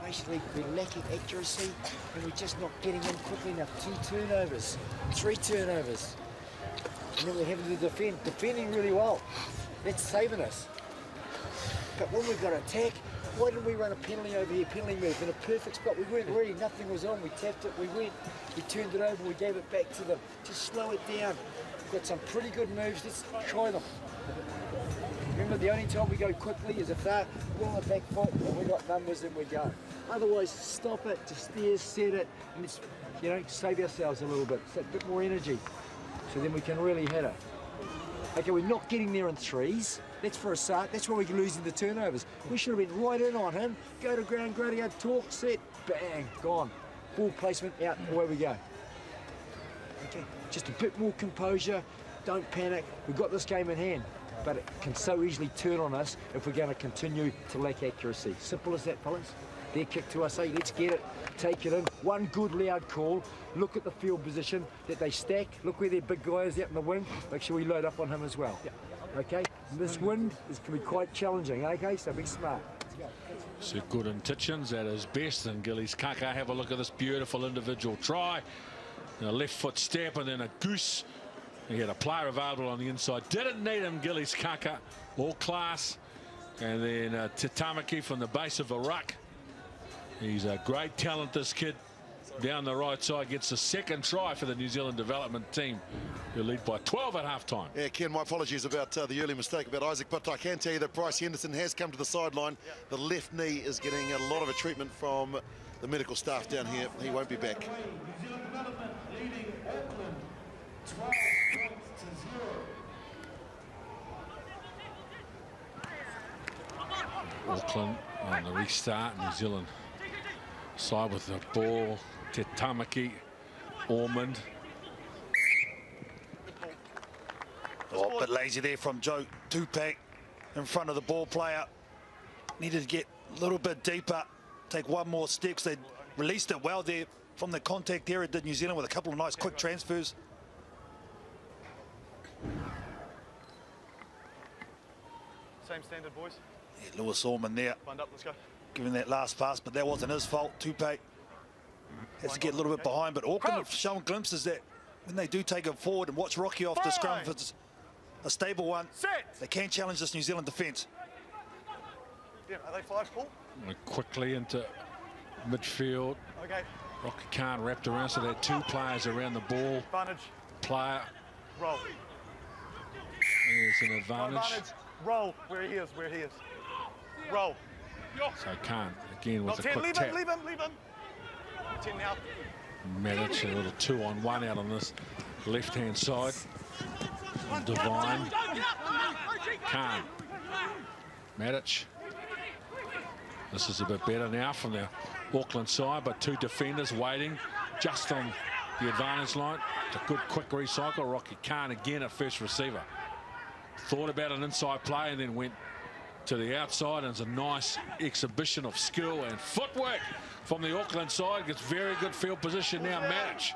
Basically, we're lacking accuracy and we're just not getting in quickly enough. 2 turnovers, 3 turnovers. And then we're having to defending really well. That's saving us. But when we've got to attack, why didn't we run a penalty over here, penalty move in a perfect spot? We weren't ready, nothing was on, we tapped it, we turned it over, we gave it back to them. Just slow it down. We've got some pretty good moves, let's try them. Remember, the only time we go quickly is if they're on the back foot and we got numbers, then we go. Otherwise, stop it, just steer, set it, and let's, you know, save ourselves a little bit, a bit more energy. So then we can really hit it. Okay, we're not getting there in threes. That's for a start. That's why we're losing the turnovers. We should have been right in on him. Go to ground, gradient, talk, set, bang, gone. Ball placement, out, away we go. Okay, just a bit more composure. Don't panic. We've got this game in hand, but it can so easily turn on us if we're going to continue to lack accuracy. Simple as that, fellas. Their kick to us, hey, let's get it, take it in. One good loud call. Look at the field position that they stack. Look where their big guy is out in the wing. Make sure we load up on him as well. Okay, and this wind can be quite challenging. Okay, so be smart. So good in Titchens at his best, and Gillies Kaka. Have a look at this beautiful individual try. A left foot step and then a goose. He had a player available on the inside. Didn't need him, Gillies Kaka. All class. And then Tamaki from the base of a ruck. He's a great talent, this kid. Down the right side, gets the second try for the New Zealand development team, who lead by 12 at halftime. Yeah, Ken, my apologies about the early mistake about Isaac, but I can tell you that Bryce Henderson has come to the sideline. The left knee is getting a lot of a treatment from the medical staff down here. He won't be back. New Zealand development leading Auckland 12 to 0. Auckland on the restart. New Zealand side with the ball. Te Tamaki, Ormond. Oh, a bit lazy there from Joe Tupac in front of the ball player. Needed to get a little bit deeper, take one more step. They released it well there from the contact area, did New Zealand, with a couple of nice quick transfers. Same standard, boys. Yeah, Lewis Ormond there. Find up, let's go. Giving that last pass, but that wasn't his fault. Tupac has to get a little bit behind, but Auckland have shown glimpses that when they do take it forward and watch Rocky off the scrum, if it's a stable one, they can challenge this New Zealand defence. Yeah, are they 5 full? Quickly into midfield. Okay. Rocky Khan wrapped around, so they had 2 players around the ball. Advantage. Player. Roll. There's an advantage. Roll where he is, where he is. Roll. So Khan again with Not a 10, quick leave tap. him, leave him, leave him. 10 now. Medic, a little 2-on-1 out on this left-hand side. Divine. Khan. Medic. This is a bit better now from the Auckland side, but 2 defenders waiting just on the advantage line. It's a good quick recycle. Rocky Khan again at first receiver. Thought about an inside play and then went to the outside, and it's a nice exhibition of skill and footwork from the Auckland side. Gets very good field position now. Match.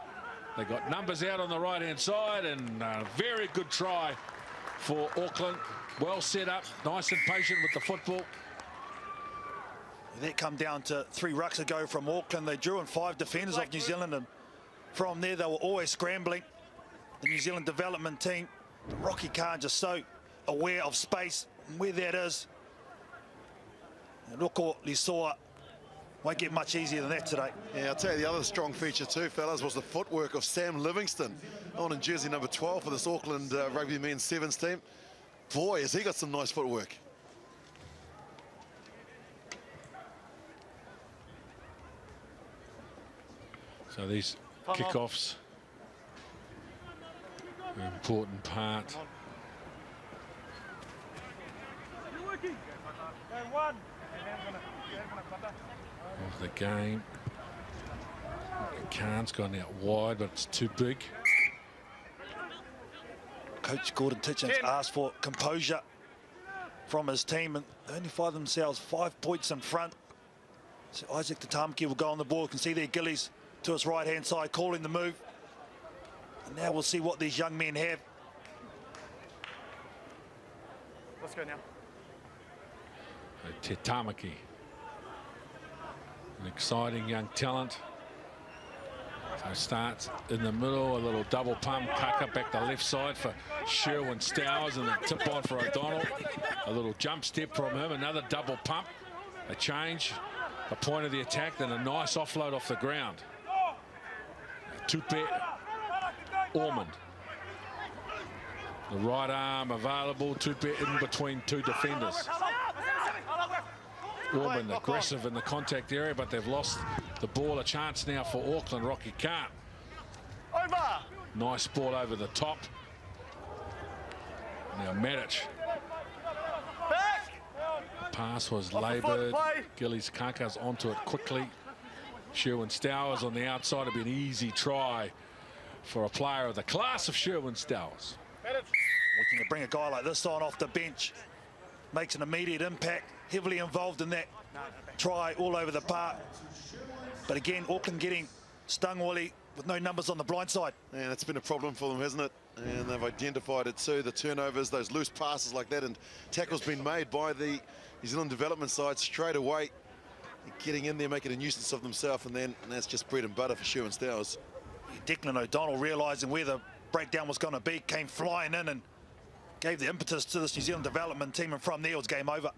They got numbers out on the right-hand side, and a very good try for Auckland. Well set up, nice and patient with the football. That come down to 3 rucks ago from Auckland. They drew in 5 defenders off New Zealand, and from there they were always scrambling. The New Zealand development team, Rocky Khan, just so aware of space and where that is. And Roko Lisoa won't get much easier than that today. Yeah, I'll tell you the other strong feature too, fellas, was the footwork of Sam Livingston on in jersey number 12 for this Auckland Rugby Men's Sevens team. Boy, has he got some nice footwork. So these kickoffs are an important part of the game. Khan's gone out wide, but it's too big. Coach Gordon Titchens asked for composure from his team, and they only find themselves 5 points in front. So Isaac Tatamaki will go on the board. You can see there Gillies to his right-hand side calling the move. And now we'll see what these young men have. Let's go now. Te Tamaki, an exciting young talent. So starts in the middle, a little double pump, tuck up back the left side for Sherwin Stowers, and a tip on for O'Donnell. A little jump step from him, another double pump, a change, the point of the attack, then a nice offload off the ground. Tupe Ormond. The right arm available, Tupe in between 2 defenders. Ormond aggressive in the contact area, but they've lost the ball. A chance now for Auckland. Rocky Khan. Nice ball over the top. Now Medic. Pass was laboured. Gillies Kankas onto it quickly. Sherwin Stowers on the outside. It'd be an easy try for a player of the class of Sherwin Stowers. Looking to bring a guy like this on off the bench. Makes an immediate impact. Heavily involved in that try all over the park. But again, Auckland getting stung, Wally, with no numbers on the blind side. And it's been a problem for them, hasn't it? And they've identified it too, the turnovers, those loose passes like that, and tackles been made by the New Zealand development side straight away. Getting in there, making a nuisance of themselves, and that's just bread and butter for Sherwin Stowers. Declan O'Donnell, realising where the breakdown was going to be, came flying in and gave the impetus to this New Zealand development team, and from there it was game over.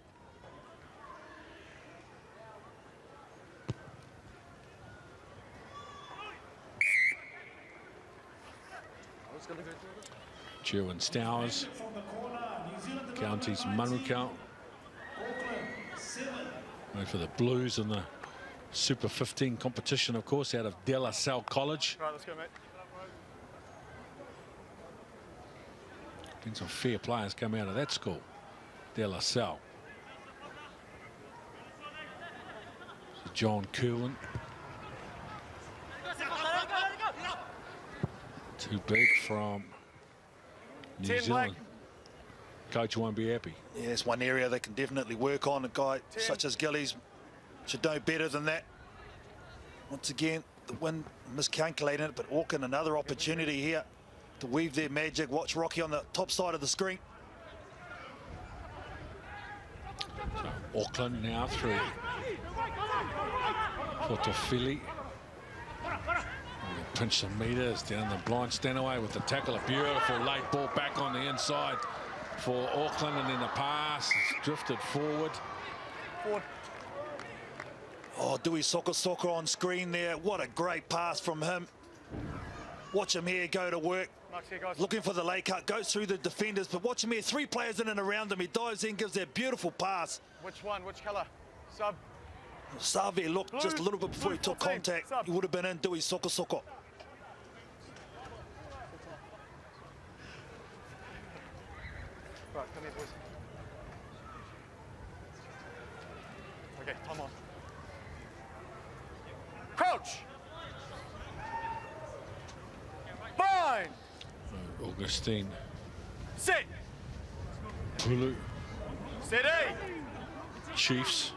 Sherwin Stowers, Counties Manukau. Wait for the Blues in the Super 15 competition, of course, out of De La Salle College. Right, let's go, mate. I think some fair players come out of that school, De La Salle. So John Kerwin. Too big from New Zealand. Coach won't be happy. Yeah, it's one area they can definitely work on. A guy such as Gillies should know better than that. Once again, the win miscalculating it, but Auckland another opportunity here to weave their magic. Watch Rocky on the top side of the screen. So Auckland now through for Tofili. Pinch some meters down the blind Stanaway with the tackle. A beautiful late ball back on the inside for Auckland, and then the pass is drifted forward. Oh, Dewey Soccer on screen there. What a great pass from him. Watch him here go to work. Looking for the late cut, goes through the defenders, but watch him here, 3 players in and around him. He dives in, gives that beautiful pass. Which one? Which colour? Sub. Save looked blue, just a little bit before he took contact. He would have been in Dewey Soccer. Right, come here, boys. Okay, time on. Crouch! Bind! Augustine. Sit! Pulu. Steady! Chiefs.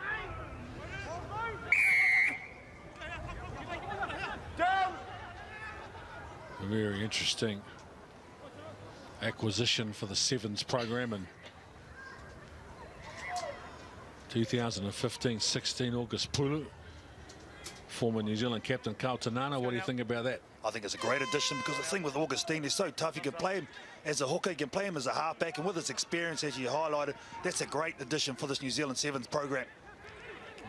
Down! Very interesting acquisition for the Sevens program in 2015-16, August Pulu. Former New Zealand captain Carl Tanana, what do you think about that? I think it's a great addition because the thing with Augustine, he's so tough. You can play him as a hooker, you can play him as a halfback, and with his experience, as you highlighted, that's a great addition for this New Zealand Sevens program.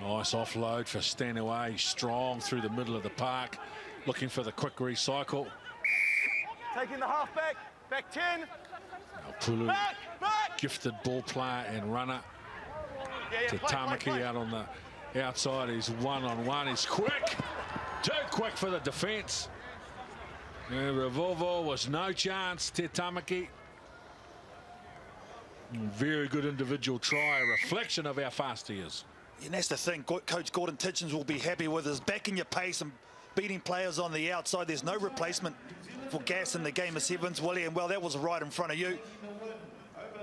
Nice offload for Stanaway, strong through the middle of the park, looking for the quick recycle. Taking the halfback, back 10. Pulu, gifted ball player and runner. Te Tamaki out on the outside, he's one-on-one, he's quick. Too quick for the defence. Revolvo was no chance, Te Tamaki. Very good individual try, a reflection of how fast he is. And that's the thing, Coach Gordon Titchens will be happy with his backing your pace and beating players on the outside. There's no replacement for gas in the game of sevens, Willie, and well, that was right in front of you. Over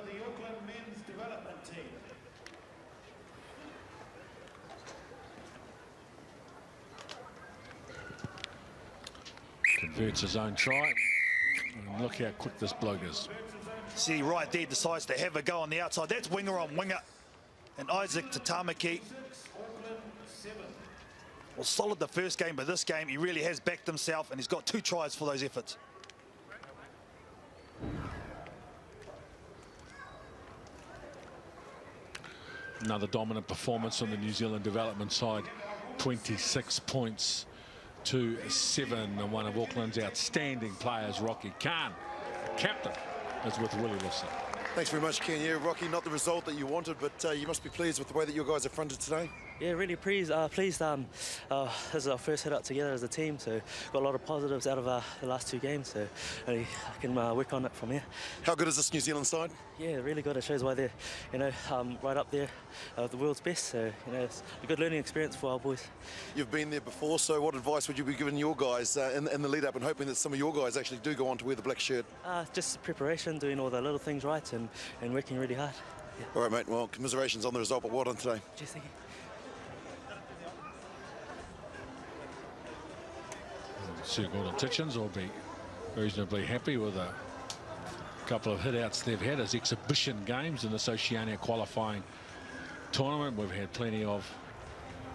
the Auckland men's development team. Converts his own try. And look how quick this bloke is. See, right there, decides to have a go on the outside. That's winger on winger. And Isaac Te Tamaki, well, solid the first game, but this game he really has backed himself, and he's got 2 tries for those efforts. Another dominant performance on the New Zealand development side. 26 points to 7. And one of Auckland's outstanding players, Rocky Khan, captain, is with Willie Wilson. Thanks very much, Ken. Yeah, Rocky, not the result that you wanted, but you must be pleased with the way that your guys have fronted today. Yeah, really pleased. This is our first hit out together as a team, so got a lot of positives out of the last 2 games, so I can work on it from here. How good is this New Zealand side? Yeah, really good. It shows why they're, right up there, the world's best. So, it's a good learning experience for our boys. You've been there before, so what advice would you be giving your guys in the lead up, and hoping that some of your guys actually do go on to wear the black shirt? Just preparation, doing all the little things right, and working really hard. Yeah. All right, mate. Well, commiserations on the result, but well done today. Cheers, thank you. Sir Gordon Titchens will be reasonably happy with a couple of hit-outs they've had as exhibition games in this Oceania qualifying tournament. We've had plenty of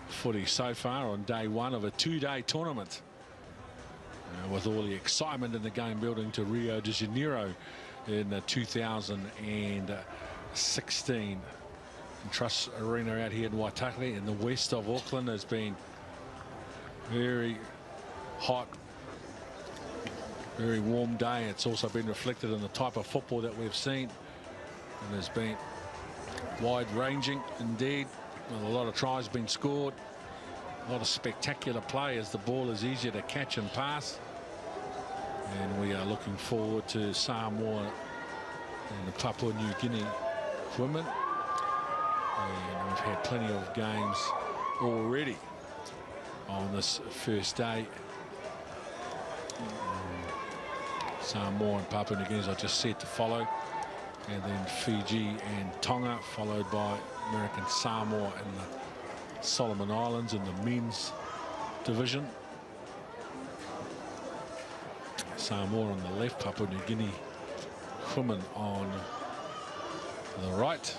footy so far on day 1 of a 2-day tournament, with all the excitement in the game building to Rio de Janeiro in 2016. And Trust Arena out here in Waitaki in the west of Auckland has been very hot, very warm day. It's also been reflected in the type of football that we've seen, and has been wide-ranging indeed, with a lot of tries being scored, a lot of spectacular play as the ball is easier to catch and pass. And we are looking forward to Samoa and the Papua New Guinea women, and we've had plenty of games already on this first day. Samoa and Papua New Guinea, as I just said, to follow, and then Fiji and Tonga, followed by American Samoa and the Solomon Islands in the men's division. Samoa on the left, Papua New Guinea women on the right,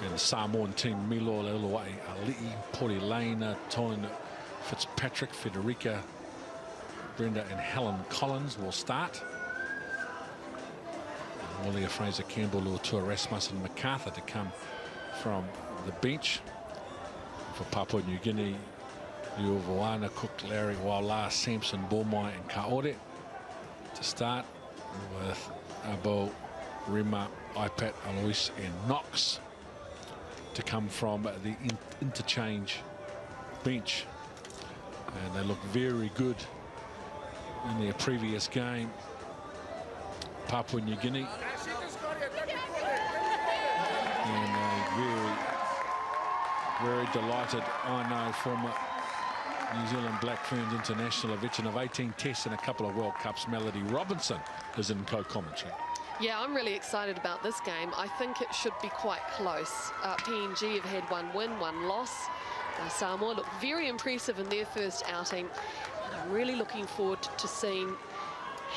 and the Samoan team, Milo Leuluai Ali'i, Porilena, Toin Fitzpatrick, Federica, Brenda and Helen Collins will start. Walia Fraser Campbell, Luatua Rasmussen, MacArthur to come from the bench. For Papua New Guinea, Liuvawana, Cook, Larry, Wala, Sampson, Bormai and Kaore to start, with Abo, Rima, Ipat, Alois and Knox to come from the interchange bench. And they look very good in their previous game. Papua New Guinea, and very delighted, I know, former New Zealand Black Ferns international, a veteran of 18 tests and a couple of World Cups, Melody Robinson, is in co-commentary. Yeah, I'm really excited about this game. I think it should be quite close. PNG have had 1 win, 1 loss. Samoa looked very impressive in their first outing. And I'm really looking forward to seeing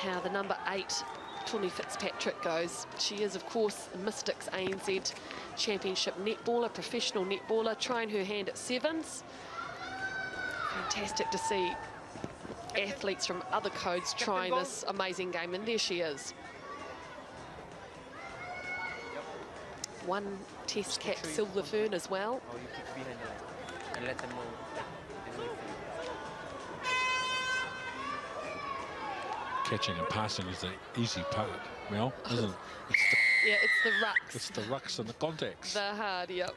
how the number 8 Tawny Fitzpatrick goes. She is, of course, the Mystics ANZ Championship netballer, professional netballer, trying her hand at sevens. Fantastic to see athletes from other codes trying this amazing game, and there she is. One test cap silver fern as well. Oh, you keep behind the line and let them know. Catching and passing is the easy part, Mel, isn't it? Yeah, it's the rucks. It's the rucks and the contacts. The hard, yep.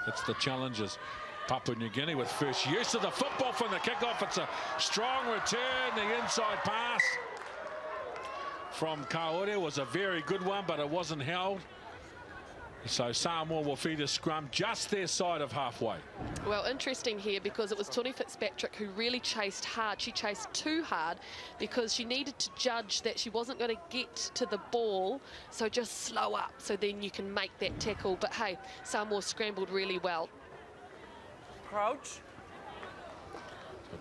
It's the challenges. Papua New Guinea with first use of the football from the kickoff. It's a strong return. The inside pass from Kaore was a very good one, but it wasn't held. So Samoa will feed a scrum just their side of halfway. Well, interesting here because it was Tawny Fitzpatrick who really chased hard. She chased too hard because she needed to judge that she wasn't going to get to the ball, so just slow up so then you can make that tackle. But hey, Samoa scrambled really well. Crouch.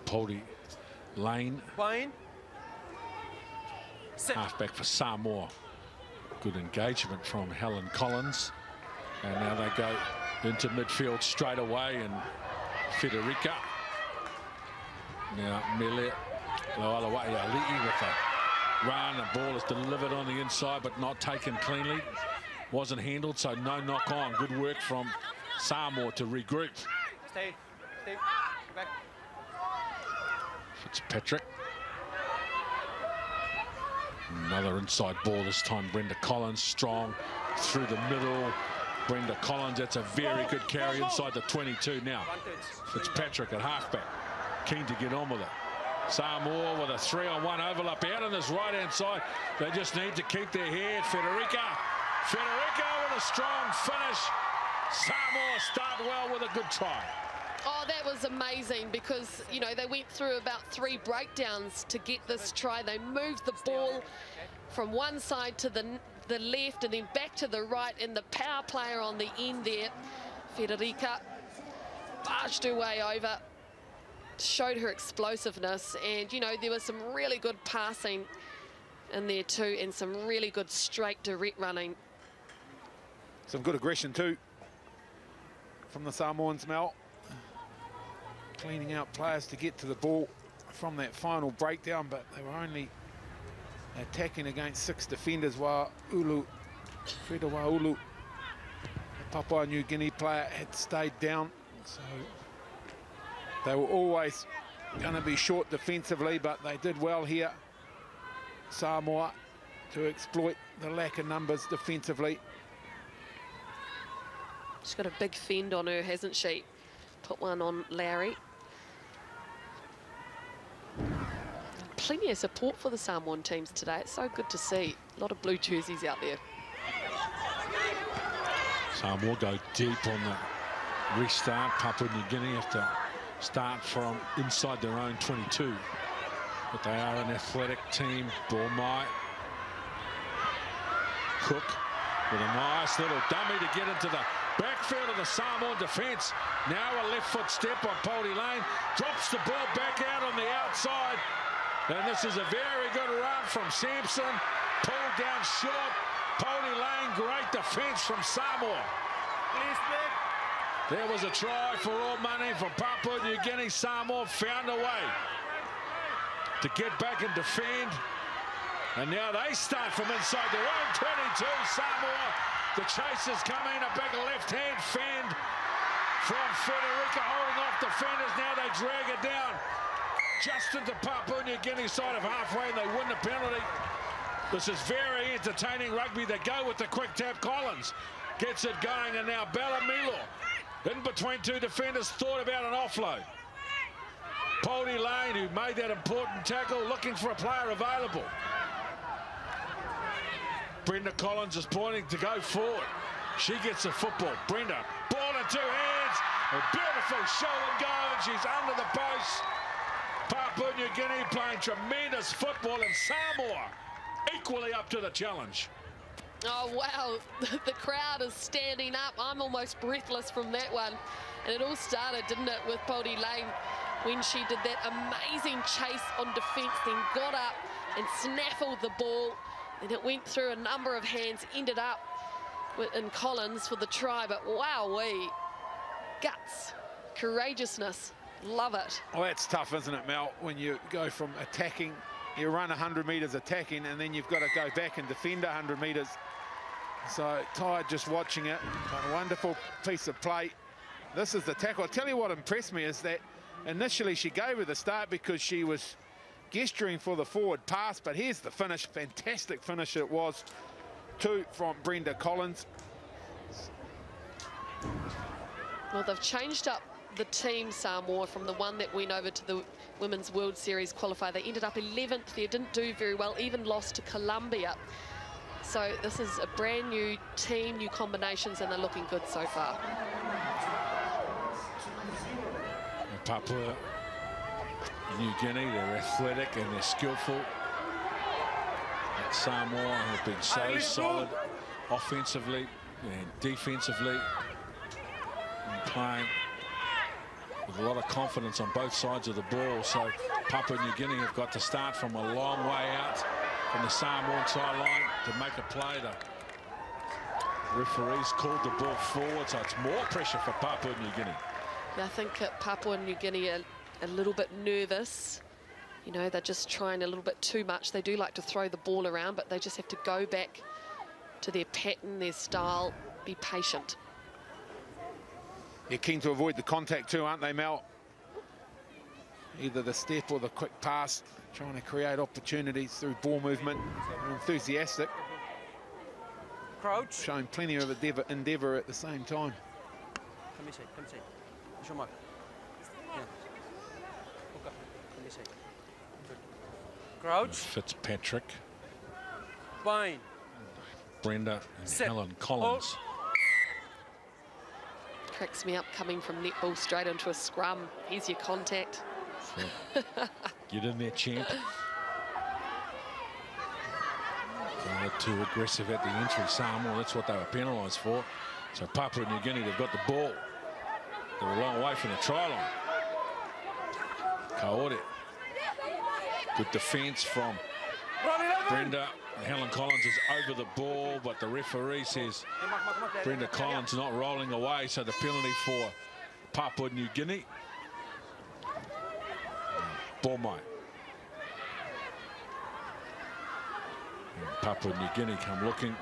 Poldy Lane. Wayne. Halfback for Samoa. Good engagement from Helen Collins. And now they go into midfield straight away, and Federica. Now Mele Loalawa'i with a run. The ball is delivered on the inside but not taken cleanly. Wasn't handled, so no knock on. Good work from Samoa to regroup. Stay. Back. Fitzpatrick. Another inside ball this time. Brenda Collins strong through the middle. Brenda Collins, that's a very good carry inside the 22 now. Fitzpatrick at halfback, keen to get on with it. Samoa with a 3-on-1 overlap out on this right-hand side. They just need to keep their head. Federica with a strong finish. Samoa start well with a good try. Oh, that was amazing because, you know, they went through about 3 breakdowns to get this try. They moved the ball from one side to the left and then back to the right, and the power player on the end there, Federica, barged her way over, showed her explosiveness, and, you know, there was some really good passing in there too, and some really good straight direct running. Some good aggression too from the Samoans, Mel. Cleaning out players to get to the ball from that final breakdown, but they were only attacking against 6 defenders while Fredawaulu, the Papua New Guinea player, had stayed down. So they were always going to be short defensively, but they did well here, Samoa, to exploit the lack of numbers defensively. She's got a big fend on her, hasn't she? Put one on Larry. Plenty of support for the Samoan teams today. It's so good to see. A lot of blue jerseys out there. Samoa go deep on the restart. Papua New Guinea have to start from inside their own 22. But they are an athletic team. Bormai. Cook with a nice little dummy to get into the backfield of the Samoan defence. Now a left foot step on Poldy Lane. Drops the ball back out on the outside. And this is a very good run from Sampson. Pulled down short. Poldy Lane, great defence from Samoa. There was a try for all money from Papua New Guinea. Samoa found a way to get back and defend. And now they start from inside their own 22. Samoa, the chasers come in, a big left-hand fend from Federica holding off defenders. Now they drag it down just into Papua New Guinea side of halfway, and they win the penalty. This is very entertaining rugby. They go with the quick tap. Collins gets it going, and now Bellamilo in between 2 defenders thought about an offload. Poldy Lane, who made that important tackle, looking for a player available. Brenda Collins is pointing to go forward. She gets the football. Brenda, ball in 2 hands. A beautiful show and go, and she's under the post. Papua New Guinea playing tremendous football, and Samoa equally up to the challenge. Oh, wow. The crowd is standing up. I'm almost breathless from that one. And it all started, didn't it, with Poldy Lane when she did that amazing chase on defence, then got up and snaffled the ball. And it went through a number of hands, ended up in Collins for the try, but wowee, guts, courageousness, love it. Well, that's tough, isn't it, Mel, when you go from attacking, you run 100 metres attacking, and then you've got to go back and defend 100 metres. So tired just watching it, but a wonderful piece of play. This is the tackle. I'll tell you what impressed me is that initially she gave her the start because she was gesturing for the forward pass, but here's the finish. Fantastic finish it was. 2 from Brenda Collins. Well, they've changed up the team, Samoa, from the one that went over to the Women's World Series qualifier. They ended up 11th there, didn't do very well, even lost to Colombia. So this is a brand new team, new combinations, and they're looking good so far. Papua New Guinea, they're athletic and they're skillful. But Samoa have been so solid offensively and defensively, and playing with a lot of confidence on both sides of the ball. So Papua New Guinea have got to start from a long way out from the Samoan try line to make a play. The referees called the ball forward, so it's more pressure for Papua New Guinea. Yeah, I think Papua New Guinea are a little bit nervous. You know, they're just trying a little bit too much. They do like to throw the ball around, but they just have to go back to their pattern, their style, be patient. They're keen to avoid the contact too, aren't they, Mel? Either the step or the quick pass, trying to create opportunities through ball movement. They're enthusiastic. Crouch. Showing plenty of endeavour at the same time. Come inside, come inside. What's your mark? Yeah. Okay. Come inside. Good. Crouch. Fitzpatrick. Fine. Brenda and Set. Helen Collins. Cracks me up coming from netball straight into a scrum. Here's your contact. So, get in there, champ. They're too aggressive at the entry, Samoa. That's what they were penalised for. So Papua New Guinea, they've got the ball. They're a long way from the try line. Kaore. Good defence from Brenda. Helen Collins is over the ball, but the referee says Brenda Collins not rolling away, so the penalty for Papua New Guinea. Bomai. Papua New Guinea come looking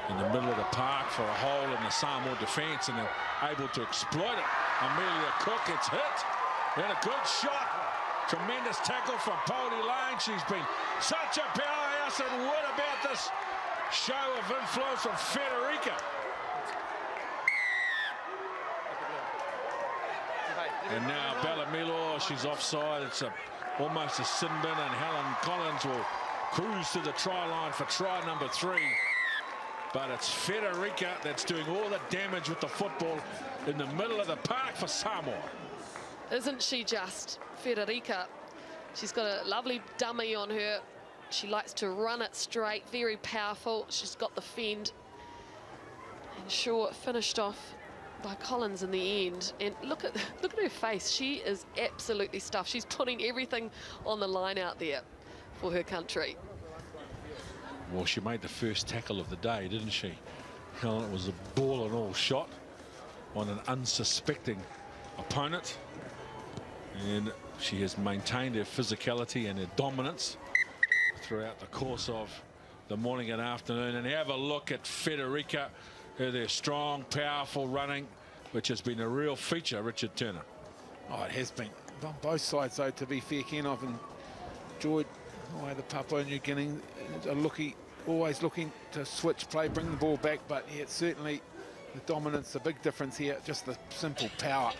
in the middle of the park for a hole in the Samoa defence, and they're able to exploit it. Amelia Cook gets hit, and a good shot. Tremendous tackle from Polly Lane. She's been such a powerhouse, and what about this show of influence from Federica? And now Bellamilo, she's offside. It's almost a sin bin, and Helen Collins will cruise to the try line for try number 3. But it's Federica that's doing all the damage with the football in the middle of the park for Samoa. Isn't she just, Federica? She's got a lovely dummy on her. She likes to run it straight, very powerful. She's got the fend. And sure, finished off by Collins in the end. And look at her face. She is absolutely stuffed. She's putting everything on the line out there for her country. Well, she made the first tackle of the day, didn't she? Helen, it was a ball and all shot on an unsuspecting opponent. And she has maintained her physicality and her dominance throughout the course of the morning and afternoon. And have a look at Federica, their strong, powerful running, which has been a real feature, Richard Turner. Oh, it has been on both sides, though, to be fair, Ken. I've enjoyed the way the Papua New Guinea are always looking to switch play, bring the ball back, but yeah, certainly the dominance, the big difference here, just the simple power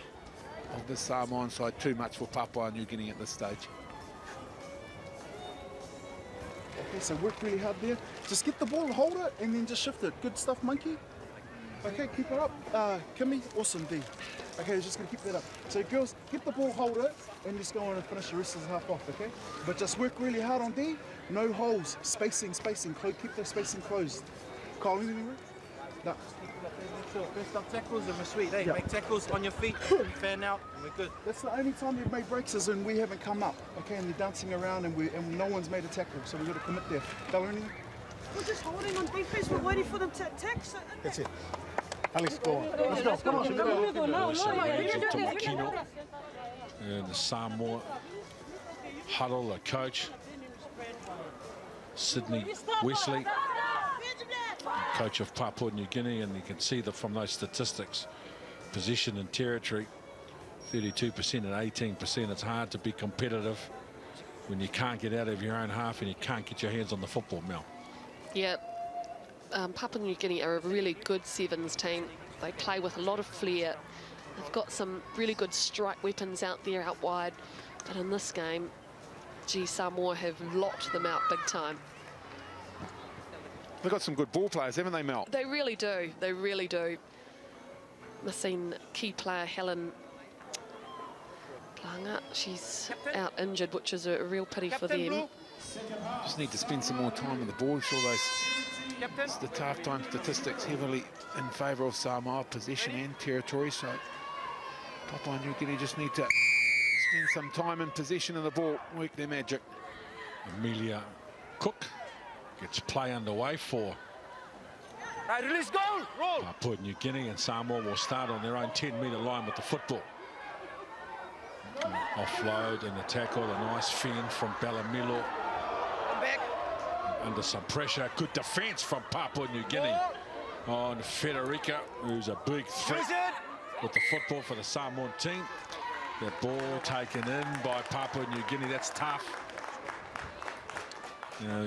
of the Samoan side. Too much for Papua New Guinea at this stage. Okay, so work really hard there. Just get the ball, hold it, and then just shift it. Good stuff, Monkey. Okay, keep it up. Kimmy, awesome, D. Okay, just gonna keep that up. So girls, get the ball, hold it, and just go on and finish the rest of the half off, okay? But just work really hard on D. No holes, spacing, keep the spacing closed. Kyle, anything work? No. First up tackles and we're sweet, hey? Yeah. Make tackles on your feet, fan out, and we're good. That's the only time they've made breaks is when we haven't come up, okay? And they're dancing around and no one's made a tackle, so we've got to commit there. Kyle, anything? We're just holding on defense. We're waiting for them to attack. That's it. Alex, go on. Let's go. Come on. And the Samoa huddle, the coach, Sydney Wesley, coach of Papua New Guinea, and you can see that from those statistics, position and territory, 32% and 18%. It's hard to be competitive when you can't get out of your own half and you can't get your hands on the football, Mel. Yeah, Papua New Guinea are a really good sevens team. They play with a lot of flair. They've got some really good strike weapons out there, out wide. But in this game, gee, Samoa have locked them out big time. They've got some good ball players, haven't they, Mel? They really do. They really do. Missing key player Helen Planga. She's out injured, which is a real pity for them. Just need to spend some more time on the ball. Sure, those the half-time statistics heavily in favour of Samoa, possession and territory. So Papua New Guinea just need to spend some time in possession of the ball, work their magic. Amelia Cook gets play underway for Release goal, roll. Papua New Guinea, and Samoa will start on their own 10-metre line with the football. Offload and the tackle, a nice fend from Balamilo. Under some pressure, good defence from Papua New Guinea on Federica, who's a big threat with the football for the Samoan team. The ball taken in by Papua New Guinea, that's tough.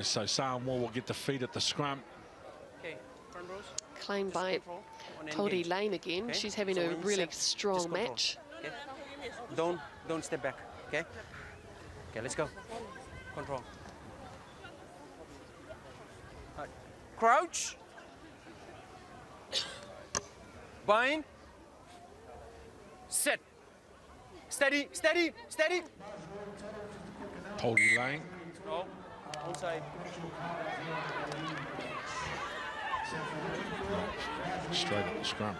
So Samoa will get the feed at the scrum. Claimed by Cody Lane again. She's having a really strong match. Don't step back, okay? Okay, let's go. Control. Right. Crouch. Bind. Sit. Steady, steady, steady. Cody Lane. No, onside. Straight at the scrum.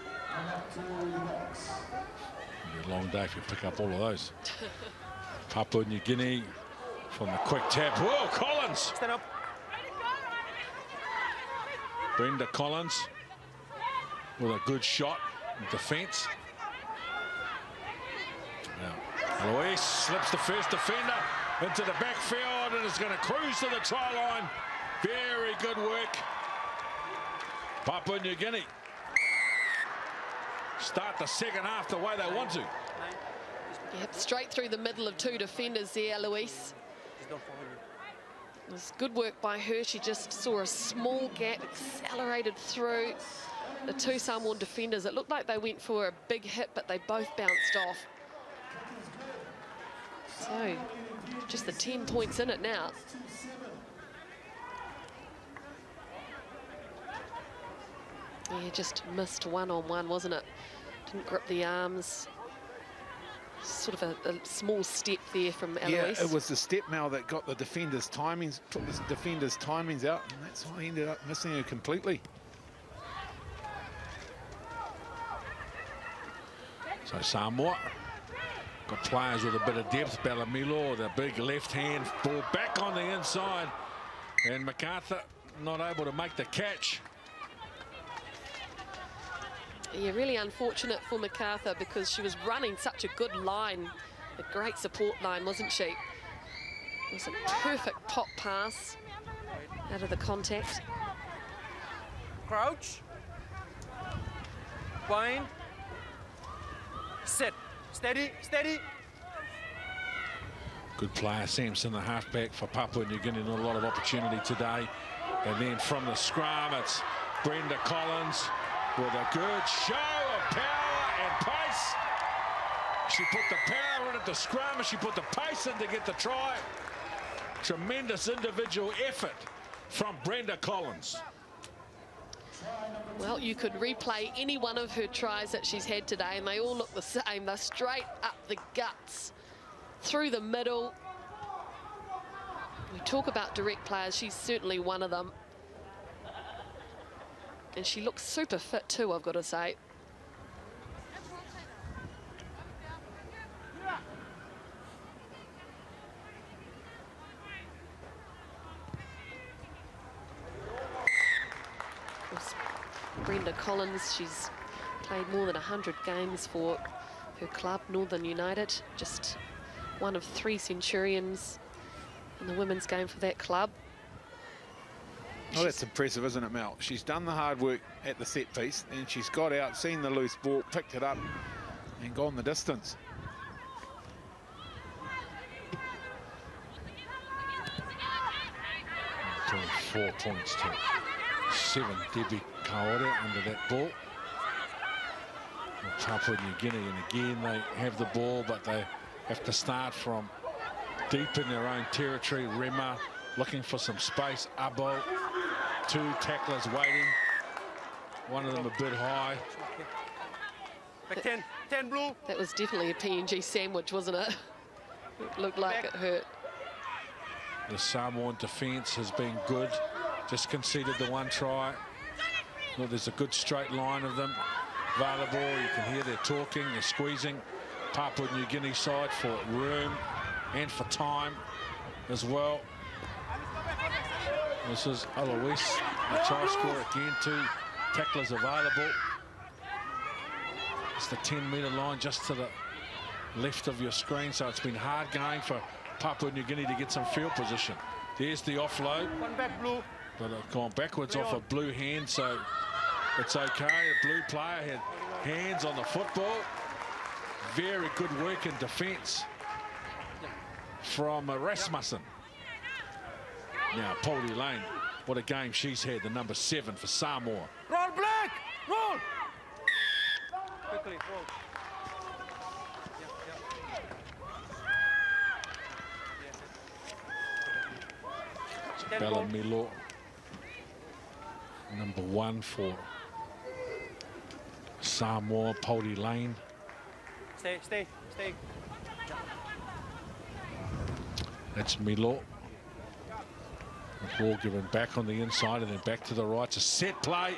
It'll be a long day if you pick up all of those. Papua New Guinea from the quick tap. Whoa, Collins! Stand up. Brenda Collins with a good shot in defence. Now, Eloise slips the first defender into the backfield and is going to cruise to the try line. Very good work. Papua New Guinea start the second half the way they want to. Yep, straight through the middle of two defenders there, Luis. It was good work by her. She just saw a small gap, accelerated through the two Samoan defenders. It looked like they went for a big hit, but they both bounced off. So, just the 10 points in it now. Yeah, just missed one-on-one, wasn't it? Didn't grip the arms. Sort of a small step there from Eloise. Yeah, it was the step, Mel, that got the defender's timings, took the defender's timings out, and that's why he ended up missing her completely. So Samoa got players with a bit of depth. Balamilo, the big left hand ball back on the inside, and MacArthur not able to make the catch. Yeah, really unfortunate for MacArthur because she was running such a good line, a great support line, wasn't she? It was a perfect pop pass out of the contact. Crouch. Bind. Sit. Steady, steady. Good player, Sampson, the halfback for Papua New Guinea. Not a lot of opportunity today. And then from the scrum, it's Brenda Collins with a good show of power and pace. She put the power in at the scrum and she put the pace in to get the try. Tremendous individual effort from Brenda Collins. Well, you could replay any one of her tries that she's had today and they all look the same. They're straight up the guts, through the middle. We talk about direct players, she's certainly one of them. And she looks super fit too, I've got to say. Brenda Collins. She's played more than 100 games for her club, Northern United. Just one of 3 Centurions in the women's game for that club. Oh, that's impressive, isn't it, Mel? She's done the hard work at the set piece, and she's got out, seen the loose ball, picked it up, and gone the distance. So 4 points to 7. Debbie Kaore under that ball. Papua New Guinea, and again they have the ball, but they have to start from deep in their own territory. Rema looking for some space. Abo, 2 tacklers waiting. One of them a bit high. Back 10 blue. That was definitely a PNG sandwich, wasn't it? It looked like it hurt. The Samoan defence has been good. Just conceded the 1 try. Look, there's a good straight line of them available. You can hear they're talking, they're squeezing. Papua New Guinea side for room and for time as well. This is Alois, the try scorer again. 2 tacklers available. It's the 10-metre line just to the left of your screen, so it's been hard going for Papua New Guinea to get some field position. There's the offload. One back blue. But it's gone backwards off a blue hand, so it's okay. The blue player had hands on the football. Very good work in defence from Rasmussen. Now, Polly Lane, what a game she's had, the number 7 for Samoa. Roll black! Roll! Quickly, roll. Bella Milo, number 1 for Samoa. Polly Lane. Stay. That's Milo. The ball given back on the inside and then back to the right. It's a set play.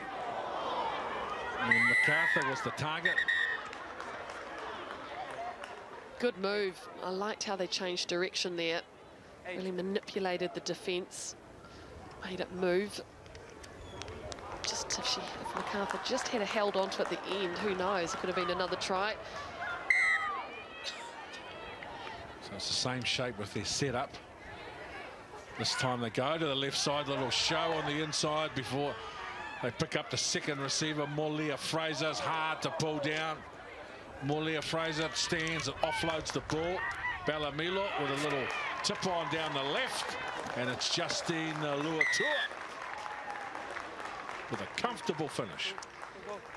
And MacArthur was the target. Good move. I liked how they changed direction there. Really manipulated the defence. Made it move. Just if MacArthur just had held on to it at the end, who knows? It could have been another try. So it's the same shape with their setup. This time they go to the left side, little show on the inside before they pick up the second receiver. Molia Fraser's hard to pull down. Molia Fraser stands and offloads the ball. Ballamilo with a little tip on down the left, and it's Justine Luatua with a comfortable finish.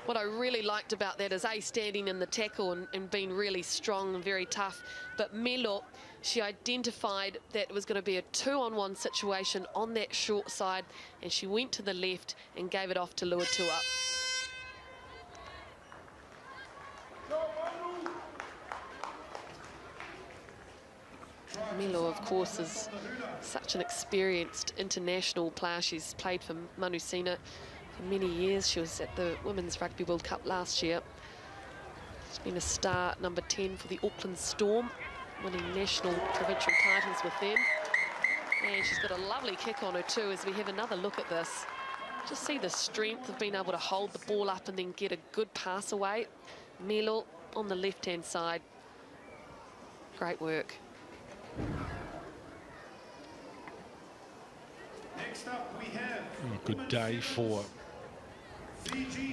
What I really liked about that is standing in the tackle and being really strong and very tough. But Melo, she identified that it was going to be a 2-on-1 situation on that short side, and she went to the left and gave it off to Luatua. Melo, of course, is such an experienced international player. She's played for Manusina for many years. She was at the Women's Rugby World Cup last year. She's been a star at number 10 for the Auckland Storm, winning national provincial titles with them. And she's got a lovely kick on her too, as we have another look at this. Just see the strength of being able to hold the ball up and then get a good pass away. Melo on the left-hand side. Great work. Next up we have A good day for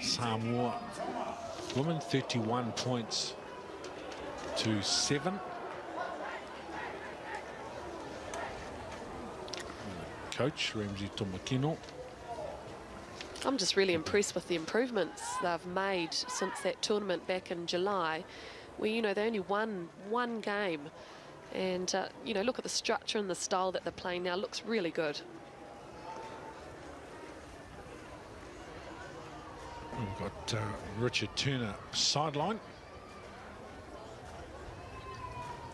Samoa. Women 31 points to 7. Coach Ramsey Tomakino. I'm just really impressed with the improvements they've made since that tournament back in July, where, you know, they only won one game. And, you know, look at the structure and the style that they're playing now. Looks really good. We've got Richard Turner sideline.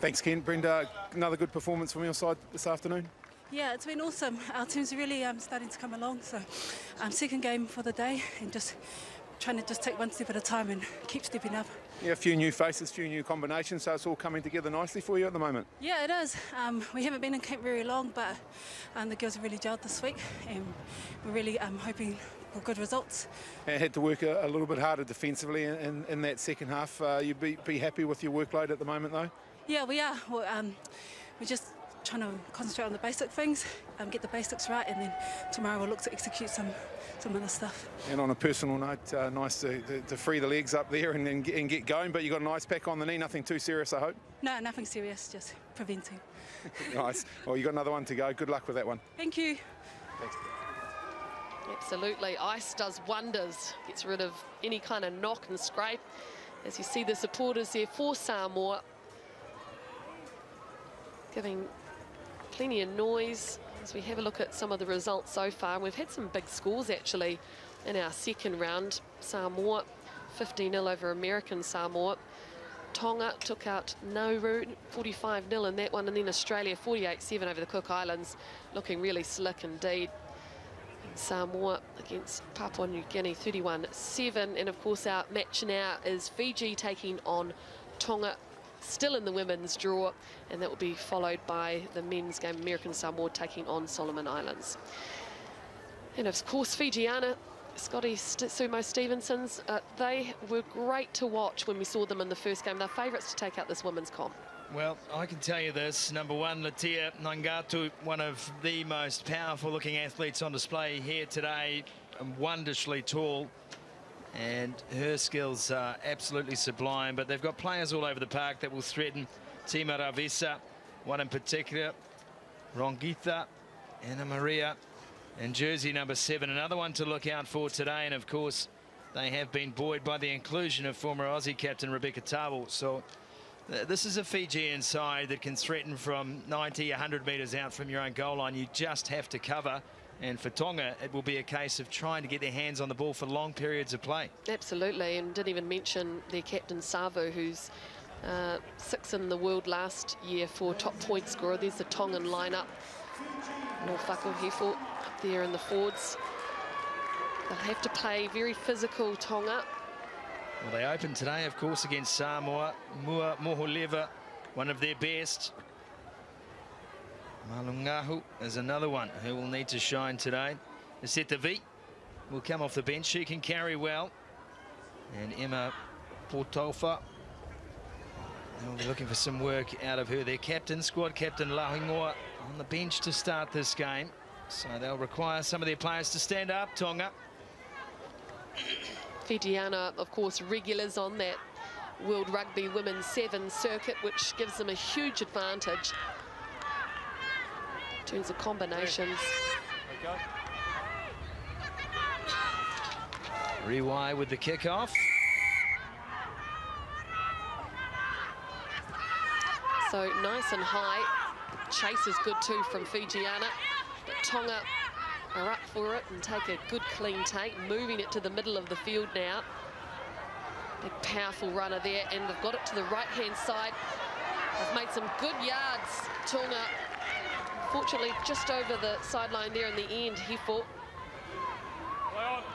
Thanks, Ken. Brenda, another good performance from your side this afternoon. Yeah, it's been awesome. Our team's really starting to come along. So, second game for the day, and just trying to just take one step at a time and keep stepping up. Yeah, a few new faces, a few new combinations, so it's all coming together nicely for you at the moment. Yeah, it is. We haven't been in camp very long, but the girls have really gelled this week, and we're really hoping good results. And had to work a little bit harder defensively in that second half. You'd be happy with your workload at the moment, though? Yeah, we are. We're just trying to concentrate on the basic things, get the basics right, and then tomorrow we'll look to execute some other stuff. And on a personal note, nice to free the legs up there and get going, but you got an ice pack on the knee, nothing too serious, I hope? No, nothing serious, just preventing. Nice. Well, you got another one to go. Good luck with that one. Thank you. Thanks. Absolutely, ice does wonders. Gets rid of any kind of knock and scrape. As you see the supporters there for Samoa, giving plenty of noise as we have a look at some of the results so far. We've had some big scores actually in our second round. Samoa 15-0 over American Samoa. Tonga took out Nauru 45-0 in that one, and then Australia 48-7 over the Cook Islands, looking really slick indeed. And Samoa against Papua New Guinea 31-7, and of course our match now is Fiji taking on Tonga, still in the women's draw, and that will be followed by the men's game, American Samoa taking on Solomon Islands. And of course Fijiana, Scotty Sumo Stevensons, they were great to watch when we saw them in the first game. They're favourites to take out this women's comp. Well, I can tell you this, number one, Latia Nangatu, one of the most powerful looking athletes on display here today, wondrously tall, and her skills are absolutely sublime. But they've got players all over the park that will threaten Tima Ravisa, one in particular, Rongitha, Anna Maria, and jersey number 7, another one to look out for today. And of course, they have been buoyed by the inclusion of former Aussie captain Rebecca Tawel. So this is a Fijian side that can threaten from 90, 100 metres out from your own goal line. You just have to cover. And for Tonga, it will be a case of trying to get their hands on the ball for long periods of play. Absolutely, and didn't even mention their captain Savu, who's 6th in the world last year for top point scorer. There's the Tongan lineup. More Whakuhefo up there in the forwards. They'll have to play very physical, Tonga. Well, they opened today, of course, against Samoa. Mua Moholeva, one of their best. Malungahu is another one who will need to shine today. Iseta V will come off the bench. She can carry well. And Emma Portofa, they'll be looking for some work out of her. Their captain, squad captain Lahingoa, on the bench to start this game. So they'll require some of their players to stand up, Tonga. Fijiana, of course, regulars on that World Rugby Women's Sevens circuit, which gives them a huge advantage in terms of combinations. Riwai with the kickoff. So nice and high. Chase is good too from Fijiana, but Tonga are up for it and take a good clean take, moving it to the middle of the field now. Big powerful runner there, and they've got it to the right hand side. They've made some good yards, Tonga. Fortunately, just over the sideline there in the end, Hefo.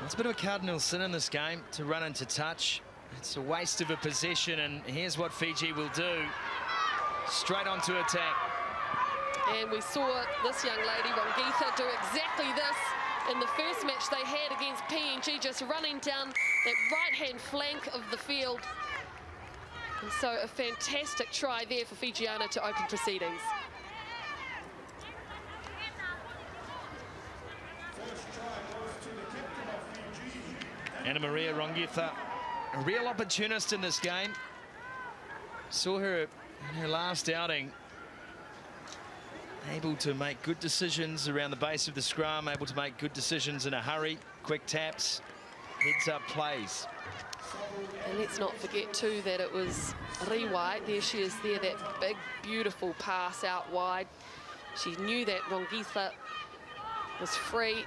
It's a bit of a cardinal sin in this game to run into touch. It's a waste of a possession, and here's what Fiji will do. Straight onto attack. And we saw this young lady, Rongitha, do exactly this in the first match they had against PNG, just running down that right-hand flank of the field. And so a fantastic try there for Fijiana to open proceedings. Anna Maria Rongitha, a real opportunist in this game. Saw her in her last outing, able to make good decisions around the base of the scrum, able to make good decisions in a hurry, quick taps, heads-up plays. And let's not forget too that it was Riwai, there she is there, that big, beautiful pass out wide. She knew that Rongitha was free.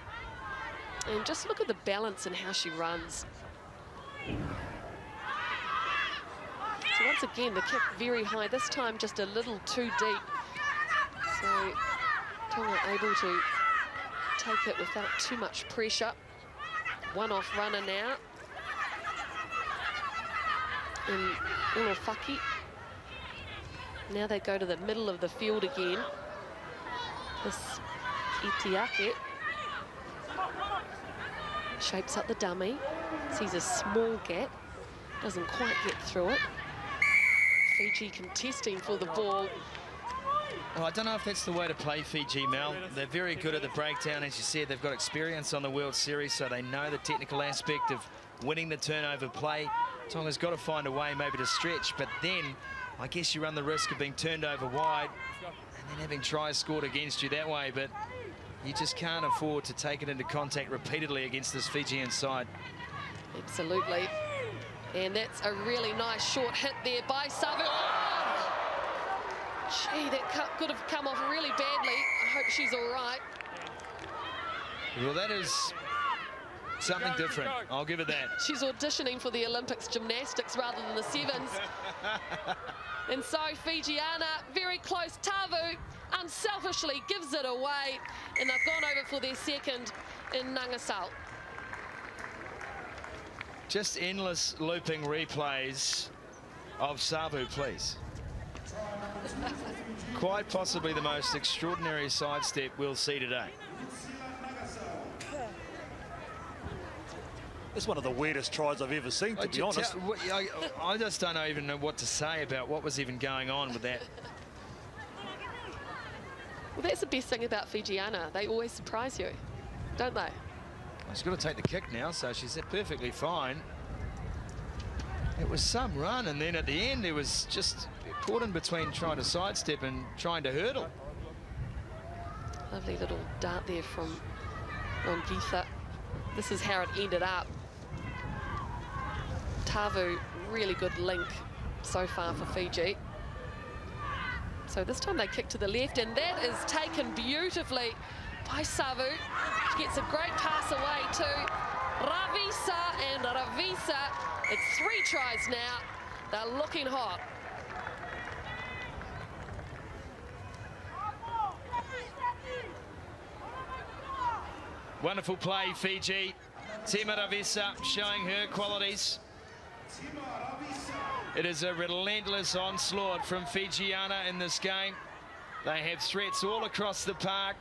And just look at the balance and how she runs. So once again, the kick very high, this time just a little too deep. So Tonga able to take it without too much pressure. One-off runner now. And Ulofaki. Now they go to the middle of the field again. This Itiake. Shapes up the dummy. Sees a small gap. Doesn't quite get through it. Fiji contesting for the ball. Well, I don't know if that's the way to play Fiji, Mel. They're very good at the breakdown. As you said, they've got experience on the World Series, so they know the technical aspect of winning the turnover play. Tonga's got to find a way maybe to stretch, but then I guess you run the risk of being turned over wide and then having tries scored against you that way, but you just can't afford to take it into contact repeatedly against this Fijian side. Absolutely. And that's a really nice short hit there by Savu. Oh! Gee, that could have come off really badly. I hope she's all right. Well, that is something different. I'll give it that. She's auditioning for the Olympics gymnastics rather than the sevens. And so Fijiana, very close. Tavu unselfishly gives it away. And they've gone over for their second in Nangasau. Just endless looping replays of Savu, please. Quite possibly the most extraordinary sidestep we'll see today. It's one of the weirdest tries I've ever seen, to be honest. I just don't even know what to say about what was even going on with that. Well, that's the best thing about Fijiana. They always surprise you, don't they? She's got to take the kick now, so she's perfectly fine. It was some run, and then at the end, it was just caught in between trying to sidestep and trying to hurdle. Lovely little dart there from Rongitha. This is how it ended up. Tavu, really good link so far for Fiji. So this time they kick to the left, and that is taken beautifully by Savu. She gets a great pass away to Ravisa, and Ravisa, it's 3 tries now. They're looking hot. Wonderful play, Fiji. Tima Ravisa showing her qualities. It is a relentless onslaught from Fijiana in this game. They have threats all across the park.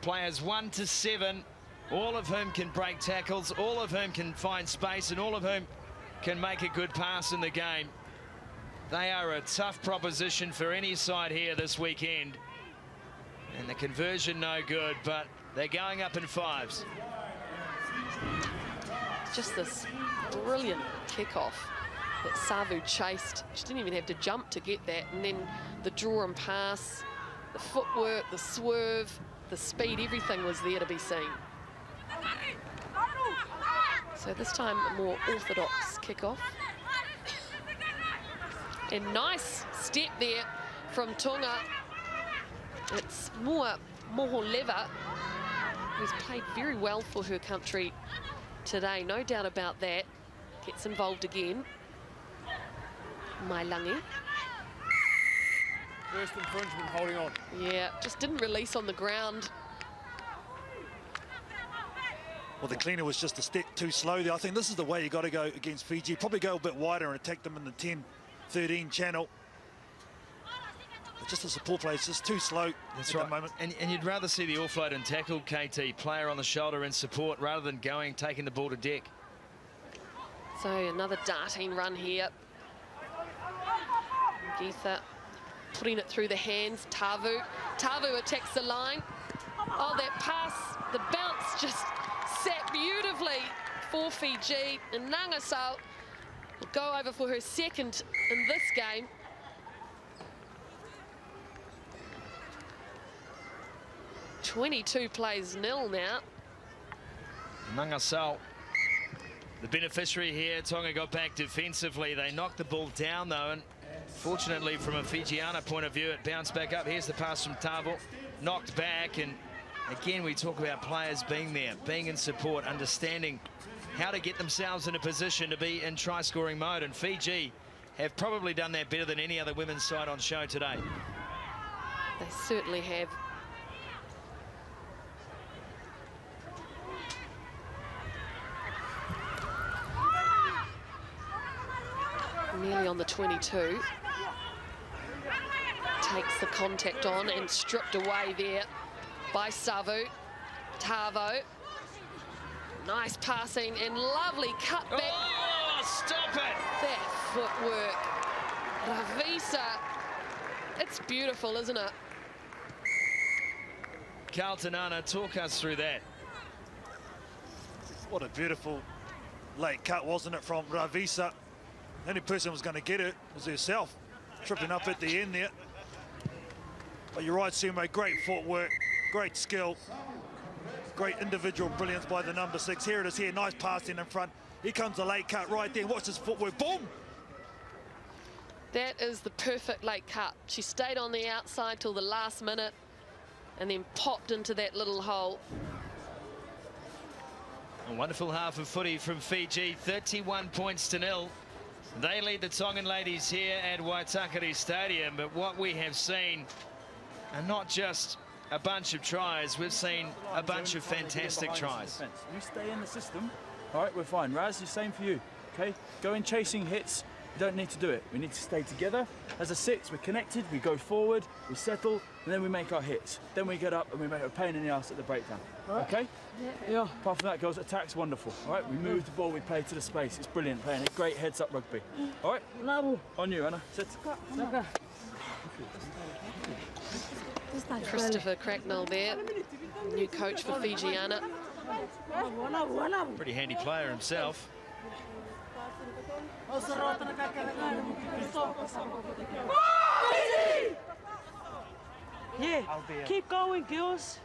Players 1 to 7, all of whom can break tackles, all of whom can find space, and all of whom can make a good pass in the game. They are a tough proposition for any side here this weekend. And the conversion no good, but they're going up in 5s. Just this brilliant kickoff that Savu chased. She didn't even have to jump to get that. And then the draw and pass, the footwork, the swerve, the speed, everything was there to be seen. So this time a more orthodox kickoff. And nice step there from Tonga. It's Moholeva, who's played very well for her country today, no doubt about that. Gets involved again. Mailangi. First infringement, holding on. Yeah, just didn't release on the ground. Well, the cleaner was just a step too slow there. I think this is the way you got to go against Fiji. Probably go a bit wider and attack them in the 10-13 channel. But just the support play is just too slow. That's at right. the moment. And you'd rather see the offload and tackle, KT, player on the shoulder in support rather than taking the ball to deck. So another darting run here. Geetha putting it through the hands. Tavu attacks the line. Oh, that pass, the bounce just sat beautifully for Fiji. And Nangasau will go over for her second in this game. (22 plays 0 now. Nangasau, the beneficiary here. Tonga got back defensively. They knocked the ball down, though, and fortunately, from a Fijiana point of view, it bounced back up. Here's the pass from Tavo, knocked back, and again, we talk about players being there, being in support, understanding how to get themselves in a position to be in try-scoring mode, and Fiji have probably done that better than any other women's side on show today. They certainly have. Nearly on the 22. Takes the contact on and stripped away there by Savu. Tavo. Nice passing and lovely cutback. Oh, stop it! That footwork. Ravisa. It's beautiful, isn't it? Carlton Ana, talk us through that. What a beautiful late cut, wasn't it, from Ravisa? The only person who was going to get it was herself, tripping up at the end there. But you're right, Sumo, great footwork, great skill, great individual brilliance by the number 6. Here it is here, nice passing in front. Here comes the late cut right there. Watch this footwork, boom! That is the perfect late cut. She stayed on the outside till the last minute and then popped into that little hole. A wonderful half of footy from Fiji, 31 points to 0. They lead the Tongan ladies here at Waitakere Stadium, but what we have seen are not just a bunch of tries, we've seen a bunch of fantastic tries. You stay in the system, all right, we're fine. Raz, the same for you, okay? Going chasing hits, you don't need to do it. We need to stay together. As a 6, we're connected, we go forward, we settle, and then we make our hits. Then we get up and we make a pain in the ass at the breakdown, okay? Yeah. Apart from that, girls, attack's wonderful, all right? We move the ball, we play to the space. It's brilliant playing it. Great heads-up rugby, all right? On you, Anna. Sit. Christopher Cracknell there, new coach for Fijiana. Pretty handy player himself. Yeah, keep going, girls.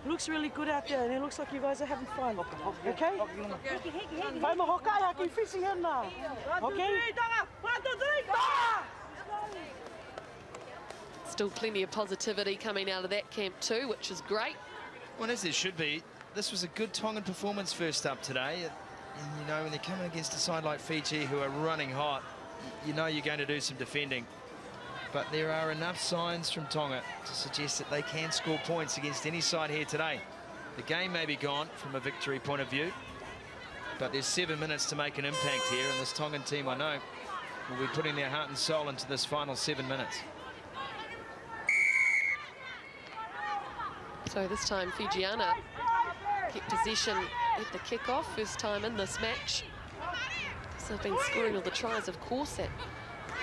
Looks really good out there, and it looks like you guys are having fun. Okay? Okay? Still plenty of positivity coming out of that camp too, which is great. Well, as there should be, this was a good Tongan performance first up today. And you know, when they're coming against a side like Fiji who are running hot, you know you're going to do some defending. But there are enough signs from Tonga to suggest that they can score points against any side here today. The game may be gone from a victory point of view, but there's 7 minutes to make an impact here, and this Tongan team, I know, will be putting their heart and soul into this final 7 minutes. So this time Fijiana kept possession at the kick-off, first time in this match. So they've been scoring all the tries, of course, that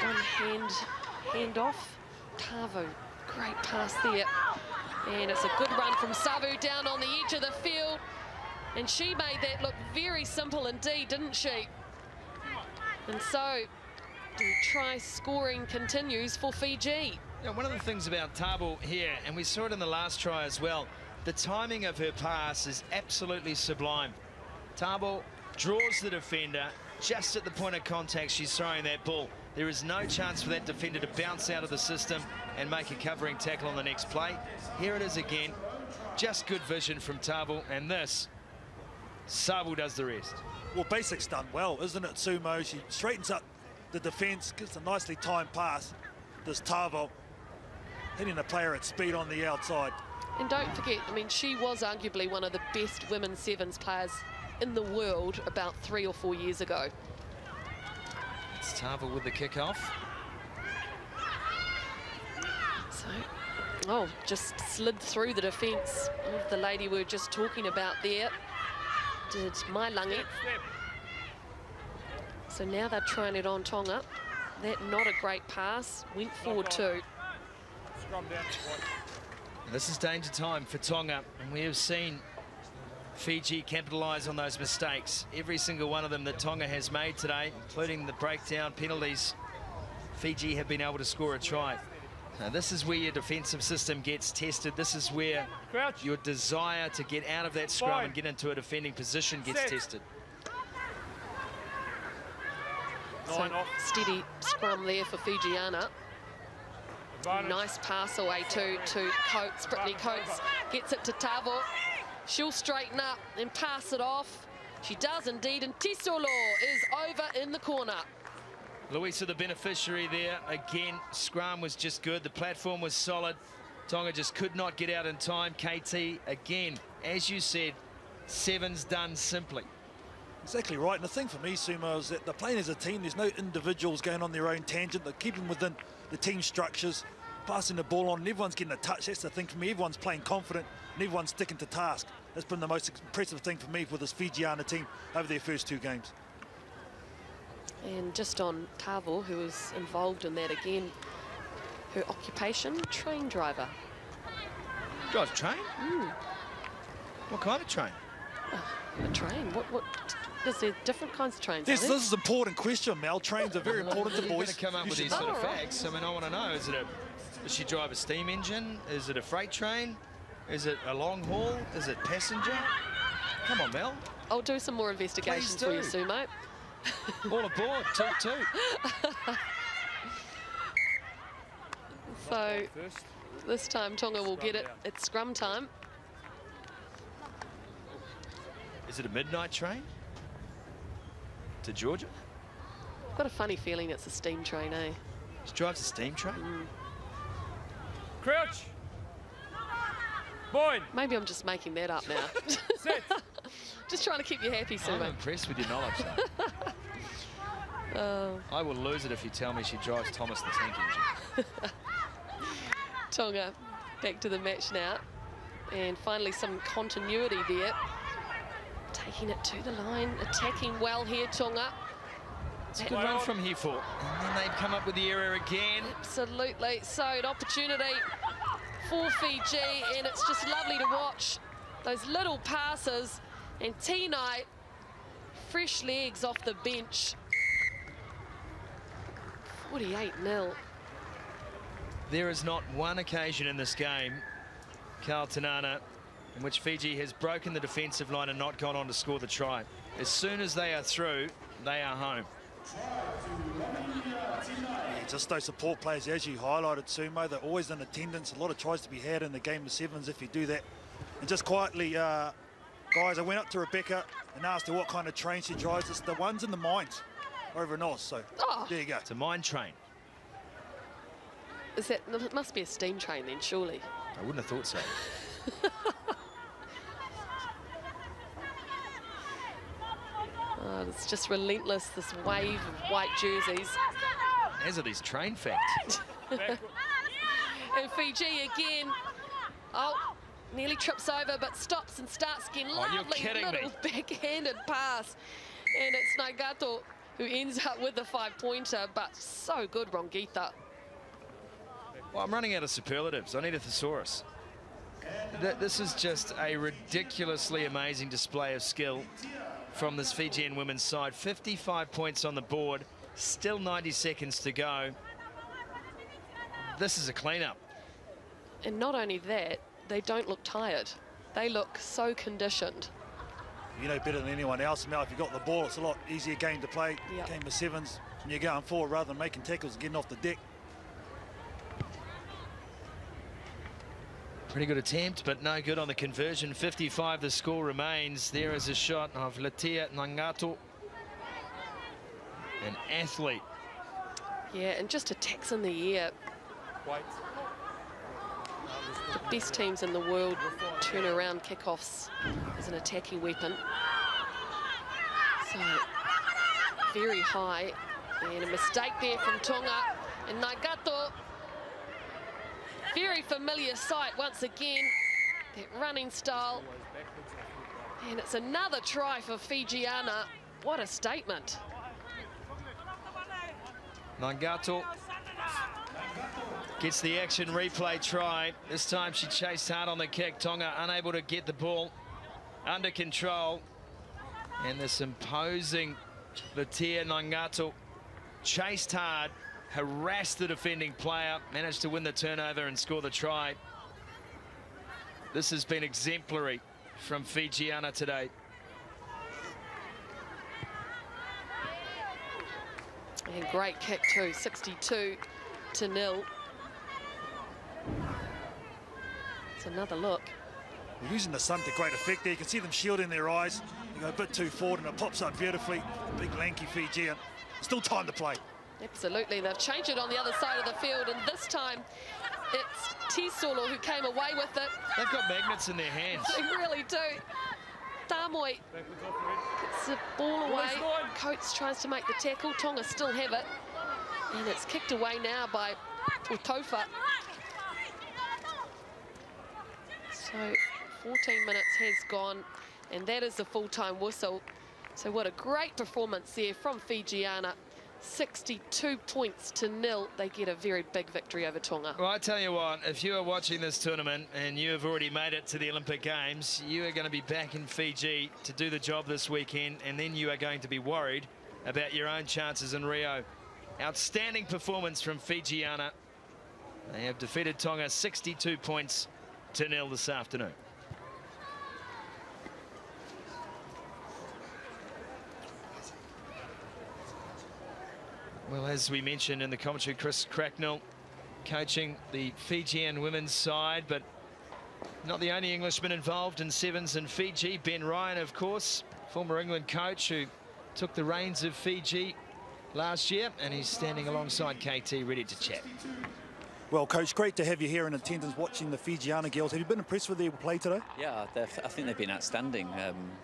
one hand off. Tavo, great pass there. And it's a good run from Savu down on the edge of the field. And she made that look very simple indeed, didn't she? And so the try scoring continues for Fiji. You know, one of the things about Tabo here, and we saw it in the last try as well, the timing of her pass is absolutely sublime. Tabo draws the defender just at the point of contact. She's throwing that ball. There is no chance for that defender to bounce out of the system and make a covering tackle on the next play. Here it is again. Just good vision from Tabo, and this, Sabu does the rest. Well, basics done well, isn't it, Sumo? She straightens up the defence, gets a nicely timed pass. This Tavo hitting a player at speed on the outside. And don't forget, I mean, she was arguably one of the best women's sevens players in the world about 3 or 4 years ago. It's Tavo with the kickoff. So, just slid through the defence of the lady we were just talking about there. Did Mailangi. So now they're trying it on Tonga. That not a great pass, went forward too. And this is danger time for Tonga, and we have seen Fiji capitalise on those mistakes. Every single one of them that Tonga has made today, including the breakdown penalties, Fiji have been able to score a try. Now, this is where your defensive system gets tested. This is where your desire to get out of that scrum and get into a defending position gets tested. So steady scrum there for Fijiana. Nice pass away to Coates. Brittany Coates gets it to Tavo. She'll straighten up and pass it off. She does indeed, and Tisolo is over in the corner. Louisa, the beneficiary there. Again, scrum was just good. The platform was solid. Tonga just could not get out in time. KT, again, as you said, sevens done simply. Exactly right. And the thing for me, Sumo, is that they're playing as a team. There's no individuals going on their own tangent. They're keeping within the team structures. passing the ball on and everyone's getting a touch. That's the thing for me. Everyone's playing confident and everyone's sticking to task. That's been the most impressive thing for me for this Fijiana team over their first 2 games. And just on Tavo, who was involved in that again, her occupation, train driver. Drives train? What kind of train? A train? What? Is there different kinds of trains? This is an important question, Mel. Trains are very important to You're boys. going to come up with these sort of facts. I mean, I want to know, does she drive a steam engine? Is it a freight train? Is it a long haul? Is it passenger? Come on, Mel. I'll do some more investigations for you, Sumo. All aboard, toot. So this time Tonga will get it. It's scrum time. Is it a midnight train to Georgia? Got a funny feeling it's a steam train, eh? She drives a steam train? Crouch. Boyd. Maybe I'm just making that up now. Just trying to keep you happy, Sumo. I'm impressed with your knowledge, though. I will lose it if you tell me she drives Thomas the Tank Engine. Tonga back to the match now. And finally some continuity there. Taking it to the line, attacking well here, Tonga. It's a good run from here for. And then they've come up with the error again. Absolutely. So an opportunity for Fiji, and it's just lovely to watch those little passes. And T-Night, fresh legs off the bench. 48-0. There is not one occasion in this game, Carl Tanana, in which Fiji has broken the defensive line and not gone on to score the try. As soon as they are through, they are home. Yeah, just those support players, as you highlighted, Sumo, they're always in attendance. A lot of tries to be had in the game of sevens if you do that. And just quietly, guys, I went up to Rebecca and asked her what kind of train she drives. It's the ones in the mines over in Oz. So there you go. It's a mine train. Is that? It must be a steam train then, surely. I wouldn't have thought so. Oh, it's just relentless, this wave of white jerseys. As are these train facts. And Fiji again. Oh, nearly trips over, but stops and starts again. Lovely little backhanded pass. And it's Nagato who ends up with the 5-pointer, but so good, Rongita. Well, I'm running out of superlatives. I need a thesaurus. This is just a ridiculously amazing display of skill from this Fijian women's side. 55 points on the board, still 90 seconds to go. This is a cleanup. And not only that, they don't look tired. They look so conditioned. You know better than anyone else, Mel, if you've got the ball, it's a lot easier game to play. Game of sevens, and you're going forward rather than making tackles and getting off the deck. Pretty good attempt, but no good on the conversion. 55 the score remains. There is a shot of Latia Nangato, an athlete. Yeah, and just attacks in the air. The best teams in the world turn around kickoffs as an attacking weapon. So, very high. And a mistake there from Tonga. And Nagato, very familiar sight once again. That running style. And it's another try for Fijiana. What a statement. Nangato gets the action replay try. This time she chased hard on the kick. Tonga unable to get the ball under control. And this imposing Latia Nangato chased hard, harassed the defending player, managed to win the turnover and score the try. This has been exemplary from Fijiana today. And great kick too, 62-0. It's another look. We're using the sun to great effect there. You can see them shielding their eyes. They go a bit too forward and it pops up beautifully. Big lanky Fijian. Still time to play. Absolutely, they've changed it on the other side of the field, and this time it's Tisolo who came away with it. They've got magnets in their hands. They really do. Tamoy gets the ball away. Coates tries to make the tackle. Tonga still have it. And it's kicked away now by Utofa. So 14 minutes has gone, and that is the full-time whistle. So what a great performance there from Fijiana. 62 points to 0. They get a very big victory over Tonga. Well, I tell you what, if you are watching this tournament and you have already made it to the Olympic Games, you are going to be back in Fiji to do the job this weekend, and then you are going to be worried about your own chances in Rio. Outstanding performance from Fijiana. They have defeated Tonga 62 points to 0 this afternoon. Well, as we mentioned in the commentary, Chris Cracknell coaching the Fijian women's side, but not the only Englishman involved in sevens in Fiji. Ben Ryan, of course, former England coach who took the reins of Fiji last year, and he's standing alongside KT ready to chat. Well, Coach, great to have you here in attendance watching the Fijiana girls. Have you been impressed with their play today? Yeah, I think they've been outstanding,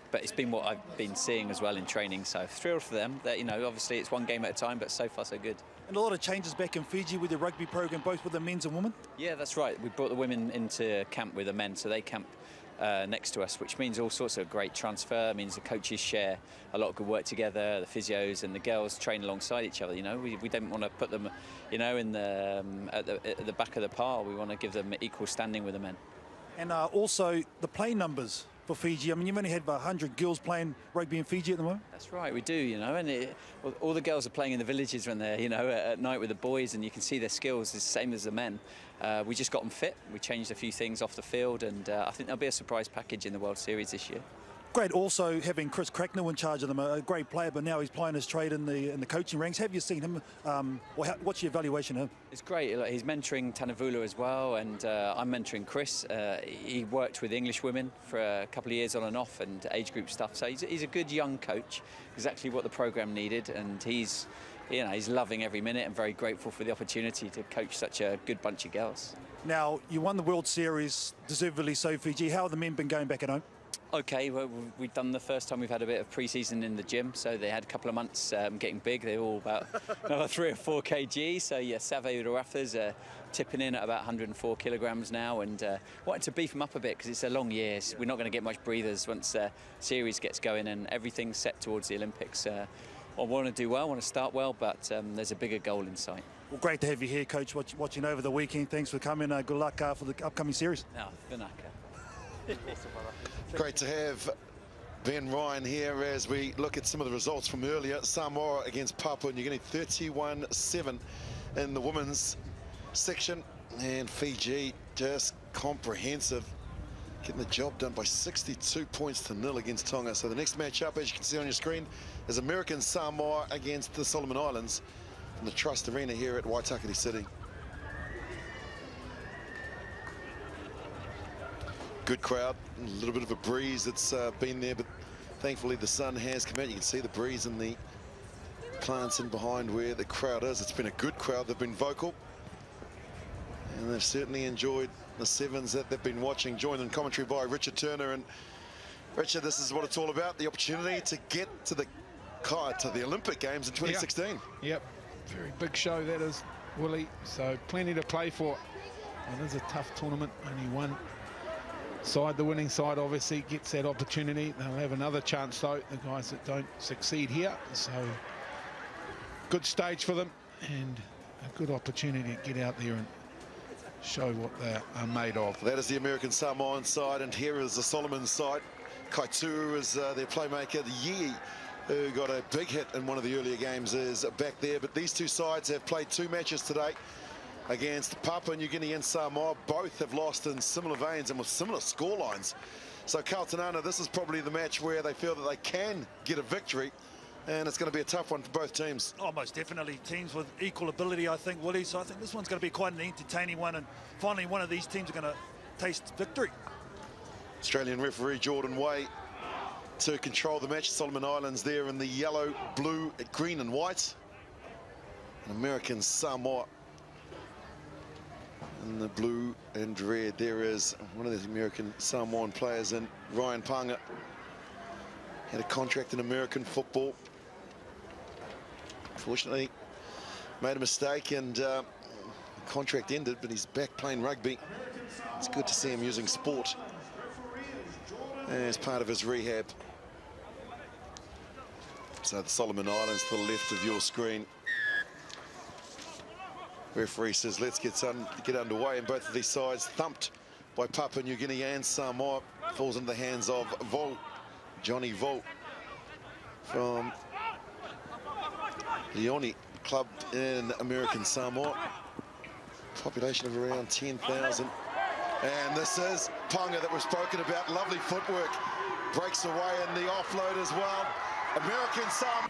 but it's been what I've been seeing as well in training, so thrilled for them. That, you know, obviously it's one game at a time, but so far so good. And a lot of changes back in Fiji with the rugby program, both with the men's and women? Yeah, that's right. We brought the women into camp with the men, so they camp next to us, which means all sorts of great transfer. It means the coaches share a lot of good work together, the physios and the girls train alongside each other. You know, we don't want to put them, you know, in the at the back of the pile. We want to give them equal standing with the men. And also the play numbers for Fiji. I mean, you've only had about 100 girls playing rugby in Fiji at the moment. That's right, we do, you know, and all the girls are playing in the villages when they're, you know, at night with the boys, and you can see their skills the same as the men. We just got them fit. We changed a few things off the field, and I think there'll be a surprise package in the World Series this year. Great also having Chris Cracknell in charge of them, a great player, but now he's playing his trade in the coaching ranks. Have you seen him? What's your evaluation of him? It's great. He's mentoring Tanavulu as well, and I'm mentoring Chris. He worked with English women for a couple of years on and off, and age group stuff. So he's a good young coach, exactly what the program needed, and he's loving every minute and very grateful for the opportunity to coach such a good bunch of girls. Now, you won the World Series, deservedly so, Fiji. How have the men been going back at home? Okay, well, we've done the first time we've had a bit of pre-season in the gym, so they had a couple of months getting big. They're all about another 3 or 4 kg. So yeah, Save Urafas are tipping in at about 104 kilograms now, and wanted to beef them up a bit because it's a long year. So we're not going to get much breathers once the series gets going, and everything's set towards the Olympics. I want to do well, want to start well, but there's a bigger goal in sight. Well, great to have you here, Coach, watching over the weekend. Thanks for coming. Good luck for the upcoming series. No, Vinaka. Great to have Ben Ryan here as we look at some of the results from earlier. Samoa against Papua New Guinea, 31-7 in the women's section, and Fiji just comprehensive, getting the job done by 62 points to 0 against Tonga. So the next matchup, as you can see on your screen, is American Samoa against the Solomon Islands from the Trust Arena here at Waitakere City. Good crowd, a little bit of a breeze that's been there, but thankfully the sun has come out. You can see the breeze in the plants in behind where the crowd is. It's been a good crowd. They've been vocal, and they've certainly enjoyed the sevens that they've been watching. Joined in commentary by Richard Turner. And Richard, this is what it's all about, the opportunity to get to the Olympic Games in 2016. Yep, very big show that is, Willie, so plenty to play for. It is a tough tournament, only one side, the winning side obviously gets that opportunity. They'll have another chance though, the guys that don't succeed here. So good stage for them and a good opportunity to get out there and show what they are made of. That is the American Samoan side, and here is the Solomon side. Kaituru is their playmaker. The Yi, who got a big hit in one of the earlier games, is back there. But these two sides have played 2 matches today against Papua New Guinea and Samoa. Both have lost in similar veins and with similar scorelines. So Kaltanana, this is probably the match where they feel that they can get a victory, and it's going to be a tough one for both teams. Oh, most definitely. Teams with equal ability, I think, Willie. So I think this one's going to be quite an entertaining one, and finally one of these teams are going to taste victory. Australian referee Jordan Way to control the match. Solomon Islands there in the yellow, blue, green and white. And American Samoa in the blue and red. There is one of the American Samoan players, and Ryan Panga had a contract in American football. Unfortunately, made a mistake and contract ended, but he's back playing rugby. It's good to see him using sport as part of his rehab. So the Solomon Islands to the left of your screen. Referee says let's get underway, and both of these sides thumped by Papua New Guinea and Samoa. Falls into the hands of Johnny Vo from Leone club in American Samoa. Population of around 10,000. And this is Tonga that we've spoken about. Lovely footwork. Breaks away in the offload as well. American Samoa.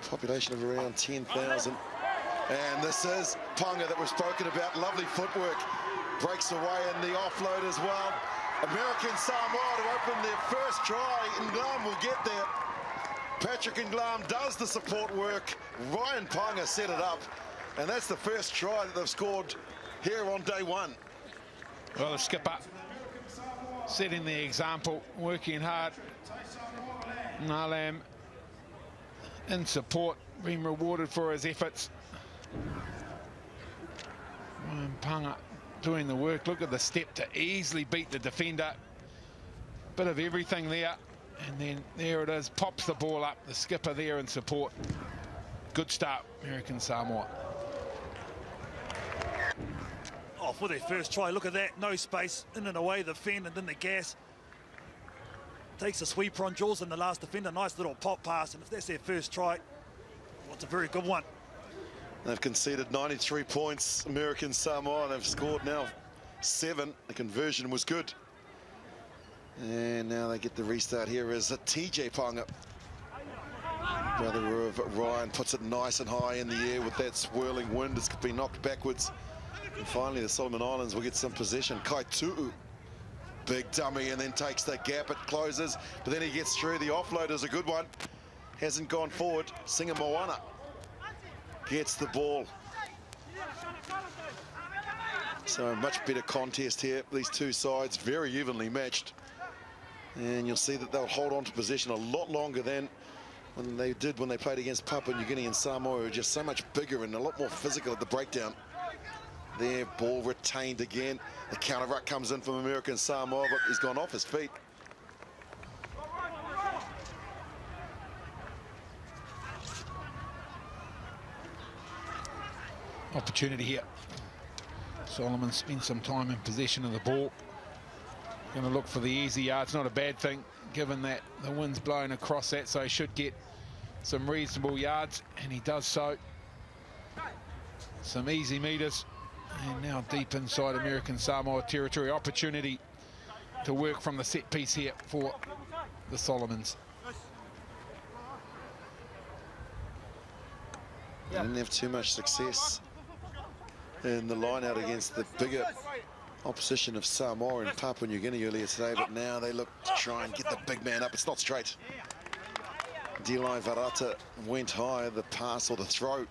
Population of around 10,000. And this is Tonga that we've spoken about. Lovely footwork. Breaks away in the offload as well. American Samoa to open their first try. Nglam will get there. Patrick Nglam does the support work. Ryan Ponga set it up. And that's the first try that they've scored here on day one. Well, the skipper setting the example, working hard. Nglam in support, being rewarded for his efforts. Ryan Ponga doing the work. Look at the step to easily beat the defender. Bit of everything there. And then there it is, pops the ball up. The skipper there in support. Good start, American Samoa. Oh, for their first try, look at that. No space, in and away, the fend and then the gas. Takes a sweeper on Jules and the last defender. Nice little pop pass, and if that's their first try, well, it's a very good one. They've conceded 93 points, American Samoa. They've scored now 7. The conversion was good. And now they get the restart. Here is TJ Ponga. Brother of Ryan puts it nice and high in the air with that swirling wind. It's been knocked backwards. And finally, the Solomon Islands will get some possession. Kai Tu'u, big dummy, and then takes the gap. It closes, but then he gets through. The offload is a good one. Hasn't gone forward. Singa Moana gets the ball. So much better contest here. These two sides very evenly matched. And you'll see that they'll hold on to possession a lot longer than when they did when they played against Papua New Guinea and Samoa, who were just so much bigger and a lot more physical at the breakdown. Their ball retained again. The counter ruck comes in from American Samoa, but he's gone off his feet. Opportunity here. Solomon spent some time in possession of the ball. Going to look for the easy yards. Not a bad thing, given that the wind's blowing across that, so he should get some reasonable yards, and he does so. Some easy meters, and now deep inside American Samoa territory. Opportunity to work from the set piece here for the Solomons. They didn't have too much success in the line out against the bigger opposition of Samoa and Papua New Guinea earlier today, but now they look to try and get the big man up. It's not straight. Delai Varata went high. The pass or the throw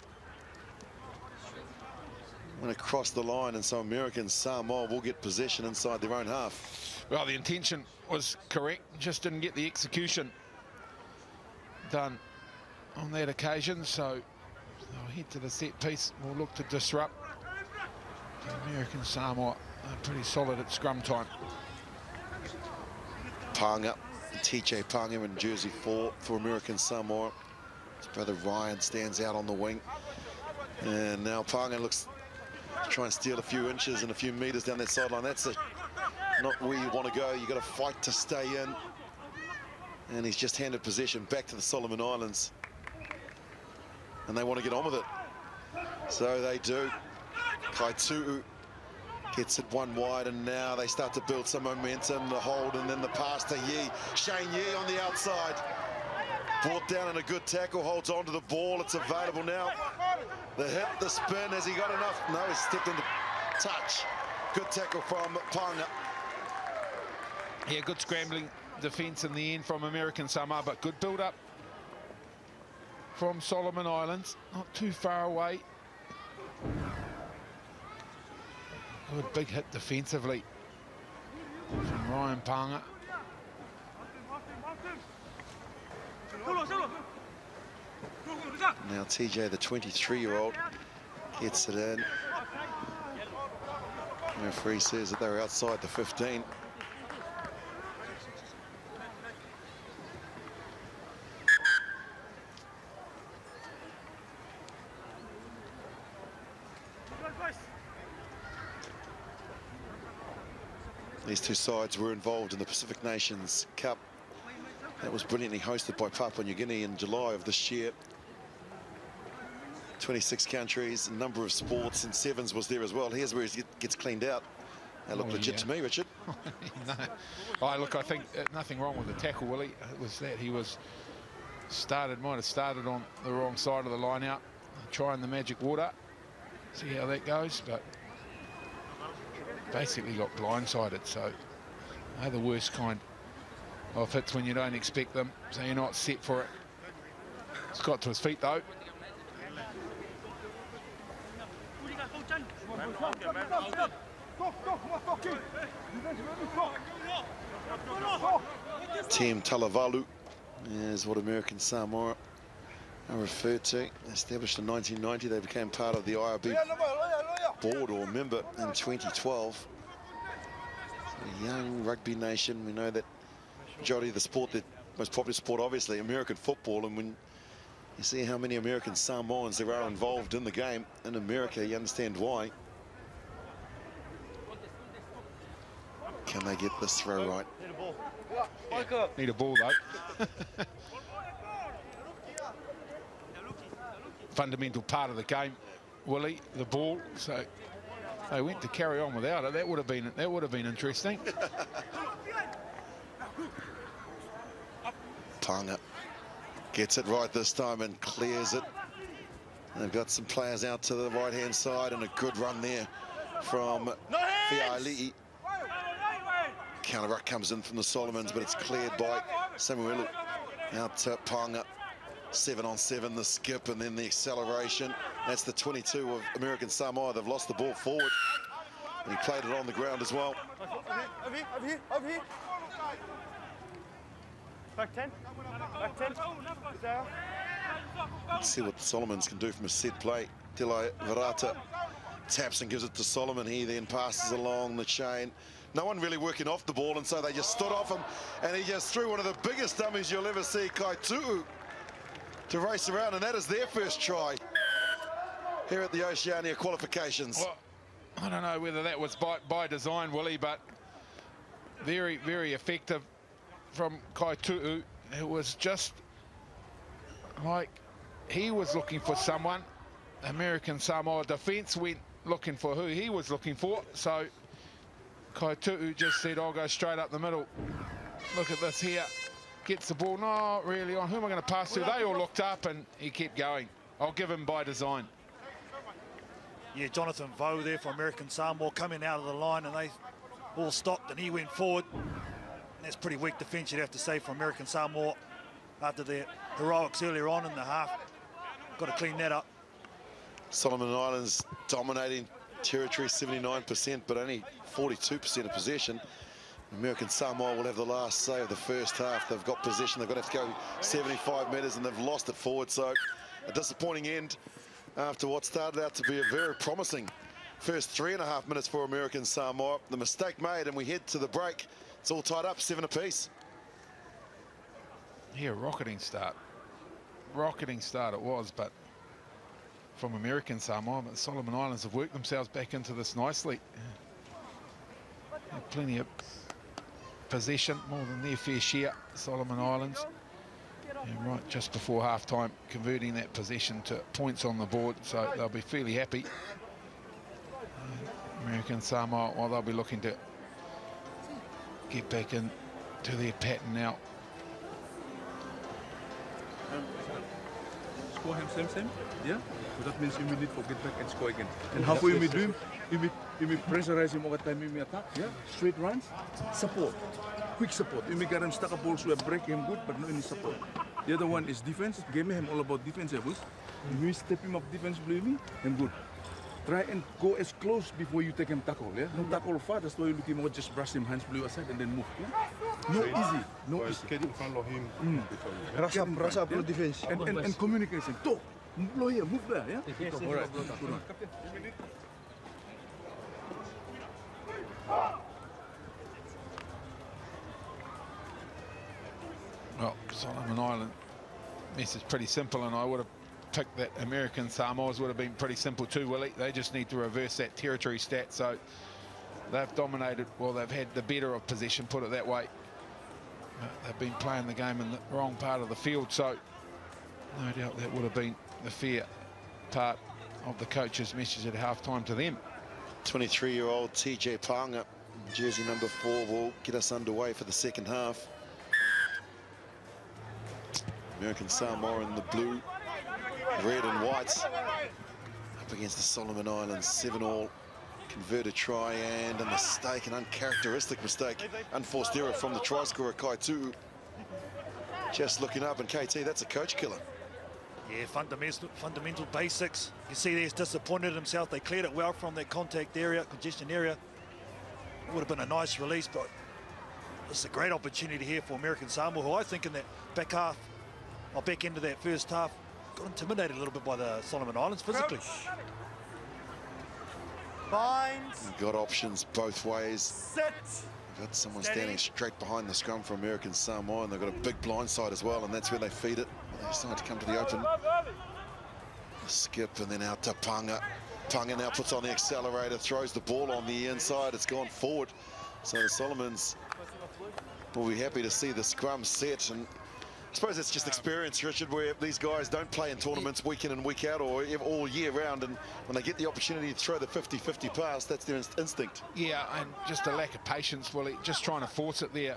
went across the line, and so American Samoa will get possession inside their own half. Well, the intention was correct, just didn't get the execution done on that occasion, so they'll head to the set piece. We'll look to disrupt. American Samoa are pretty solid at scrum time. Panga, TJ Panga in jersey 4 for American Samoa. His brother Ryan stands out on the wing. And now Panga looks to try and steal a few inches and a few meters down that sideline. That's not where you want to go. You've got to fight to stay in. And he's just handed possession back to the Solomon Islands. And they want to get on with it. So they do. Kai Tu'u gets it one wide, and now they start to build some momentum. The hold and then the pass to Yi. Shane Yi on the outside. Brought down in a good tackle, holds on to the ball. It's available now. The hit, the spin, has he got enough? No, he's stepped into touch. Good tackle from Ponga. Yeah, good scrambling defence in the end from American Samoa, but good build-up from Solomon Islands. Not too far away. Good big hit defensively from Ryan Ponga. Now TJ, the 23-year-old, gets it in. The referee says that they're outside the 15. These two sides were involved in the Pacific Nations Cup. That was brilliantly hosted by Papua New Guinea in July of this year. 26 countries, a number of sports, and sevens was there as well. Here's where he gets cleaned out. That looked legit to me, Richard. No. Oh, look, I think nothing wrong with the tackle, Willie. It was that he might have started on the wrong side of the line out, trying the magic water. See how that goes, but basically got blindsided. So they're the worst kind of hits when you don't expect them, so you're not set for it. It's got to his feet though. Team Talavalu is what American Samoa are referred to. Established in 1990, they became part of the IRB board or member in 2012. A young rugby nation. We know that majority of the sport, the most popular sport, obviously, American football, and when you see how many American Samoans there are involved in the game in America, you understand why. Can they get this throw right? Need a ball though. Fundamental part of the game, Willie, the ball. So they went to carry on without it. That would have been interesting. Tonga gets it right this time and clears it. And they've got some players out to the right-hand side, and a good run there from Fiali'i. Counter ruck comes in from the Solomons, but it's cleared by Samuelu. Out to Ponga. 7-on-7, the skip, and then the acceleration. That's the 22 of American Samoa. They've lost the ball forward. And he played it on the ground as well. Over here. Back 10. Back 10. Let's see what the Solomons can do from a set play. Dilai Virata taps and gives it to Solomon. He then passes along the chain. No one really working off the ball, and so they just stood off him, and he just threw one of the biggest dummies you'll ever see, Kai Tu'u, to race around, and that is their first try here at the Oceania qualifications. Well, I don't know whether that was by design, Willie, but very, very effective from Kai Tu'u. It was just like he was looking for someone. American Samoa defence went looking for who he was looking for, so Kai Tu'u just said, I'll go straight up the middle. Look at this here. Gets the ball, not really on. Who am I going to pass to? They all looked up and he kept going. I'll give him by design. Yeah, Jonathan Vo there for American Samoa coming out of the line, and they all stopped and he went forward. And that's pretty weak defence, you'd have to say, for American Samoa after their heroics earlier on in the half. Got to clean that up. Solomon Islands dominating territory, 79%, but only 42% of possession. American Samoa will have the last say of the first half. They've got possession. They're going to have to go 75 metres, and they've lost it forward. So a disappointing end after what started out to be a very promising first 3.5 minutes for American Samoa. The mistake made, and we head to the break. It's all tied up, 7 apiece. Yeah, rocketing start. Rocketing start it was, but from American Samoa, but Solomon Islands have worked themselves back into this nicely. Plenty of possession, more than their fair share, Solomon Islands. And right just before half-time, converting that possession to points on the board, so they'll be fairly happy. American Samoa, well, they'll be looking to get back into their pattern now. Score him same, yeah? So that means you need to get back and score again. And how will you do him? You may pressurize him over time, you may attack, yeah? Straight runs, support, quick support. You may get him stuck a ball, so break him good, but not any support. The other one is defense. Game him all about defense, boys. You may step him up defensively, and good. Try and go as close before you take him tackle, yeah? No tackle far, that's why you look him out, just brush him, hands blue aside, and then move, yeah? No easy, no easy. Get in front of him. Rasa up defense. And communication. Talk, move here, move there, yeah? Yes, all right. Well, Solomon Island message pretty simple, and I would have picked that American Samoa's would have been pretty simple too, Willie. They just need to reverse that territory stat. So they've dominated, well, they've had the better of possession, put it that way. They've been playing the game in the wrong part of the field, so no doubt that would have been the fair part of the coach's message at halftime to them. 23-year-old TJ Panga, jersey number 4, will get us underway for the second half. American Samoa in the blue, red and white, up against the Solomon Islands, 7-all. Converted try and a mistake, an uncharacteristic mistake. Unforced error from the try scorer, Kaitu'u. Just looking up, and KT, that's a coach killer. Yeah, fundamental basics. You see there, he's disappointed himself. They cleared it well from that contact area, congestion area. It would have been a nice release, but it's a great opportunity here for American Samoa, who I think in that back half, or back end of that first half, got intimidated a little bit by the Solomon Islands physically. Coach. Binds. Got options both ways. Sit. Got someone standing straight behind the scrum for American Samoa, and they've got a big blind side as well, and that's where they feed it. They decide to come to the open. Skip and then out to Panga. Panga now puts on the accelerator, throws the ball on the inside. It's gone forward. So the Solomons will be happy to see the scrum set, and I suppose it's just experience, Richard, where these guys don't play in tournaments week in and week out or all year round, and when they get the opportunity to throw the 50-50 pass, that's their instinct. Yeah, and just a lack of patience, Willie, just trying to force it there.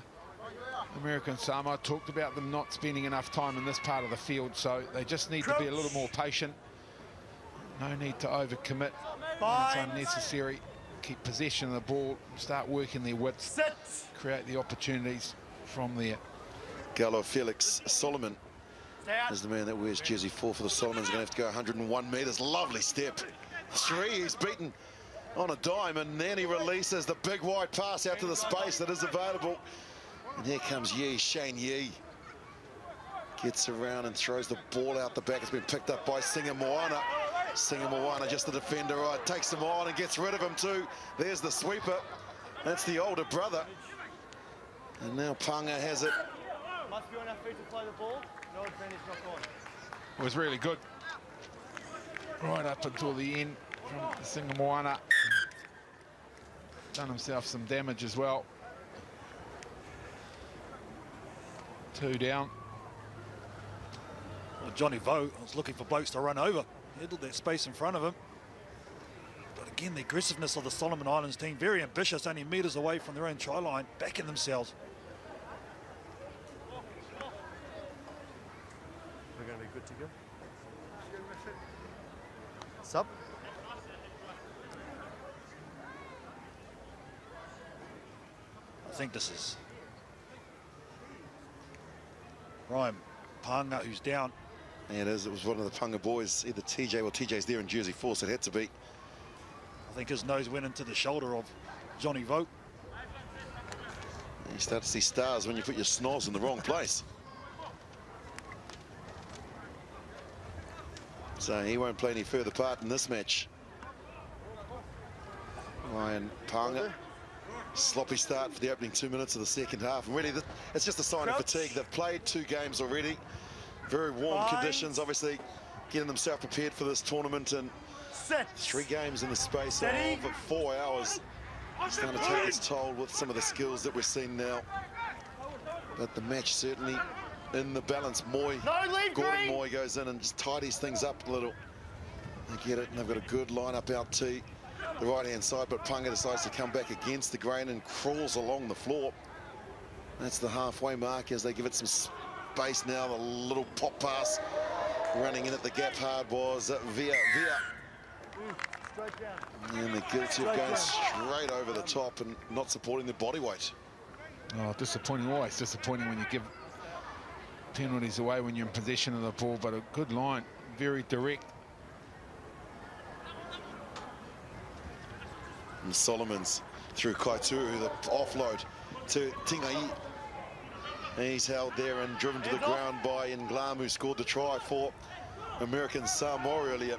American Samoa talked about them not spending enough time in this part of the field, so they just need to be a little more patient. No need to overcommit when it's unnecessary. Keep possession of the ball, start working their width, create the opportunities from there. Gallo Felix Solomon is the man that wears jersey 4 for the Solomons. Going to have to go 101 metres. Lovely step. 3, he's beaten on a dime, and then he releases the big wide pass out to the space that is available. And here comes Yi, Shane Yi. Gets around and throws the ball out the back. It's been picked up by Singa Moana. Singa Moana, just the defender, right, takes him on and gets rid of him too. There's the sweeper. That's the older brother. And now Panga has it. Must be on our feet to play the ball. No advantage, knock on. It was really good. Right up until the end from Singa Moana. Done himself some damage as well. 2 down. Well, Johnny Vo was looking for blokes to run over. Handled that space in front of him. But again, the aggressiveness of the Solomon Islands team, very ambitious, only metres away from their own try line, backing themselves. We're going to be good to go. Sub. I think this is Ryan Panga, who's down. Yeah, it is. It was one of the Panga boys, either TJ or TJ's there in jersey 4, so it had to be. I think his nose went into the shoulder of Johnny Vogt. You start to see stars when you put your snoz in the wrong place. So he won't play any further part in this match. Ryan Panga. Sloppy start for the opening 2 minutes of the second half. And really, it's just a sign of fatigue. They've played 2 games already. Very warm conditions, obviously, getting themselves prepared for this tournament. And 3 games in the space of 4 hours. It's going to take its toll with some of the skills that we're seeing now. But the match certainly in the balance. Gordon Moy goes in and just tidies things up a little. They get it, and they've got a good lineup out to the right-hand side, but Panga decides to come back against the grain and crawls along the floor. That's the halfway mark as they give it some space now. The little pop pass running in at the gap hard was Via. And they're guilty of going straight over the top and not supporting the body weight. Oh, disappointing, always disappointing when you give penalties away when you're in possession of the ball, but a good line, very direct. And Solomons through Kaitu'u, the offload to Tingai. And he's held there and driven to the ground by Nglam, who scored the try for American Samoa earlier.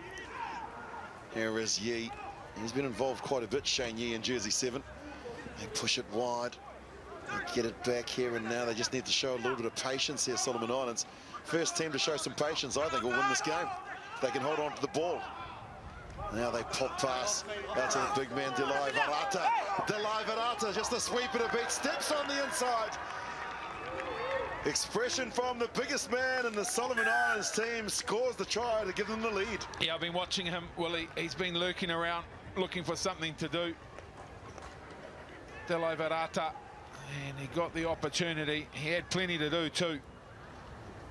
Here is Yi. He's been involved quite a bit, Shane Yi, in jersey 7. They push it wide. They get it back here and now. They just need to show a little bit of patience here, Solomon Islands. First team to show some patience, I think, will win this game. They can hold on to the ball. Now they pop pass out to the big man, Delai Varata. Delai Varata, just a sweep and a beat, steps on the inside. Expression from the biggest man in the Solomon Islands team, scores the try to give them the lead. Yeah, I've been watching him, Willie. He's been lurking around, looking for something to do. Delai Varata, and he got the opportunity. He had plenty to do too.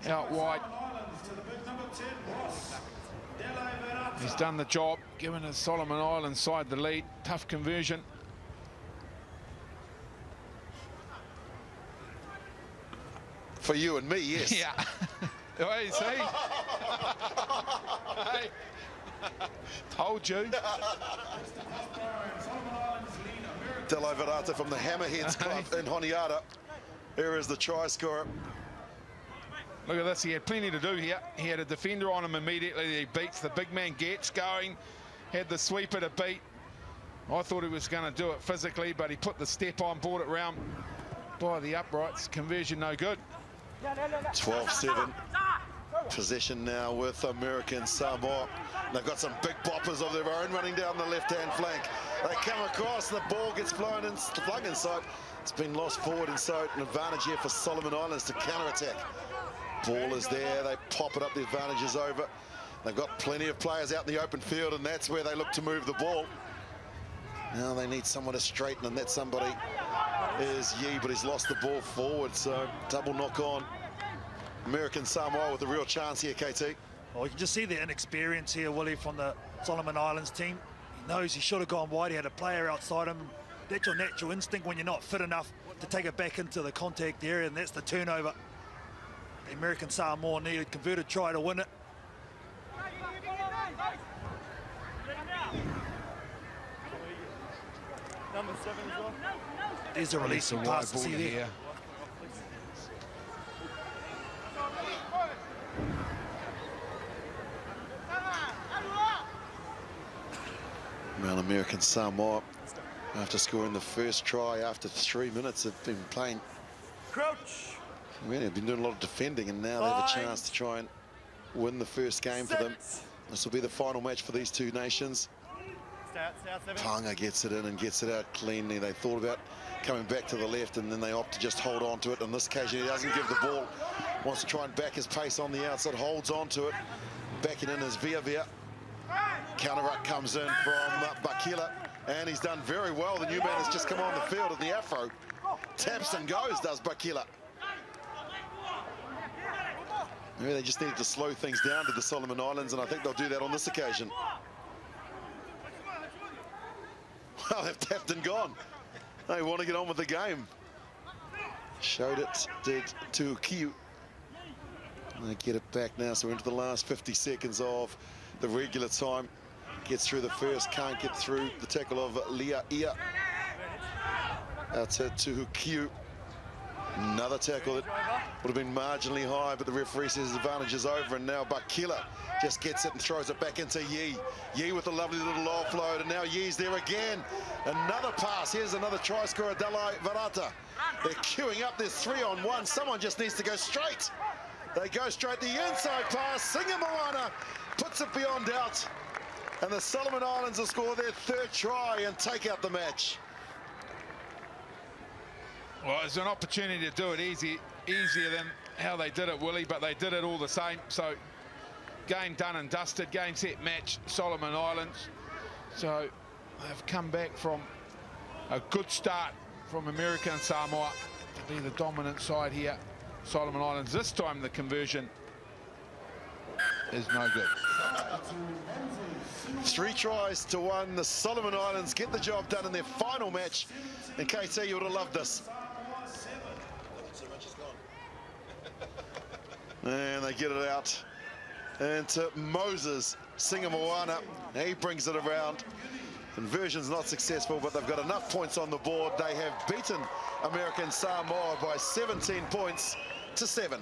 Out wide. He's done the job, giving the Solomon Islands side the lead. Tough conversion. For you and me, yes. Yeah. Hey, see? Hey. Told you. Delai Varata from the Hammerheads Club in Honiara. Here is the try scorer. Look at this, he had plenty to do here. He had a defender on him immediately. He beats the big man, gets going, had the sweeper to beat. I thought he was going to do it physically, but he put the step on, brought it round by the uprights. Conversion no good. 12-7. Possession now with American Samoa. They've got some big boppers of their own running down the left-hand flank. They come across, the ball gets flung inside. It's been lost forward, and so an advantage here for Solomon Islands to counter-attack. Ball is there, they pop it up, the advantage is over. They've got plenty of players out in the open field, and that's where they look to move the ball. Now they need someone to straighten, and that somebody is Yee, but he's lost the ball forward, so double knock on. American Samoa with a real chance here, KT. Well, you can just see the inexperience here, Willie, from the Solomon Islands team. He knows he should have gone wide. He had a player outside him. That's your natural instinct when you're not fit enough to take it back into the contact area, and that's the turnover. The American Samoa needed converted try to win it. Number 7 as well. There's a release and pass to see there. Well, American Samoa, after scoring the first try after 3 minutes, have been playing. Crouch. Really, they've been doing a lot of defending, and now they have a chance to try and win the first game for them. This will be the final match for these two nations. Tonga gets it in and gets it out cleanly. They thought about coming back to the left, and then they opt to just hold on to it. On this occasion, he doesn't give the ball. Wants to try and back his pace on the outside, holds on to it. Backing in is Via. Counter-ruck comes in from Bakila, and he's done very well. The new man has just come on the field in the afro. Taps and goes, does Bakila. Maybe they just needed to slow things down to the Solomon Islands, and I think they'll do that on this occasion. Well, they've tapped and gone. They want to get on with the game. Showed it, did to Kiu. They get it back now, so we're into the last 50 seconds of the regular time. Gets through the first, can't get through the tackle of Lia Ia. Out to Kiu. Another tackle that would have been marginally high, but the referee says his advantage is over, and now Bakila just gets it and throws it back into Yee. Yee with a lovely little offload, and now Yee's there again. Another pass. Here's another try scorer, Delai Varata. They're queuing up this 3-on-1. Someone just needs to go straight. They go straight. The inside pass. Singa Moana puts it beyond doubt. And the Solomon Islands will score their third try and take out the match. Well, it's an opportunity to do it easier than how they did it, Willie, but they did it all the same. So, game done and dusted, game, set, match, Solomon Islands. So, they've come back from a good start from American Samoa to be the dominant side here. Solomon Islands, this time the conversion is no good. 3 tries to 1. The Solomon Islands get the job done in their final match. And KT, you would have loved this. And they get it out into Moses Singa Moana. He brings it around. Conversion's not successful, but they've got enough points on the board. They have beaten American Samoa by 17 points to 7.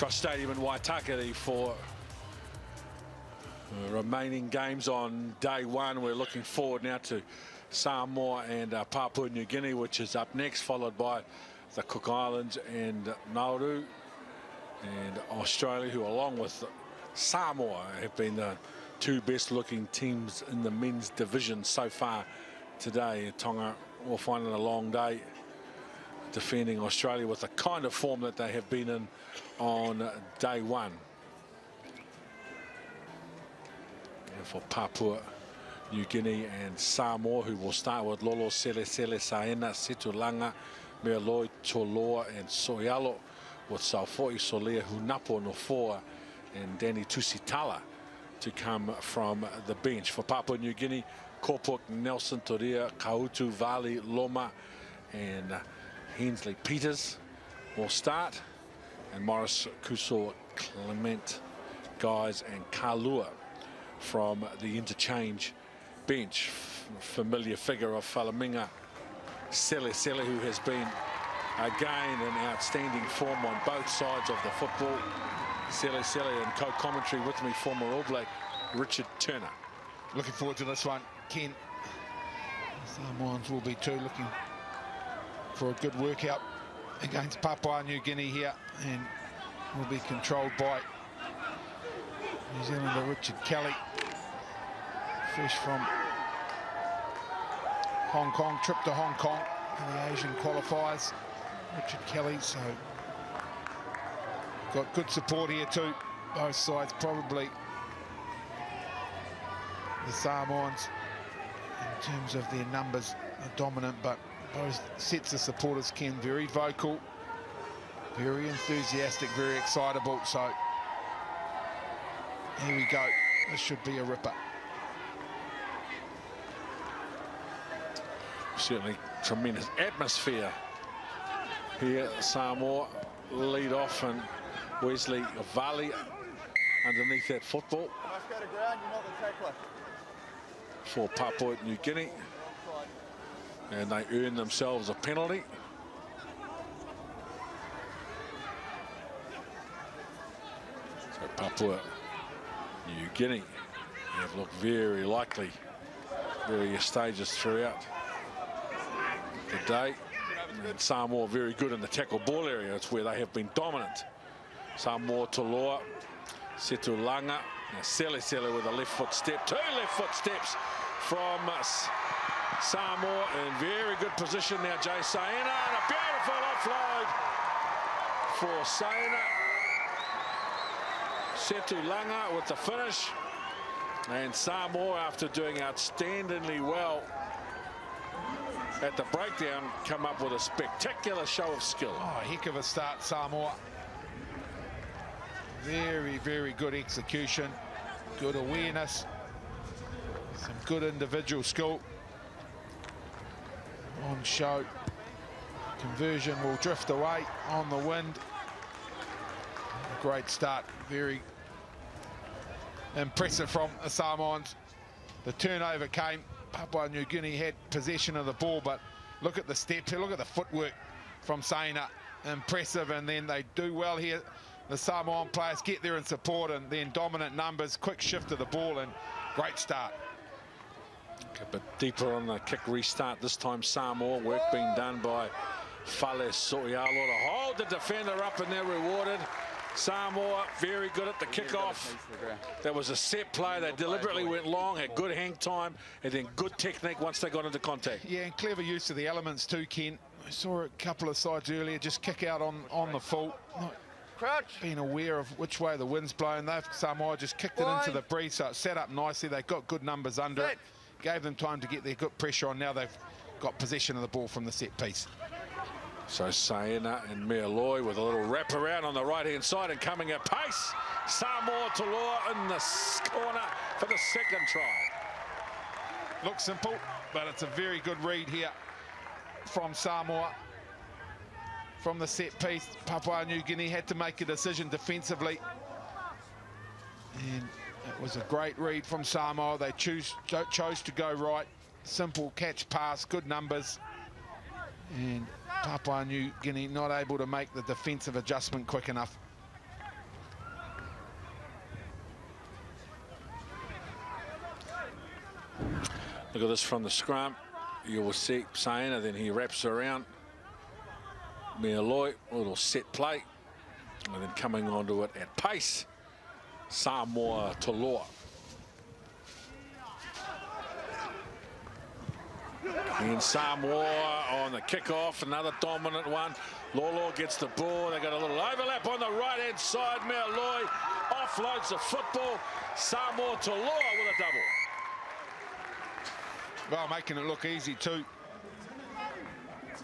Trust Stadium in Waitakere for remaining games on day one. We're looking forward now to Samoa and Papua New Guinea, which is up next, followed by the Cook Islands and Nauru. And Australia, who along with Samoa have been the two best looking teams in the men's division so far today. Tonga will find it a long day defending Australia with the kind of form that they have been in on day one. And for Papua New Guinea and Samoa, who will start with Lolo Sele Sele Saena, Setulanga, Mealoi, Toloa and Soialo, with Saufoi Solea Hunapo Nofoa and Danny Tusitala to come from the bench. For Papua New Guinea, Kopuk, Nelson Toria, Kautu, Vali, Loma and Hensley Peters will start, and Morris, Kuso, Clement, Guys and Kalua from the interchange bench. Familiar figure of Falaminga Sele Sele, who has been again in outstanding form on both sides of the football. Sele Sele, and co-commentary with me, former All Black Richard Turner. Looking forward to this one, Ken. Samoans will be too, looking for a good workout against Papua New Guinea here, and will be controlled by New Zealander Richard Kelly, fresh from Hong Kong, trip to Hong Kong in the Asian qualifiers. Richard Kelly, so got good support here too. Both sides, probably the Samoans in terms of their numbers are dominant, but both sets of supporters, Ken, very vocal, very enthusiastic, very excitable. So here we go. This should be a ripper. Certainly tremendous atmosphere here. Samoa lead off, and Wesley Vali underneath that football for Papua New Guinea, and they earn themselves a penalty. So Papua New Guinea have looked very likely various stages throughout the day, and Samoa very good in the tackle ball area. It's where they have been dominant. Samoa Toloa, Setulanga, Sele Sele with a left foot step, two left foot steps from Samoa in very good position now. Jay Saena, and a beautiful offload for Saena. Setulanga with the finish, and Samoa, after doing outstandingly well at the breakdown, come up with a spectacular show of skill. Oh, heck of a start, Samoa. Very, very good execution, good awareness, some good individual skill on show. Conversion will drift away on the wind. A great start, very impressive from the Samoans. The turnover came. Papua New Guinea had possession of the ball, but look at the steps, look at the footwork from Saena. Impressive, and then they do well here. The Samoan players get there in support, and then dominant numbers, quick shift of the ball, and great start. A bit deeper on the kick restart this time. Samoa, work being done by Fale Soialo to hold the defender up, and they're rewarded. Samoa very good at the kickoff. That was a set play. They deliberately went long, had good hang time, and then good technique once they got into contact. Yeah, and clever use of the elements too, Ken. I saw a couple of sides earlier just kick out on the full. Not being aware of which way the wind's blowing. Samoa just kicked it into the breeze, so it set up nicely. They got good numbers under it. Gave them time to get their good pressure on. Now they've got possession of the ball from the set piece. So Saena and Mealoi with a little wrap around on the right-hand side, and coming at pace, Samoa Toloa in the corner for the second try. Looks simple, but it's a very good read here from Samoa. From the set piece, Papua New Guinea had to make a decision defensively. And it was a great read from Samoa. They chose to go right. Simple catch pass, good numbers. And Papua New Guinea not able to make the defensive adjustment quick enough. Look at this from the scrum. You will see Saina, then he wraps around. Mealoi, little set play. And then coming onto it at pace, Samoa Toloa. And Samoa on the kickoff, another dominant one. Lolo gets the ball. They got a little overlap on the right-hand side. Mealoi offloads the football. Samoa Toloa with a double. Well, making it look easy too.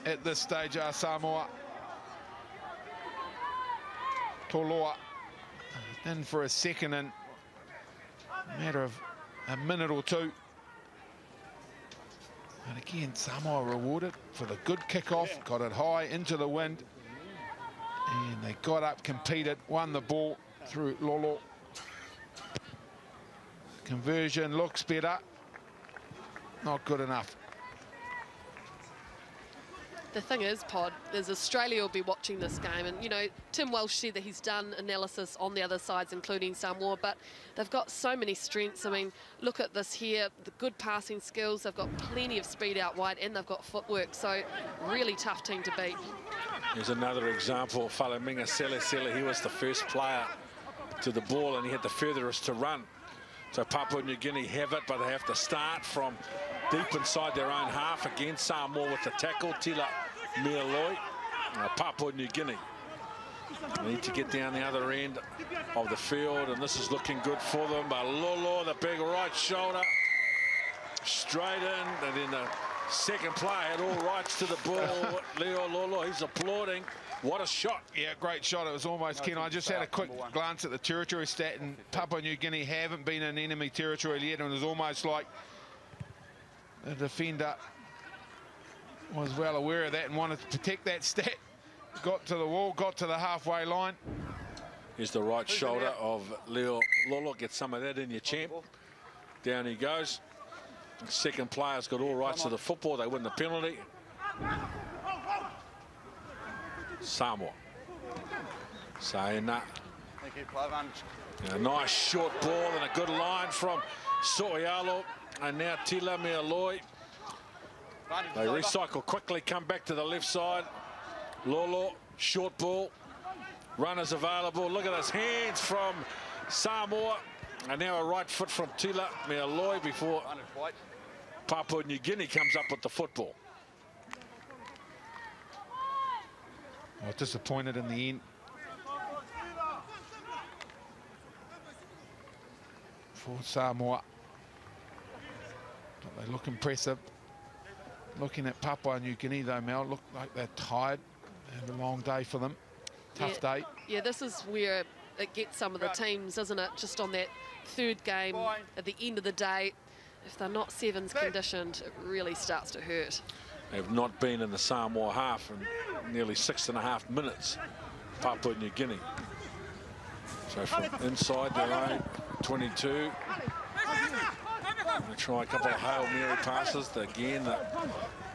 At this stage, Samoa. Toloa in for a second in a matter of a minute or two. And again, Samoa rewarded for the good kickoff, got it high into the wind. And they got up, competed, won the ball through Lolo. Conversion looks better. Not good enough. The thing is, Pod, is Australia will be watching this game, and you know, Tim Welsh said that he's done analysis on the other sides, including Samoa, but they've got so many strengths. I mean, look at this here, the good passing skills, they've got plenty of speed out wide, and they've got footwork, so really tough team to beat. Here's another example, Falaminga Sele, he was the first player to the ball, and he had the furthest to run. So Papua New Guinea have it, but they have to start from deep inside their own half. Again, Samoa with the tackle, Tila Mealoi, Papua New Guinea. They need to get down the other end of the field, and this is looking good for them. But Lolo, the big right shoulder, straight in, and then the second player had all rights to the ball. Leo Lolo, he's applauding. What a shot. Yeah, great shot. It was almost Ken. I just had a quick glance at the territory stat, and Papua New Guinea haven't been in enemy territory yet, and it was almost like the defender was well aware of that and wanted to protect that stat. Got to the wall, got to the halfway line. Here's the right shoulder of Leo Lolo. Get some of that in your champ. Down he goes. Second player's got all rights to the football. They win the penalty. Samoa. Saina. Thank you, Clive. A nice short ball and a good line from Soialo. And now Tila Mealoi. They recycle quickly, come back to the left side. Lolo, short ball. Runners available. Look at those hands from Samoa. And now a right foot from Tila Mealoi before Papua New Guinea comes up with the football. Well, disappointed in the end. For Samoa. But they look impressive. Looking at Papua New Guinea though, Mel, look like they're tired. They have a long day for them. Tough day. Yeah, this is where it gets some of the teams, isn't it? Just on that third game at the end of the day. If they're not sevens conditioned, it really starts to hurt. They've not been in the Samoa half in nearly 6.5 minutes, Papua New Guinea. So from inside their own 22, they try a couple of Hail Mary passes. Again,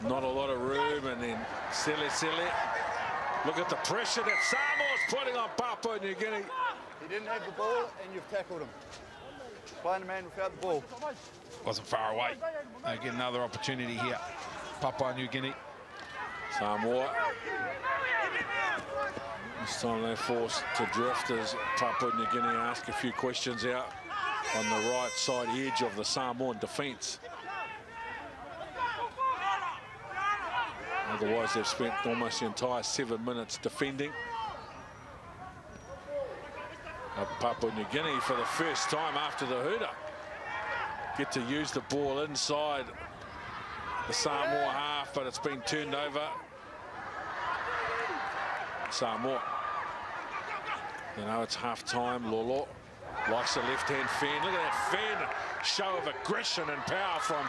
not a lot of room, and then Sele. Look at the pressure that Samoa's putting on Papua New Guinea. He didn't have the ball, and you've tackled him. Playing a man without the ball. Wasn't far away. They get another opportunity here. Papua New Guinea. Samoa. This time they're forced to drift as Papua New Guinea ask a few questions out on the right side edge of the Samoan defence. Otherwise, they've spent almost the entire 7 minutes defending. Papua New Guinea, for the first time after the hooter, get to use the ball inside the Samoa half, but it's been turned over. Samoa. You know, it's half-time. Lolo likes the left-hand fan. Look at that fan show of aggression and power from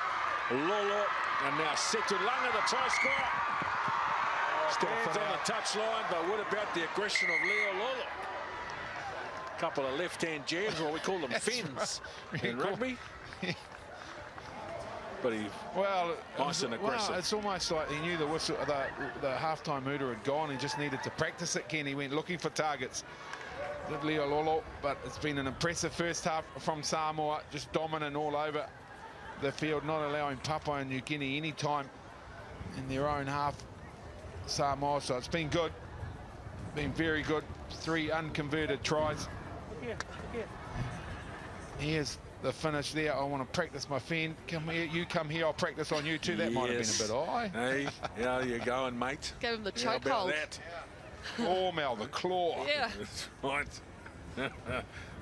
Lolo. And now Setulanga, the try scorer, stands on the touchline, but what about the aggression of Leo Lolo? Couple of left-hand jams, or we call them fins in rugby. But he nice and aggressive. Well, it's almost like he knew the whistle, the half-time hooter had gone. He just needed to practice it, Ken. He went looking for targets. Did Leo Lolo, but it's been an impressive first half from Samoa, just dominant all over the field, not allowing Papua New Guinea any time in their own half, Samoa. So it's been good, been very good. 3 unconverted tries. Here's the finish there. I want to practice my fend. Come here, you come here, I'll practice on you too. That might have been a bit high. Hey, how you going, mate? Gave him the How about chokehold. that? Oh, Mel, the claw. Yeah. That's right.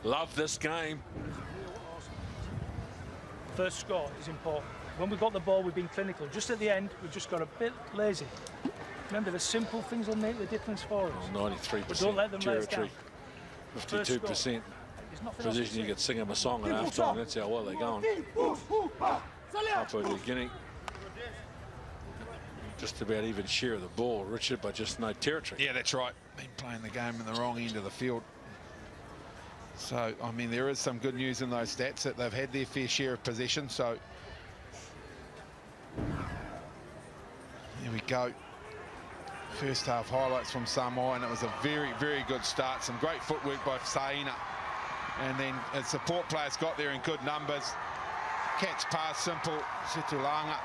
Love this game. First score is important. When we got the ball, we've been clinical. Just at the end, we've just got a bit lazy. Remember, the simple things will make the difference for us. 93% But don't let them let us territory, down. 52% position. You could sing them a song at half time. That's how well they're going. Papua New Guinea just about even share of the ball, Richard, but just no territory. Yeah, that's right. Been playing the game in the wrong end of the field. So, I mean, there is some good news in those stats that they've had their fair share of possession. So, here we go. First half highlights from Samoa, and it was a very, very good start. Some great footwork by Saina. And then support players got there in good numbers. Catch pass, simple. Situlanga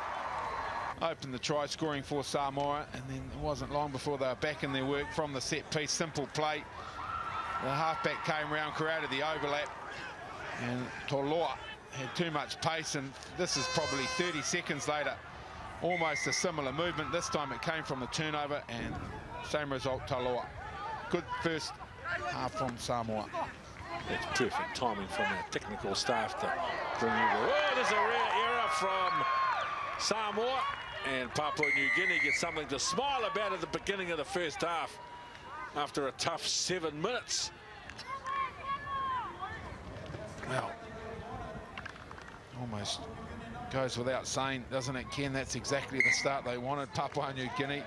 opened the try scoring for Samoa, and then it wasn't long before they were back in their work from the set piece. Simple play. The halfback came round, created the overlap, and Toloa had too much pace, and this is probably 30 seconds later. Almost a similar movement. This time it came from the turnover, and same result, Taloa. Good first half from Samoa. It's perfect timing from our technical staff to bring you the... Oh, there's a rare error from Samoa, and Papua New Guinea gets something to smile about at the beginning of the first half after a tough 7 minutes. Well, almost goes without saying, doesn't it, Ken? That's exactly the start they wanted. Papua New Guinea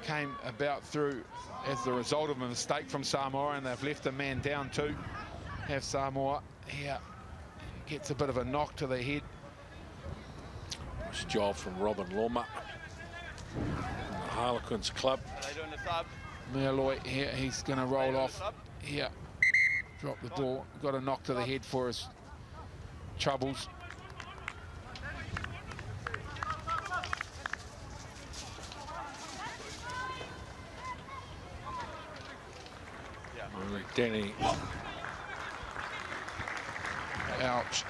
came about through as the result of a mistake from Samoa, and they've left a man down too. Have Samoa here, gets a bit of a knock to the head. Nice job from Robin Loma, the Harlequins club. Merloy here, he's going to roll off here. Drop the ball, got a knock to the head for his troubles. Danny. Ouch.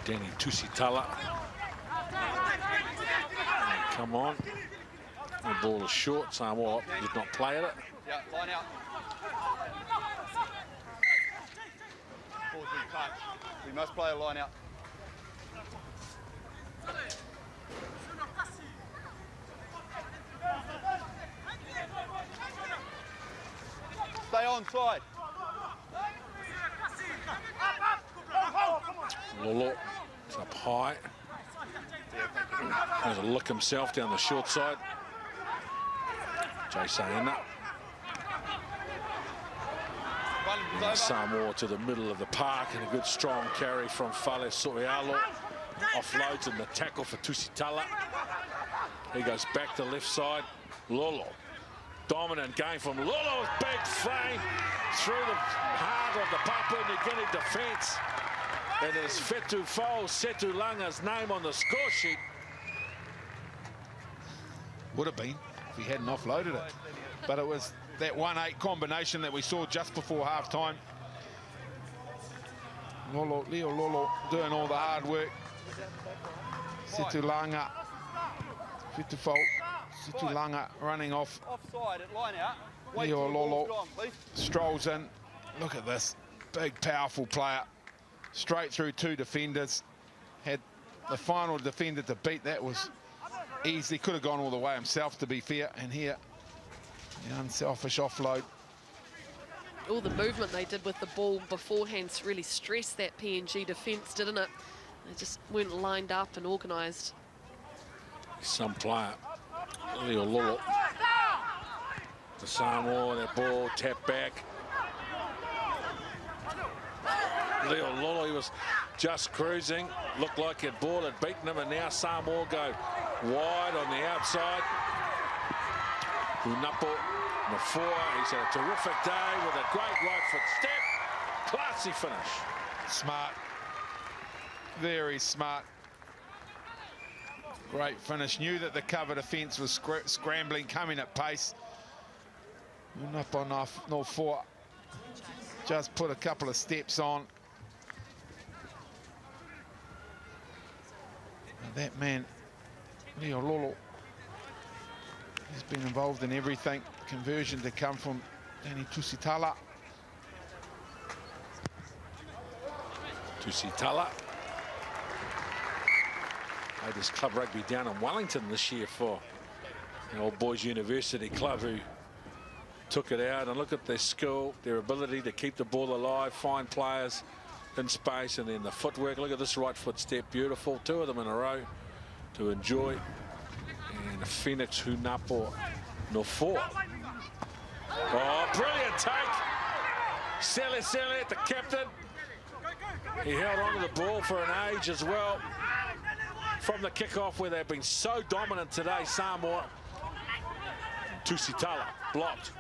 Danny Tusitala. Come on. The ball is short. Samoa did not play at it. Yeah, line out. We must play a line out. Stay on side. Lolo is up high. Has a look himself down the short side. Jay Saina. Samoa to the middle of the park, and a good strong carry from Fale Soealo. Offloads in the tackle for Tusitala. He goes back to left side. Lolo. Dominant game from Lolo's big frame through the heart of the Papua New Guinea defence. And there's Fetufo Setulanga's name on the score sheet. Would have been if he hadn't offloaded it. But it was that 1-8 combination that we saw just before half-time. Leo Lolo doing all the hard work. Setulanga, Fetufo, Setulanga running off. Offside at line out. Leo Lolo strolls in. Look at this, big, powerful player. Straight through 2 defenders. Had the final defender to beat. That was easy. Could have gone all the way himself, to be fair. And here, the unselfish offload. All the movement they did with the ball beforehand really stressed that PNG defence, didn't it? They just weren't lined up and organised. Some player, Leo Lolo. The Samoa, that ball tapped back. Leo Lolo, he was just cruising. Looked like that ball had beaten him, and now Samoa go wide on the outside. Unapo, Mafua, he's had a terrific day with a great right foot step. Classy finish. Smart. Very smart. Great finish. Knew that the cover defence was scrambling, coming at pace. Up on no 4. Just put a couple of steps on. And that man, Rio Lolo, he's been involved in everything. Conversion to come from Danny Tusitala. Tusitala. Played his club rugby down in Wellington this year for the Old Boys University club, who took it out. And look at their skill, their ability to keep the ball alive, find players in space, and then the footwork. Look at this right foot step, beautiful. 2 of them in a row to enjoy. And Phoenix Hunapo no 4. Oh, brilliant take. Sele, the captain. He held onto the ball for an age as well. From the kickoff, where they've been so dominant today, Samoa. Tusitala blocked.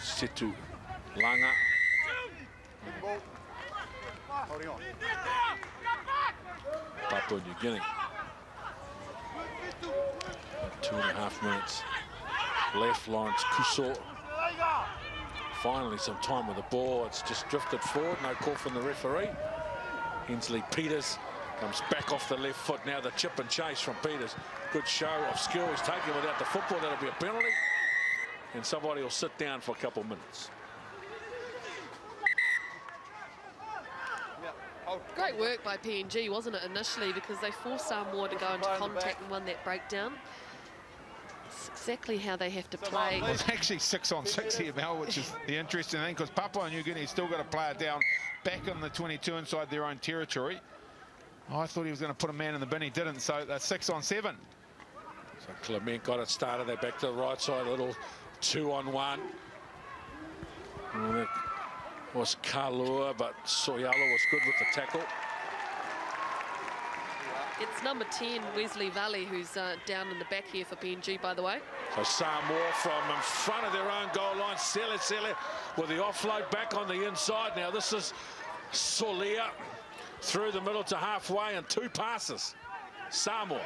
Setu Langa. Holding on. Papua New Guinea. 2.5 minutes left. Lawrence Kuso. Finally some time with the ball. It's just drifted forward. No call from the referee. Hensley Peters comes back off the left foot. Now the chip and chase from Peters. Good show of skill. He's taken without the football. That'll be a penalty. And somebody will sit down for a couple of minutes. Great work by PNG, wasn't it, initially, because they forced Samoa to go into contact and won that breakdown. It's exactly how they have to play. Well, it's actually 6-on-6 here, Mel, which is the interesting thing, because Papua New Guinea's still got a player down back on the 22 inside their own territory. I thought he was going to put a man in the bin. He didn't, so they're 6-on-7. So Clement got it started. They're back to the right side, a little 2-on-1. It was Kalua, but Soyalo was good with the tackle. It's number 10, Wesley Valley, who's down in the back here for PNG, by the way. So Samoa from in front of their own goal line. Sele with the offload back on the inside. Now this is Solia through the middle to halfway and 2 passes. Samoa.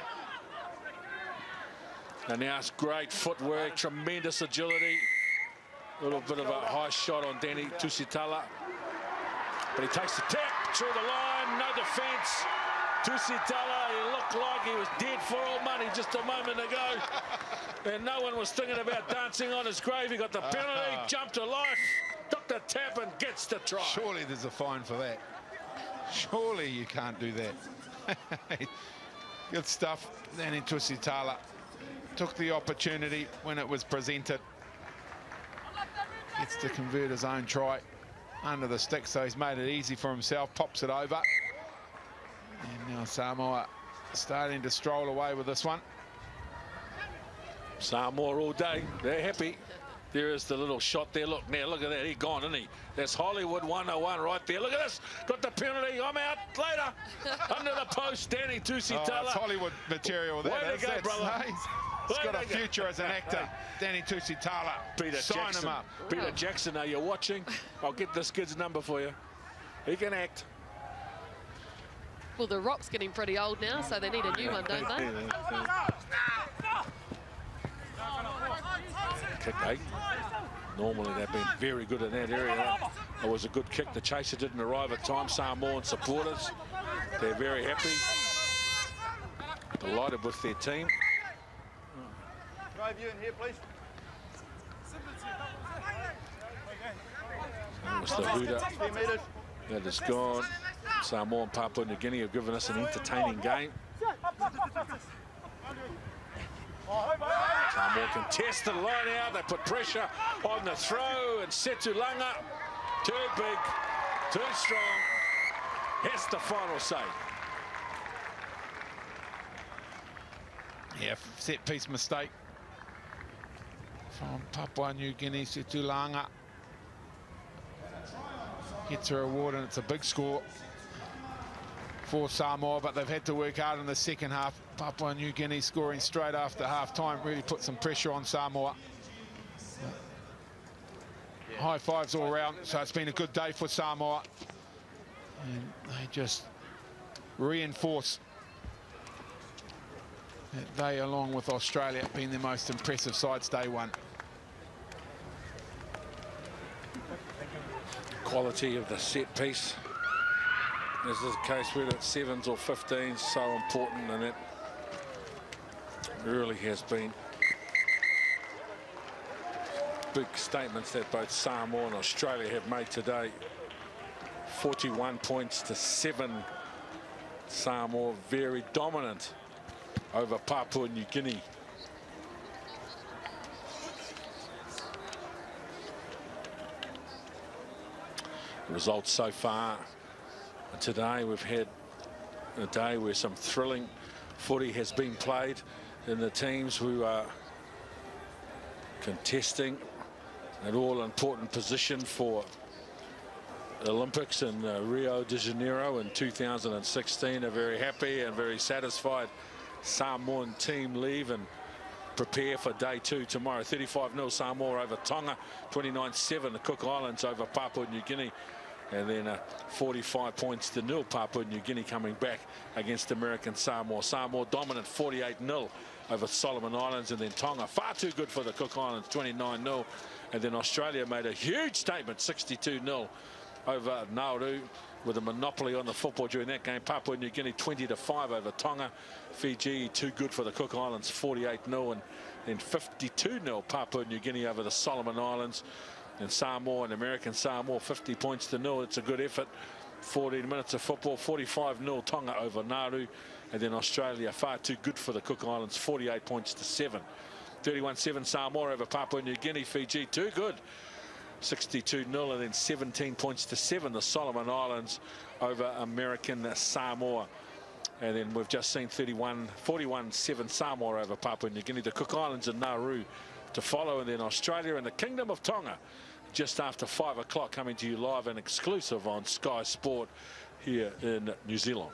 And now it's great footwork, tremendous agility. A little bit of a high shot on Danny Tusitala. But he takes the tap through the line, no defence. Tusitala, he looked like he was dead for all money just a moment ago. And no one was thinking about dancing on his grave. He got the penalty, jumped to life, took the tap and gets the try. Surely there's a fine for that. Surely you can't do that. Good stuff. Danny Tusitala took the opportunity when it was presented. Gets to convert his own try under the stick, so he's made it easy for himself, pops it over. And now Samoa starting to stroll away with this one. Samoa all day, they're happy. There is the little shot there. Look now, look at that. He's gone, isn't he? That's Hollywood 101 right there. Look at this. Got the penalty. I'm out later. Under the post, Danny Tusitala. Oh, it's Hollywood material there. Way to go, brother. He's got a future as an actor. Danny Tusitala. Sign him up. Peter Jackson, are you watching? I'll get this kid's number for you. He can act. Well, the Rock's getting pretty old now, so they need a new one, don't they? Kick 8. Normally they've been very good in that area. It was a good kick. The chaser didn't arrive at time. Samoan supporters, they're very happy. Delighted with their team. Drive you in here, please. That was the hooter. That is gone. Samoa and Papua New Guinea have given us an entertaining game. Samoa contest the line out. They put pressure on the throw, and Setulanga, too big, too strong. Here's the final say. Yeah, set piece mistake from Papua New Guinea. Setulanga gets a reward, and it's a big score for Samoa, but they've had to work hard in the second half. Papua New Guinea scoring straight after half-time really put some pressure on Samoa. Yeah, high fives all around. So it's been a good day for Samoa. And they just reinforce that they, along with Australia, have been the most impressive sides day one. Quality of the set piece. This is a case where it's 7s or 15s, so important, and it really has been. Big statements that both Samoa and Australia have made today. 41 points to 7. Samoa very dominant over Papua New Guinea. Results so far today, we've had a day where some thrilling footy has been played in the teams who are contesting an all-important position for Olympics in Rio de Janeiro in 2016. A very happy and very satisfied Samoan team leave and prepare for day 2 tomorrow. 35-0 Samoa over Tonga, 29-7 the Cook Islands over Papua New Guinea, and then 45 points to 0 Papua New Guinea coming back against American Samoa. Samoa dominant 48-0 over Solomon Islands, and then Tonga far too good for the Cook Islands, 29-0, and then Australia made a huge statement, 62-0 over Nauru, with a monopoly on the football during that game. Papua New Guinea 20-5 over Tonga. Fiji too good for the Cook Islands, 48-0, and then 52-0 Papua New Guinea over the Solomon Islands. And Samoa and American Samoa 50 points to 0. It's a good effort. 14 minutes of football. 45-0 Tonga over Nauru, and then Australia far too good for the Cook Islands, 48 points to 7. 31-7 Samoa over Papua New Guinea. Fiji too good, 62-0, and then 17 points to 7 the Solomon Islands over American Samoa. And then we've just seen 41-7 Samoa over Papua New Guinea. The Cook Islands and Nauru to follow, and then Australia and the Kingdom of Tonga just after 5 o'clock, coming to you live and exclusive on Sky Sport here in New Zealand.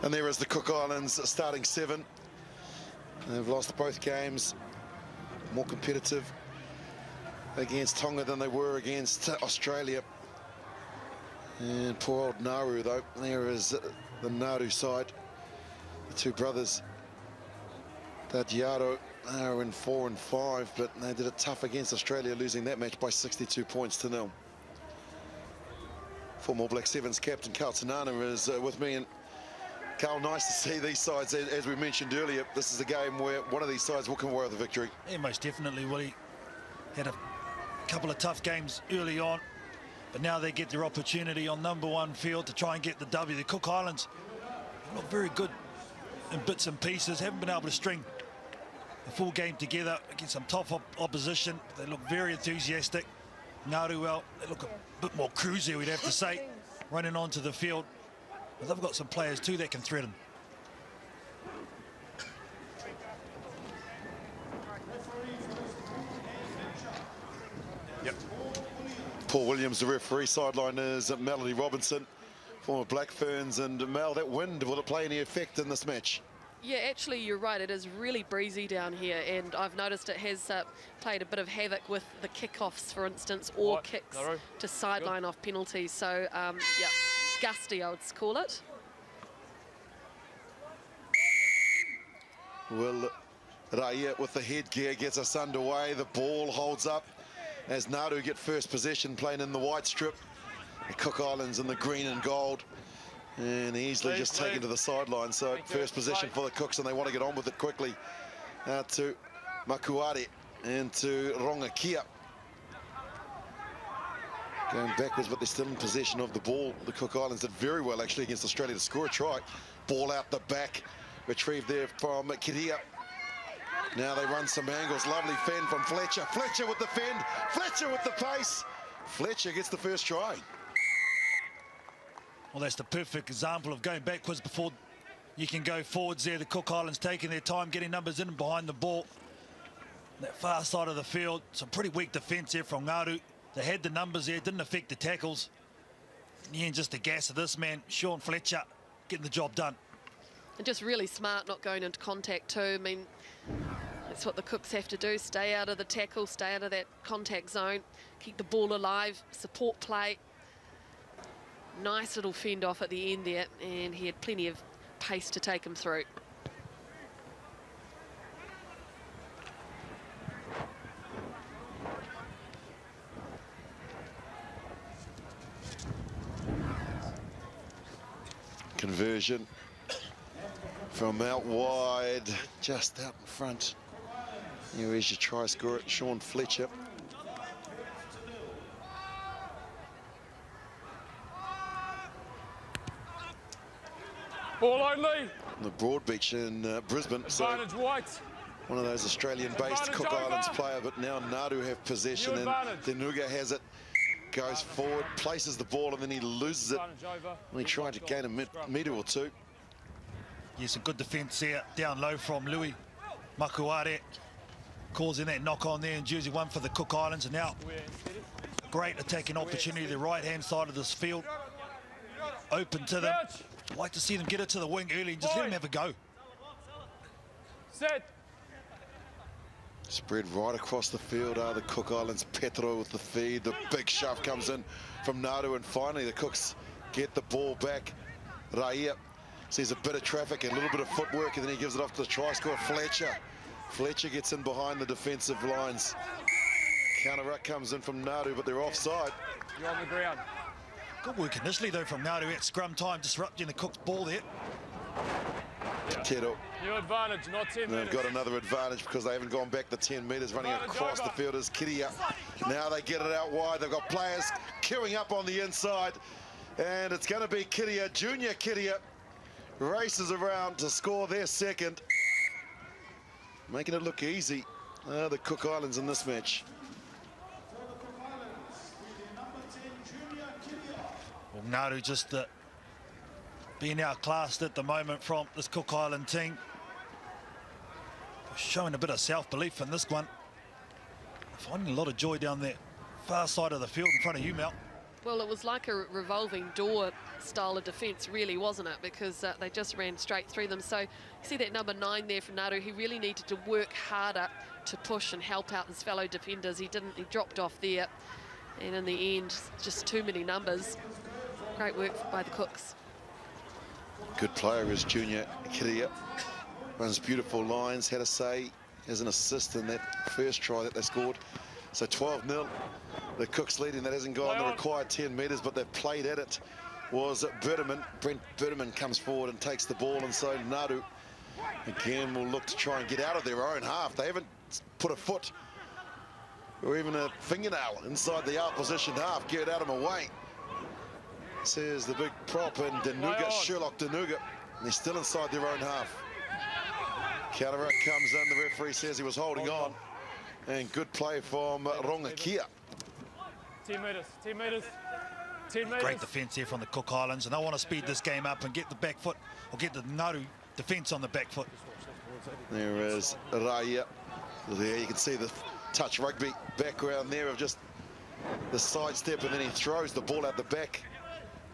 And there is the Cook Islands starting 7. They've lost both games. More competitive against Tonga than they were against Australia. And poor old Nauru, though. There is the Nauru side. The two brothers, Dadjaro, are in 4 and 5, but they did it tough against Australia, losing that match by 62 points to 0. Former All Black Sevens captain Carl Tanana is with me, and Carl, nice to see these sides. As we mentioned earlier, this is a game where one of these sides will come away with a victory. Yeah, most definitely, Willie. Had a couple of tough games early on, but now they get their opportunity on #1 field to try and get the W. The Cook Islands look very good in bits and pieces, haven't been able to string a full game together against some tough opposition. They look very enthusiastic. Nauru, well, they look a bit more cruisy, we'd have to say, running onto the field. But they've got some players too that can threaten. Yep. Paul Williams, the referee. Sideline is Melody Robinson, former Black Ferns. And Mel, that wind, will it play any effect in this match? Yeah, actually, you're right. It is really breezy down here, and I've noticed it has played a bit of havoc with the kickoffs, for instance, or kicks to sideline off penalties. So, yeah, gusty, I would call it. Well, Raya with the headgear gets us underway. The ball holds up as Nauru get first possession, playing in the white strip. The Cook Islands in the green and gold. And easily just taken to the sideline. So first possession for the Cooks, and they want to get on with it quickly. To Makuare and to Rongakia. Going backwards, but they're still in possession of the ball. The Cook Islands did very well, actually, against Australia to score a try. Ball out the back, retrieved there from Kiria. Now they run some angles. Lovely fend from Fletcher. Fletcher with the fend. Fletcher with the pace. Fletcher gets the first try. Well, that's the perfect example of going backwards before you can go forwards there. The Cook Islands taking their time, getting numbers in and behind the ball. That far side of the field, some pretty weak defence there from Nauru. They had the numbers there, didn't affect the tackles. In the end, just the gas of this man, Sean Fletcher, getting the job done. And just really smart not going into contact too. I mean, that's what the Cooks have to do, stay out of the tackle, stay out of that contact zone, keep the ball alive, support play. Nice little fend off at the end there, and he had plenty of pace to take him through. Conversion from out wide, just out in front. Here is your try scorer, Sean Fletcher. Ball only. The Broadbeach in Brisbane. Advantage white. One of those Australian-based Cook Islands player, but now Nauru have possession, and Denuga has it. Goes forward, places the ball, and then he loses it when he tried to gain a metre or two. Yes, a good defence there, down low from Louis Makuare. Causing that knock on there in jersey 1 for the Cook Islands, and now great attacking opportunity, the right-hand side of this field. Open to them. I'd like to see them get it to the wing early and just let them have a go. Set. Spread right across the field are the Cook Islands. Petro with the feed. The big shove comes in from Nauru, and finally the Cooks get the ball back. Raia sees a bit of traffic and a little bit of footwork, and then he gives it off to the try scorer, Fletcher. Fletcher gets in behind the defensive lines. Counter ruck comes in from Nauru, but they're offside. You're on the ground. Good work initially though from Nauru at scrum time, disrupting the Cook's ball there. Petro. New advantage, not 10 They've minutes. got another advantage because they haven't gone back the 10 metres, running across the field as Kiria. Now they get it out wide. They've got players queuing up on the inside, and it's going to be Kiria, junior Kiria, races around to score their second, making it look easy. The Cook Islands in this match. Well, Nauru just being outclassed at the moment from this Cook Island team. Showing a bit of self-belief in this one. Finding a lot of joy down there, far side of the field in front of you, Mel. Well, it was like a revolving door style of defence, really, wasn't it? Because they just ran straight through them. So you see that number 9 there from Nauru. He really needed to work harder to push and help out his fellow defenders. He didn't. He dropped off there. And in the end, just too many numbers. Great work by the Cooks. Good player is junior Kiria. Runs beautiful lines, had a say as an assist in that first try that they scored. So 12-0. The Cooks leading. That hasn't gone the required 10 metres, but they've played at it. Was Berterman. Brent Berterman comes forward and takes the ball, and so Nauru again will look to try and get out of their own half. They haven't put a foot or even a fingernail inside the opposition half. Get out of them away, says the big prop, and Denuga, Sherlock Denuga. And they're still inside their own half. Counter-ruck comes in. The referee says he was holding on. And good play from Rongakia. 10 metres, 10 metres, 10 metres. Great defence here from the Cook Islands, and they want to speed this game up and get the back foot, or get the Nauru defence on the back foot. There is Raia. There you can see the touch rugby background there of just the sidestep, and then he throws the ball out the back.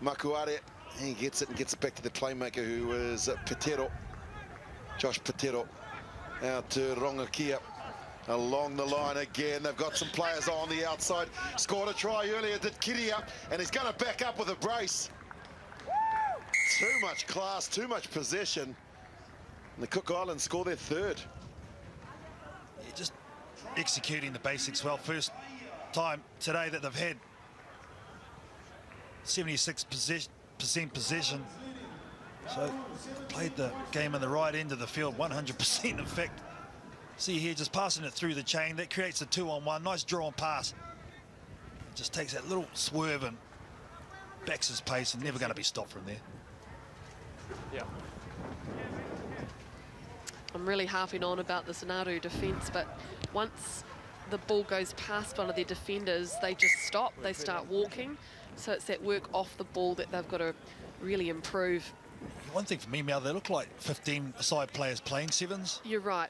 Makuare, he gets it and gets it back to the playmaker, who is Petero. Josh Petero out to Rongakia. Along the line again, they've got some players on the outside. Scored a try earlier, did Kiria, and he's going to back up with a brace. Too much class, too much possession. And the Cook Islands score their third. Yeah, just executing the basics well. First time today that they've had 76% possession. So played the game in the right end of the field, 100% in fact. See here, just passing it through the chain. That creates a 2-on-1. Nice draw and pass. Just takes that little swerve and backs his pace, and never going to be stopped from there. Yeah. I'm really harping on about this Nauru defence, but once the ball goes past one of their defenders, they just stop. They start walking. So it's that work off the ball that they've got to really improve. One thing for me, Mel, they look like 15 side players playing sevens. You're right.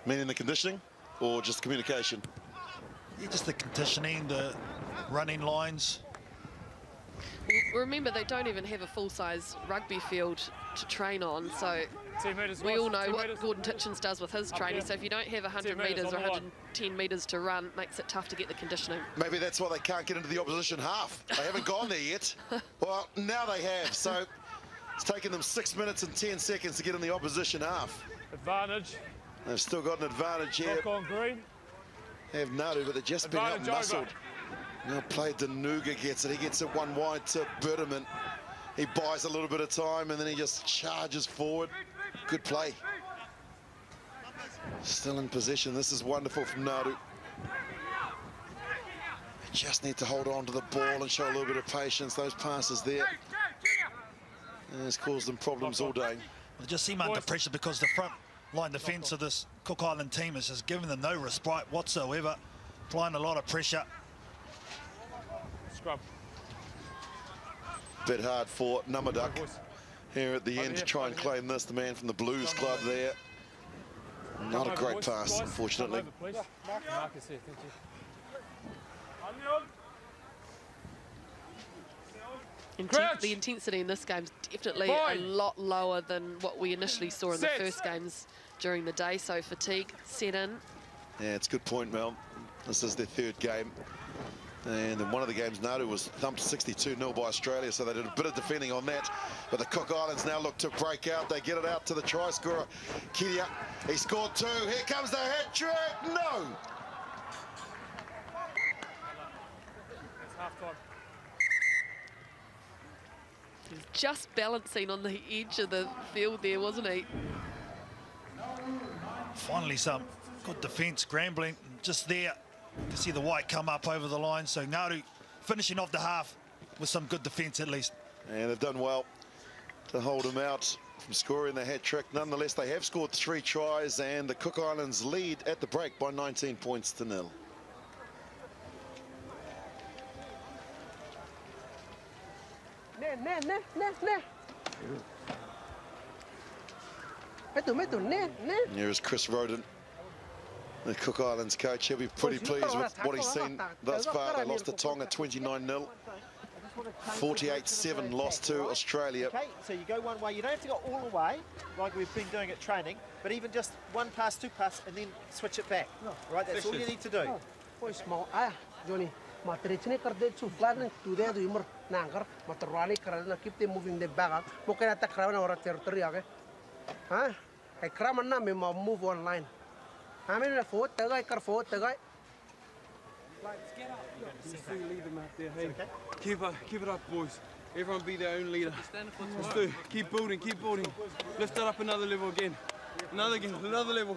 Meaning the conditioning or just communication? Yeah, just the conditioning, the running lines. remember, they don't even have a full-size rugby field to train on, so we all know what Gordon Titchens does with his training. So if you don't have 100 metres or 110 metres to run, it makes it tough to get the conditioning. Maybe that's why they can't get into the opposition half. They haven't gone there yet. Well, now they have. So it's taken them 6 minutes and 10 seconds to get in the opposition half. Advantage. They've still got an advantage here. Lock on green. Have Nauru, but they've just been out-muscled. Now play Danuga gets it. He gets it one wide to Biderman. He buys a little bit of time and then he just charges forward. Good play. Still in possession. This is wonderful from Nauru. They just need to hold on to the ball and show a little bit of patience. Those passes there. And it's caused them problems all day. They just seem under pressure because the front line defence of this Cook Island team is just giving them no respite whatsoever. Applying a lot of pressure. Scrub. Bit hard for Namaduk here at the end to try and claim this. The man from the Blues club there. Not a great pass, unfortunately. Marcus here, thank you. The intensity in this game is definitely a lot lower than what we initially saw in the first games during the day. So fatigue set in. Yeah, it's a good point, Mel. This is their third game. And in one of the games, Nauru was thumped 62-0 by Australia, so they did a bit of defending on that. But the Cook Islands now look to break out. They get it out to the try scorer, Kiria. He scored 2. Here comes the hat-trick. No! It's half-time. He was just balancing on the edge of the field there, wasn't he? Finally some good defence, scrambling, just there. You can see the white come up over the line. So Nauru finishing off the half with some good defence at least. And they've done well to hold him out from scoring the hat-trick. Nonetheless, they have scored 3 tries and the Cook Islands lead at the break by 19 points to 0. Here is Chris Roden, the Cook Islands coach. He'll be pretty pleased with what he's seen thus far. They lost to Tonga 29-0. 48-7 loss to Australia. Okay, so you go one way. You don't have to go all the way, like we've been doing at training, but even just 1 pass, 2 pass, and then switch it back. Right, that's all you need to do. Johnny, matricne karde chuflan today do immer nangar matrani karana keep them moving the bag. Mokena ta kraman ora territory age. Huh? I kraman na me move online. I mean the forward tagay kar forward tagay. Before you leave them out there, hey, keep it up, boys. Everyone be their own leader. Let's do. Keep building, keep building. Lift it up another level again. Another level.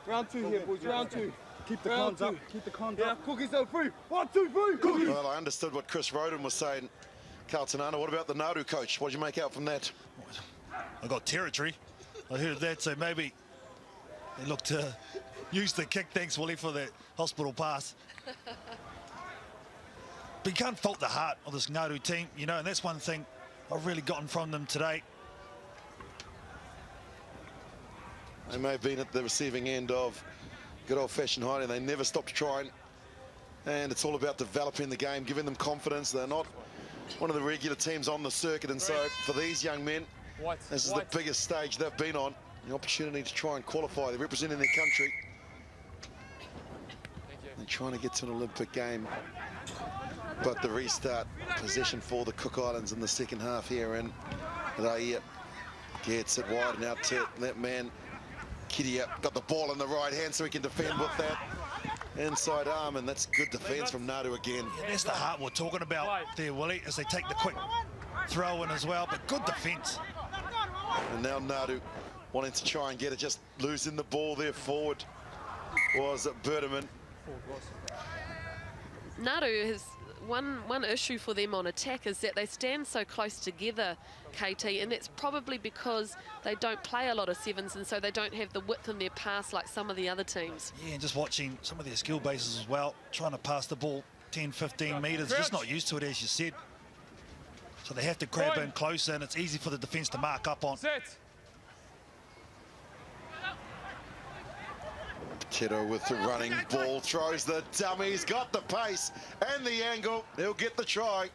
Round 2 here, boys. Round 2. Keep the cons up. Keep the cons up. Yeah, cookies out free. 1, 2, 3. Cookies. Well, I understood what Chris Roden was saying. Carlton, what about the Nauru coach? What did you make out from that? I got territory. I heard that, so maybe they look to use the kick. Thanks, Willie, for that hospital pass. But you can't fault the heart of this Nauru team, you know, and that's one thing I've really gotten from them today. They may have been at the receiving end of good old-fashioned hiding. They never stopped trying. And it's all about developing the game, giving them confidence. They're not one of the regular teams on the circuit. And so for these young men, this is the biggest stage they've been on. The opportunity to try and qualify. They're representing their country. They're trying to get to an Olympic game. But the restart possession for the Cook Islands in the second half here. And Raia gets it wide and out to that man. Kiria got the ball in the right hand so he can defend with that inside arm, and that's good defence from Nauru again. Yeah, that's the heart we're talking about there, Willie, as they take the quick throw in as well, but good defence. And now Nauru wanting to try and get it, just losing the ball there forward was Biderman. Nauru has one issue for them on attack is that they stand so close together, KT, and that's probably because they don't play a lot of sevens, and so they don't have the width in their pass like some of the other teams. Yeah, and just watching some of their skill bases as well, trying to pass the ball 10, 15 metres, just not used to it, as you said. So they have to grab in closer, and it's easy for the defence to mark up on. Tito with the running ball, throws the dummy, he's got the pace and the angle, he'll get the try.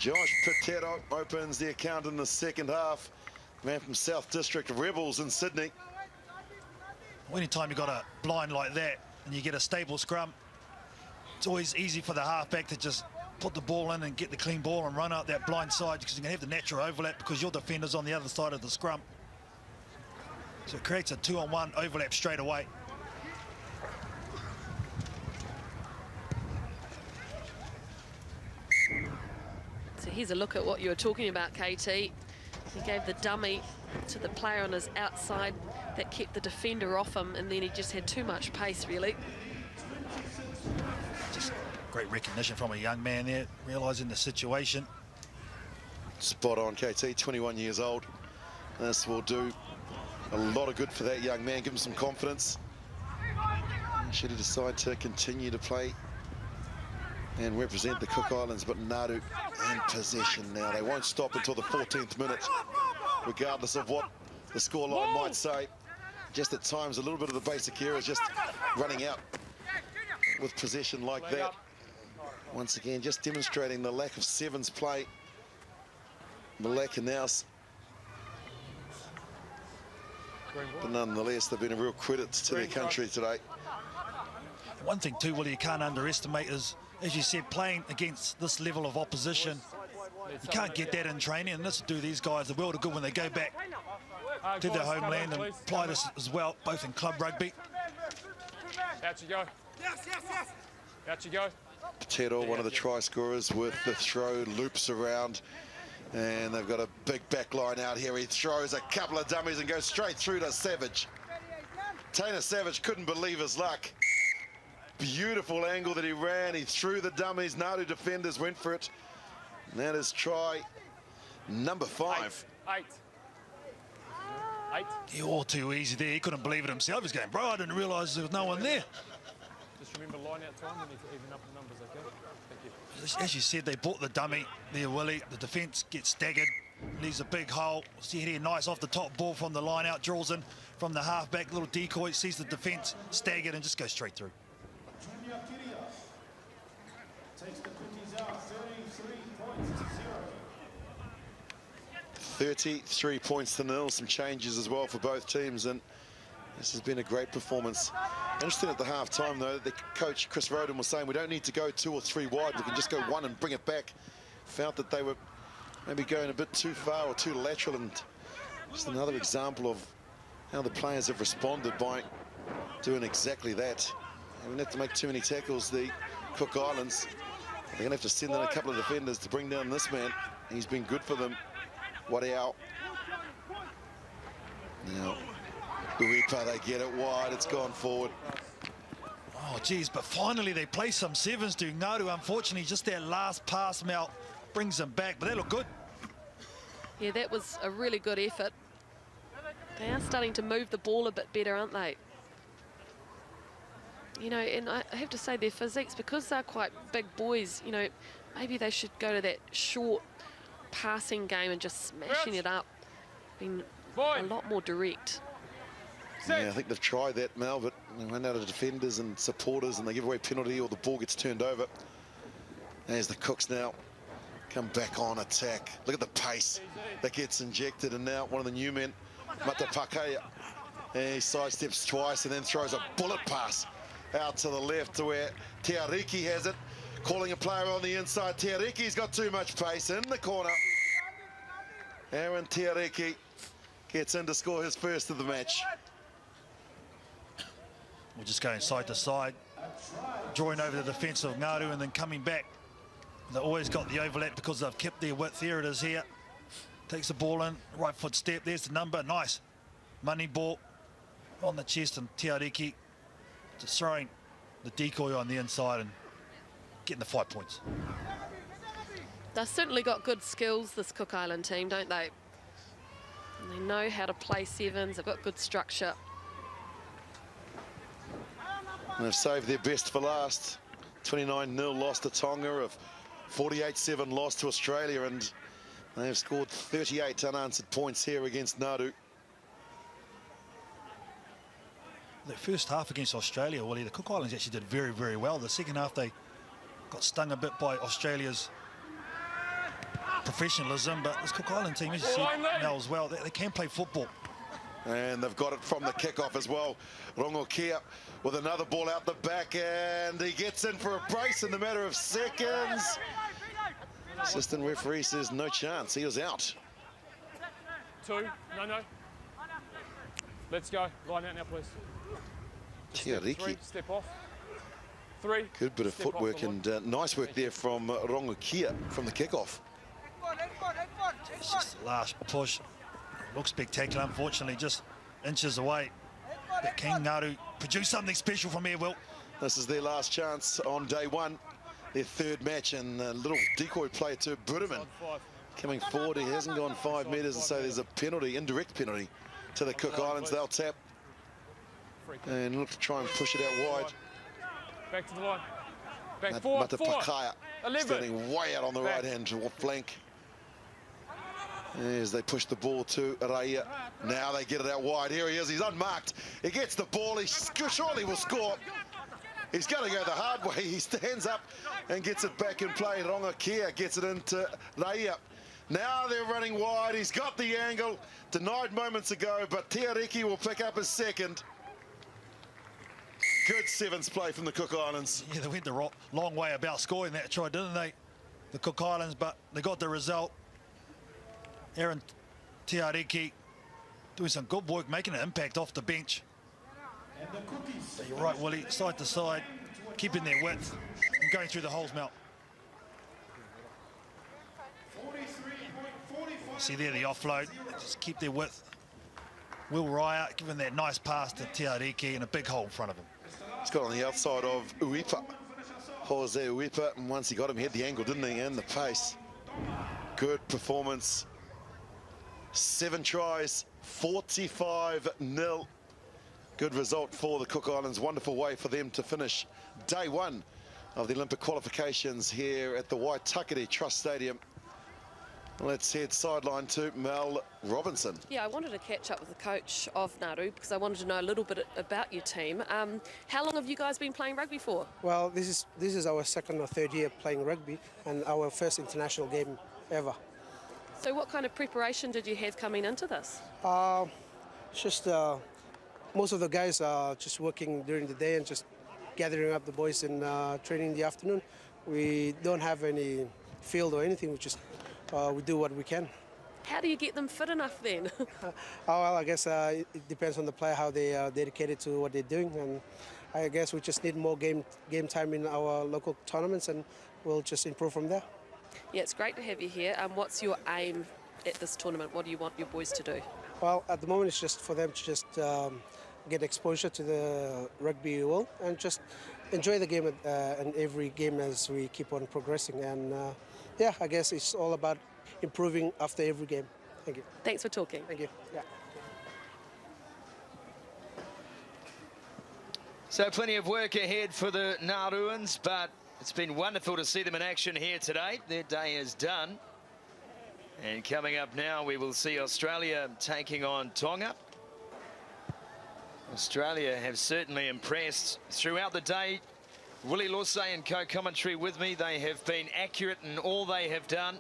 Josh Potato opens the account in the second half. Man from South District Rebels in Sydney. Anytime you've got a blind like that and you get a stable scrum, it's always easy for the halfback to just put the ball in and get the clean ball and run out that blind side, because you can have the natural overlap because your defender's on the other side of the scrum. So it creates a 2-on-1 overlap straight away. So here's a look at what you were talking about, KT. He gave the dummy to the player on his outside that kept the defender off him, and then he just had too much pace, really. Just great recognition from a young man there, realising the situation. Spot on, KT, 21 years old. This will do a lot of good for that young man, give him some confidence. Should he decide to continue to play and represent the Cook Islands, but Nauru in possession now. They won't stop until the 14th minute, regardless of what the scoreline might say. Just at times, a little bit of the basic error is just running out with possession like that. Once again, just demonstrating the lack of sevens play. Malak and Naus. But nonetheless, they've been a real credit to their country today. One thing too, Willie, you can't underestimate is, as you said, playing against this level of opposition. You can't get that in training, and this will do these guys the world of good when they go back to their homeland and apply this as well, both in club rugby. Out you go. Out you go. Potato, one of the try scorers, with the throw, loops around, and they've got a big back line out here. He throws a couple of dummies and goes straight through to Savage. Tainer Savage couldn't believe his luck. Beautiful angle that he ran. He threw the dummies. Nauru defenders went for it. And that is try number 5. 8. You're all too easy there. He couldn't believe it himself. He's going, bro, I didn't realise there was no one there. Just remember line out time. We need to even up the numbers, okay? Thank you. As you said, they bought the dummy there, Willie. The defence gets staggered, leaves a big hole. See it here, nice off the top ball from the line out, draws in from the halfback, little decoy, sees the defence staggered and just goes straight through. Takes the 50s out, 33 points to 0. 33 points to 0. Some changes as well for both teams, and this has been a great performance. Interesting at the half-time, though, the coach, Chris Roden, was saying we don't need to go 2 or 3 wide. We can just go 1 and bring it back. Felt that they were maybe going a bit too far or too lateral, and just another example of how the players have responded by doing exactly that. They didn't have to make too many tackles, the Cook Islands. They're going to have to send in a couple of defenders to bring down this man. He's been good for them. Wadiao. Now, Uripa, they get it wide. It's gone forward. Oh, geez, but finally they play some sevens to Nauru. Unfortunately, just that last pass, Mel, brings them back, but they look good. Yeah, that was a really good effort. They are starting to move the ball a bit better, aren't they? You know, and I have to say their physiques, because they're quite big boys, you know, maybe they should go to that short passing game and just smashing it up. Being a lot more direct. Yeah, I think they've tried that, Mel, but they run out of defenders and supporters and they give away penalty or the ball gets turned over. As the Cooks now come back on attack. Look at the pace that gets injected, and now one of the new men, Matapakea, and he sidesteps twice and then throws a bullet pass out to the left to where Teariki has it, calling a player on the inside. Teariki's got too much pace in the corner. Aaron Teariki gets in to score his first of the match. We're just going side to side, drawing over the defence of Nauru and then coming back. They've always got the overlap because they've kept their width. There it is here. Takes the ball in, right foot step. There's the number, nice. Money ball on the chest, and Teariki just throwing the decoy on the inside and getting the 5 points. They've certainly got good skills, this Cook Island team, don't they? And they know how to play sevens. They've got good structure. And they've saved their best for last. 29-0 loss to Tonga, a 48-7 loss to Australia, and they have scored 38 unanswered points here against Nauru. The first half against Australia, Willie, the Cook Islands actually did very, very well. The second half, they got stung a bit by Australia's professionalism, but this Cook Island team, as you see now as well, they can play football. And they've got it from the kickoff as well. Rongokia with another ball out the back, and he gets in for a brace in the matter of seconds. Assistant referee says no chance, he was out. 2, no. Let's go, line out now, please. Tiariki. 3, step off. 3. Good bit of footwork and nice work there from Rongokia from the kickoff. It's just the last push. Looks spectacular, unfortunately, just inches away. But can Nauru produce something special from here, Will? This is their last chance on day one, their third match, and a little decoy play to Burman. Coming forward, he hasn't gone 5 metres, and so there's a penalty, indirect penalty, to the Cook Islands. They'll tap and look to try and push it out wide. Back to the line. Back forward. Matapakaya standing way out on the right-hand flank. As they push the ball to Raia. Now they get it out wide. Here he is. He's unmarked. He gets the ball. He surely will score. He's going to go the hard way. He stands up and gets it back in play. Rongokia gets it into Raia. Now they're running wide. He's got the angle. Denied moments ago, but Tiariki will pick up his second. Good sevens play from the Cook Islands. Yeah, they went the long way about scoring that try, didn't they? The Cook Islands, but they got the result. Aaron Tiariki doing some good work, making an impact off the bench. So you're right, Willie, side to side, keeping their width and going through the holes, Mel. See there the offload, just keep their width. Will Raya giving that nice pass to Tiariki in a big hole in front of him. He's got on the outside of Uipa, Jose Uipa, and once he got him, he had the angle, didn't he, and the pace. Good performance. 7 tries, 45-0. Good result for the Cook Islands. Wonderful way for them to finish day one of the Olympic qualifications here at the Waitakere Trust Stadium. Let's head sideline to Mel Robinson. Yeah, I wanted to catch up with the coach of Nauru because I wanted to know a little bit about your team. How long have you guys been playing rugby for? Well, this is our second or third year playing rugby and our first international game ever. So what kind of preparation did you have coming into this? Just most of the guys are just working during the day and just gathering up the boys and training in the afternoon. We don't have any field or anything. We do what we can. How do you get them fit enough then? Well, I guess it depends on the player, how they are dedicated to what they're doing. And I guess we just need more game time in our local tournaments, and we'll just improve from there. Yeah, it's great to have you here. What's your aim at this tournament? What do you want your boys to do? Well, at the moment, it's just for them to just get exposure to the rugby world and just enjoy the game and every game as we keep on progressing. And yeah, I guess it's all about improving after every game. Thank you. Thanks for talking. Thank you. Yeah. So plenty of work ahead for the Nauruans, but it's been wonderful to see them in action here today. Their day is done. And coming up now, we will see Australia taking on Tonga. Australia have certainly impressed throughout the day. Willie Lorsay and co-commentary with me. They have been accurate in all they have done,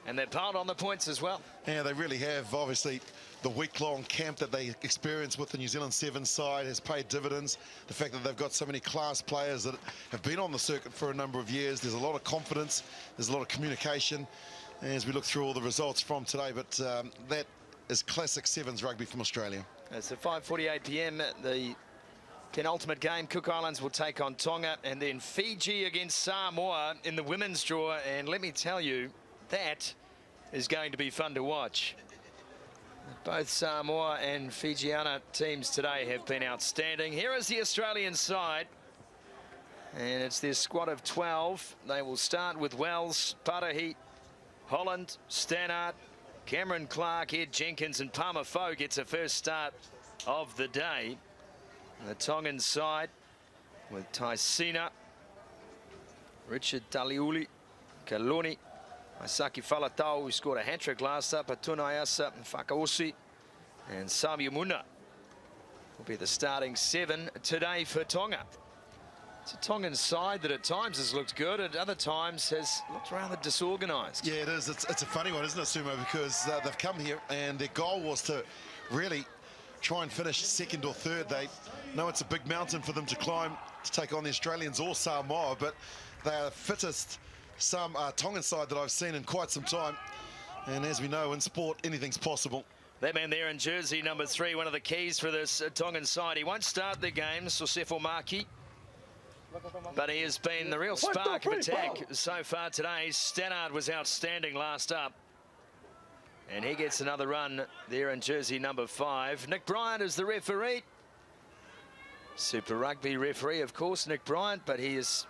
and they're piled on the points as well. Yeah, they really have. Obviously, the week-long camp that they experienced with the New Zealand Sevens side has paid dividends. The fact that they've got so many class players that have been on the circuit for a number of years. There's a lot of confidence. There's a lot of communication as we look through all the results from today. But that is classic Sevens rugby from Australia. It's at 5:48 p.m. The penultimate game. Cook Islands will take on Tonga, and then Fiji against Samoa in the women's draw. And let me tell you, that is going to be fun to watch. Both Samoa and Fijiana teams today have been outstanding. Here is the Australian side, and it's their squad of 12. They will start with Wells, Parahi, Holland, Stannard, Cameron Clark, Ed Jenkins, and Palmer Foe gets a first start of the day. And the Tongan side with Taisina, Richard Taliuli, Kaloni, Isaki Falatau, who scored a hat-trick last up, Atunayasa and Whakaosi, and Samu Muna will be the starting 7 today for Tonga. It's a Tongan side that at times has looked good, at other times has looked rather disorganised. Yeah, it is. It's a funny one, isn't it, Sumo? Because they've come here and their goal was to really try and finish second or third. They know it's a big mountain for them to climb to take on the Australians or Samoa, but they are the fittest Tongan side that I've seen in quite some time. And as we know, in sport, anything's possible. That man there in jersey number 3, one of the keys for this Tongan side. He won't start the game, Sosefo Maki, but he has been the real spark of attack so far today. Stannard was outstanding last up. And he gets another run there in jersey number 5. Nick Bryant is the referee. Super Rugby referee, of course, Nick Bryant, but he has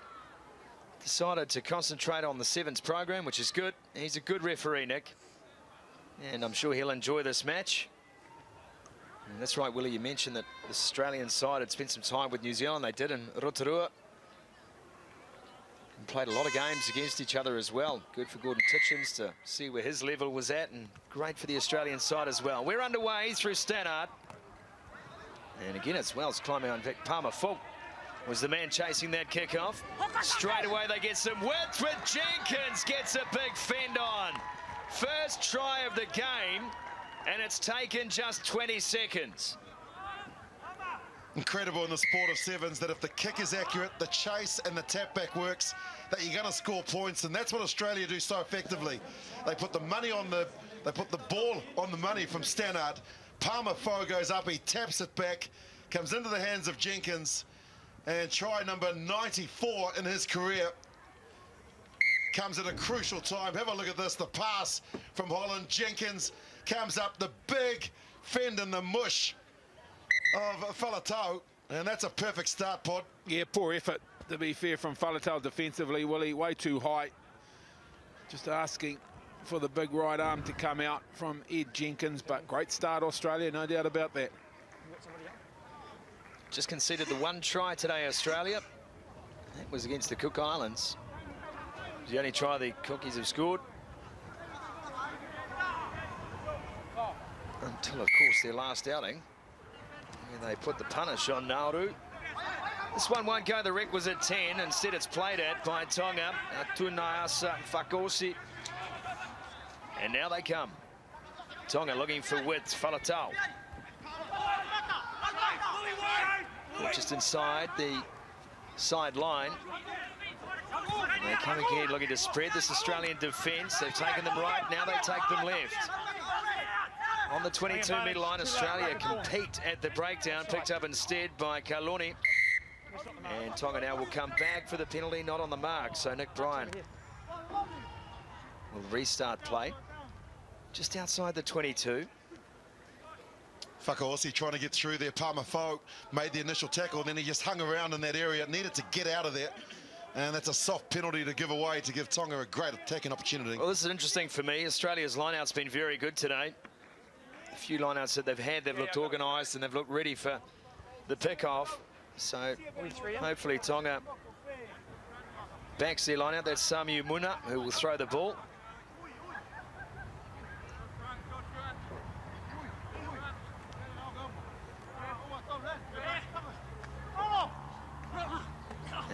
decided to concentrate on the Sevens program, which is good. He's a good referee, Nick. And I'm sure he'll enjoy this match. And that's right, Willie, you mentioned that the Australian side had spent some time with New Zealand. They did in Rotorua. And played a lot of games against each other as well. Good for Gordon Titchens to see where his level was at, and great for the Australian side as well. We're underway through Stannard. And again, it's Wells climbing on Vic Palmer. Fulk was the man chasing that kick-off. Straight away, they get some width with Jenkins. Gets a big fend on. First try of the game, and it's taken just 20 seconds. Incredible in the sport of sevens that if the kick is accurate, the chase and the tap back works, that you're going to score points, and that's what Australia do so effectively. They put the money on they put the ball on the money from Stannard. Palmer Foe goes up, he taps it back, comes into the hands of Jenkins, and try number 94 in his career comes at a crucial time. Have a look at this, the pass from Holland. Jenkins comes up, the big fend in the mush of Faletau, and that's a perfect start, Pod. Yeah, poor effort, to be fair, from Faletau defensively, Willie, way too high. Just asking for the big right arm to come out from Ed Jenkins, but great start, Australia, no doubt about that. Just conceded the one try today, Australia. That was against the Cook Islands. The only try the Cookies have scored. Until, of course, their last outing, where they put the punish on Nauru. This one won't go the requisite 10. Instead, it's played at by Tonga. Tunayasa Fakosi. And now they come. Tonga looking for width. Faletau. Just inside the sideline. They're coming here looking to spread this Australian defence. They've taken them right, now they take them left. On the 22-metre line, Australia compete at the breakdown, picked up instead by Kaloni. And Tonga now will come back for the penalty, not on the mark. So Nick Bryant will restart play just outside the 22. Whakaosi trying to get through there. Palmer Foe made the initial tackle, and then he just hung around in that area. Needed to get out of there. And that's a soft penalty to give away, to give Tonga a great attacking opportunity. Well, this is interesting for me. Australia's line-out's been very good today. A few line-outs that they've had, they've looked organised and they've looked ready for the pick-off. So hopefully Tonga backs their line-out. That's Samu Muna, who will throw the ball.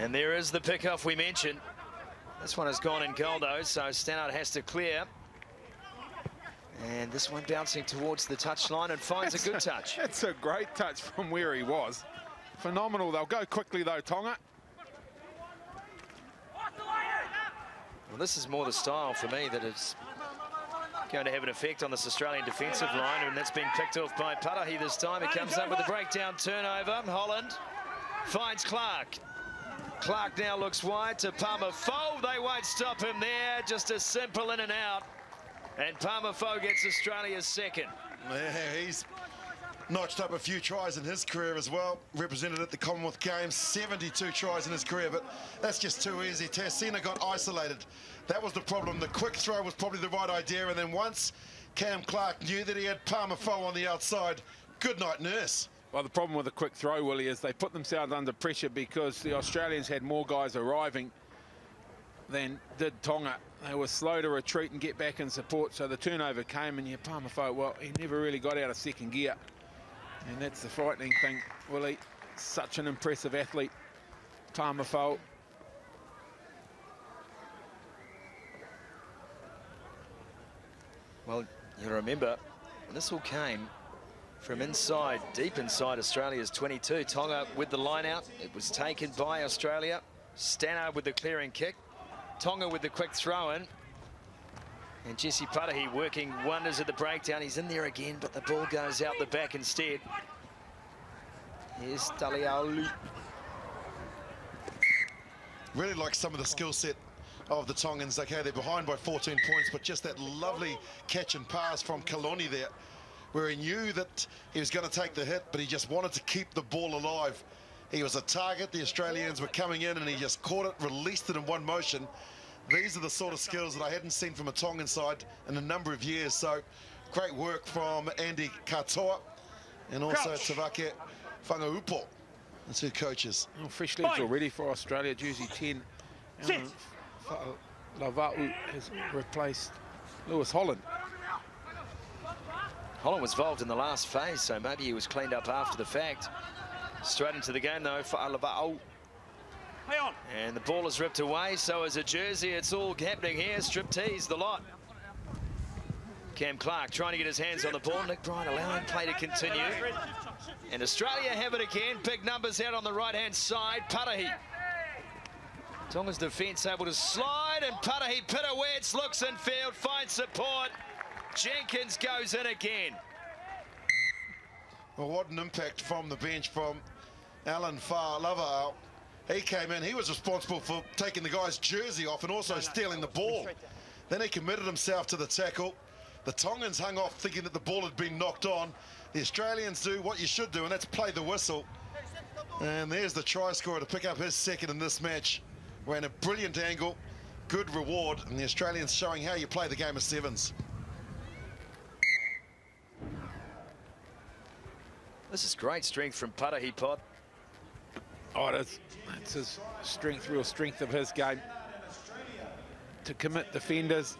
And there is the pick-off we mentioned. This one has gone in Goldo, so Stannard has to clear. And this one bouncing towards the touchline and finds a good touch. It's a great touch from where he was. Phenomenal. They'll go quickly, though, Tonga. Well, this is more the style for me that is going to have an effect on this Australian defensive line, and that's been picked off by Parahi this time. He comes up with a breakdown turnover. Holland finds Clark. Clark now looks wide to Palmer Foe. They won't stop him there. Just a simple in and out. And Palmer Foe gets Australia's second. Yeah, he's notched up a few tries in his career as well. Represented at the Commonwealth Games, 72 tries in his career, but that's just too easy. Tassina got isolated. That was the problem. The quick throw was probably the right idea, and then once Cam Clark knew that he had Palmer Foe on the outside, good night, nurse. Well, the problem with a quick throw, Willie, is they put themselves under pressure because the Australians had more guys arriving than did Tonga. They were slow to retreat and get back in support, so the turnover came, and yeah, Palmer Foe, well, he never really got out of second gear. And that's the frightening thing, Willie. Such an impressive athlete. Tamafau. Well, you remember, this all came from inside, deep inside Australia's 22. Tonga with the line out. It was taken by Australia. Stannard with the clearing kick. Tonga with the quick throw in. And Jesse Patahi working wonders at the breakdown. He's in there again, but the ball goes out the back instead. Here's Taliauli. Really like some of the skill set of the Tongans. Okay, they're behind by 14 points, but just that lovely catch and pass from Kaloni there, where he knew that he was going to take the hit, but he just wanted to keep the ball alive. He was a target. The Australians were coming in, and he just caught it, released it in one motion. These are the sort of skills that I hadn't seen from a Tongan side in a number of years. So great work from Andy Katoa and also Tavake Whangaupo, the two coaches. Well, fresh legs already for Australia, jersey 10. Lava'u has replaced Lewis Holland. Holland was involved in the last phase, so maybe he was cleaned up after the fact. Straight into the game, though, for Lava'u. And the ball is ripped away, so is a jersey. It's all happening here. Striptease, the lot. Cam Clark trying to get his hands on the ball. Nick Bryan allowing play to continue. And Australia have it again. Big numbers out on the right-hand side. Patahi. Tonga's defence able to slide, and Patahi pirouettes, looks in field, finds support. Jenkins goes in again. Well, what an impact from the bench from Alan Fa'alava. He came in, he was responsible for taking the guy's jersey off and also stealing the ball. Then he committed himself to the tackle. The Tongans hung off thinking that the ball had been knocked on. The Australians do what you should do, and that's play the whistle. And there's the try scorer to pick up his second in this match. Ran a brilliant angle, good reward, and the Australians showing how you play the game of sevens. This is great strength from Patahi, Pod. Oh, that's his strength, real strength of his game. To commit defenders,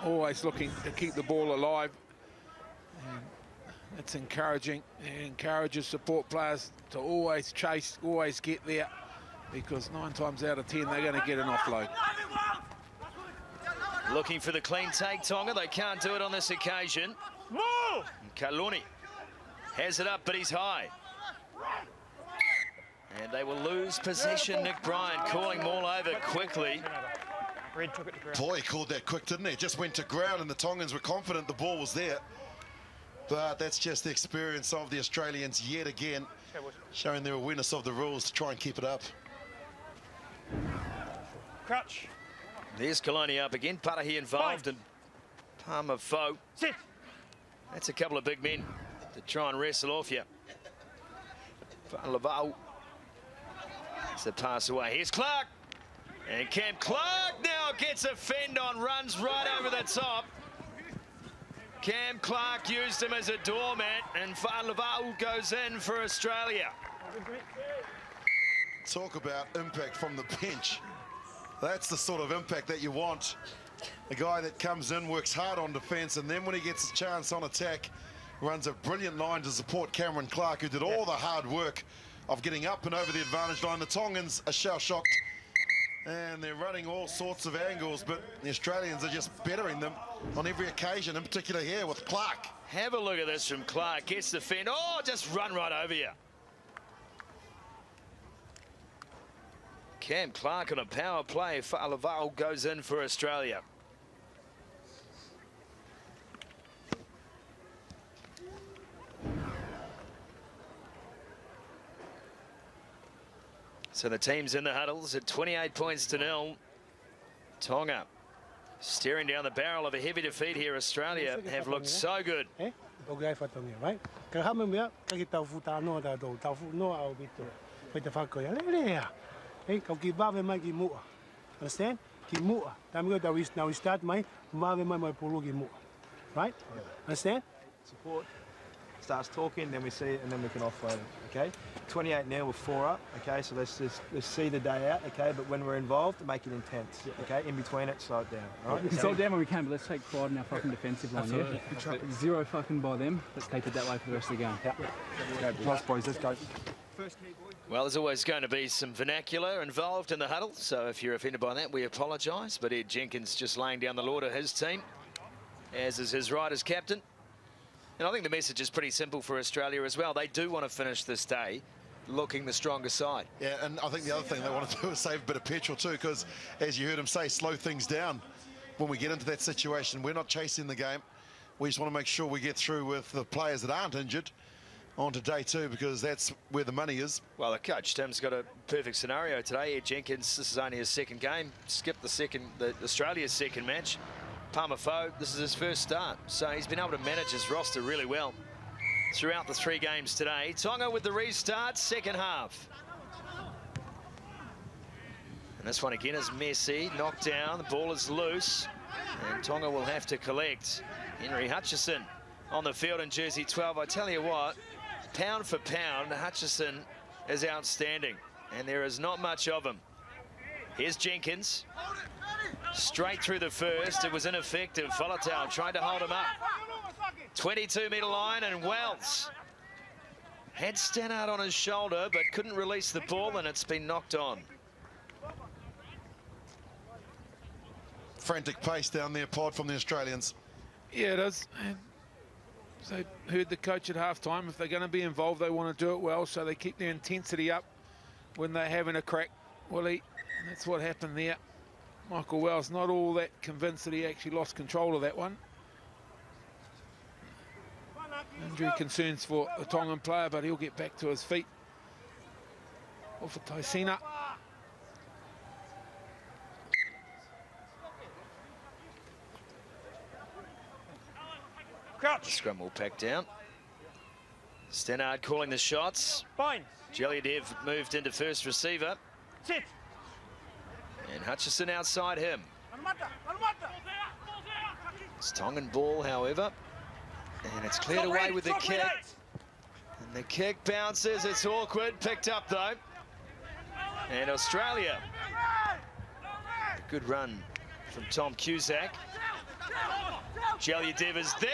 always looking to keep the ball alive. And it's encouraging. It encourages support players to always chase, always get there, because 9 times out of 10 they're going to get an offload. Looking for the clean take, Tonga. They can't do it on this occasion. Kaloni has it up, but he's high. And they will lose possession. Nick Bryan calling them all over quickly. Boy, he called that quick, didn't he? Just went to ground, and the Tongans were confident the ball was there. But that's just the experience of the Australians yet again, showing their awareness of the rules to try and keep it up. Crutch. There's Kaloni up again. Patahi involved, and Palmer Foe. That's a couple of big men to try and wrestle off you. Lavau. It's a pass away. Here's Clark. And Cam Clark now gets a fend on, runs right over the top. Cam Clark used him as a doormat, and Lavau goes in for Australia. Talk about impact from the bench. That's the sort of impact that you want. A guy that comes in, works hard on defence, and then when he gets a chance on attack, runs a brilliant line to support Cameron Clark, who did all the hard work of getting up and over the advantage line. The Tongans are shell-shocked, and they're running all sorts of angles, but the Australians are just bettering them on every occasion, in particular here with Clark. Have a look at this from Clark. Gets the fend. Oh, just run right over you. Cam Clark on a power play. Fa'alavau goes in for Australia. So the team's in the huddles at 28 points to 0. Tonga staring down the barrel of a heavy defeat here. Australia have looked so good. Understand? Now we start my right? Understand? Support starts talking, then we see it, and then we can offload it. Okay, 28 now with 4 up. Okay, so let's see the day out. Okay, but when we're involved, make it intense. Okay, in between it, slow it down. All right. We can slow it down when we can, but let's take pride in our fucking defensive line. Yeah? Zero fucking by them. Let's take it that way for the rest of the game. Nice boys, let's go. Well, there's always going to be some vernacular involved in the huddle, so if you're offended by that, we apologise. But Ed Jenkins just laying down the law to his team, as is his right as captain. And I think the message is pretty simple for Australia as well. They do want to finish this day looking the stronger side. Yeah, and I think the other thing they want to do is save a bit of petrol too, because as you heard him say, slow things down. When we get into that situation, we're not chasing the game. We just want to make sure we get through with the players that aren't injured on to day 2, because that's where the money is. Well, the coach, Tim's got a perfect scenario today. Ed Jenkins, this is only his second game. Skipped the Australia's second match. Palmer Foe, this is his first start. So he's been able to manage his roster really well throughout the 3 games today. Tonga with the restart, second half. And this one again is messy, knocked down, the ball is loose, and Tonga will have to collect. Henry Hutchison on the field in jersey 12. I tell you what, pound for pound, Hutchison is outstanding, and there is not much of him. Here's Jenkins, straight through the first. It was ineffective. Falatau tried to hold him up. 22-metre line, and Wells had Stannard on his shoulder, but couldn't release the ball, and it's been knocked on. Frantic pace down there, Pod, from the Australians. Yeah, it is. And so heard the coach at halftime. If they're going to be involved, they want to do it well, so they keep their intensity up when they're having a crack, Willie. And that's what happened there. Michael Wells not all that convinced that he actually lost control of that one. Injury concerns for the Tongan player, but he'll get back to his feet. Off for Taisina. Crouch. Scrum will pack down. Stannard calling the shots. Fine. Jelyadev moved into first receiver. Sit. And Hutchison outside him. It's Tongan ball, however. And it's cleared away with the kick. And the kick bounces. It's awkward. Picked up, though. And Australia. A good run from Tom Cusack. Jelyadev is there.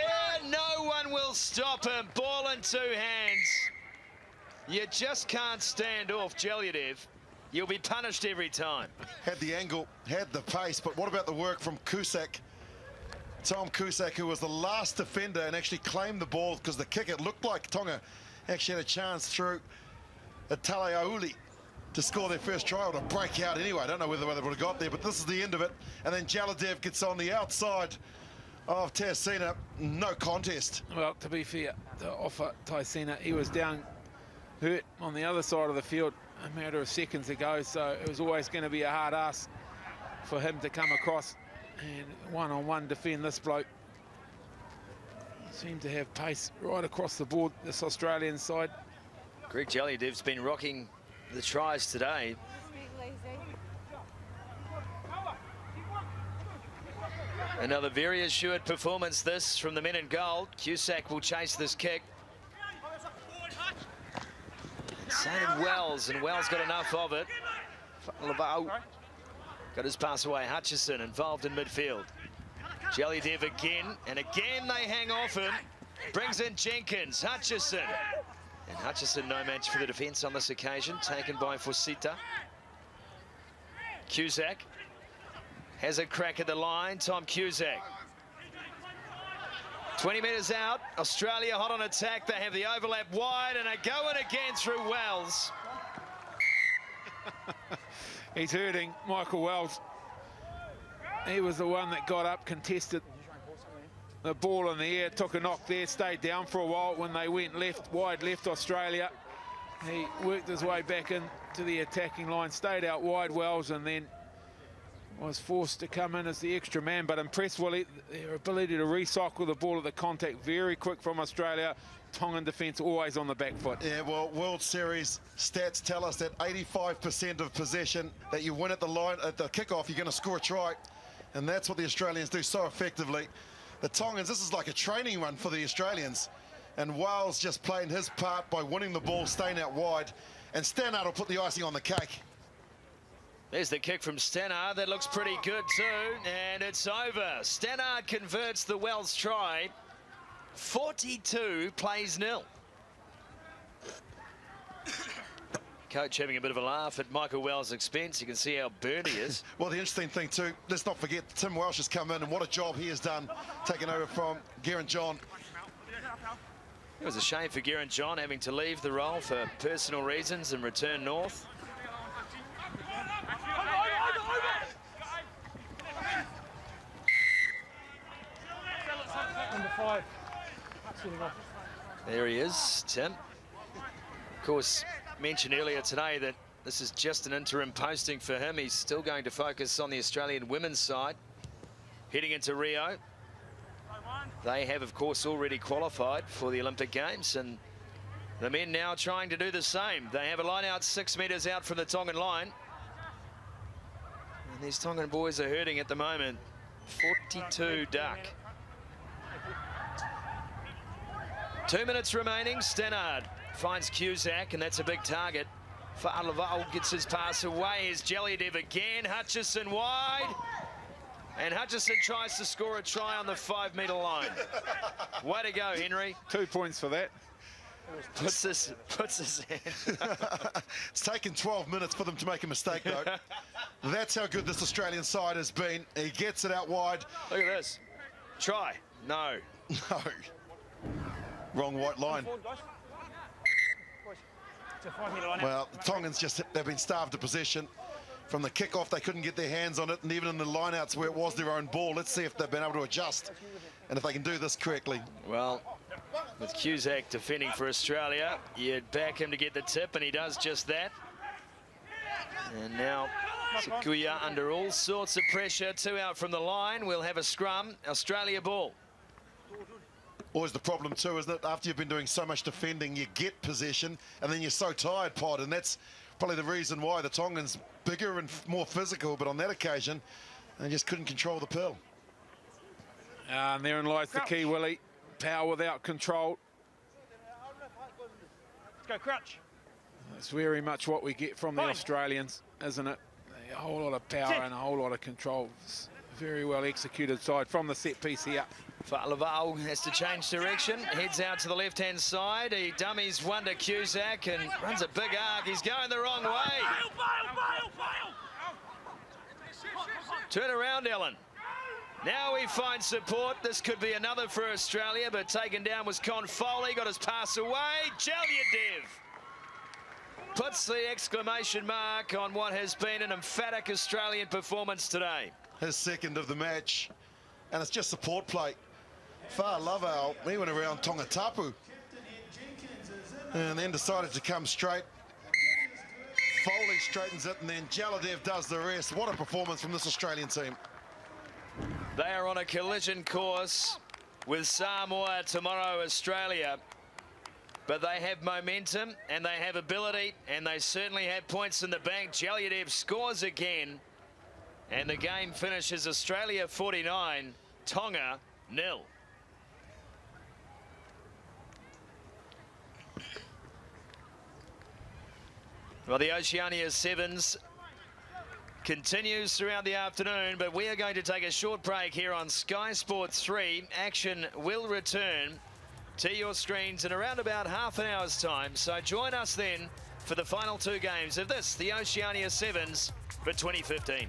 No one will stop him. Ball in 2 hands. You just can't stand off Jelyadev. You'll be punished every time. Had the angle, had the pace, but what about the work from Cusack? Tom Cusack, who was the last defender and actually claimed the ball, because the kick, it looked like Tonga actually had a chance through Taleauli to score their first try, or to break out anyway. I don't know whether they would have got there, but this is the end of it. And then Jelyadev gets on the outside of Taisina. No contest. Well, to be fair, to offer Taisina, he was down hurt on the other side of the field a matter of seconds ago, so it was always going to be a hard ask for him to come across and one-on-one defend this bloke. Seemed to have pace right across the board, this Australian side. Greg Jelyadev's been rocking the tries today. Another very assured performance this from the men in gold. Cusack will chase this kick. Same Wells, and Wells got enough of it. Lavau got his pass away. Hutchison involved in midfield. Jelyadev again, and again they hang off him. Brings in Jenkins, Hutchison. And Hutchison no match for the defence on this occasion, taken by Fosita. Cusack has a crack at the line, Tom Cusack. 20 metres out, Australia hot on attack. They have the overlap wide and are going again through Wells. He's hurting, Michael Wells. He was the one that got up, contested the ball in the air, took a knock there, stayed down for a while. When they went left, wide left Australia, he worked his way back into the attacking line, stayed out wide Wells, and then was forced to come in as the extra man. But impressed, Willie, their ability to recycle the ball at the contact, very quick from Australia. Tongan defence always on the back foot. Yeah, well, World Series stats tell us that 85% of possession that you win at the line, at the kickoff, you're going to score a try. And that's what the Australians do so effectively. The Tongans, this is like a training run for the Australians. And Wales just playing his part by winning the ball, staying out wide. And Stannard will put the icing on the cake. There's the kick from Stannard. That looks pretty good too. And it's over. Stannard converts the Wells try. 42 plays nil. coach having a bit of a laugh at Michael Wells' expense. You can see how burnt he is. Well, the interesting thing too, let's not forget Tim Welsh has come in, and what a job he has done, taking over from Geraint John. It was a shame for Geraint John having to leave the role for personal reasons and return north. Number 5. There he is, Tim. Of course, mentioned earlier today that this is just an interim posting for him. He's still going to focus on the Australian women's side. Heading into Rio. They have, of course, already qualified for the Olympic Games, and the men now trying to do the same. They have a line out 6 metres out from the Tongan line. And these Tongan boys are hurting at the moment. 42 duck. 2 minutes remaining. Stannard finds Cusack, and that's a big target. Fa'alava'o gets his pass away. Here's Jellydev again. Hutchison wide. And Hutchison tries to score a try on the 5-metre line. Way to go, Henry. 2 points for that. Puts his hand. It's taken 12 minutes for them to make a mistake, though. That's how good this Australian side has been. He gets it out wide. Look at this. Try. No. No. Wrong white line. Well, the Tongans they've been starved of possession. From the kickoff, they couldn't get their hands on it, and even in the lineouts where it was their own ball. Let's see if they've been able to adjust and if they can do this correctly. Well, with Cusack defending for Australia, you'd back him to get the tip, and he does just that. And now Sakuya under all sorts of pressure. 2 out from the line. We'll have a scrum. Australia ball. Always the problem too, isn't it? After you've been doing so much defending, you get possession, and then you're so tired, Pod, and that's probably the reason why the Tongans bigger and more physical, but on that occasion, they just couldn't control the pill. And therein lies the key, Willie. Power without control. Let's go, crouch. That's very much what we get from the Australians, isn't it? A whole lot of power and a whole lot of control. It's a very well executed side from the set piece here. Fa'alava'o has to change direction, heads out to the left-hand side. He dummies one to Cusack and runs a big arc. He's going the wrong way. Turn around, Ellen. Now he finds support. This could be another for Australia, but taken down was Con Foley. Got his pass away. Jelyadev puts the exclamation mark on what has been an emphatic Australian performance today. His second of the match, and it's just support play. Fa'alava'o, he went around Tongatapu and then decided to come straight. Foley straightens it, and then Jelyadev does the rest. What a performance from this Australian team. They are on a collision course with Samoa tomorrow, Australia. But they have momentum, and they have ability, and they certainly have points in the bank. Jelyadev scores again, and the game finishes Australia 49, Tonga 0. Well, the Oceania Sevens continues throughout the afternoon, but we are going to take a short break here on Sky Sports 3. Action will return to your screens in around about half an hour's time, so join us then for the final 2 games of this, the Oceania Sevens for 2015.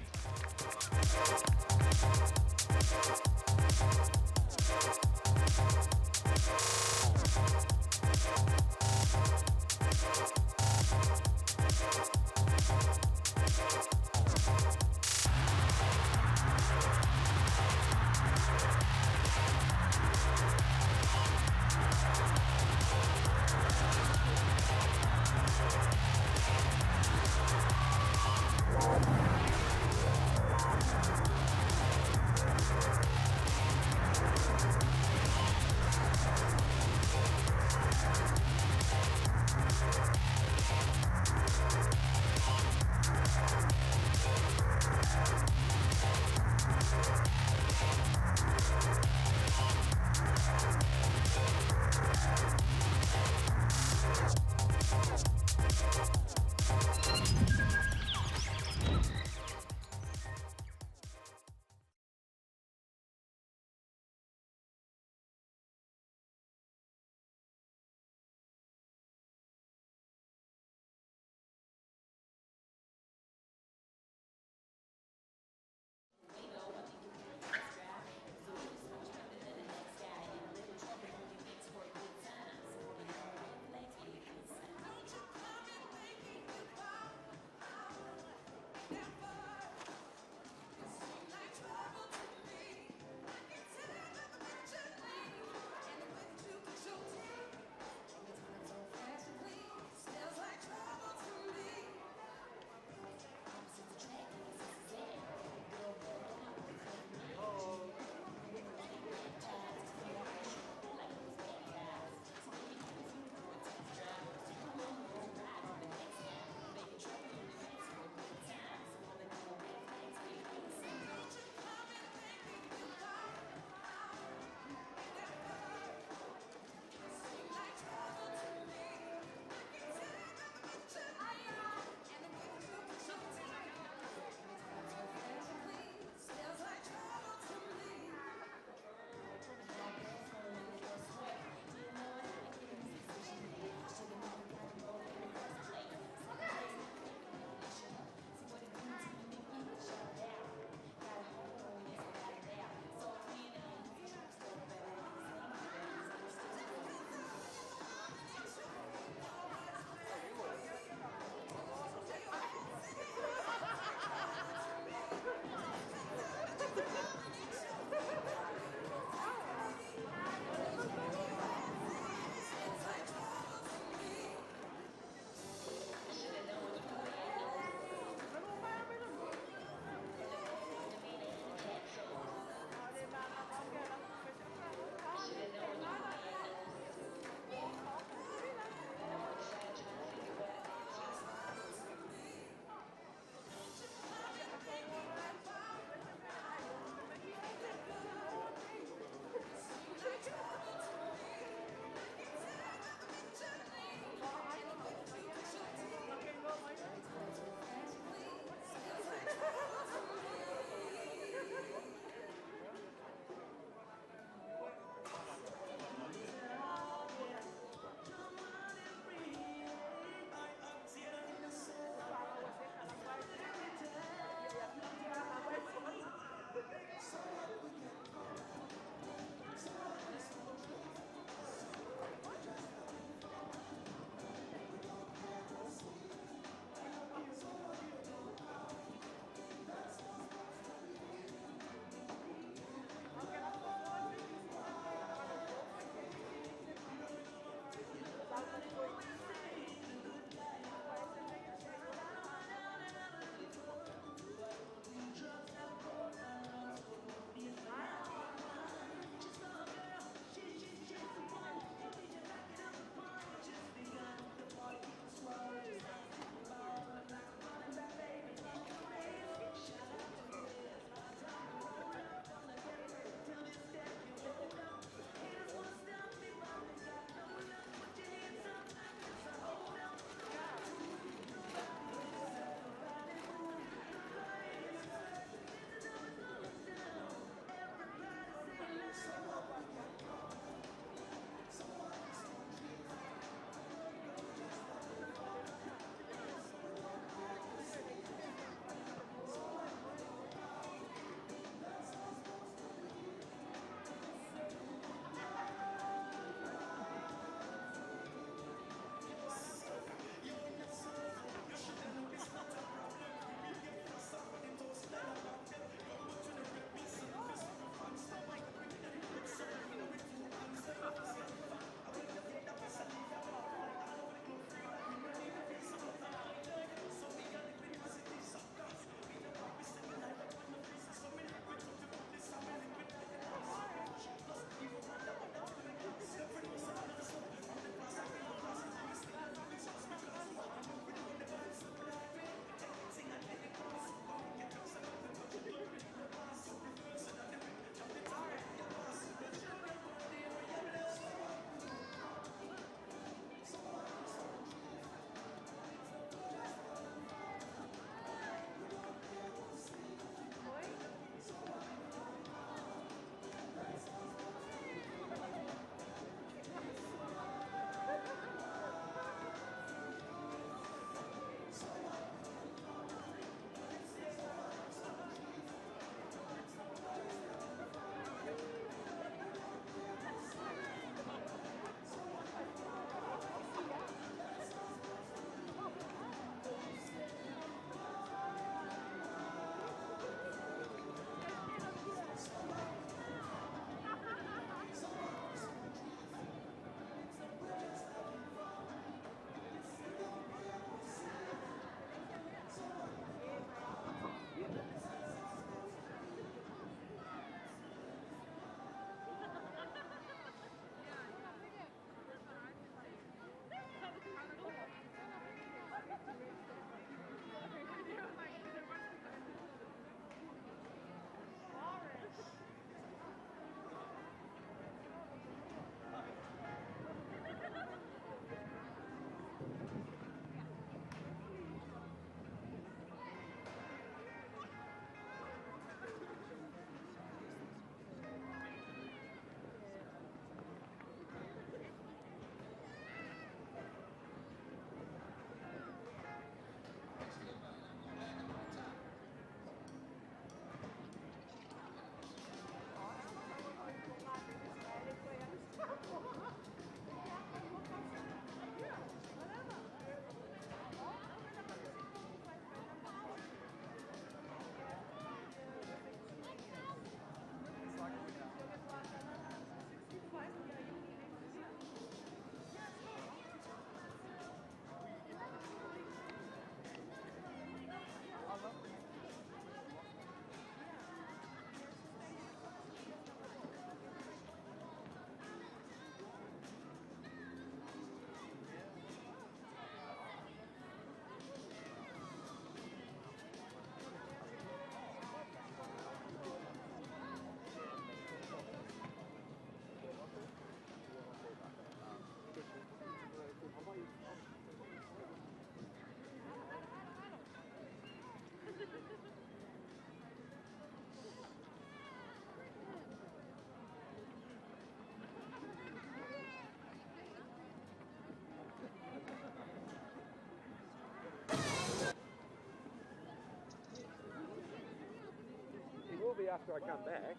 after I come back.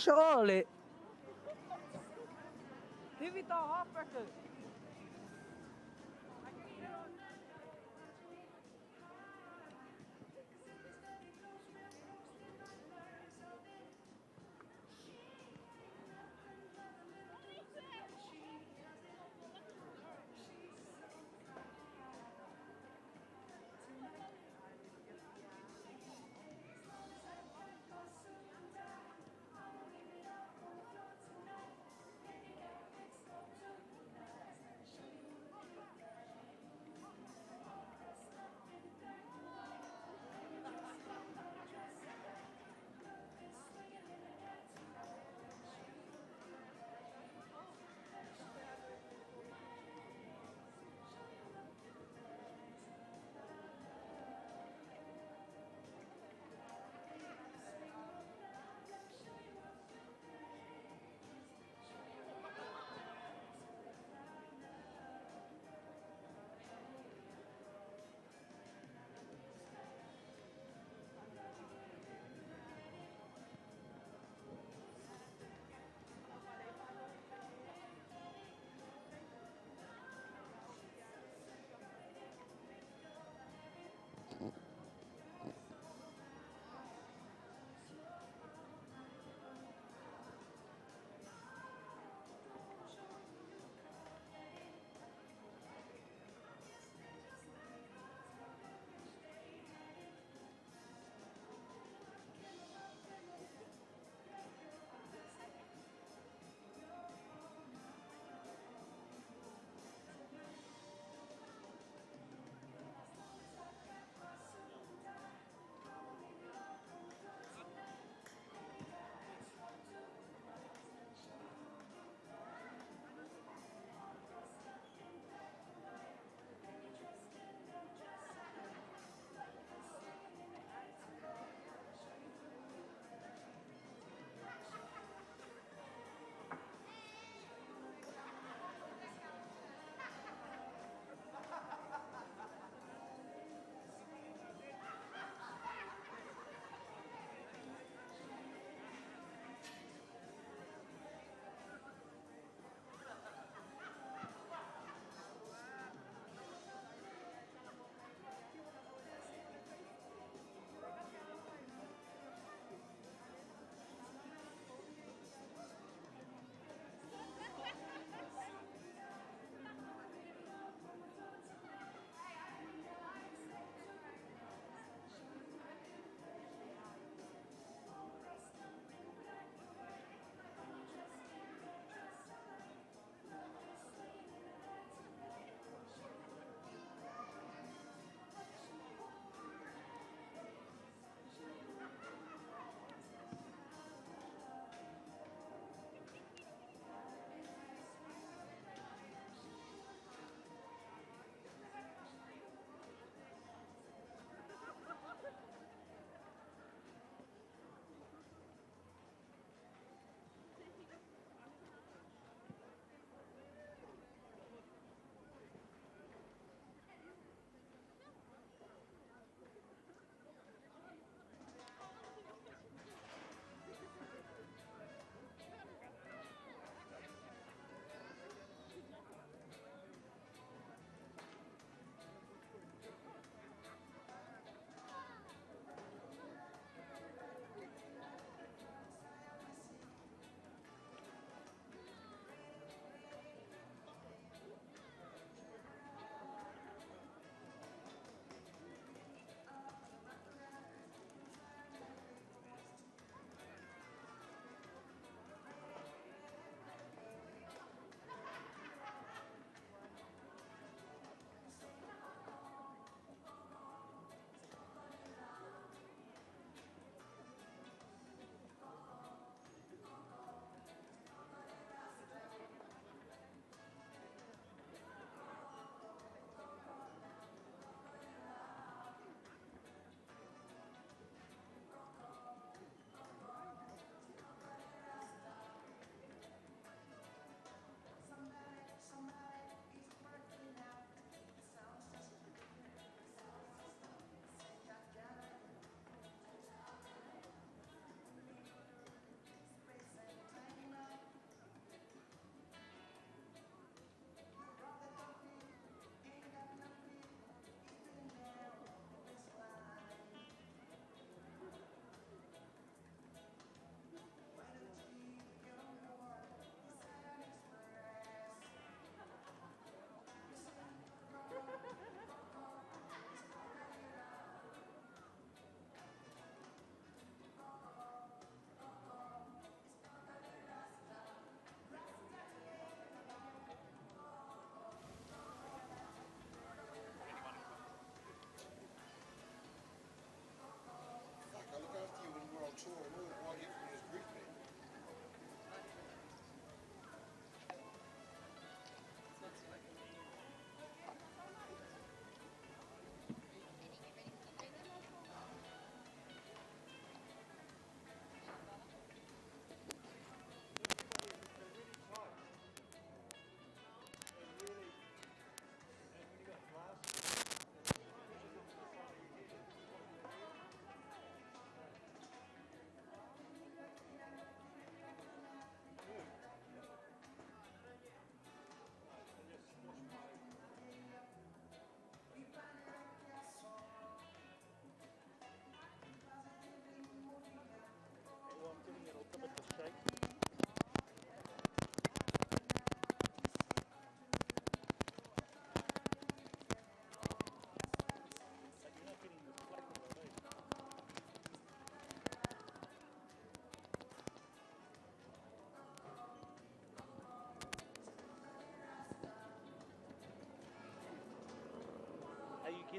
Surely. Give it the half-backer.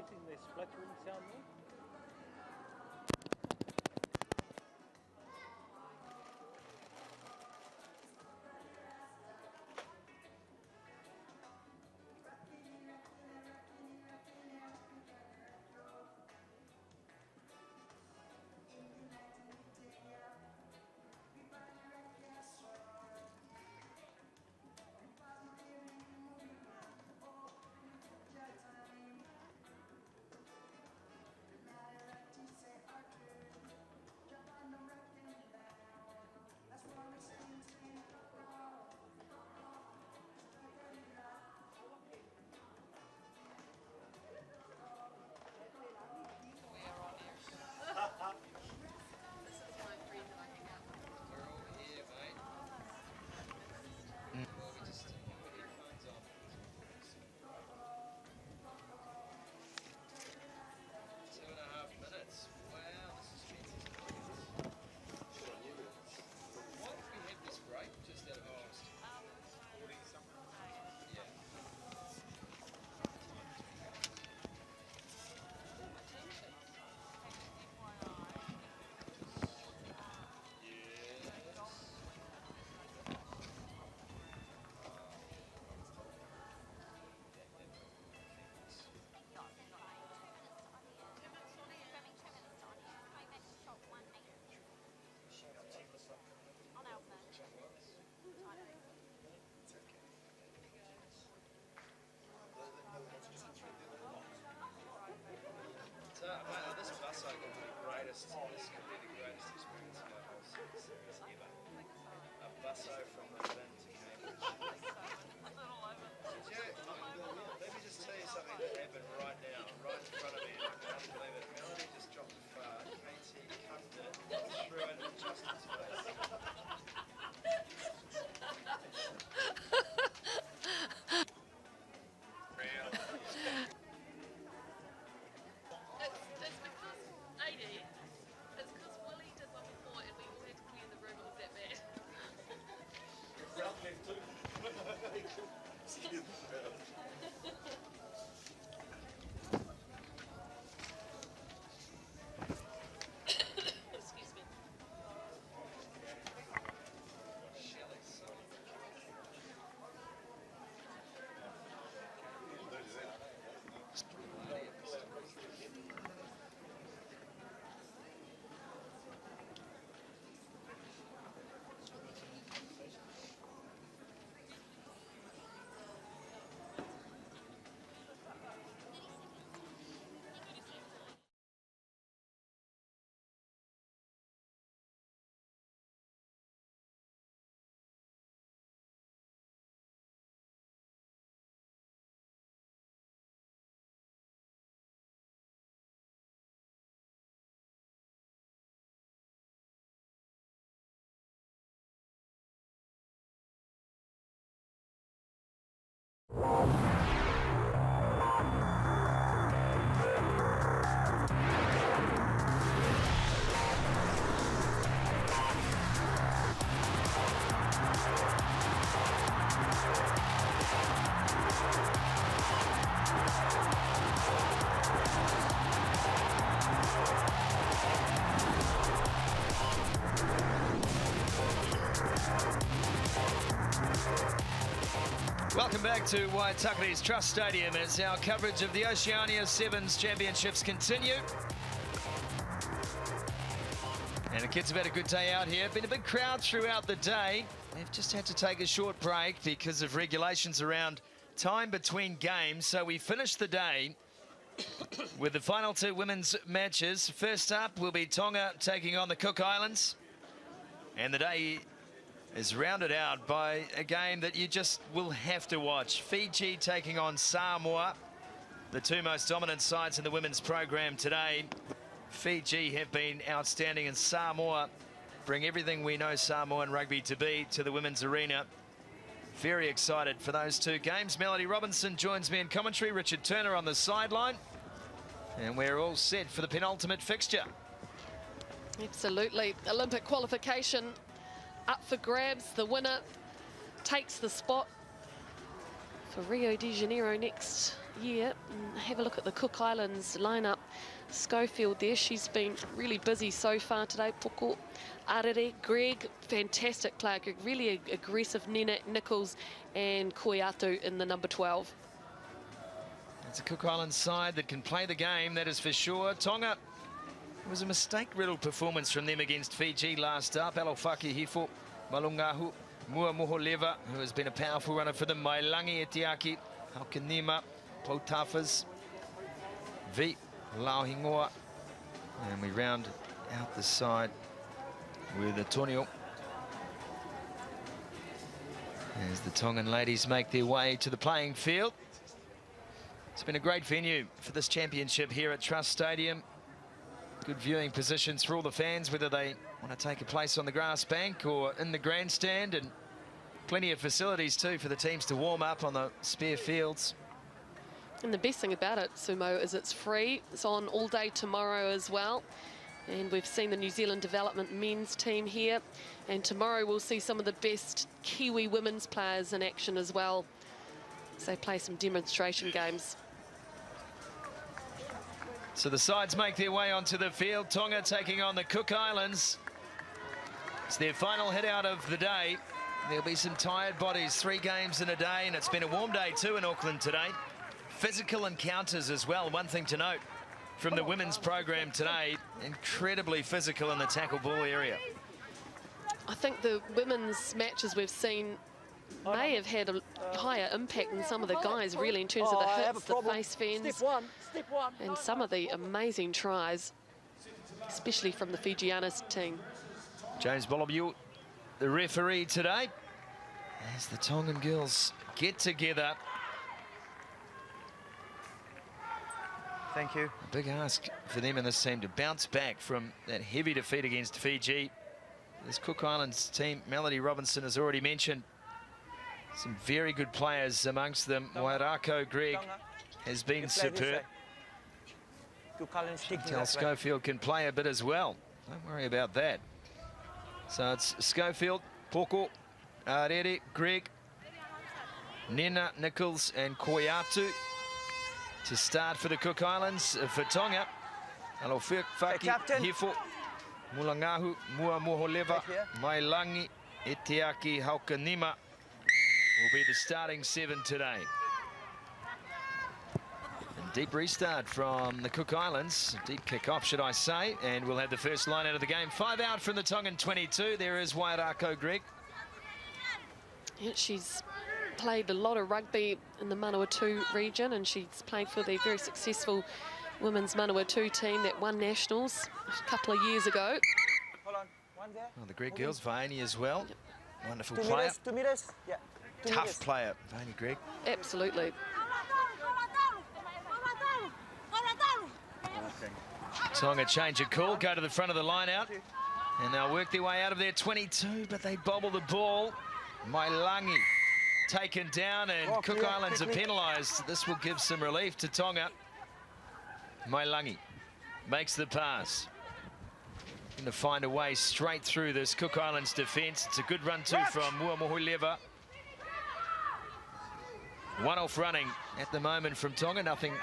getting this fluttering sound there? This bus I got the greatest, this could be the greatest experience of our whole series ever. A busso from Berlin to Cambridge. Let me just tell you something that happened right now, right in front of me. I can't believe it. Melanie just dropped the far. KT cuffed it, threw it in Justin's face. Welcome back to Waitakere Trust Stadium as our coverage of the Oceania Sevens Championships continue. And the kids have had a good day out here. Been a big crowd throughout the day. They've just had to take a short break because of regulations around time between games. So we finished the day with the final two women's matches. First up will be Tonga taking on the Cook Islands. And the day is rounded out by a game that you just will have to watch. Fiji taking on Samoa, the two most dominant sides in the women's program today. Fiji have been outstanding, and Samoa bring everything we know Samoan rugby to be to the women's arena. Very excited for those two games. Melody Robinson joins me in commentary, Richard Turner on the sideline, and we're all set for the penultimate fixture. Absolutely. Olympic qualification up for grabs. The winner takes the spot for Rio de Janeiro next year. And have a look at the Cook Islands lineup. Schofield there, she's been really busy so far today. Poko, Arere, Greg, fantastic player, Greg, really aggressive. Nina, Nichols and Koiatu in the number 12. It's a Cook Islands side that can play the game, that is for sure. Tonga, it was a mistake-riddled performance from them against Fiji last up. Alofaki Hifo, Malungahu, Mua Moholeva, who has been a powerful runner for them. Mailangi Etiaki, Haukanima, Potafas, V, Lauhingoa, and we round out the side with Antonio as the Tongan ladies make their way to the playing field. It's been a great venue for this championship here at Trust Stadium. Good viewing positions for all the fans, whether they want to take a place on the grass bank or in the grandstand, and plenty of facilities too for the teams to warm up on the spare fields. And the best thing about it, Sumo, is it's free. It's on all day tomorrow as well. And we've seen the New Zealand Development men's team here. And tomorrow we'll see some of the best Kiwi women's players in action as well, as they play some demonstration games. So the sides make their way onto the field. Tonga taking on the Cook Islands. It's their final hit out of the day. There'll be some tired bodies, 3 games in a day, and it's been a warm day too in Auckland today. Physical encounters as well. One thing to note from the women's program today, incredibly physical in the tackle ball area. I think the women's matches we've seen may have had a higher impact than some of the guys, really, in terms of the hits, the face fends, and some of the amazing tries, especially from the Fijianas team. James Bolobu, the referee today, as the Tongan girls get together. Thank you. A big ask for them in this team to bounce back from that heavy defeat against Fiji. This Cook Islands team, Melody Robinson has already mentioned, some very good players amongst them. Wairako Greg has been superb. Chantel Schofield can play a bit as well. Don't worry about that. So it's Schofield, Poko, Arere, Greg, Nina, Nichols and Koiatu to start for the Cook Islands. For Tonga, Alofaki Hifo, Mulangahu, Mua Moholeva, Mailangi, Etiaki, Haukanima will be the starting 7 today. And deep restart from the Cook Islands, deep kick-off, should I say, and we'll have the first line out of the game. 5 out from the Tongan 22. There is Wairako Greg. Yeah, she's played a lot of rugby in the Manawatu region, and she's played for the very successful women's Manawatu team that won nationals a couple of years ago. Well, the Greg girls, Vaini as well. Wonderful player. 2 meters. Yeah. Tough player, Vaini Greg. Absolutely. Tonga change of call, go to the front of the line out, and they'll work their way out of their 22, but they bobble the ball. Mailangi taken down, and Cook Islands are penalised. This will give some relief to Tonga. Mailangi makes the pass. Going to find a way straight through this Cook Islands defence. It's a good run too from Mua Moholeva. One off running at the moment from Tonga, nothing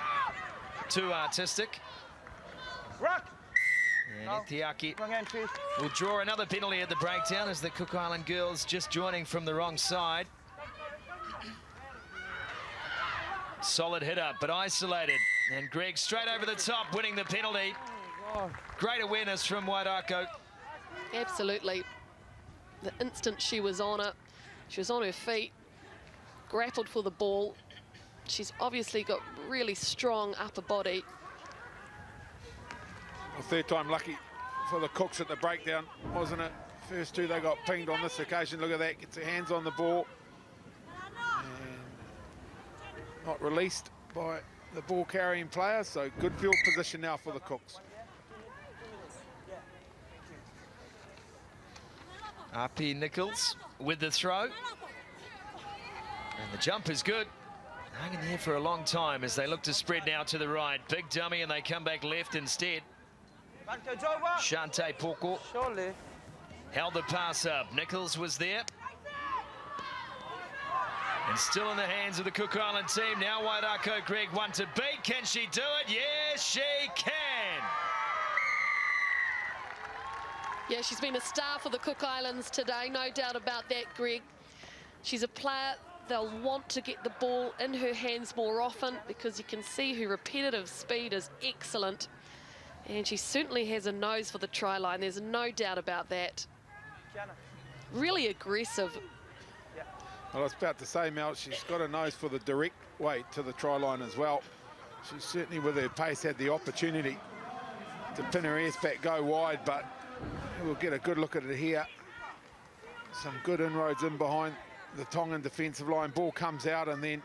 too artistic. And Etiaki will draw another penalty at the breakdown as the Cook Island girls just joining from the wrong side. Solid hit up, but isolated. And Greg straight over the top, winning the penalty. Great awareness from Wairako. Absolutely. The instant she was on it, she was on her feet, grappled for the ball. She's obviously got really strong upper body. Well, third time lucky for the Cooks at the breakdown, wasn't it? First 2 they got pinged on this occasion. Look at that, gets her hands on the ball. And not released by the ball carrying player, so good field position now for the Cooks. RP Nichols with the throw. And the jump is good. Hanging there for a long time as they look to spread now to the right. Big dummy, and they come back left instead. Shante Poko held the pass up. Nichols was there. And still in the hands of the Cook Island team. Now Wairako Greg, one to beat. Can she do it? Yes, she can. Yeah, she's been a star for the Cook Islands today, no doubt about that, Greg. She's a player they'll want to get the ball in her hands more often because you can see her repetitive speed is excellent. And she certainly has a nose for the try line. There's no doubt about that. Really aggressive. Well, I was about to say, Mel, she's got a nose for the direct way to the try line as well. She certainly, with her pace, had the opportunity to pin her ears back, go wide, but we'll get a good look at it here. Some good inroads in behind the Tongan defensive line. Ball comes out and then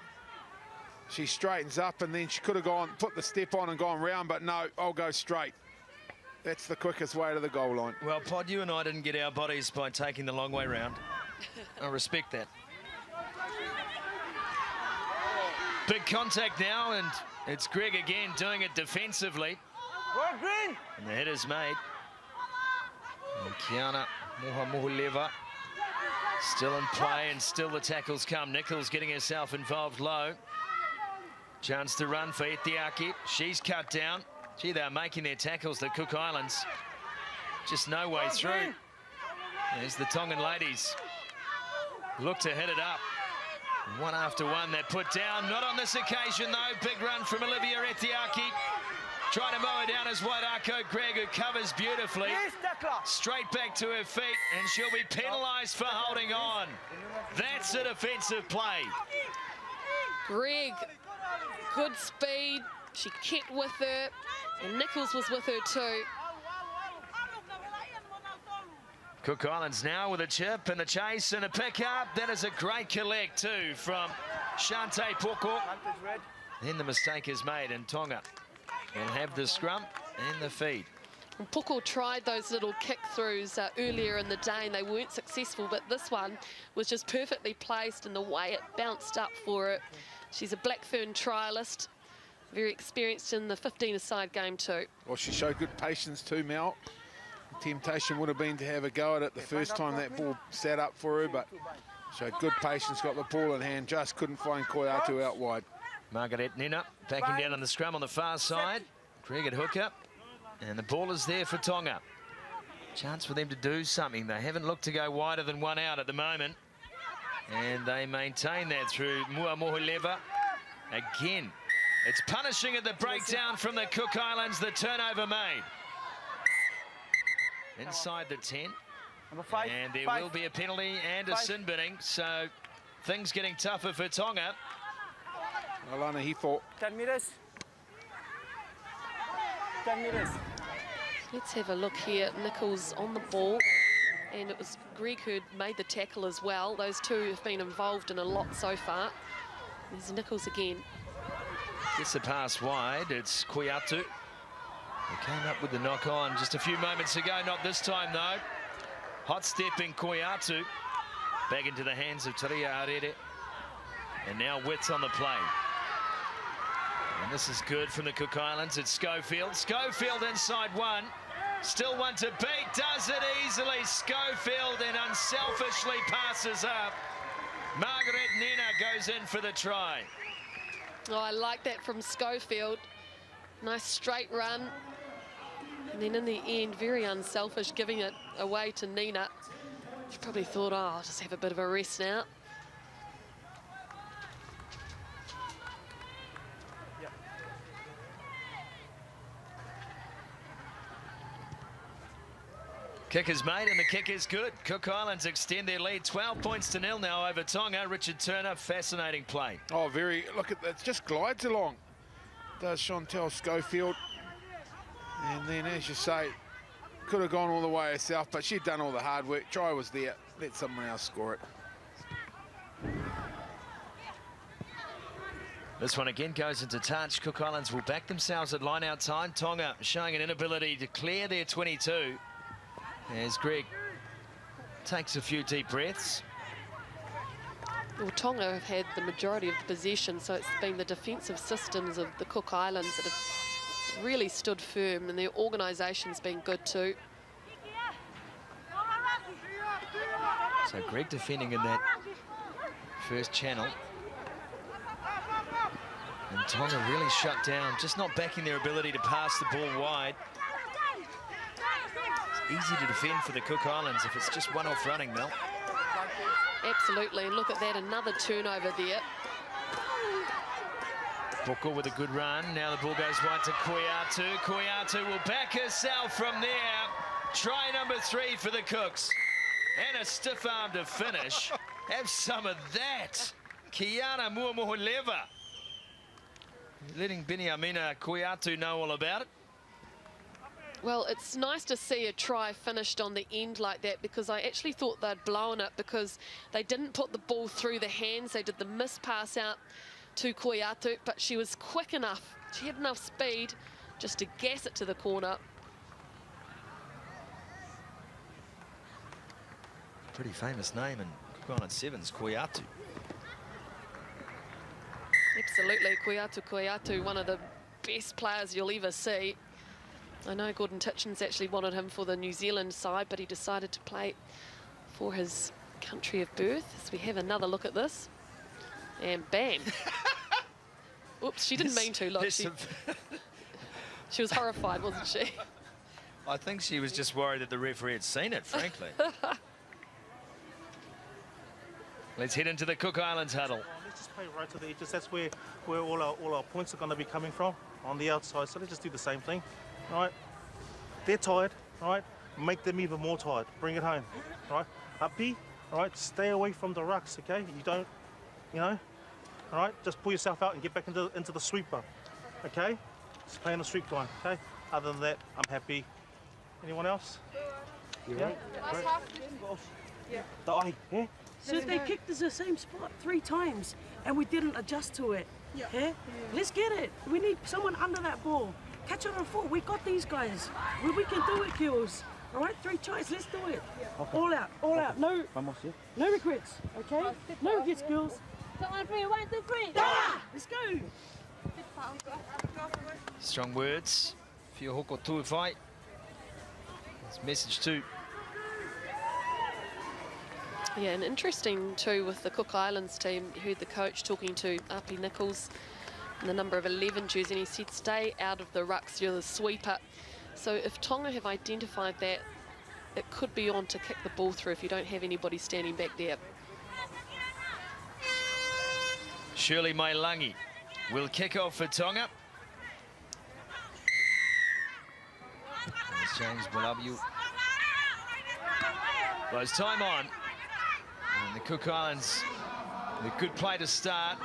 she straightens up, and then she could have gone, put the step on and gone round, but no, I'll go straight. That's the quickest way to the goal line. Well, Pod, you and I didn't get our bodies by taking the long way round. I respect that. Big contact now, and it's Greg again doing it defensively. And the hit is made. And Kiana Mohamuhuleva still in play, and still the tackles come. Nichols getting herself involved low. Chance to run for Etiaki. She's cut down. Gee, they're making their tackles, the Cook Islands. Just no way through. There's the Tongan ladies. Look to hit it up. One after one, they're put down. Not on this occasion, though. Big run from Olivia Etiaki. Trying to mow her down as Wairako Greg, who covers beautifully. Straight back to her feet, and she'll be penalised for holding on. That's a defensive play. Greg, good speed. She kept with her, and Nichols was with her too. Cook Islands now with a chip and a chase and a pick-up. That is a great collect too from Shante Poko. Then the mistake is made, and Tonga will have the scrum and the feed. And Poko tried those little kick-throughs earlier in the day, and they weren't successful, but this one was just perfectly placed in the way it bounced up for her. She's a Blackfern trialist, very experienced in the 15-a-side game too. Well, she showed good patience too, Mel. The temptation would have been to have a go at it the first time that ball sat up for her, but showed good patience, got the ball in hand, just couldn't find Koiatu out wide. Margaret Nina backing down on the scrum on the far side. Greg at hooker, and the ball is there for Tonga. Chance for them to do something. They haven't looked to go wider than one out at the moment, and they maintain that through Mohamuhuleva. Again, it's punishing at the breakdown from the Cook Islands, the turnover made. Inside the 10, and there will be a penalty and a sin binning, so things getting tougher for Tonga. Alana Hifo. 10 metres. 10 metres. Let's have a look here. Nichols on the ball, and it was Greg who made the tackle as well. Those two have been involved in a lot so far. There's Nichols again. Gets the pass wide. It's Koiatu. They came up with the knock-on just a few moments ago. Not this time, though. Hot stepping Koiatu. Back into the hands of Taria Arere. And now Wits on the play. And this is good from the Cook Islands. It's Schofield. Schofield inside one. Still one to beat. Does it easily. Schofield and unselfishly passes up. Margaret Nina goes in for the try. Oh, I like that from Schofield. Nice straight run. And then in the end, very unselfish, giving it away to Nina. She probably thought, oh, I'll just have a bit of a rest now. Kick is made, and the kick is good. Cook Islands extend their lead 12 points to 0 now over Tonga. Richard Turner, fascinating play. Oh, very, look at that, just glides along. Does Chantel Schofield. And then, as you say, could have gone all the way herself, but she'd done all the hard work. Try was there. Let someone else score it. This one again goes into touch. Cook Islands will back themselves at line-out time. Tonga showing an inability to clear their 22. As Greg takes a few deep breaths. Well, Tonga have had the majority of the possession, so it's been the defensive systems of the Cook Islands that have really stood firm, and their organisation's been good too. So Greg defending in that first channel. And Tonga really shut down, just not backing their ability to pass the ball wide. It's easy to defend for the Cook Islands if it's just one-off running, Mel. Absolutely, and look at that, another turnover there. Booker with a good run. Now the ball goes wide to Koiatu. Koiatu will back herself from there. Try number 3 for the Cooks. And a stiff arm to finish. Have some of that. Kiana Muamoholeva. Letting Beniamina Koiatu know all about it. Well, it's nice to see a try finished on the end like that, because I actually thought they'd blown it because they didn't put the ball through the hands. They did the miss pass out to Koiatu, but she was quick enough. She had enough speed just to gas it to the corner. Pretty famous name in Cook Island Sevens, Koiatu. Absolutely, Koiatu, one of the best players you'll ever see. I know Gordon Titchens actually wanted him for the New Zealand side, but he decided to play for his country of birth. So we have another look at this. And bam. Oops, she didn't mean to. Look, she was horrified, wasn't she? I think she was just worried that the referee had seen it, frankly. Let's head into the Cook Islands huddle. Let's just play right to the edges. That's where all our points are going to be coming from, on the outside. So let's just do the same thing. Right, they're tired, right? Make them even more tired. Bring it home, right? Uppy, right? Stay away from the rucks, okay? You don't, you know, all right? Just pull yourself out and get back into the sweeper, okay? Just play on the sweep line, okay? Other than that, I'm happy. Anyone else? You yeah? right? Great. Yeah. The eye, yeah? So they kicked us the same spot 3 times and we didn't adjust to it. Yeah. Let's get it. We need someone under that ball. Catch it on 4. We got these guys. We can do it, girls. All right, 3 tries. Let's do it. Okay. All out, all out. No, no regrets. Okay? No regrets, girls. 1, 2, 3. Ah! Let's go. Strong words. Fio hoko tuwhai. It's message too. Yeah, and interesting too with the Cook Islands team. You heard the coach talking to Api Nichols and the number of 11 jersey, and he said stay out of the rucks, you're the sweeper. So if Tonga have identified that, it could be on to kick the ball through if you don't have anybody standing back there. Shirley Mailangi will kick off for Tonga. There's James Balabu. Blows time on. And the Cook Islands, a good play to start.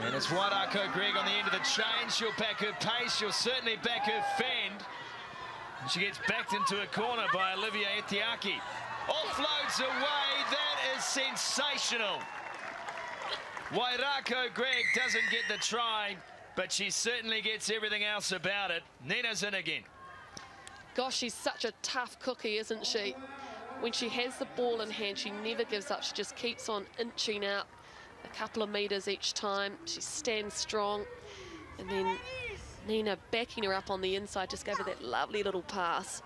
And it's Wairako Greg on the end of the chain. She'll back her pace. She'll certainly back her fend. And she gets backed into a corner by Olivia Etiaki. Offloads away. That is sensational. Wairako Greg doesn't get the try, but she certainly gets everything else about it. Nina's in again. Gosh, she's such a tough cookie, isn't she? When she has the ball in hand, she never gives up. She just keeps on inching out a couple of metres each time. She stands strong. And then Nina backing her up on the inside, just gave her that lovely little pass.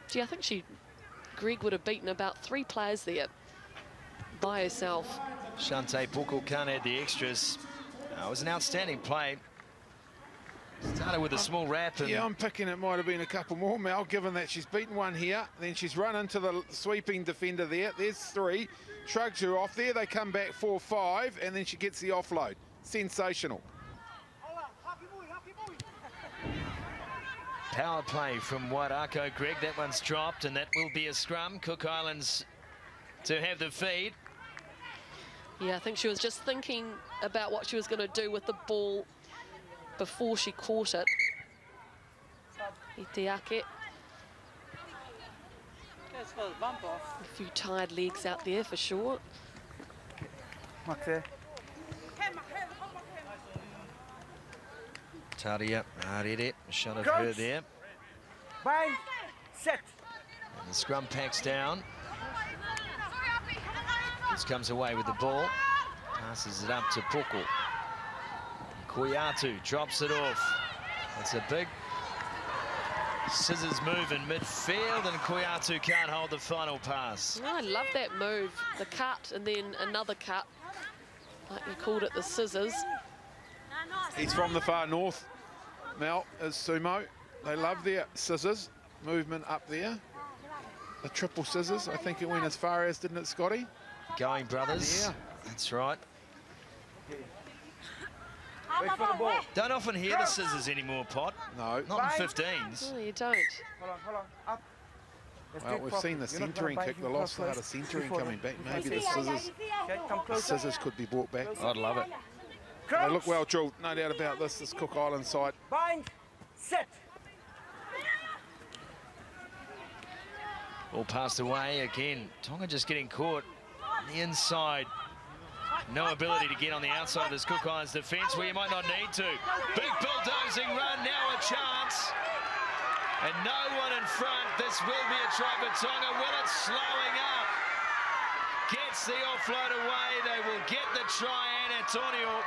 Gee, I think Greg would have beaten about 3 players there by herself. Shante Puku can't add the extras. It was an outstanding play. Started with a small wrap. And yeah, I'm picking it might have been a couple more, Mel, given that she's beaten one here. Then she's run into the sweeping defender there. There's 3. Shrugs her off there. They come back 4-5, and then she gets the offload. Sensational. Power play from Wairako Greg. That one's dropped, and that will be a scrum. Cook Islands to have the feed. Yeah, I think she was just thinking about what she was going to do with the ball before she caught it. Itiake. A few tired legs out there for sure. Taria Arere, shot of her there. Bang, set. And the scrum packs down. This comes away with the ball. Passes it up to Puku. Koiatu drops it off. That's a big scissors move in midfield, and Koiatu can't hold the final pass. Oh, I love that move. The cut and then another cut. You called it the scissors. He's from the far north, Mel, is Sumo. They love their scissors movement up there. The triple scissors, I think it went as far as, didn't it, Scotty? Going brothers. Yeah. That's right. Don't often hear the scissors anymore, Pot. No. Not in 15s. No, you don't. Well, we've seen the centering kick, the lost art of centering coming back. Maybe the scissors could be brought back. I'd love it. They look well drilled, no doubt about this Cook Island side. Bind, set. All passed away again. Tonga just getting caught on the inside. No ability to get on the outside of this Cook Islands defence where you might not need to. Big bulldozing run, now a chance. And no one in front. This will be a try for Tonga. Will it slowing up? Gets the offload away. They will get the try, and Antonio.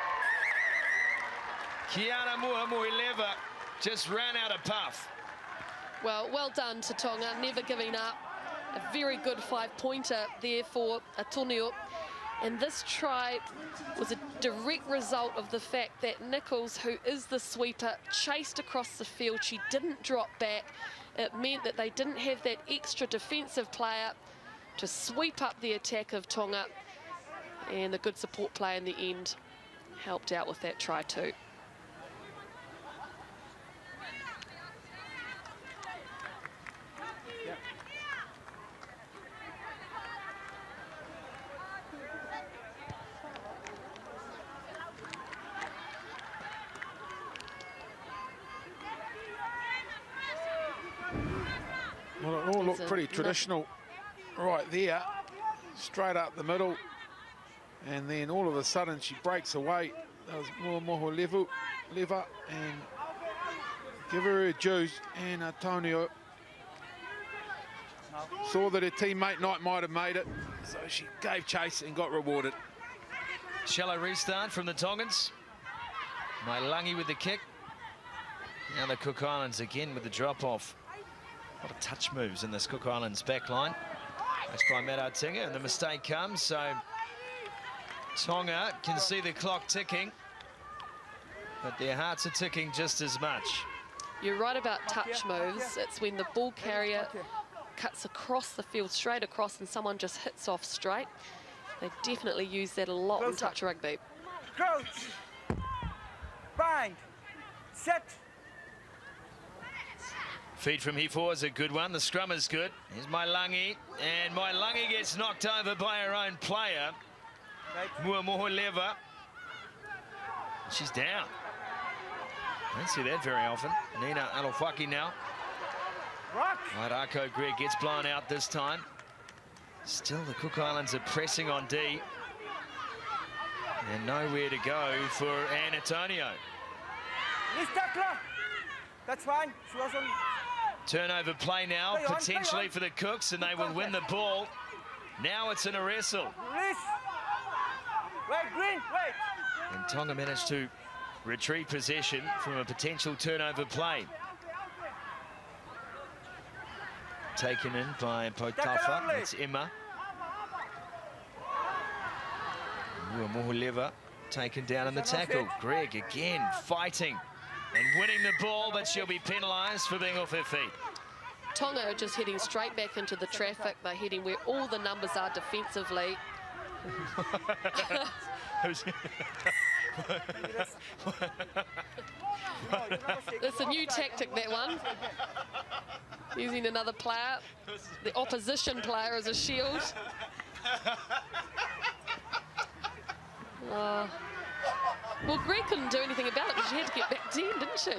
Kiana Muhamuileva just ran out of puff. Well, well done to Tonga, never giving up. A very good 5-pointer there for Antonio. And this try was a direct result of the fact that Nichols, who is the sweeper, chased across the field. She didn't drop back. It meant that they didn't have that extra defensive player to sweep up the attack of Tonga. And the good support play in the end helped out with that try too. Well, it all looked pretty traditional right there, straight up the middle. And then all of a sudden she breaks away. That was Moho level and give her juice. And Antonio saw that her teammate might have made it, so she gave chase and got rewarded. Shallow restart from the Tongans. Mailangi with the kick. Now the Cook Islands again with the drop-off. A lot of touch moves in this Cook Islands back line. That's by Matt Artinga, and the mistake comes, so Tonga can see the clock ticking, but their hearts are ticking just as much. You're right about touch moves. It's when the ball carrier cuts across the field, straight across, and someone just hits off straight. They definitely use that a lot in touch rugby. Crouch. Bind. Set. Feed from Hefo is a good one. The scrum is good. Here's Mailangi, and Mailangi gets knocked over by her own player, Muamoholeva. She's down. I don't see that very often. Nina Alofaki now. Arako Greg gets blown out this time. Still, the Cook Islands are pressing on D. And nowhere to go for Ann Antonio. That's fine. She was on. Turnover play now, potentially for the Cooks, and they will win the ball. Now it's in a wrestle. Wait, Green, wait. And Tonga managed to retrieve possession from a potential turnover play. Taken in by Potafa, that's Emma. Muamoholeva taken down in the tackle. Greg again fighting and winning the ball, but she'll be penalised for being off her feet. Tonga are just heading straight back into the traffic. They're heading where all the numbers are defensively. It's a new tactic, that one. Using another player, the opposition player as a shield. Well, Greg couldn't do anything about it because she had to get back 10, didn't she?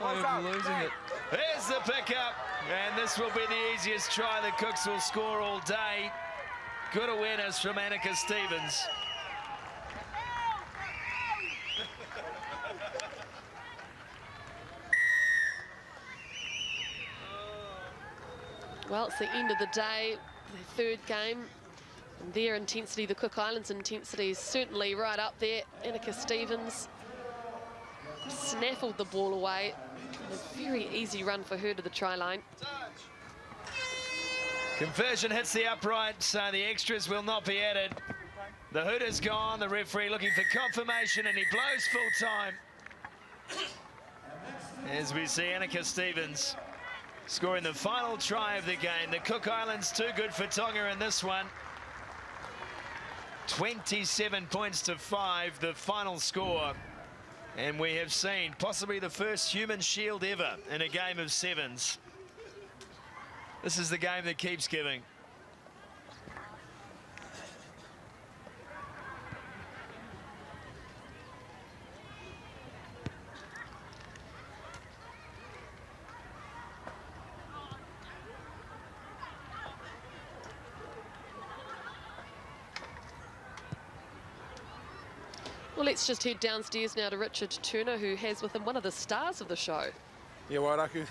I'm losing it. There's the pickup, and this will be the easiest try the Cooks will score all day. Good awareness from Annika Stevens. Well, it's the end of the day, the third game. And their intensity, the Cook Islands' intensity, is certainly right up there. Annika Stevens snaffled the ball away. A very easy run for her to the try line. Conversion hits the upright, so the extras will not be added. The hood is gone. The referee looking for confirmation, and he blows full time. As we see Annika Stevens scoring the final try of the game. The Cook Islands too good for Tonga in this one. 27 points to 5, the final score. And we have seen possibly the first human shield ever in a game of sevens. This is the game that keeps giving. Well, let's just head downstairs now to Richard Turner, who has with him one of the stars of the show. Yeah, Wairaku,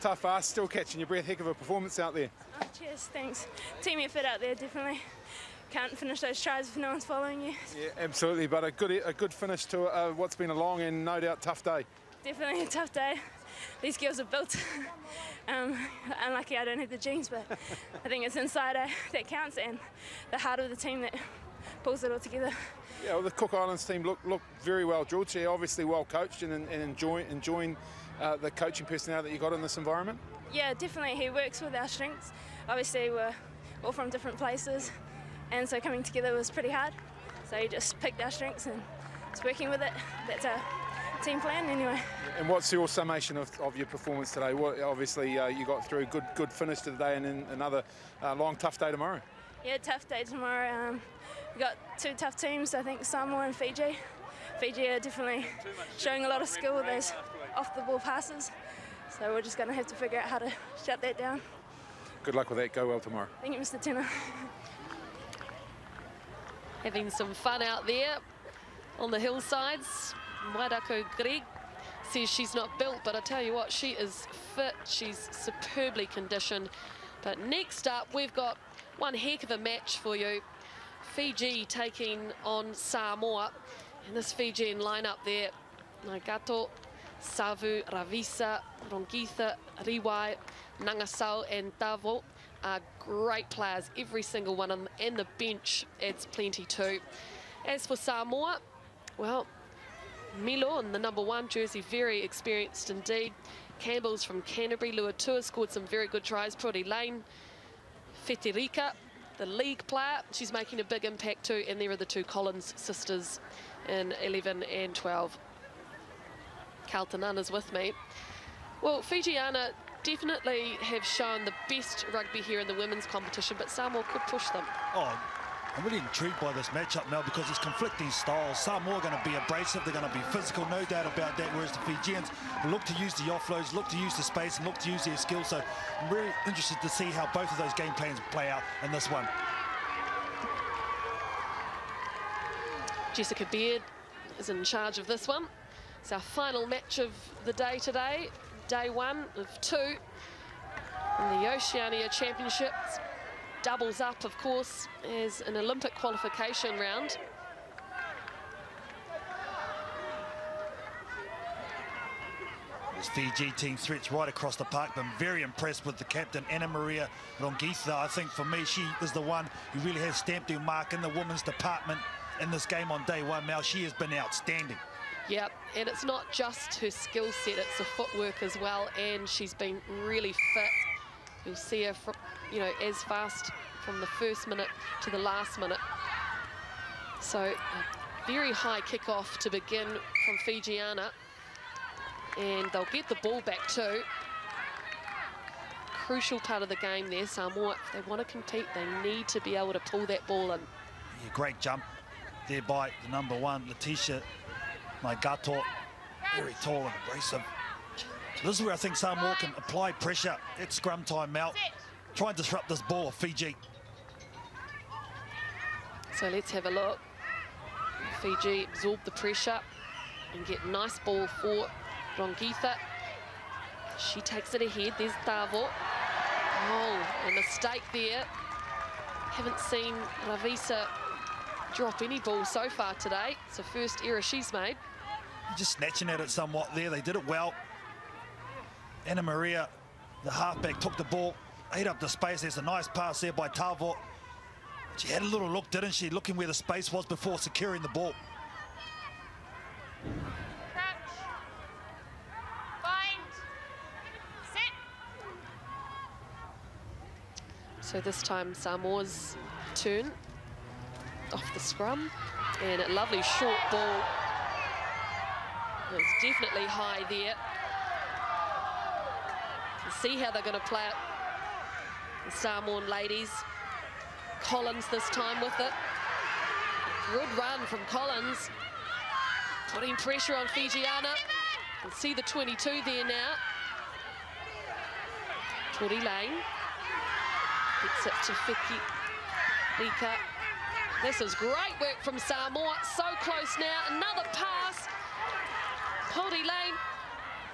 tough ask, still catching your breath. Heck of a performance out there. Oh, cheers, thanks. Team effort out there, definitely. Can't finish those tries if no one's following you. Yeah, absolutely, but a good finish to what's been a long and no doubt tough day. Definitely a tough day. These girls are built. Unlucky I don't have the genes, but I think it's inside that counts, and the heart of the team that pulls it all together. Yeah, well, the Cook Islands team look very well drilled. They're obviously well coached and enjoying the coaching personnel that you got in this environment. Yeah, definitely. He works with our strengths. Obviously, we're all from different places, and so coming together was pretty hard. So he just picked our strengths and it's working with it. That's our team plan anyway. And what's your summation of your performance today? Obviously, you got through a good finish to the day, and then another long, tough day tomorrow. Yeah, tough day tomorrow. We've got two tough teams, I think, Samoa and Fiji. Fiji are definitely showing a lot of skill with those off-the-ball passes. So we're just going to have to figure out how to shut that down. Good luck with that. Go well tomorrow. Thank you, Mr. Turner. Having some fun out there on the hillsides. Wairako Greg says she's not built, but I tell you what, she is fit. She's superbly conditioned. But next up, we've got one heck of a match for you. Fiji taking on Samoa. And this Fijian lineup there, Nagato, Savu, Ravisa, Rongitha, Riwai, Nangasau and Tavo are great players, every single one of them, and the bench adds plenty too. As for Samoa, well, Milo in the #1 jersey, very experienced indeed. Campbell's from Canterbury, Luatua scored some very good tries. Prodi Lane, Fetirika, the league player, she's making a big impact too, and there are the two Collins sisters in 11 and 12. Carlton Anna's with me. Well, Fijiana definitely have shown the best rugby here in the women's competition, but Samoa could push them. Oh, I'm really intrigued by this matchup now because it's conflicting styles. Samoa are going to be abrasive, they're going to be physical, no doubt about that, whereas the Fijians will look to use the offloads, look to use the space, and look to use their skills. So I'm really interested to see how both of those game plans play out in this one. Jessica Beard is in charge of this one. It's our final match of the day today, day 1 of 2 in the Oceania Championships. Doubles up, of course, as an Olympic qualification round. This Fiji team threats right across the park. I'm very impressed with the captain, Anna Maria Rongitha. I think for me, she is the one who really has stamped her mark in the women's department in this game on day 1. Mel, she has been outstanding. Yep, and it's not just her skill set, it's the footwork as well, and she's been really fit. You'll see her, as fast from the first minute to the last minute. So a very high kickoff to begin from Fijiana, and they'll get the ball back too. Crucial part of the game there, Samoa. If they want to compete, they need to be able to pull that ball in. Yeah, great jump there by the #1, Letitia Naigato. Very tall and abrasive. So this is where I think Samoa can apply pressure at scrum time out. Try and disrupt this ball of Fiji. So let's have a look. Fiji absorb the pressure and get nice ball for Rongitha. She takes it ahead. There's Tavo. Oh, a mistake there. Haven't seen Ravisa drop any ball so far today. It's the first error she's made. Just snatching at it somewhat there. They did it well. Anna Maria, the halfback, took the ball, ate up the space. There's a nice pass there by Tavo. She had a little look, didn't she? Looking where the space was before securing the ball. Crouch. Bind. Sit. So this time Samoa's turn off the scrum, and a lovely short ball. It's definitely high there. We'll see how they're going to play it. The Samoan ladies. Collins this time with it. Good run from Collins. Putting pressure on Fijiana. We'll see the 22 there now. Tori Lane. Gets it to Fiki Rika. This is great work from Samoa. So close now. Another pass. Tori Lane.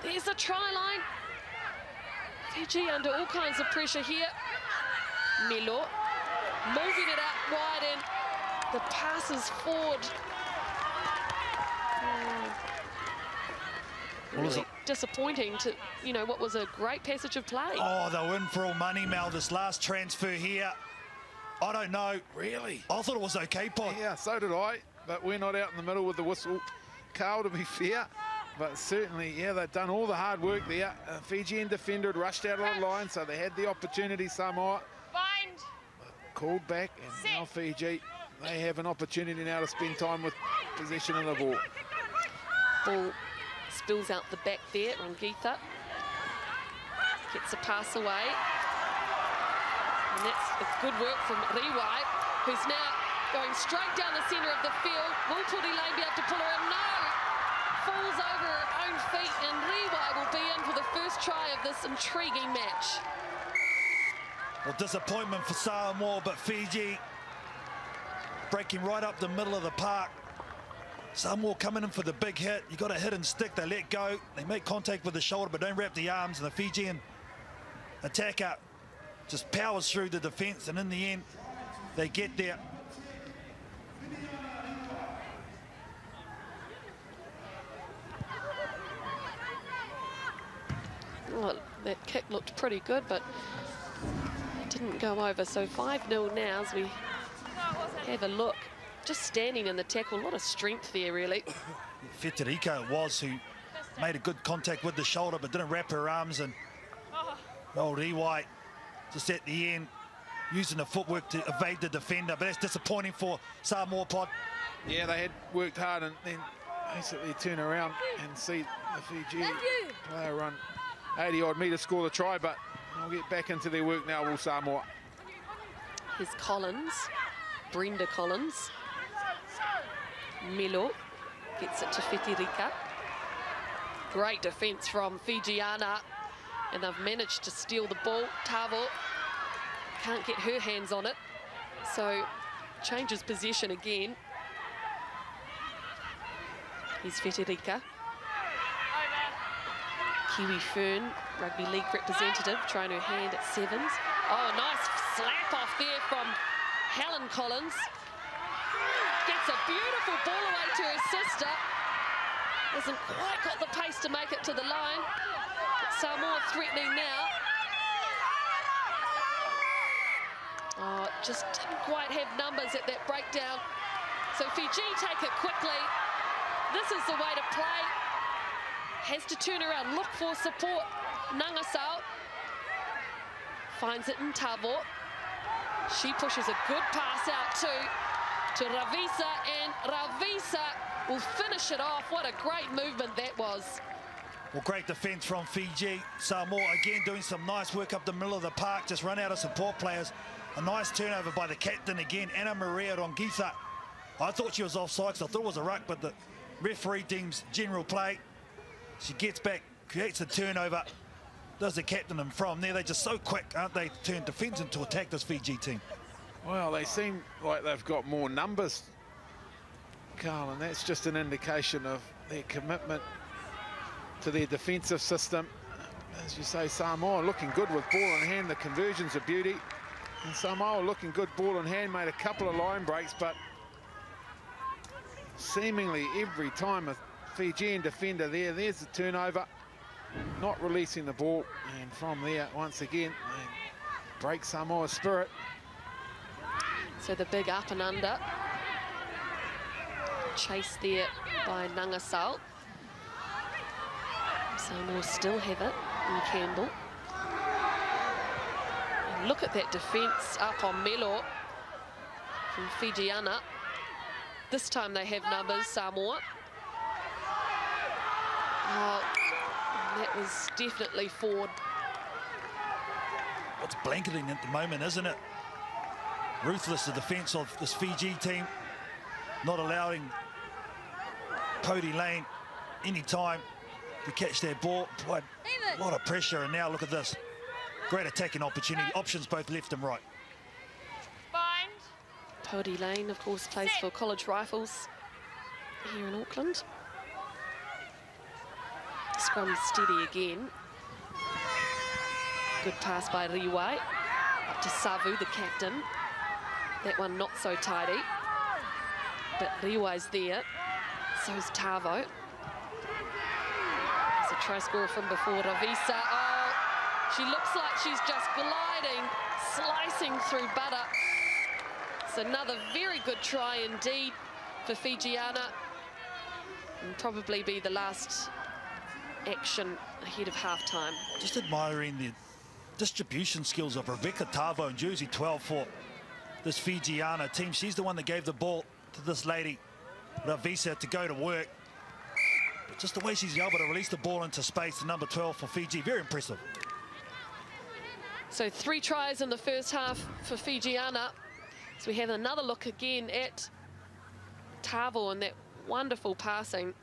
There's the try line. Fiji under all kinds of pressure here. Melo. Moving it out wide, and the pass is forward. Really disappointing to, you know, what was a great passage of play. Oh, they were in for all money, Mel, this last transfer here. I don't know. Really? I thought it was okay, Pod. Yeah, so did I, but we're not out in the middle with the whistle. Carl, to be fair, but certainly, yeah, they've done all the hard work there. Fijian defender had rushed out of the line, so they had the opportunity, Samoa. Bind. Called back, and now Fiji, they have an opportunity now to spend time with possession of the ball. Ball spills out the back there on Geetha. Gets a pass away. And that's a good work from Riwai, who's now going straight down the centre of the field. Will Tori Lane be able to pull her in? No! Falls over her own feet, and Riwai will be in for the first try of this intriguing match. Well, disappointment for Samoa, but Fiji breaking right up the middle of the park. Samoa coming in for the big hit. You got a hit and stick, they let go. They make contact with the shoulder, but don't wrap the arms, and the Fijian attacker just powers through the defence, and in the end, they get there. Well, that kick looked pretty good, but didn't go over. So 5-0 now as we have a look. Just standing in the tackle, a lot of strength there, really. Federico it was who made a good contact with the shoulder, but didn't wrap her arms, and old Ewhite just at the end using the footwork to evade the defender, but that's disappointing for Samoa, Pod. Yeah, they had worked hard and then basically turn around and see the Fiji player run 80-odd metres, score the try, but they'll get back into their work now, will Samoa. Here's Collins, Brenda Collins. Melo gets it to Fetirika. Great defence from Fijiana, and they've managed to steal the ball. Tavo can't get her hands on it, so changes possession again. Here's Fetirika. Kiwi Fern, rugby league representative, trying her hand at sevens. Oh, nice slap off there from Helen Collins. Gets a beautiful ball away to her sister. Hasn't quite got the pace to make it to the line. Samoa threatening now. Oh, just didn't quite have numbers at that breakdown. So Fiji take it quickly. This is the way to play. Has to turn around, look for support. Nangasau finds it in Tavo. She pushes a good pass out to Ravisa, and Ravisa will finish it off. What a great movement that was. Well, great defence from Fiji. Samoa again doing some nice work up the middle of the park, just run out of support players. A nice turnover by the captain again, Anna Maria Rongitha. I thought she was offside because I thought it was a ruck, but the referee deems general play. She gets back, creates a turnover, does the captain, and from there they're just so quick, aren't they, to turn defence into attack, this Fiji team. Well, they seem like they've got more numbers, Carl, and that's just an indication of their commitment to their defensive system. As you say, Samoa looking good with ball in hand, the conversion's a beauty. And Samoa looking good ball in hand, made a couple of line breaks, but seemingly every time a Fijian defender there's the turnover, not releasing the ball, and from there, once again, they break Samoa's spirit. So the big up and under. Chase there by Nangasal. Samoa still have it in Campbell. And look at that defence up on Melo from Fijiana. This time they have numbers, Samoa. Oh, that was definitely Ford. What's blanketing at the moment, isn't it? Ruthless, the defence of this Fiji team, not allowing Cody Lane any time to catch their ball. Boy, a lot of pressure, and now look at this. Great attacking opportunity, options both left and right. Cody Lane, of course, plays for College Rifles here in Auckland. Scrum steady again. Good pass by Riwai. Up to Savu, the captain. That one not so tidy. But Riwai's there. So's Tavo. There's a try scorer from before, Ravisa. Oh, she looks like she's just gliding, slicing through butter. It's another very good try indeed for Fijiana. And probably be the last action ahead of halftime. Just admiring the distribution skills of Rebecca Tavo in jersey 12 for this Fijiana team. She's the one that gave the ball to this lady, Ravisa, to go to work. But just the way she's able to release the ball into space, the number 12 for Fiji, very impressive. So 3 tries in the first half for Fijiana. So we have another look again at Tavo and that wonderful passing.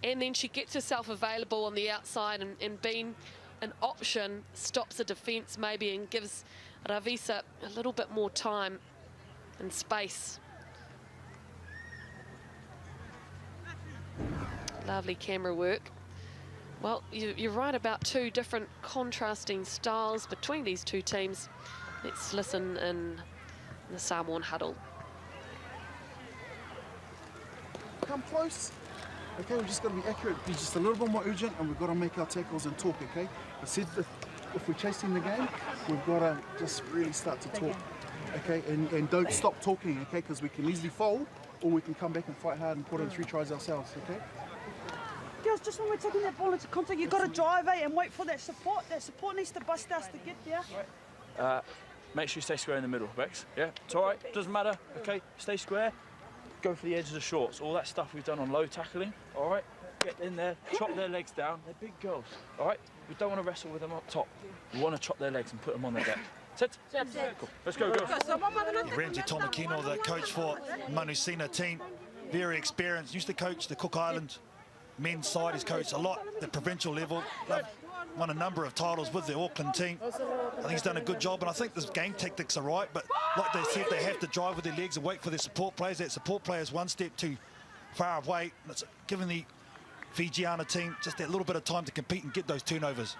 And then she gets herself available on the outside and being an option, stops the defence maybe and gives Ravisa a little bit more time and space. Lovely camera work. Well, you're right about 2 different contrasting styles between these 2 teams. Let's listen in the Samoan huddle. Come close. Okay, we've just got to be accurate, be just a little bit more urgent, and we've got to make our tackles and talk, okay? I said that if we're chasing the game, we've got to just really start to talk, okay? And don't stop talking, okay? Because we can easily fold, or we can come back and fight hard and put in 3 tries ourselves, okay? Girls, just when we're taking that ball into contact, you've got to drive and wait for that support. That support needs to bust us to get there. Make sure you stay square in the middle, Bex. Yeah, it's all right, doesn't matter, okay? Stay square, go for the edge of the shorts. All that stuff we've done on low tackling, all right? Get in there, chop their legs down. They're big girls, all right? We don't want to wrestle with them up top. We want to chop their legs and put them on the deck. Sit. Cool. Let's go, girls. Ramsey Tomakino, the coach for Manusina team, very experienced, used to coach the Cook Island men's side. He's coached a lot at the provincial level, won a number of titles with the Auckland team. I think he's done a good job, and I think the game tactics are right, but like they said, they have to drive with their legs and wait for their support players. That support player is one step too far away. It's giving the Fijiana team just that little bit of time to compete and get those turnovers.